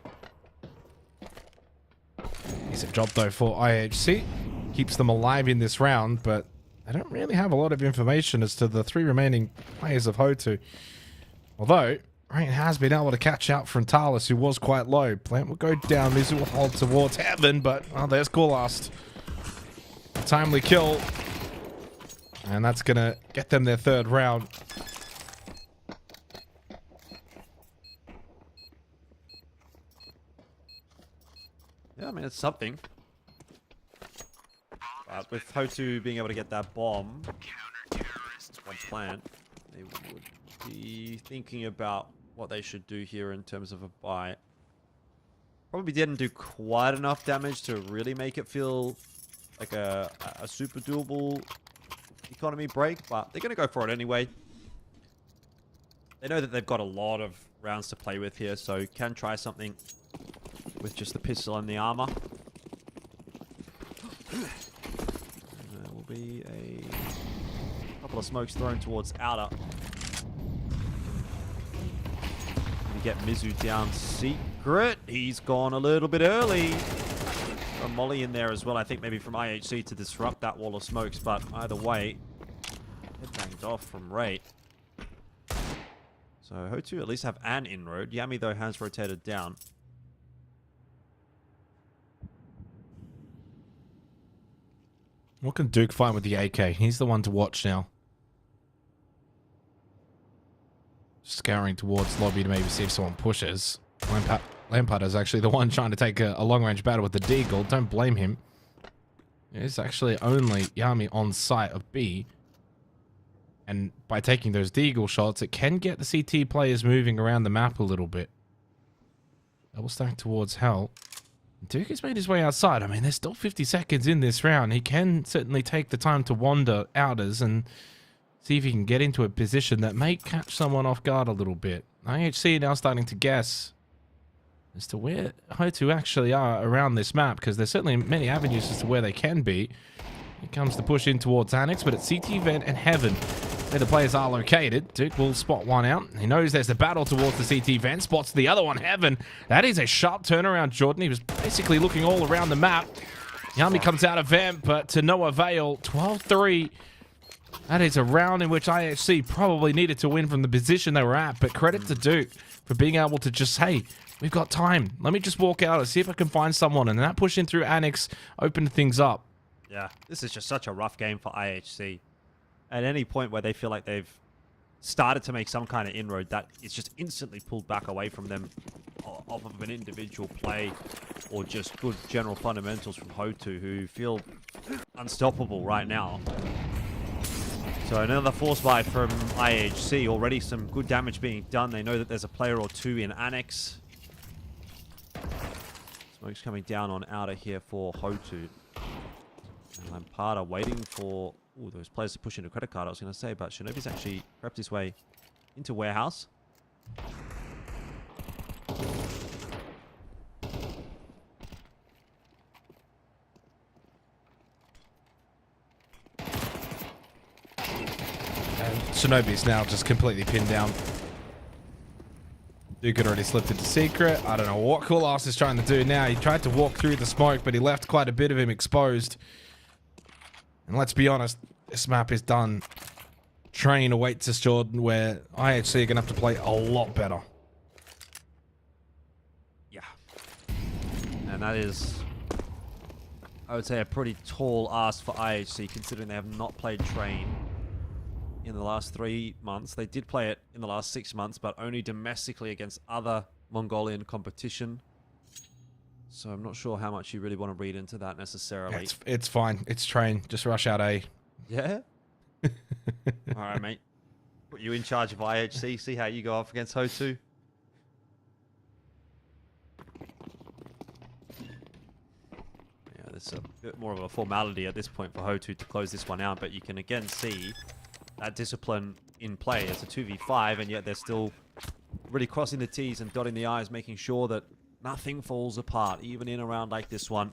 Decent job, though, for IHC. Keeps them alive in this round, but they don't really have a lot of information as to the 3 remaining players of Ho2. Although, Rain has been able to catch out Frontalis, who was quite low. Plant will go down. Mizu will hold towards heaven, but oh, there's Kulas. Timely kill. And that's going to get them their 3rd round. Yeah, I mean, it's something. But with Ho2 being able to get that bomb on plant, they would be thinking about what they should do here in terms of a buy. Probably didn't do quite enough damage to really make it feel like a super doable economy break, but they're going to go for it anyway. They know that they've got a lot of rounds to play with here, so can try something with just the pistol and the armor. There will be a couple of smokes thrown towards outer. We get Mizu down secret. He's gone a little bit early. A molly in there as well, I think maybe from IHC to disrupt that wall of smokes, but either way, head banged off from Rate. So Ho2 at least have an inroad. Yami though has rotated down. What can Duke find with the AK? He's the one to watch now. Scouring towards lobby to maybe see if someone pushes. Lampard is actually the one trying to take a long-range battle with the Deagle. Don't blame him. It's actually only Yami on site of B. And by taking those Deagle shots, it can get the CT players moving around the map a little bit. Double stack towards Hell. Duke has made his way outside. I mean, there's still 50 seconds in this round. He can certainly take the time to wander outers and see if he can get into a position that may catch someone off guard a little bit. IHC now starting to guess as to where Ho2 actually are around this map, because there's certainly many avenues as to where they can be. Here comes the push in towards Annex, but it's CT Vent and Heaven where the players are located. Duke will spot one out. He knows there's a battle towards the CT Vent. Spots the other one, Heaven. That is a sharp turnaround, Jordan. He was basically looking all around the map. Yami comes out of Vent, but to no avail. 12-3. That is a round in which IHC probably needed to win from the position they were at, but credit to Duke for being able to just, hey, we've got time. Let me just walk out and see if I can find someone. And that push in through Annex opened things up. Yeah, this is just such a rough game for IHC. At any point where they feel like they've started to make some kind of inroad, that is just instantly pulled back away from them off of an individual play or just good general fundamentals from Hotu, who feel unstoppable right now. So another force buy from IHC. Already some good damage being done. They know that there's a player or two in Annex. Smoke's coming down on outer here for Hotu. And Lampada waiting for those players to push into credit card, I was going to say, but Shinobi's actually prepped his way into warehouse. And Shinobi's now just completely pinned down. Duke had already slipped into secret. I don't know what Cool Ass is trying to do now. He tried to walk through the smoke, but he left quite a bit of him exposed. And let's be honest, this map is done. Train awaits us, Jordan, where IHC are going to have to play a lot better. Yeah. And that is, I would say, a pretty tall ask for IHC, considering they have not played Train in the last 3 months. They did play it in the last 6 months, but only domestically against other Mongolian competition. So I'm not sure how much you really want to read into that necessarily. It's fine. It's Train. Just rush out A. Yeah? All right, mate. Put you in charge of IHC. See how you go off against Hotu. Yeah, there's a bit more of a formality at this point for Hotu to close this one out, but you can again see that discipline in play. It's a 2v5, and yet they're still really crossing the T's and dotting the I's, making sure that nothing falls apart, even in a round like this one.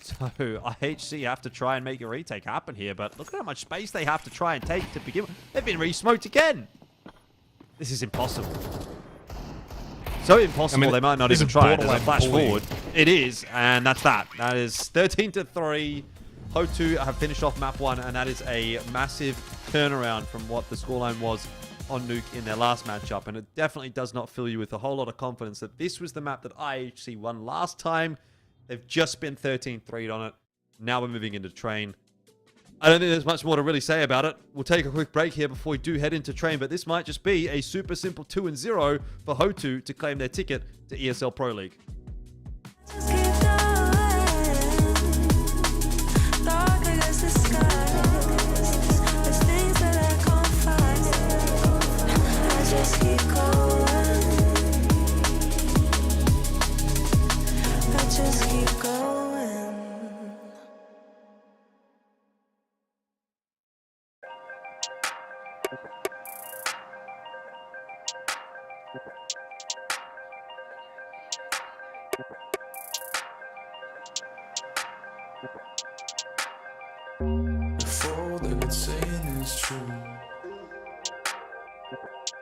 So IHC have to try and make a retake happen here, but look at how much space they have to try and take to begin with. They've been re-smoked again. This is impossible. So impossible, they might not even try it. There's a flash forward. It is, and that's that. That is 13-3. Hotu have finished off map 1, and that is a massive turnaround from what the scoreline was on Nuke in their last matchup, and it definitely does not fill you with a whole lot of confidence that this was the map that IHC won last time. They've just been 13-3'd on it. Now we're moving into Train. I don't think there's much more to really say about it. We'll take a quick break here before we do head into Train, but this might just be a super simple 2-0 for Hotu to claim their ticket to ESL Pro League. Just keep going. Dark against the skies. There's things that I can't find. I just keep going. I just keep going. If all they've been saying is true,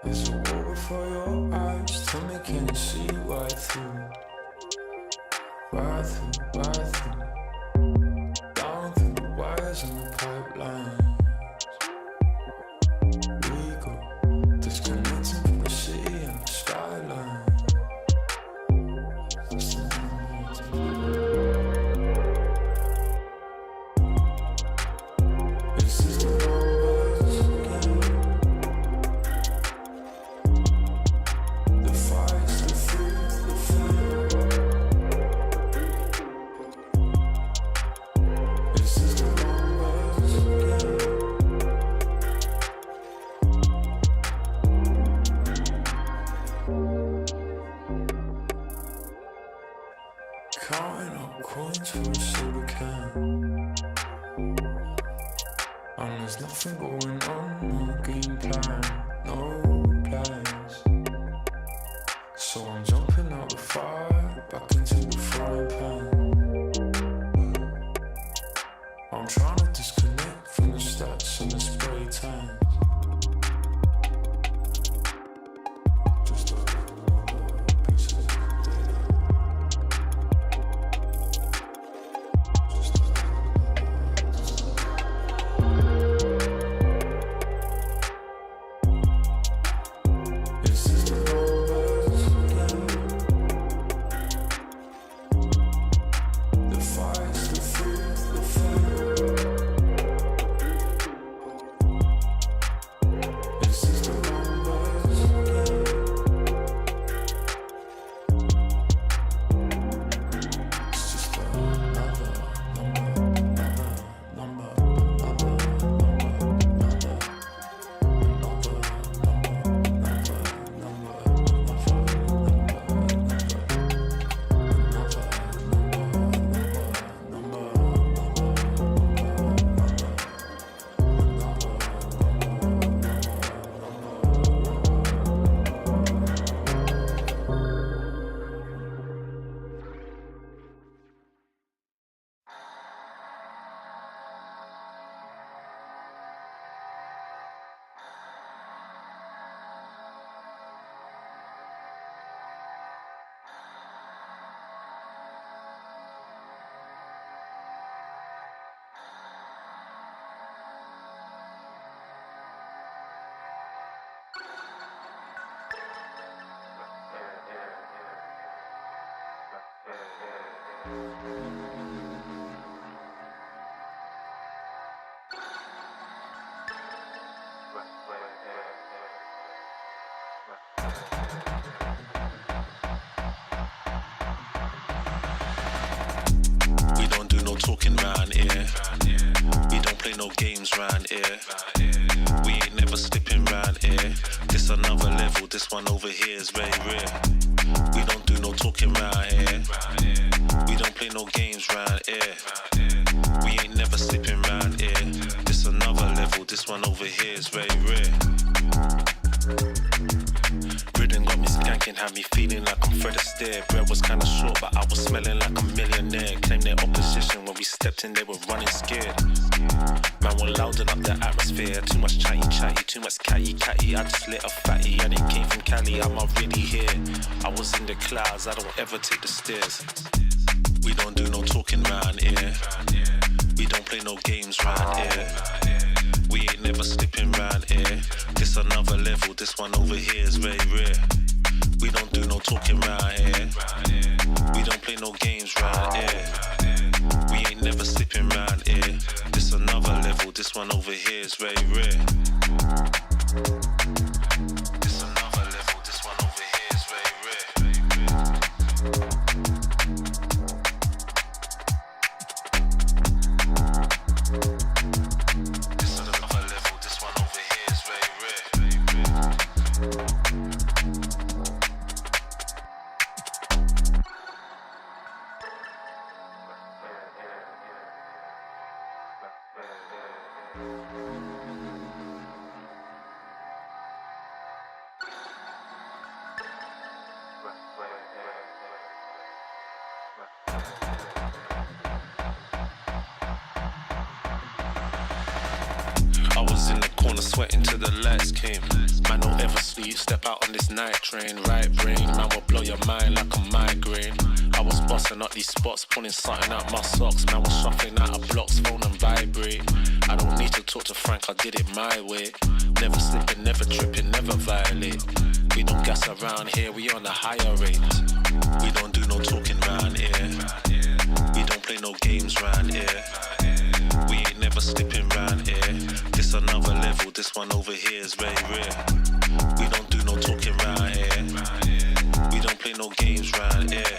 there's a wall before your eyes. Tell me, can you see right through? Right through, right through. Down through the wires and the pipelines. We go disconnecting from the city and the skyline. This is the numbers again. The fights, the fear, the fear. This is the numbers again. Counting up coins for a soda can. And there's nothing going on, no game plan, no plans. So I'm jumping out the fire, back into the frying pan. I'm trying to disconnect from the stats and the spray tan. Just another piece of data. Just this is the numbers again. The fights, the fear, the fear. We don't do no talking round here. We don't play no games round here. We ain't never slipping round here. This another level, this one over here is very rare. We don't do no talking round here. We don't play no games round here. We ain't never slipping round here. This another level, this one over here is very rare. Rhythm got me skanking, had me feeling like I'm Fred Astaire. Bread was kinda short, but I was smelling like a millionaire. Claimed their opposition when we stepped in, they were running scared. Man, we're louding up the atmosphere. Too much chatty, too much catty. I just lit a fatty and it came from Cali. I'm already here. I was in the clouds, I don't ever take the stairs. We don't do no talking round here. We don't play no games round here. We ain't never slipping round here. This another level, this one over here is very rare. We don't do no talking round here. We don't play no games round here. We ain't never slipping round here. This another level, this one over here is very rare. This another level, this one over here is very rare. This another level, this one over here is very rare. I was in the corner sweating till the lights came. Man, don't ever sleep, step out on this night train. Right brain, man will blow your mind like a migraine. I was busting up these spots, pulling something out my socks. Man was shuffling out of blocks, phone and vibrate. I don't need to talk to Frank, I did it my way. Never slipping, never tripping, never violate. We don't gas around here, we on a higher rate. We don't do no talking round here. We don't play no games round here. We ain't never slipping round here. This another level, this one over here is very rare. We don't do no talking round here. We don't play no games round here.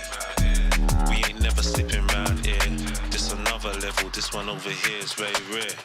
We ain't never slipping round here. This another level, this one over here is very rare.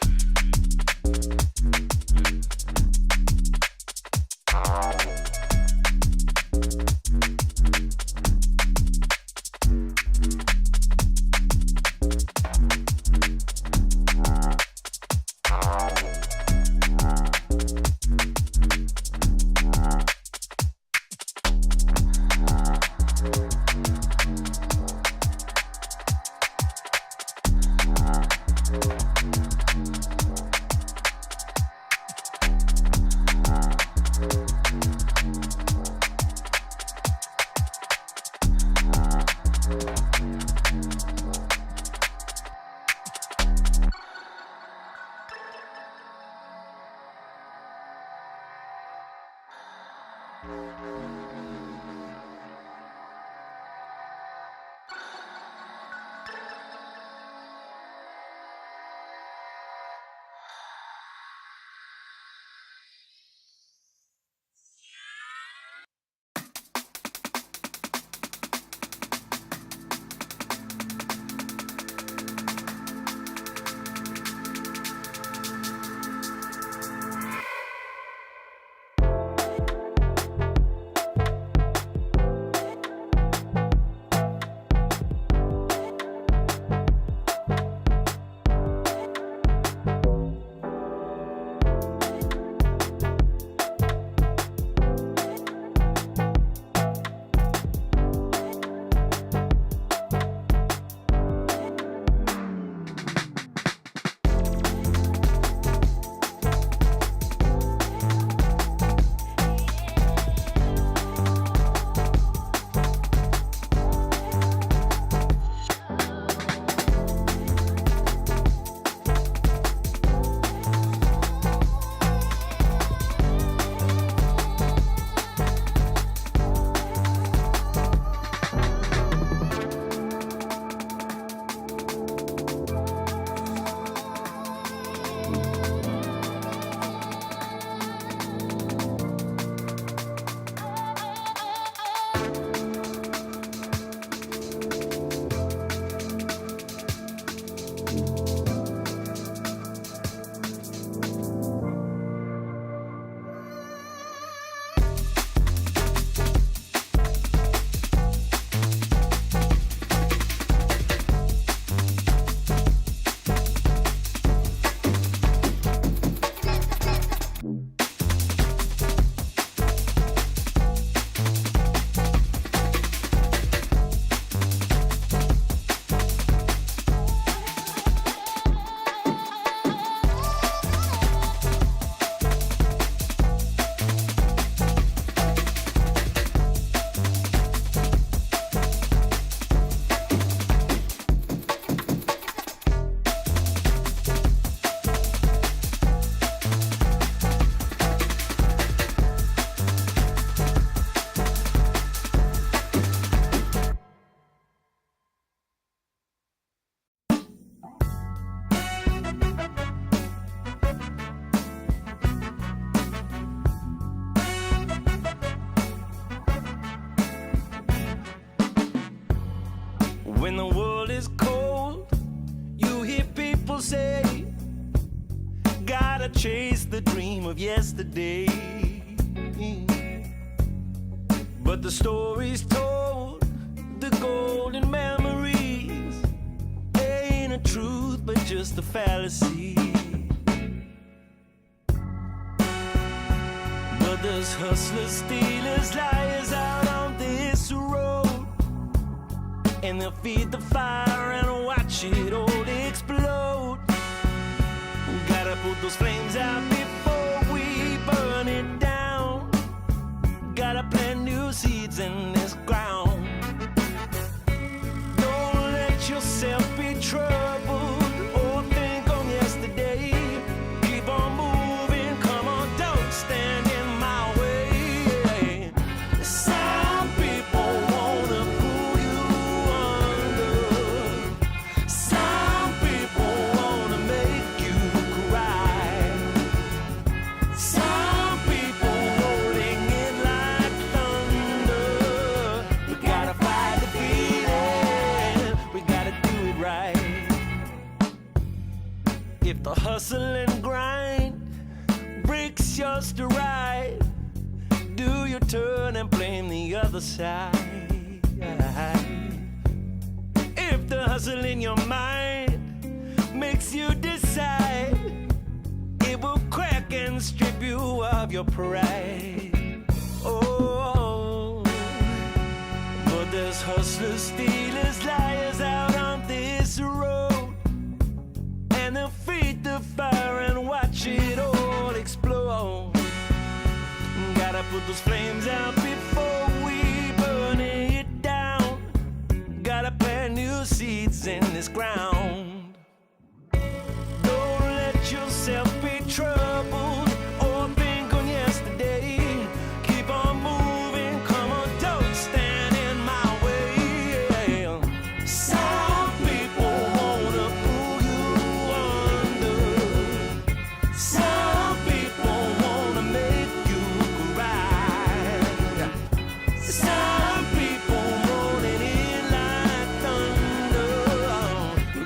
When the world is cold, you hear people say, gotta chase the dream of yesterday. But the stories told, the golden memories, ain't a truth but just a fallacy. But there's hustlers, stealers, liars out on this road, and they'll feed the fire and watch it all explode. Gotta put those flames out before we burn it down. Gotta plant new seeds in this ground. Don't let yourself be troubled or think on yesterday. Keep on moving, come on, don't stand in my way. Some people wanna pull you under. Some people wanna make you cry. Some people rolling in like thunder. We gotta fight the feeling, we gotta do it right. If the hustle and grind breaks your stride, do your turn and blame the other side. If the hustle in your mind makes you decide, it will crack and strip you of your pride. Oh, but there's hustlers, stealers, liars out on this road, and they'll feed the fire and watch it all explode. Gotta put those flames out before we burn it down. Gotta plant new seeds in this ground. Don't let yourself be troubled or think on yesterday. Keep on moving, come on, don't stand in my way. Some people wanna pull you under. Some people wanna make you cry. Some people rolling in like thunder. We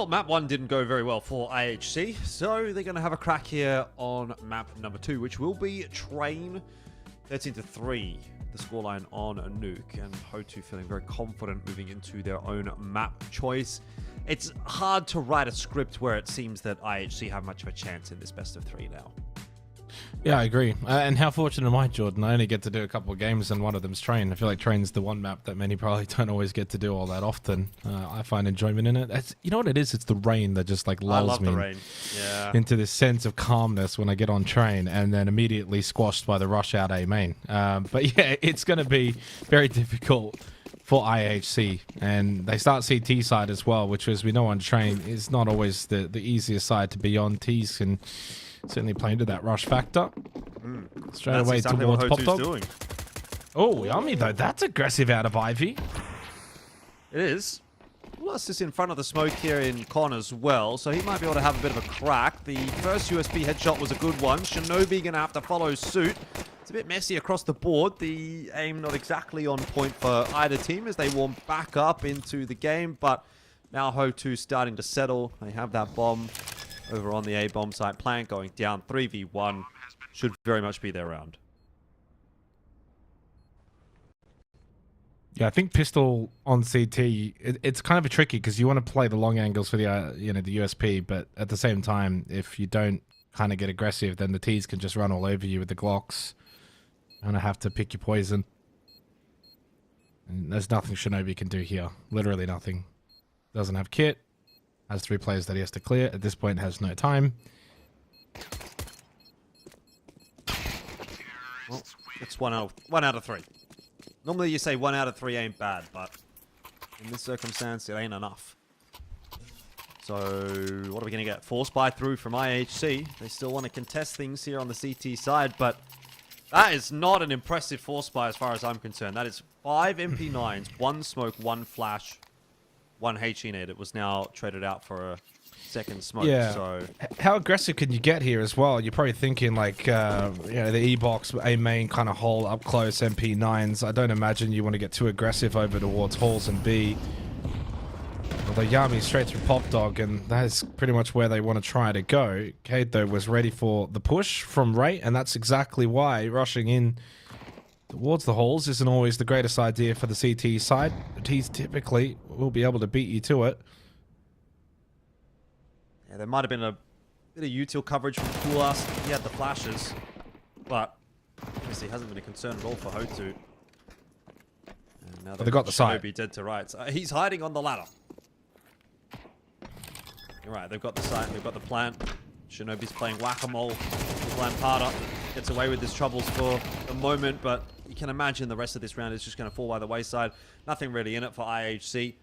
Well, map 1 didn't go very well for IHC, so they're going to have a crack here on map number 2, which will be Train 13-3. The scoreline on Nuke, and Ho2 feeling very confident moving into their own map choice. It's hard to write a script where it seems that IHC have much of a chance in this best of 3 now. Yeah, I agree. And how fortunate am I, Jordan? I only get to do a couple of games, and one of them's Train. I feel like Train's the one map that many probably don't always get to do all that often. I find enjoyment in it. You know what it is? It's the rain that just like lulls me into this sense of calmness when I get on Train, and then immediately squashed by the rush out A main. But yeah, it's going to be very difficult for IHC, and they start CT side as well, which, as we know on Train, is not always the easiest side to be on. Tees can certainly play into that rush factor. Straight away exactly towards what Pop Ho2's Dog. doing. Oh, yummy though. That's aggressive out of Ivy. It is. Plus, is in front of the smoke here in Con as well, so he might be able to have a bit of a crack. The first USB headshot was a good one. Shinobi gonna have to follow suit. It's a bit messy across the board. The aim not exactly on point for either team as they warm back up into the game, but now Ho2 starting to settle. They have that bomb over on the A bomb site. Plant going down 3v1. Should very much be their round. Yeah, I think pistol on CT, it's kind of a tricky because you want to play the long angles for the the USP, but at the same time, if you don't kind of get aggressive, then the T's can just run all over you with the Glocks. You're gonna have to pick your poison. And there's nothing Shinobi can do here. Literally nothing. Doesn't have kit. Has 3 players that he has to clear. At this point, has no time. Well, it's one out of 3. Normally you say 1 out of 3 ain't bad, but in this circumstance, it ain't enough. So, what are we going to get? Force buy through from IHC. They still want to contest things here on the CT side, but that is not an impressive force buy as far as I'm concerned. That is 5 MP9s, 1 smoke, 1 flash, 1 HE nade. It was now traded out for a second smoke. Yeah. So how aggressive can you get here as well? You're probably thinking like, the E-box, A main kind of hole up close, MP9s. I don't imagine you want to get too aggressive over towards halls and B. Although Yami straight through Pop Dog, and that is pretty much where they want to try to go. Cade, though, was ready for the push from Ray, and that's exactly why rushing in towards the halls isn't always the greatest idea for the CT side. The T's typically will be able to beat you to it. yeah, there might have been a bit of util coverage from Kulas. He had the flashes, but obviously hasn't been a concern at all for Ho2. And now they got the side. Shinobi dead to rights. He's hiding on the ladder. You're right, they've got the site, they've got the plant. Shinobi's playing whack-a-mole. Lampada gets away with his troubles for a moment, but you can imagine the rest of this round is just going to fall by the wayside. Nothing really in it for IHC.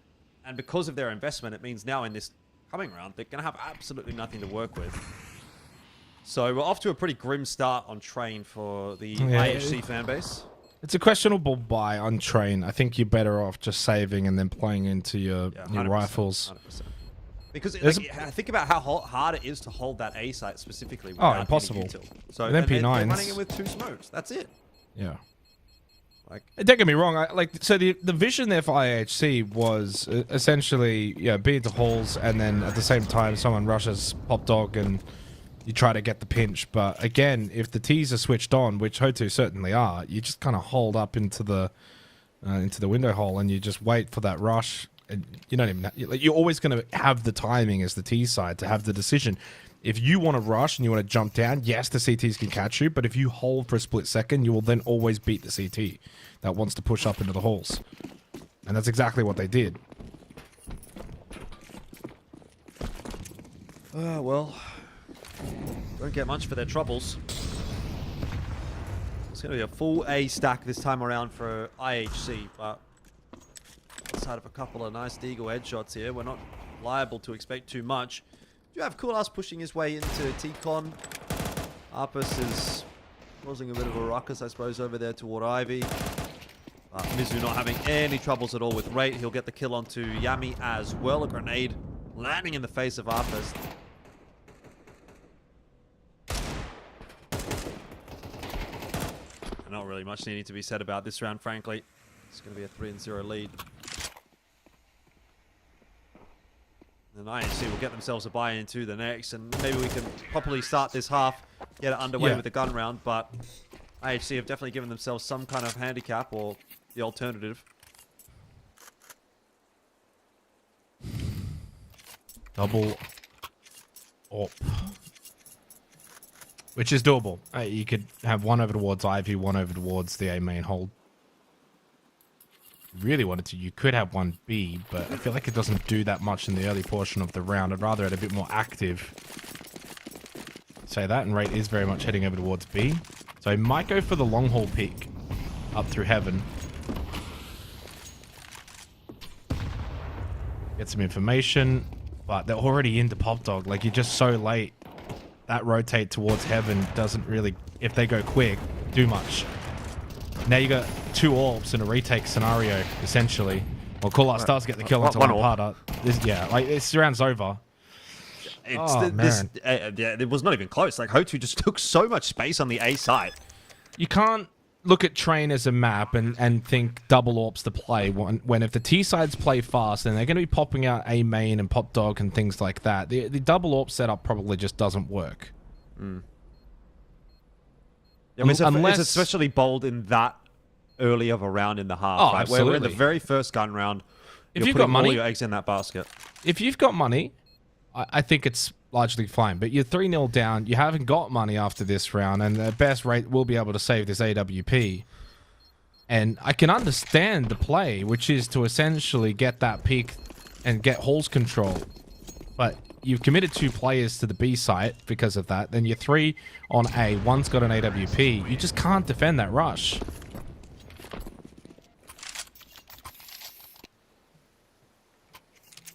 And because of their investment, it means now in this coming round, they're going to have absolutely nothing to work with. So we're off to a pretty grim start on Train for the IHC fanbase. It's a questionable buy on Train. I think you're better off just saving and then playing into your 100%, rifles. 100%. Because think about how hard it is to hold that A site specifically. Oh, impossible. So With MP9s, they're running in with 2 smokes. That's it. Yeah. Like, Don't get me wrong. So the vision there for IHC was essentially be into halls, and then at the same time someone rushes Pop Dog and you try to get the pinch. But again, if the T's are switched on, which Ho2 certainly are, you just kind of hold up into the window hole and you just wait for that rush. And you don't even you're always going to have the timing as the T side to have the decision. If you want to rush and you want to jump down, yes, the CTs can catch you, but if you hold for a split second, you will then always beat the CT that wants to push up into the halls. And that's exactly what they did. well, don't get much for their troubles. It's going to be a full A stack this time around for IHC, but outside of a couple of nice Deagle headshots here, we're not liable to expect too much. You have Kulas pushing his way into T-Con. Arpus is causing a bit of a ruckus, I suppose, over there toward Ivy. But Mizu not having any troubles at all with Rate. He'll get the kill onto Yami as well. A grenade landing in the face of Arpus. Not really much needing to be said about this round, frankly. It's going to be a 3-0 lead. And IHC will get themselves a buy into the next, and maybe we can properly start this half, get it underway with the gun round, but IHC have definitely given themselves some kind of handicap or the alternative. Double AWP. Which is doable. You could have one over towards Ivy, one over towards the A main hold. Really wanted to, you could have one B, but I feel like it doesn't do that much in the early portion of the round. I'd rather it a bit more active. Say that, and Rate is very much heading over towards B. So he might go for the long haul peek up through heaven. Get some information, but they're already into Pop Dog. Like, you're just so late. That rotate towards heaven doesn't really, if they go quick, do much. Now you got 2 AWPs in a retake scenario, essentially. Well, Coolart does get the kill into Lampada. This round's over. It was not even close. Like, Hotu just took so much space on the A side. You can't look at Train as a map and think double AWPs to play when if the T sides play fast, then they're going to be popping out A main and Pop Dog and things like that. The double AWP setup probably just doesn't work. I mean, it's especially bold in that early of a round in the half, right? Absolutely. Where we're in the very first gun round. If you've got money, all your eggs in that basket. If you've got money, I think it's largely fine. But you're 3-0 down. You haven't got money after this round, and the best Rate will be able to save this AWP. And I can understand the play, which is to essentially get that peak and get Hall's control. But you've committed 2 players to the B site because of that. Then you're 3 on A. One's got an AWP. You just can't defend that rush.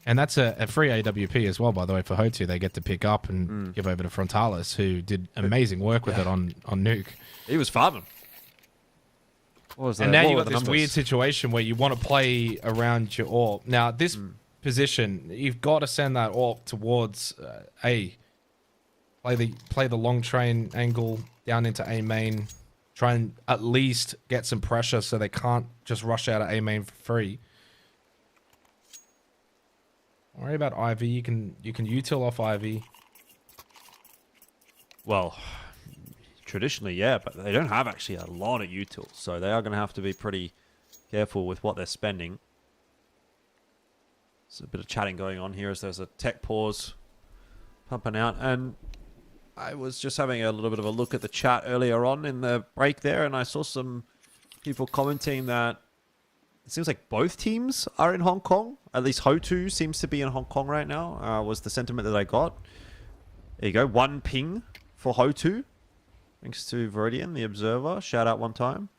And that's a free AWP as well, by the way, for Hotu. They get to pick up and give over to Frontalis, who did amazing work with it on Nuke. He was farming. And now you've got this weird situation where you want to play around your AWP. Now, this position, you've got to send that AWP towards A. Play the long train angle down into A main. Try and at least get some pressure so they can't just rush out of A main for free. Don't worry about Ivy. You can util off Ivy. Well, traditionally, yeah, but they don't have actually a lot of utils, so they are going to have to be pretty careful with what they're spending. There's a bit of chatting going on here as there's a tech pause pumping out, and I was just having a little bit of a look at the chat earlier on in the break there, and I saw some people commenting that it seems like both teams are in Hong Kong. At least Hotu seems to be in Hong Kong right now, was the sentiment that I got. There you go. 1 ping for Hotu. Thanks to Veridian, the observer. Shout out one time.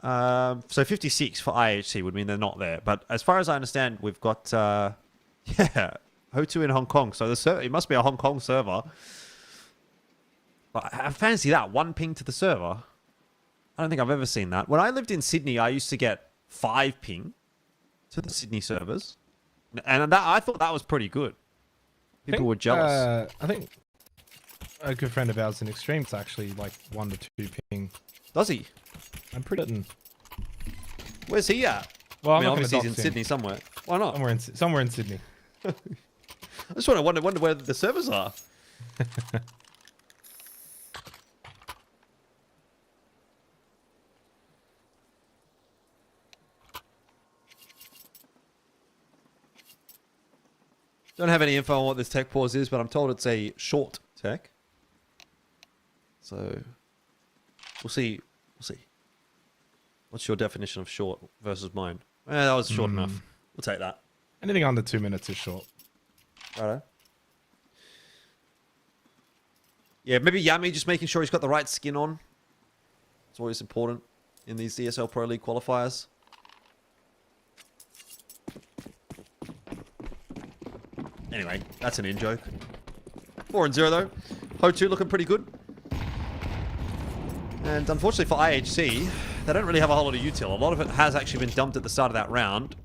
So 56 for IHC would mean they're not there. But as far as I understand, we've got, Hotu in Hong Kong. So it must be a Hong Kong server. But I fancy that. 1 ping to the server. I don't think I've ever seen that. When I lived in Sydney, I used to get 5 ping to the Sydney servers. And I thought that was pretty good. People were jealous. I think a good friend of ours in Extreme's actually like 1 to 2 ping. Does he? I'm pretty certain. Where's he at? Well, I mean, obviously he's in Sydney somewhere. Why not? Somewhere in Sydney. I just wonder where the servers are. Don't have any info on what this tech pause is, but I'm told it's a short tech. So we'll see. We'll see. What's your definition of short versus mine? That was short enough. We'll take that. Anything under 2 minutes is short. Righto. Yeah, maybe Yami just making sure he's got the right skin on. It's always important in these ESL Pro League qualifiers. Anyway, that's an in-joke. 4-0 though. Hotu looking pretty good. And unfortunately for IHC, they don't really have a whole lot of util. A lot of it has actually been dumped at the start of that round.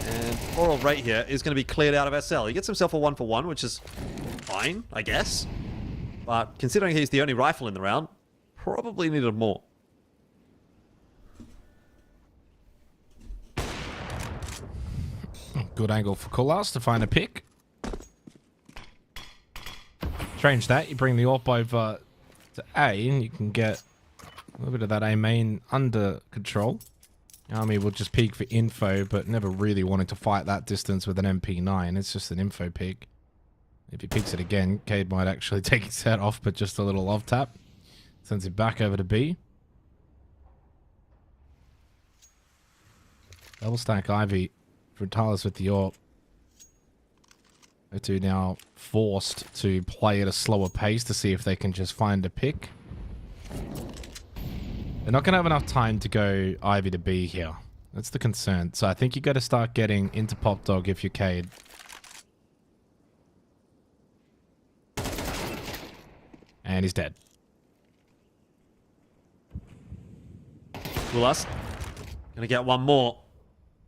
And Oral Rate here is going to be cleared out of SL. He gets himself a 1-for-1, which is fine, I guess. But considering he's the only rifle in the round, probably needed more. Good angle for Coolars to find a pick. Change that. You bring the AWP over to A, and you can get a little bit of that A main under control. Army will just peek for info, but never really wanting to fight that distance with an MP9. It's just an info peek. If he peeks it again, Cade might actually take his head off, but just a little off tap. Sends it back over to B. Double stack Ivy for Tyler's with the AWP. O2 now forced to play at a slower pace to see if they can just find a pick. They're not going to have enough time to go Ivy to B here. That's the concern. So I think you got to start getting into Pop Dog if you're Cade. And he's dead. Cool us. Gonna get one more.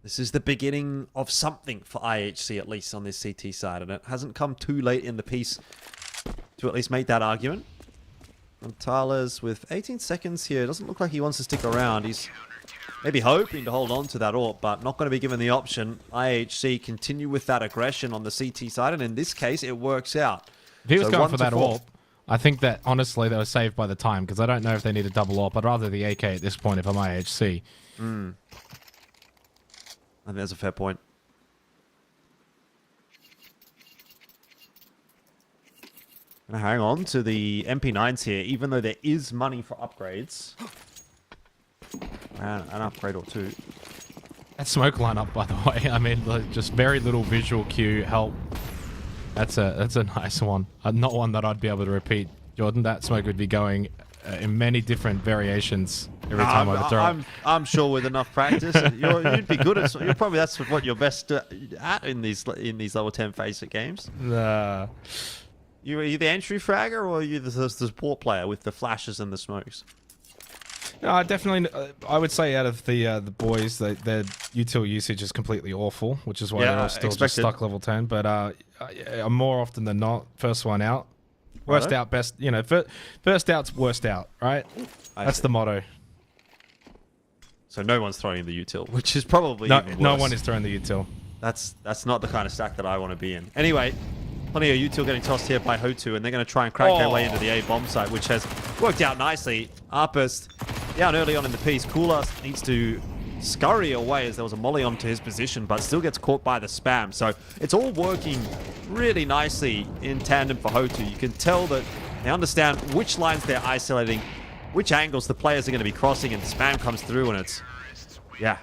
This is the beginning of something for IHC, at least on this CT side, and it hasn't come too late in the piece to at least make that argument. And Tyler's with 18 seconds here. Doesn't look like he wants to stick around. He's maybe hoping to hold on to that AWP, but not going to be given the option. IHC continue with that aggression on the CT side, and in this case, it works out. If he was So going 1 for to that 4. AWP, I think that, honestly, they were saved by the time, because I don't know if they need a double AWP. I'd rather the AK at this point if I'm IHC. I think that's a fair point. Gonna hang on to the MP9s here, even though there is money for upgrades. And an upgrade or two. That smoke lineup, by the way, I mean, like, just very little visual cue help. That's a nice one. Not one that I'd be able to repeat. Jordan, that smoke would be going in many different variations every time I would throw it. I'm sure with enough practice, you'd be good at. You're probably that's what you're best at in these level 10 FACEIT games. Nah. Are you the entry fragger or are you the support player with the flashes and the smokes? No, definitely. I would say out of the boys, their util usage is completely awful, which is why they're all still just stuck level 10. But more often than not, first one out, worst out, best. You know, first out's worst out, right? That's the motto. So no one's throwing the util, which is probably No, even worse. no one is throwing the util. That's not the kind of stack that I want to be in. Anyway, plenty of util getting tossed here by Hotu, and they're going to try and crack their way into the A bomb site, which has worked out nicely. Arpist down early on in the piece. Cooler needs to scurry away as there was a molly onto his position, but still gets caught by the spam. So it's all working really nicely in tandem for Hotu. You can tell that they understand which lines they're isolating, which angles the players are going to be crossing, and spam comes through, and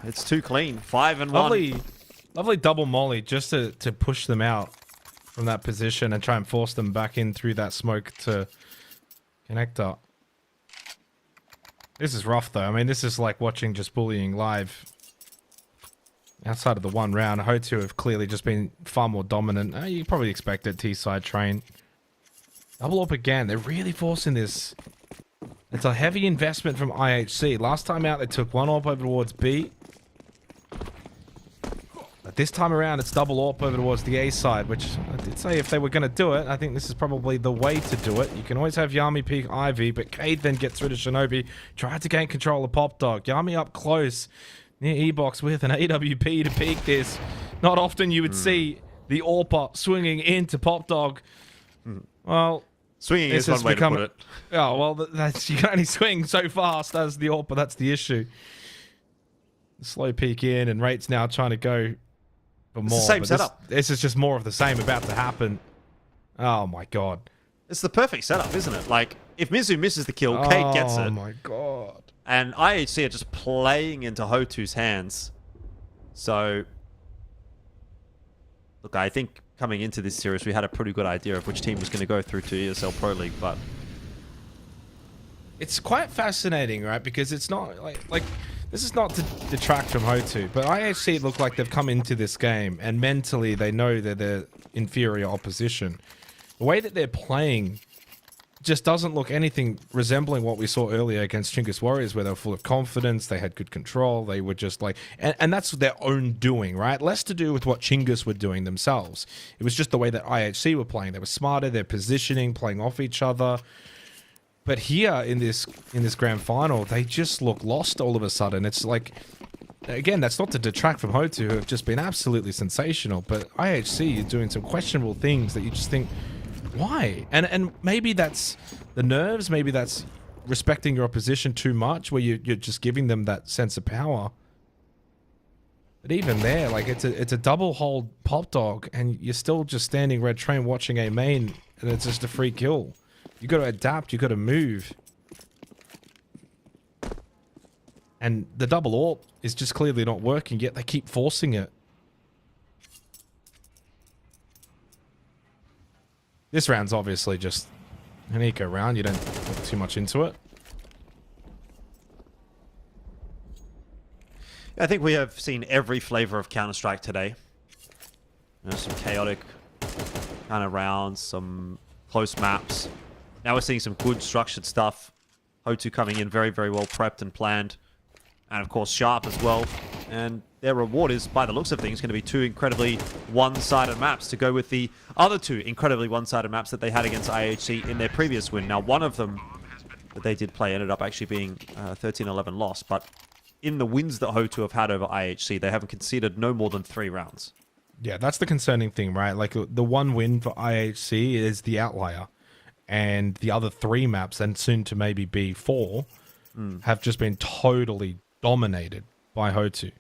it's too clean. 5 and 1. Lovely double molly just to push them out from that position and try and force them back in through that smoke to connector. This is rough, though. I mean, this is like watching just bullying live. Outside of the one round, Hotu have clearly just been far more dominant. You probably expect it, T-side train. Double up again. They're really forcing this. It's a heavy investment from IHC. Last time out, they took one AWP over towards B. But this time around, it's double AWP over towards the A side, which I did say if they were going to do it, I think this is probably the way to do it. You can always have Yami peek Ivy, but Cade then gets rid of Shinobi. Tried to gain control of Pop Dog. Yami up close near E-Box with an AWP to peek this. Not often you would see the AWPer swinging into Pop Dog. Well, swinging is one way to put it. Oh, well, that's, you can only swing so fast as the AWPer. That's the issue. Slow peek in, and Rate's now trying to go for more. It's the same setup. This is just more of the same about to happen. Oh, my God. It's the perfect setup, isn't it? Like, if Mizu misses the kill, Cade gets it. Oh, my God. And IHC are just playing into Hotu's hands. So, look, I think coming into this series, we had a pretty good idea of which team was going to go through to ESL Pro League, but it's quite fascinating, right? Because it's not like this is not to detract from Hotu, but IHC look like they've come into this game and mentally they know that they're inferior opposition. The way that they're playing just doesn't look anything resembling what we saw earlier against Chinggis Warriors, where they were full of confidence, they had good control, they were just like, and that's their own doing, right? Less to do with what Chinggis were doing themselves. It was just the way that IHC were playing. They were smarter, their positioning, playing off each other. But here in this grand final, they just look lost all of a sudden. It's like, again, that's not to detract from Hotu, who have just been absolutely sensational, but IHC is doing some questionable things that you just think, Why? And maybe that's the nerves. Maybe that's respecting your opposition too much, where you're just giving them that sense of power. But even there, like it's a double hold pop dog, and you're still just standing red train watching a main, and it's just a free kill. You got to adapt. You got to move. And the double AWP is just clearly not working, yet they keep forcing it. This round's obviously just an eco round. You don't put too much into it. I think we have seen every flavor of Counter-Strike today. You know, some chaotic kind of rounds, some close maps. Now we're seeing some good structured stuff. Ho2 coming in very, very well prepped and planned. And of course Sharp as well. And their reward is, by the looks of things, going to be 2 incredibly one-sided maps to go with the other 2 incredibly one-sided maps that they had against IHC in their previous win. Now, one of them that they did play ended up actually being 13-11 loss, but in the wins that Ho2 have had over IHC, they haven't conceded no more than 3 rounds. Yeah, that's the concerning thing, right? Like, the one win for IHC is the outlier. And the other 3 maps, and soon to maybe be 4, have just been totally dominated by Ho2.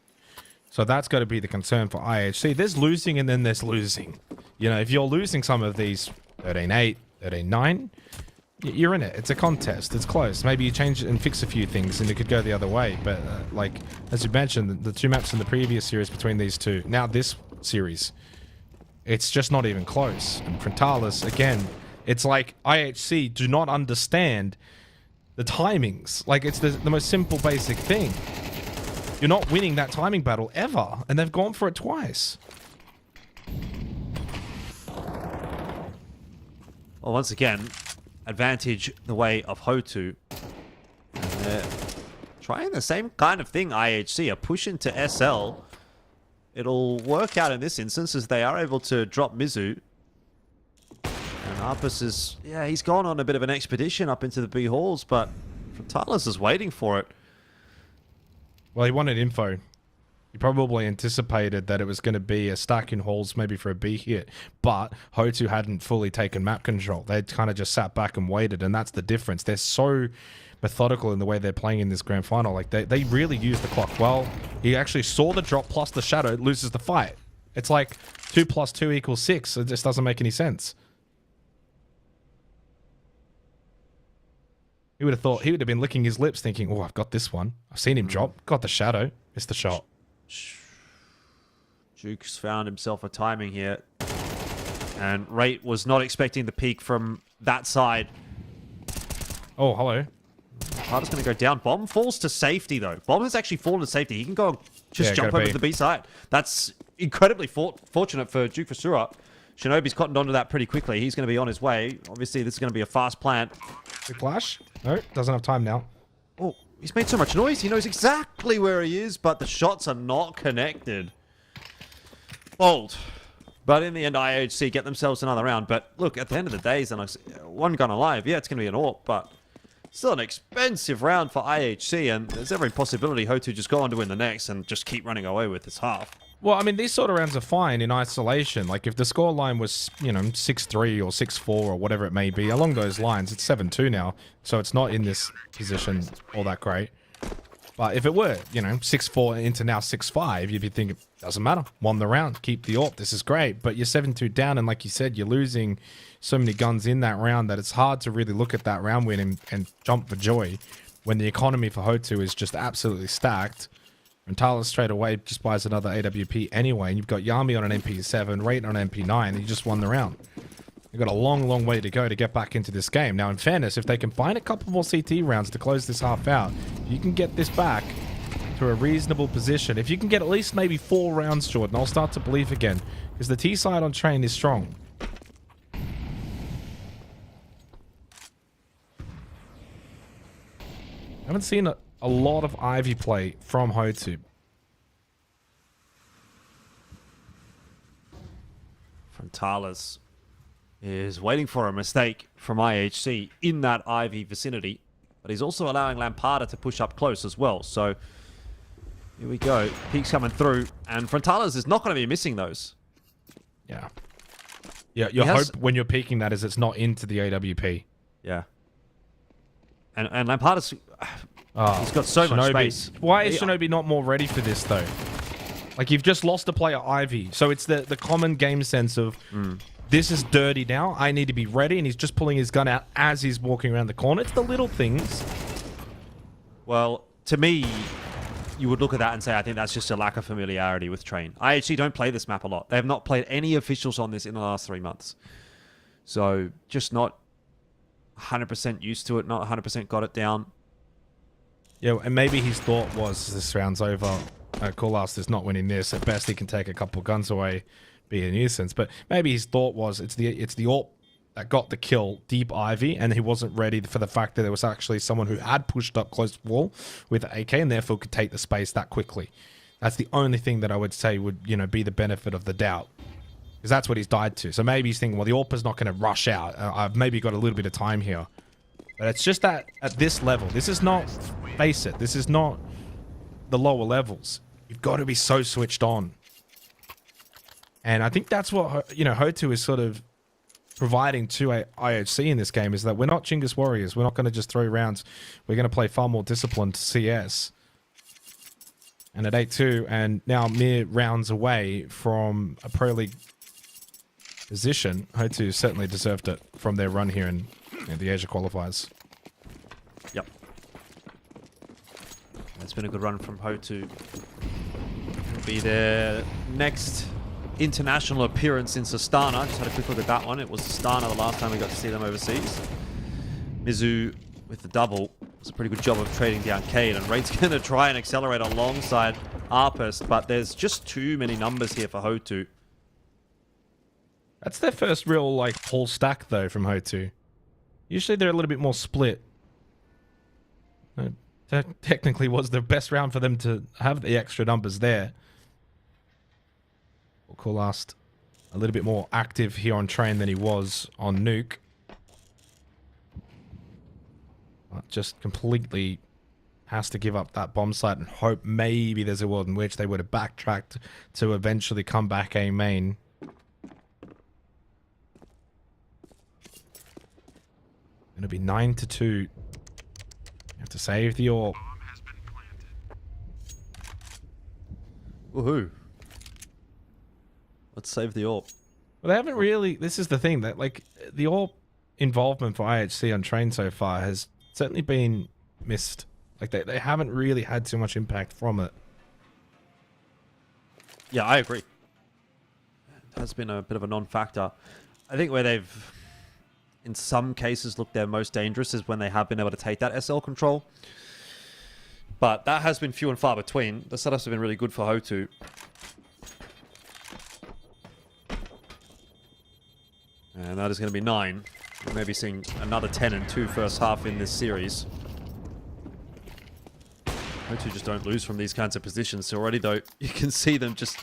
So that's got to be the concern for IHC. There's losing and then there's losing. You know, if you're losing some of these 13-8, 13-9, you're in it. It's a contest. It's close. Maybe you change it and fix a few things and it could go the other way. But like, as you mentioned, the 2 maps in the previous series between these 2, now this series, it's just not even close. And Frontalis, again, it's like IHC do not understand the timings. Like, it's the most simple, basic thing. You're not winning that timing battle ever, and they've gone for it twice. Well, once again, advantage the way of Ho2. And they're trying the same kind of thing, IHC, a push into SL. It'll work out in this instance as they are able to drop Mizu. And Anubis is, yeah, he's gone on a bit of an expedition up into the B halls, but Frontalis is waiting for it. Well, he wanted info. He probably anticipated that it was going to be a stack in halls, maybe for a B hit, but Ho2 hadn't fully taken map control. They'd kind of just sat back and waited, and that's the difference. They're so methodical in the way they're playing in this grand final. Like, they really use the clock well. He actually saw the drop plus the shadow, loses the fight. It's like 2 + 2 = 6. It just doesn't make any sense. He would have thought, he would have been licking his lips thinking, oh, I've got this one. I've seen him drop. Got the shadow. Missed the shot. Juke's found himself a timing here. And Rate was not expecting the peak from that side. Oh, hello. Carter's going to go down. Bomb falls to safety, though. Bomb has actually fallen to safety. He can go just jump over to the B side. That's incredibly fortunate for Duke Vasura. Shinobi's cottoned onto that pretty quickly. He's going to be on his way. Obviously, this is going to be a fast plant. Big flash? No, doesn't have time now. Oh, he's made so much noise. He knows exactly where he is, but the shots are not connected. Bold. But in the end, IHC get themselves another round. But look, at the end of the day, Xenox, one gun alive. Yeah, it's going to be an AWP, but still an expensive round for IHC. And there's every possibility Ho2 just go on to win the next and just keep running away with this half. Well, I mean, these sort of rounds are fine in isolation. Like, if the scoreline was, you know, 6-3 or 6-4 or whatever it may be, along those lines, it's 7-2 now. So it's not in this position all that great. But if it were, you know, 6-4 into now 6-5, you'd be thinking, doesn't matter. Won the round. Keep the AWP. This is great. But you're 7-2 down, and like you said, you're losing so many guns in that round that it's hard to really look at that round win and jump for joy when the economy for Ho2 is just absolutely stacked. And Tyler straight away just buys another AWP anyway, and you've got Yami on an MP7, Rate on an MP9, and you just won the round. You've got a long, long way to go to get back into this game. Now, in fairness, if they can find a couple more CT rounds to close this half out, you can get this back to a reasonable position. If you can get at least maybe 4 rounds, Jordan, I'll start to believe again, because the T side on train is strong. I haven't seen a lot of Ivy play from Ho2. Frontalis is waiting for a mistake from IHC in that Ivy vicinity, but he's also allowing Lampada to push up close as well. So here we go. Peek's coming through, and Frontalis is not going to be missing those. Yeah. Yeah, your He has- hope when you're peeking that is it's not into the AWP. Yeah. And Lampard is... Oh, He's got so much space. Why is Shinobi not more ready for this, though? Like, you've just lost a player, Ivy. So it's the common game sense of, this is dirty now. I need to be ready. And he's just pulling his gun out as he's walking around the corner. It's the little things. Well, to me, you would look at that and say, I think that's just a lack of familiarity with Train. I actually don't play this map a lot. They have not played any officials on this in the last 3 months. So, just not 100% used to it, not 100% got it down. Yeah, and maybe his thought was, this round's over. Coolast is not winning this. At best, he can take a couple guns away, be a nuisance. But maybe his thought was, it's the AWP that got the kill, deep Ivy, and he wasn't ready for the fact that there was actually someone who had pushed up close to the wall with AK and therefore could take the space that quickly. That's the only thing that I would say would, you know, be the benefit of the doubt. Because that's what he's died to. So maybe he's thinking, well, the AWP's not going to rush out. I've maybe got a little bit of time here. But it's just that at this level, this is not, face it, this is not the lower levels. You've got to be so switched on. And I think that's what, you know, Hotu is sort of providing to IHC in this game, is that we're not Chinggis Warriors. We're not going to just throw rounds. We're going to play far more disciplined CS. And at 8-2, and now mere rounds away from a Pro League position, Hotu certainly deserved it from their run here in the Asia qualifiers. Yep. It's been a good run from Hotu. It'll be their next international appearance in Astana. Just had a quick look at that one. It was Astana the last time we got to see them overseas. Mizu with the double. It's a pretty good job of trading down Cade, and Raid's going to try and accelerate alongside Arpist, but there's just too many numbers here for Hotu. That's their first real, like, pull stack, though, from Hotu. Usually they're a little bit more split. That technically was the best round for them to have the extra numbers there. Coolast a little bit more active here on Train than he was on Nuke. But just completely has to give up that bomb site and hope maybe there's a world in which they would have backtracked to eventually come back A main. Gonna be 9-2. You have to save the AWP. Woohoo. Let's save the AWP. Well, they haven't really... This is the thing, that, like, the AWP involvement for IHC on Train so far has certainly been missed. Like, they haven't really had too much impact from it. Yeah, I agree. It has been a bit of a non-factor. I think where they've, in some cases, looked their most dangerous is when they have been able to take that SL control. But that has been few and far between. The setups have been really good for Hotu. And that is going to be 9. We may be seeing another 10 and 2 first half in this series. Hotu just don't lose from these kinds of positions. So already, though, you can see them just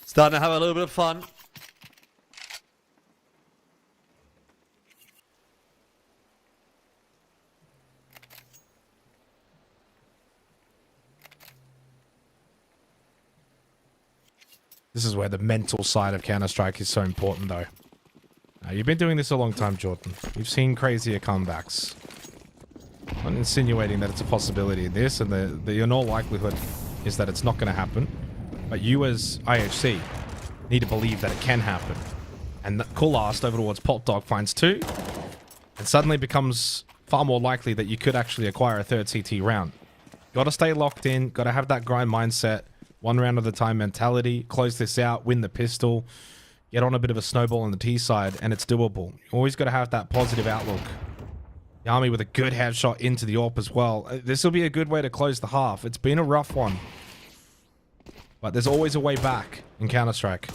starting to have a little bit of fun. This is where the mental side of Counter-Strike is so important, though. You've been doing this a long time, Jordan. You've seen crazier comebacks. I'm not insinuating that it's a possibility in this, and the in all likelihood is that it's not going to happen. But you as IHC need to believe that it can happen. And Coolast over towards Pop Dog finds 2. And suddenly becomes far more likely that you could actually acquire a third CT round. Got to stay locked in. Got to have that grind mindset. One round at a time mentality. Close this out. Win the pistol. Get on a bit of a snowball on the T side, and it's doable. You always got to have that positive outlook. Yami with a good headshot into the AWP as well. This will be a good way to close the half. It's been a rough one. But there's always a way back in Counter-Strike.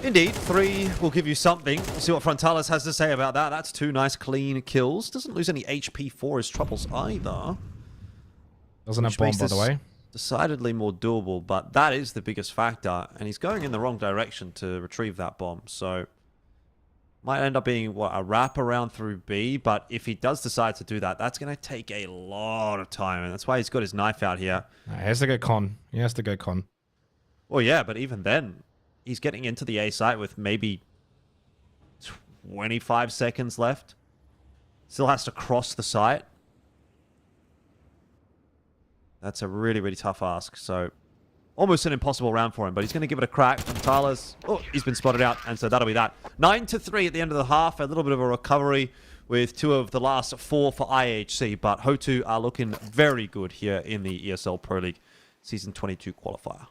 Indeed, 3 will give you something. We'll see what Frontalis has to say about that. That's 2 nice, clean kills. Doesn't lose any HP for his troubles either. Doesn't have bomb, by the way. Decidedly more doable, but that is the biggest factor. And he's going in the wrong direction to retrieve that bomb. So, might end up being, what, a wrap around through B. But if he does decide to do that, that's going to take a lot of time. And that's why he's got his knife out here. He has to go con. He has to go con. Well, yeah, but even then, he's getting into the A site with maybe 25 seconds left. Still has to cross the site. That's a really, really tough ask. So almost an impossible round for him, but he's going to give it a crack. And Tyler's, oh, he's been spotted out, and so that'll be that. 9-3 at the end of the half. A little bit of a recovery with 2 of the last 4 for IHC, but Ho2 are looking very good here in the ESL Pro League Season 22 qualifier.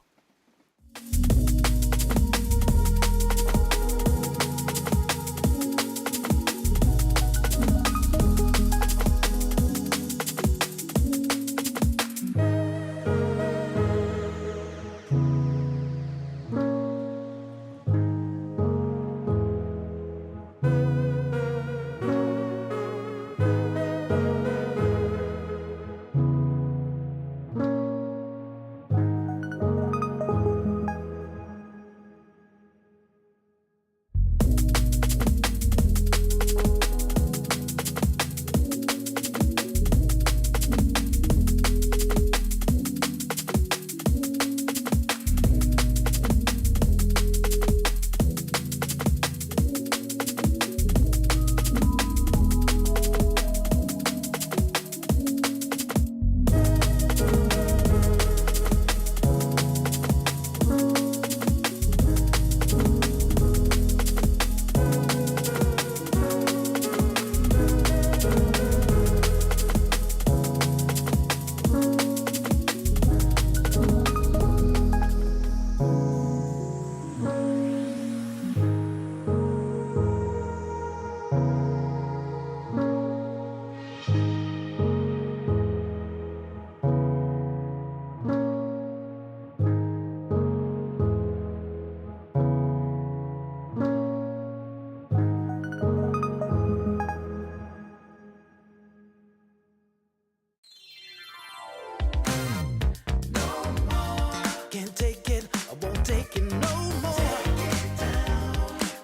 Can't take it, I won't take it no more.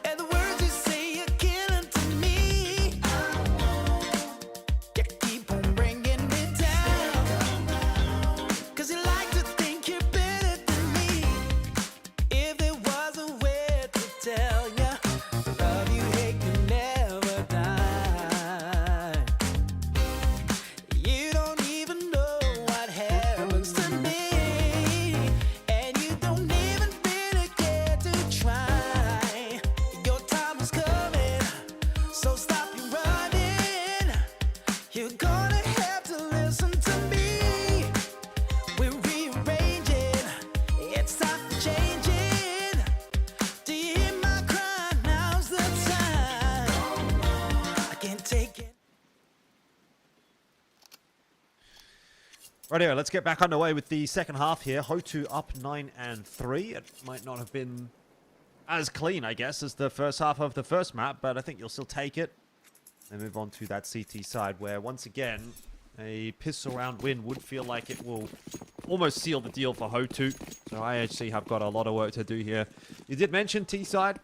And the words you say are killing to me. You keep on bringing me down. Cause you like to think you're better than me. If there was a way to tell ya, love you hate can never die. You don't even know what happens to me. And you don't even really care to try. Your time is coming, so stop your running. You're gonna have to listen to me. We're rearranging, it's time for changing. Do you hear my cry? Now's the time. I can't take it. Right here, let's get back underway with the second half here. Ho2 up 9-3. It might not have been as clean, I guess, as the first half of the first map, but I think you'll still take it. And move on to that CT side, where once again, a pistol round win would feel like it will almost seal the deal for Ho2. So IHC have got a lot of work to do here. You did mention T side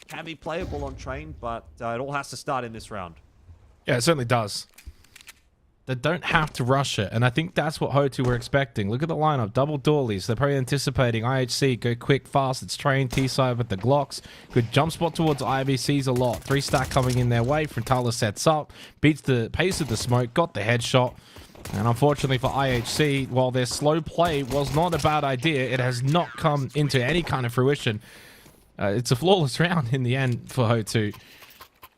can be playable on train, but it all has to start in this round. Yeah, it certainly does. They don't have to rush it, and I think that's what Ho2 were expecting. Look at the lineup, double doorlies. They're probably anticipating IHC, go quick, fast. It's train, T-side with the Glocks. Good jump spot towards IVCs a lot. 3-stack coming in their way. Frontala sets up, beats the pace of the smoke, got the headshot. And unfortunately for IHC, while their slow play was not a bad idea, it has not come into any kind of fruition. It's a flawless round in the end for Ho2.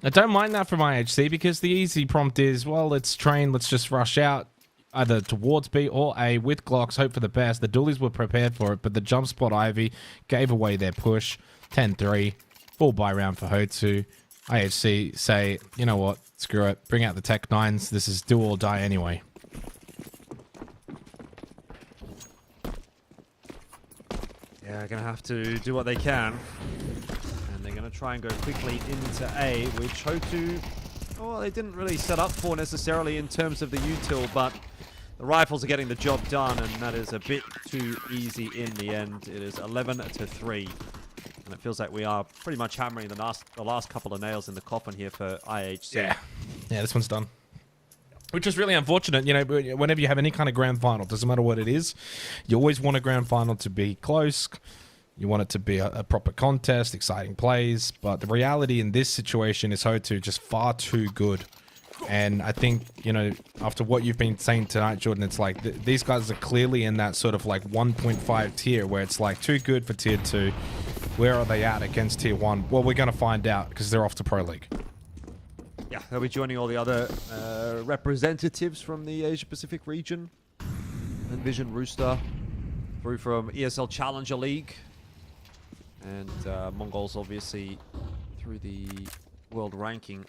I don't mind that from IHC because the easy prompt is, well, let's train, let's just rush out either towards B or A with Glocks, hope for the best. The dualies were prepared for it, but the jump spot Ivy gave away their push. 10-3, full buy round for Ho2. IHC say, you know what, screw it, bring out the Tech 9s. This is do or die anyway. Yeah, they're going to have to do what they can. They're going to try and go quickly into A, which Ho2, well, they didn't really set up for necessarily in terms of the util, but the rifles are getting the job done, and that is a bit too easy in the end. It is 11-3, and it feels like we are pretty much hammering the last couple of nails in the coffin here for IHC. Yeah, this one's done. Which is really unfortunate, you know, whenever you have any kind of grand final, doesn't matter what it is, you always want a grand final to be close. You want it to be a proper contest, exciting plays. But the reality in this situation is Ho2 just far too good. And I think, you know, after what you've been saying tonight, Jordan, it's like these guys are clearly in that sort of like 1.5 tier where it's like too good for tier 2. Where are they at against tier 1? Well, we're going to find out because they're off to Pro League. Yeah, they'll be joining all the other representatives from the Asia Pacific region. Envision Rooster through from ESL Challenger League. And Mongols obviously through the world ranking.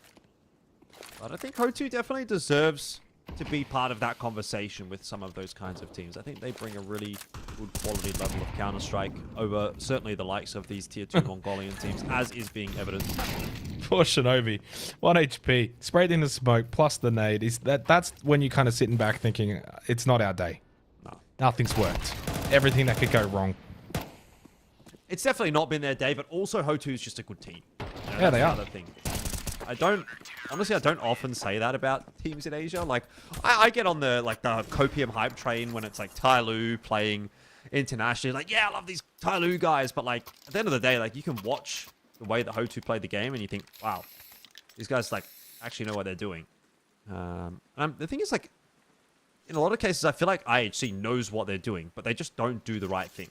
But I think Ho2 definitely deserves to be part of that conversation with some of those kinds of teams. I think they bring a really good quality level of Counter-Strike over certainly the likes of these tier 2 Mongolian teams, as is being evidenced. Poor Shinobi, 1 HP, sprayed in the smoke, plus the nade. That's when you're kind of sitting back thinking, it's not our day. No. Nothing's worked. Everything that could go wrong. It's definitely not been their day, but also Ho2 is just a good team. You know, Yeah, they are. Thing. Honestly, I don't often say that about teams in Asia. Like, I get on the Copium hype train when it's like Tai Lu playing internationally. Like, yeah, I love these Tai Lu guys. But like, at the end of the day, like, you can watch the way that Ho2 played the game and you think, wow, these guys like actually know what they're doing. The thing is, like, in a lot of cases, I feel like IHC knows what they're doing, but they just don't do the right thing.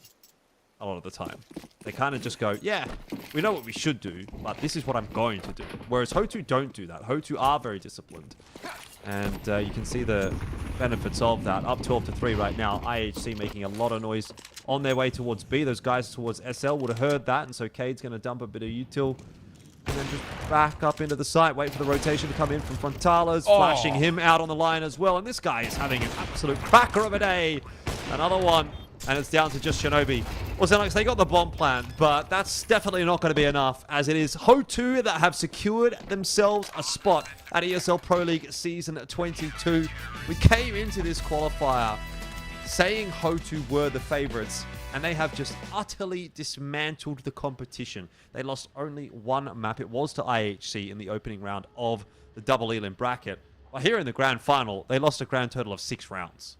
A lot of the time. They kind of just go, yeah, we know what we should do, but this is what I'm going to do. Whereas Ho2 don't do that. Ho2 are very disciplined. And you can see the benefits of that. Up 12-3 right now. IHC making a lot of noise on their way towards B. Those guys towards SL would have heard that, and so Cade's going to dump a bit of util. And then just back up into the site. Wait for the rotation to come in from Frontalas. Flashing him out on the line as well. And this guy is having an absolute cracker of a day. Another one. And it's down to just Shinobi. Well, Xenox, they got the bomb plan, but that's definitely not going to be enough, as it is Ho2 that have secured themselves a spot at ESL Pro League Season 22. We came into this qualifier saying Ho2 were the favorites, and they have just utterly dismantled the competition. They lost only one map. It was to IHC in the opening round of the double Elim bracket. But here in the grand final, they lost a grand total of 6 rounds.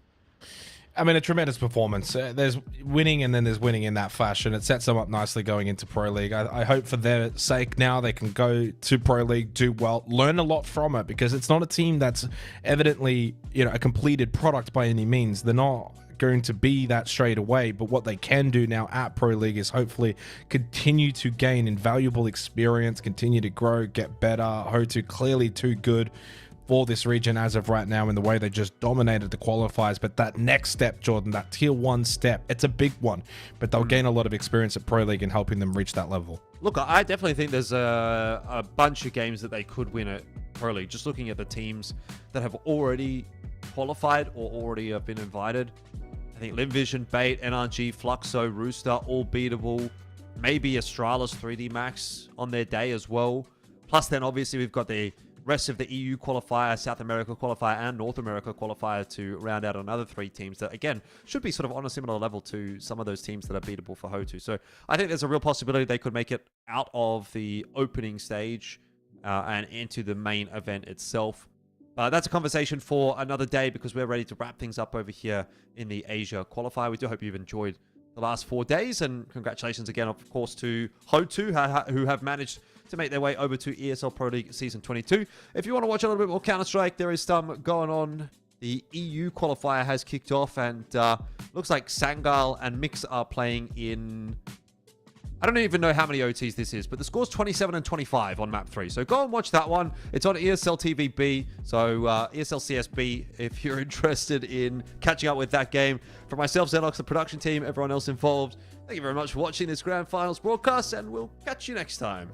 I mean, a tremendous performance. There's winning and then there's winning in that fashion. It sets them up nicely going into Pro League. I hope for their sake now they can go to Pro League, do well, learn a lot from it, because it's not a team that's evidently, you know, a completed product by any means. They're not going to be that straight away, but what they can do now at Pro League is hopefully continue to gain invaluable experience, continue to grow, get better. Ho2 clearly too good for this region as of right now in the way they just dominated the qualifiers. But that next step, Jordan, that tier 1 step, it's a big one, but they'll gain a lot of experience at Pro League in helping them reach that level. Look, I definitely think there's a bunch of games that they could win at Pro League. Just looking at the teams that have already qualified or already have been invited. I think Limvision, Bait, NRG, Fluxo, Rooster, all beatable. Maybe Astralis 3D Max on their day as well. Plus then obviously we've got the rest of the EU qualifier, South America qualifier, and North America qualifier to round out another 3 teams that, again, should be sort of on a similar level to some of those teams that are beatable for Ho2. So I think there's a real possibility they could make it out of the opening stage and into the main event itself. That's a conversation for another day, because we're ready to wrap things up over here in the Asia qualifier. We do hope you've enjoyed the last 4 days, and congratulations again, of course, to Ho2, who have managed to make their way over to ESL Pro League Season 22. If you want to watch a little bit more Counter-Strike, there is some going on. The EU qualifier has kicked off, and looks like Sangal and Mix are playing in... I don't even know how many OTs this is, but the score's 27 and 25 on map 3. So go and watch that one. It's on ESL TVB, so ESL CSB if you're interested in catching up with that game. For myself, Xenox, the production team, everyone else involved, thank you very much for watching this Grand Finals broadcast, and we'll catch you next time.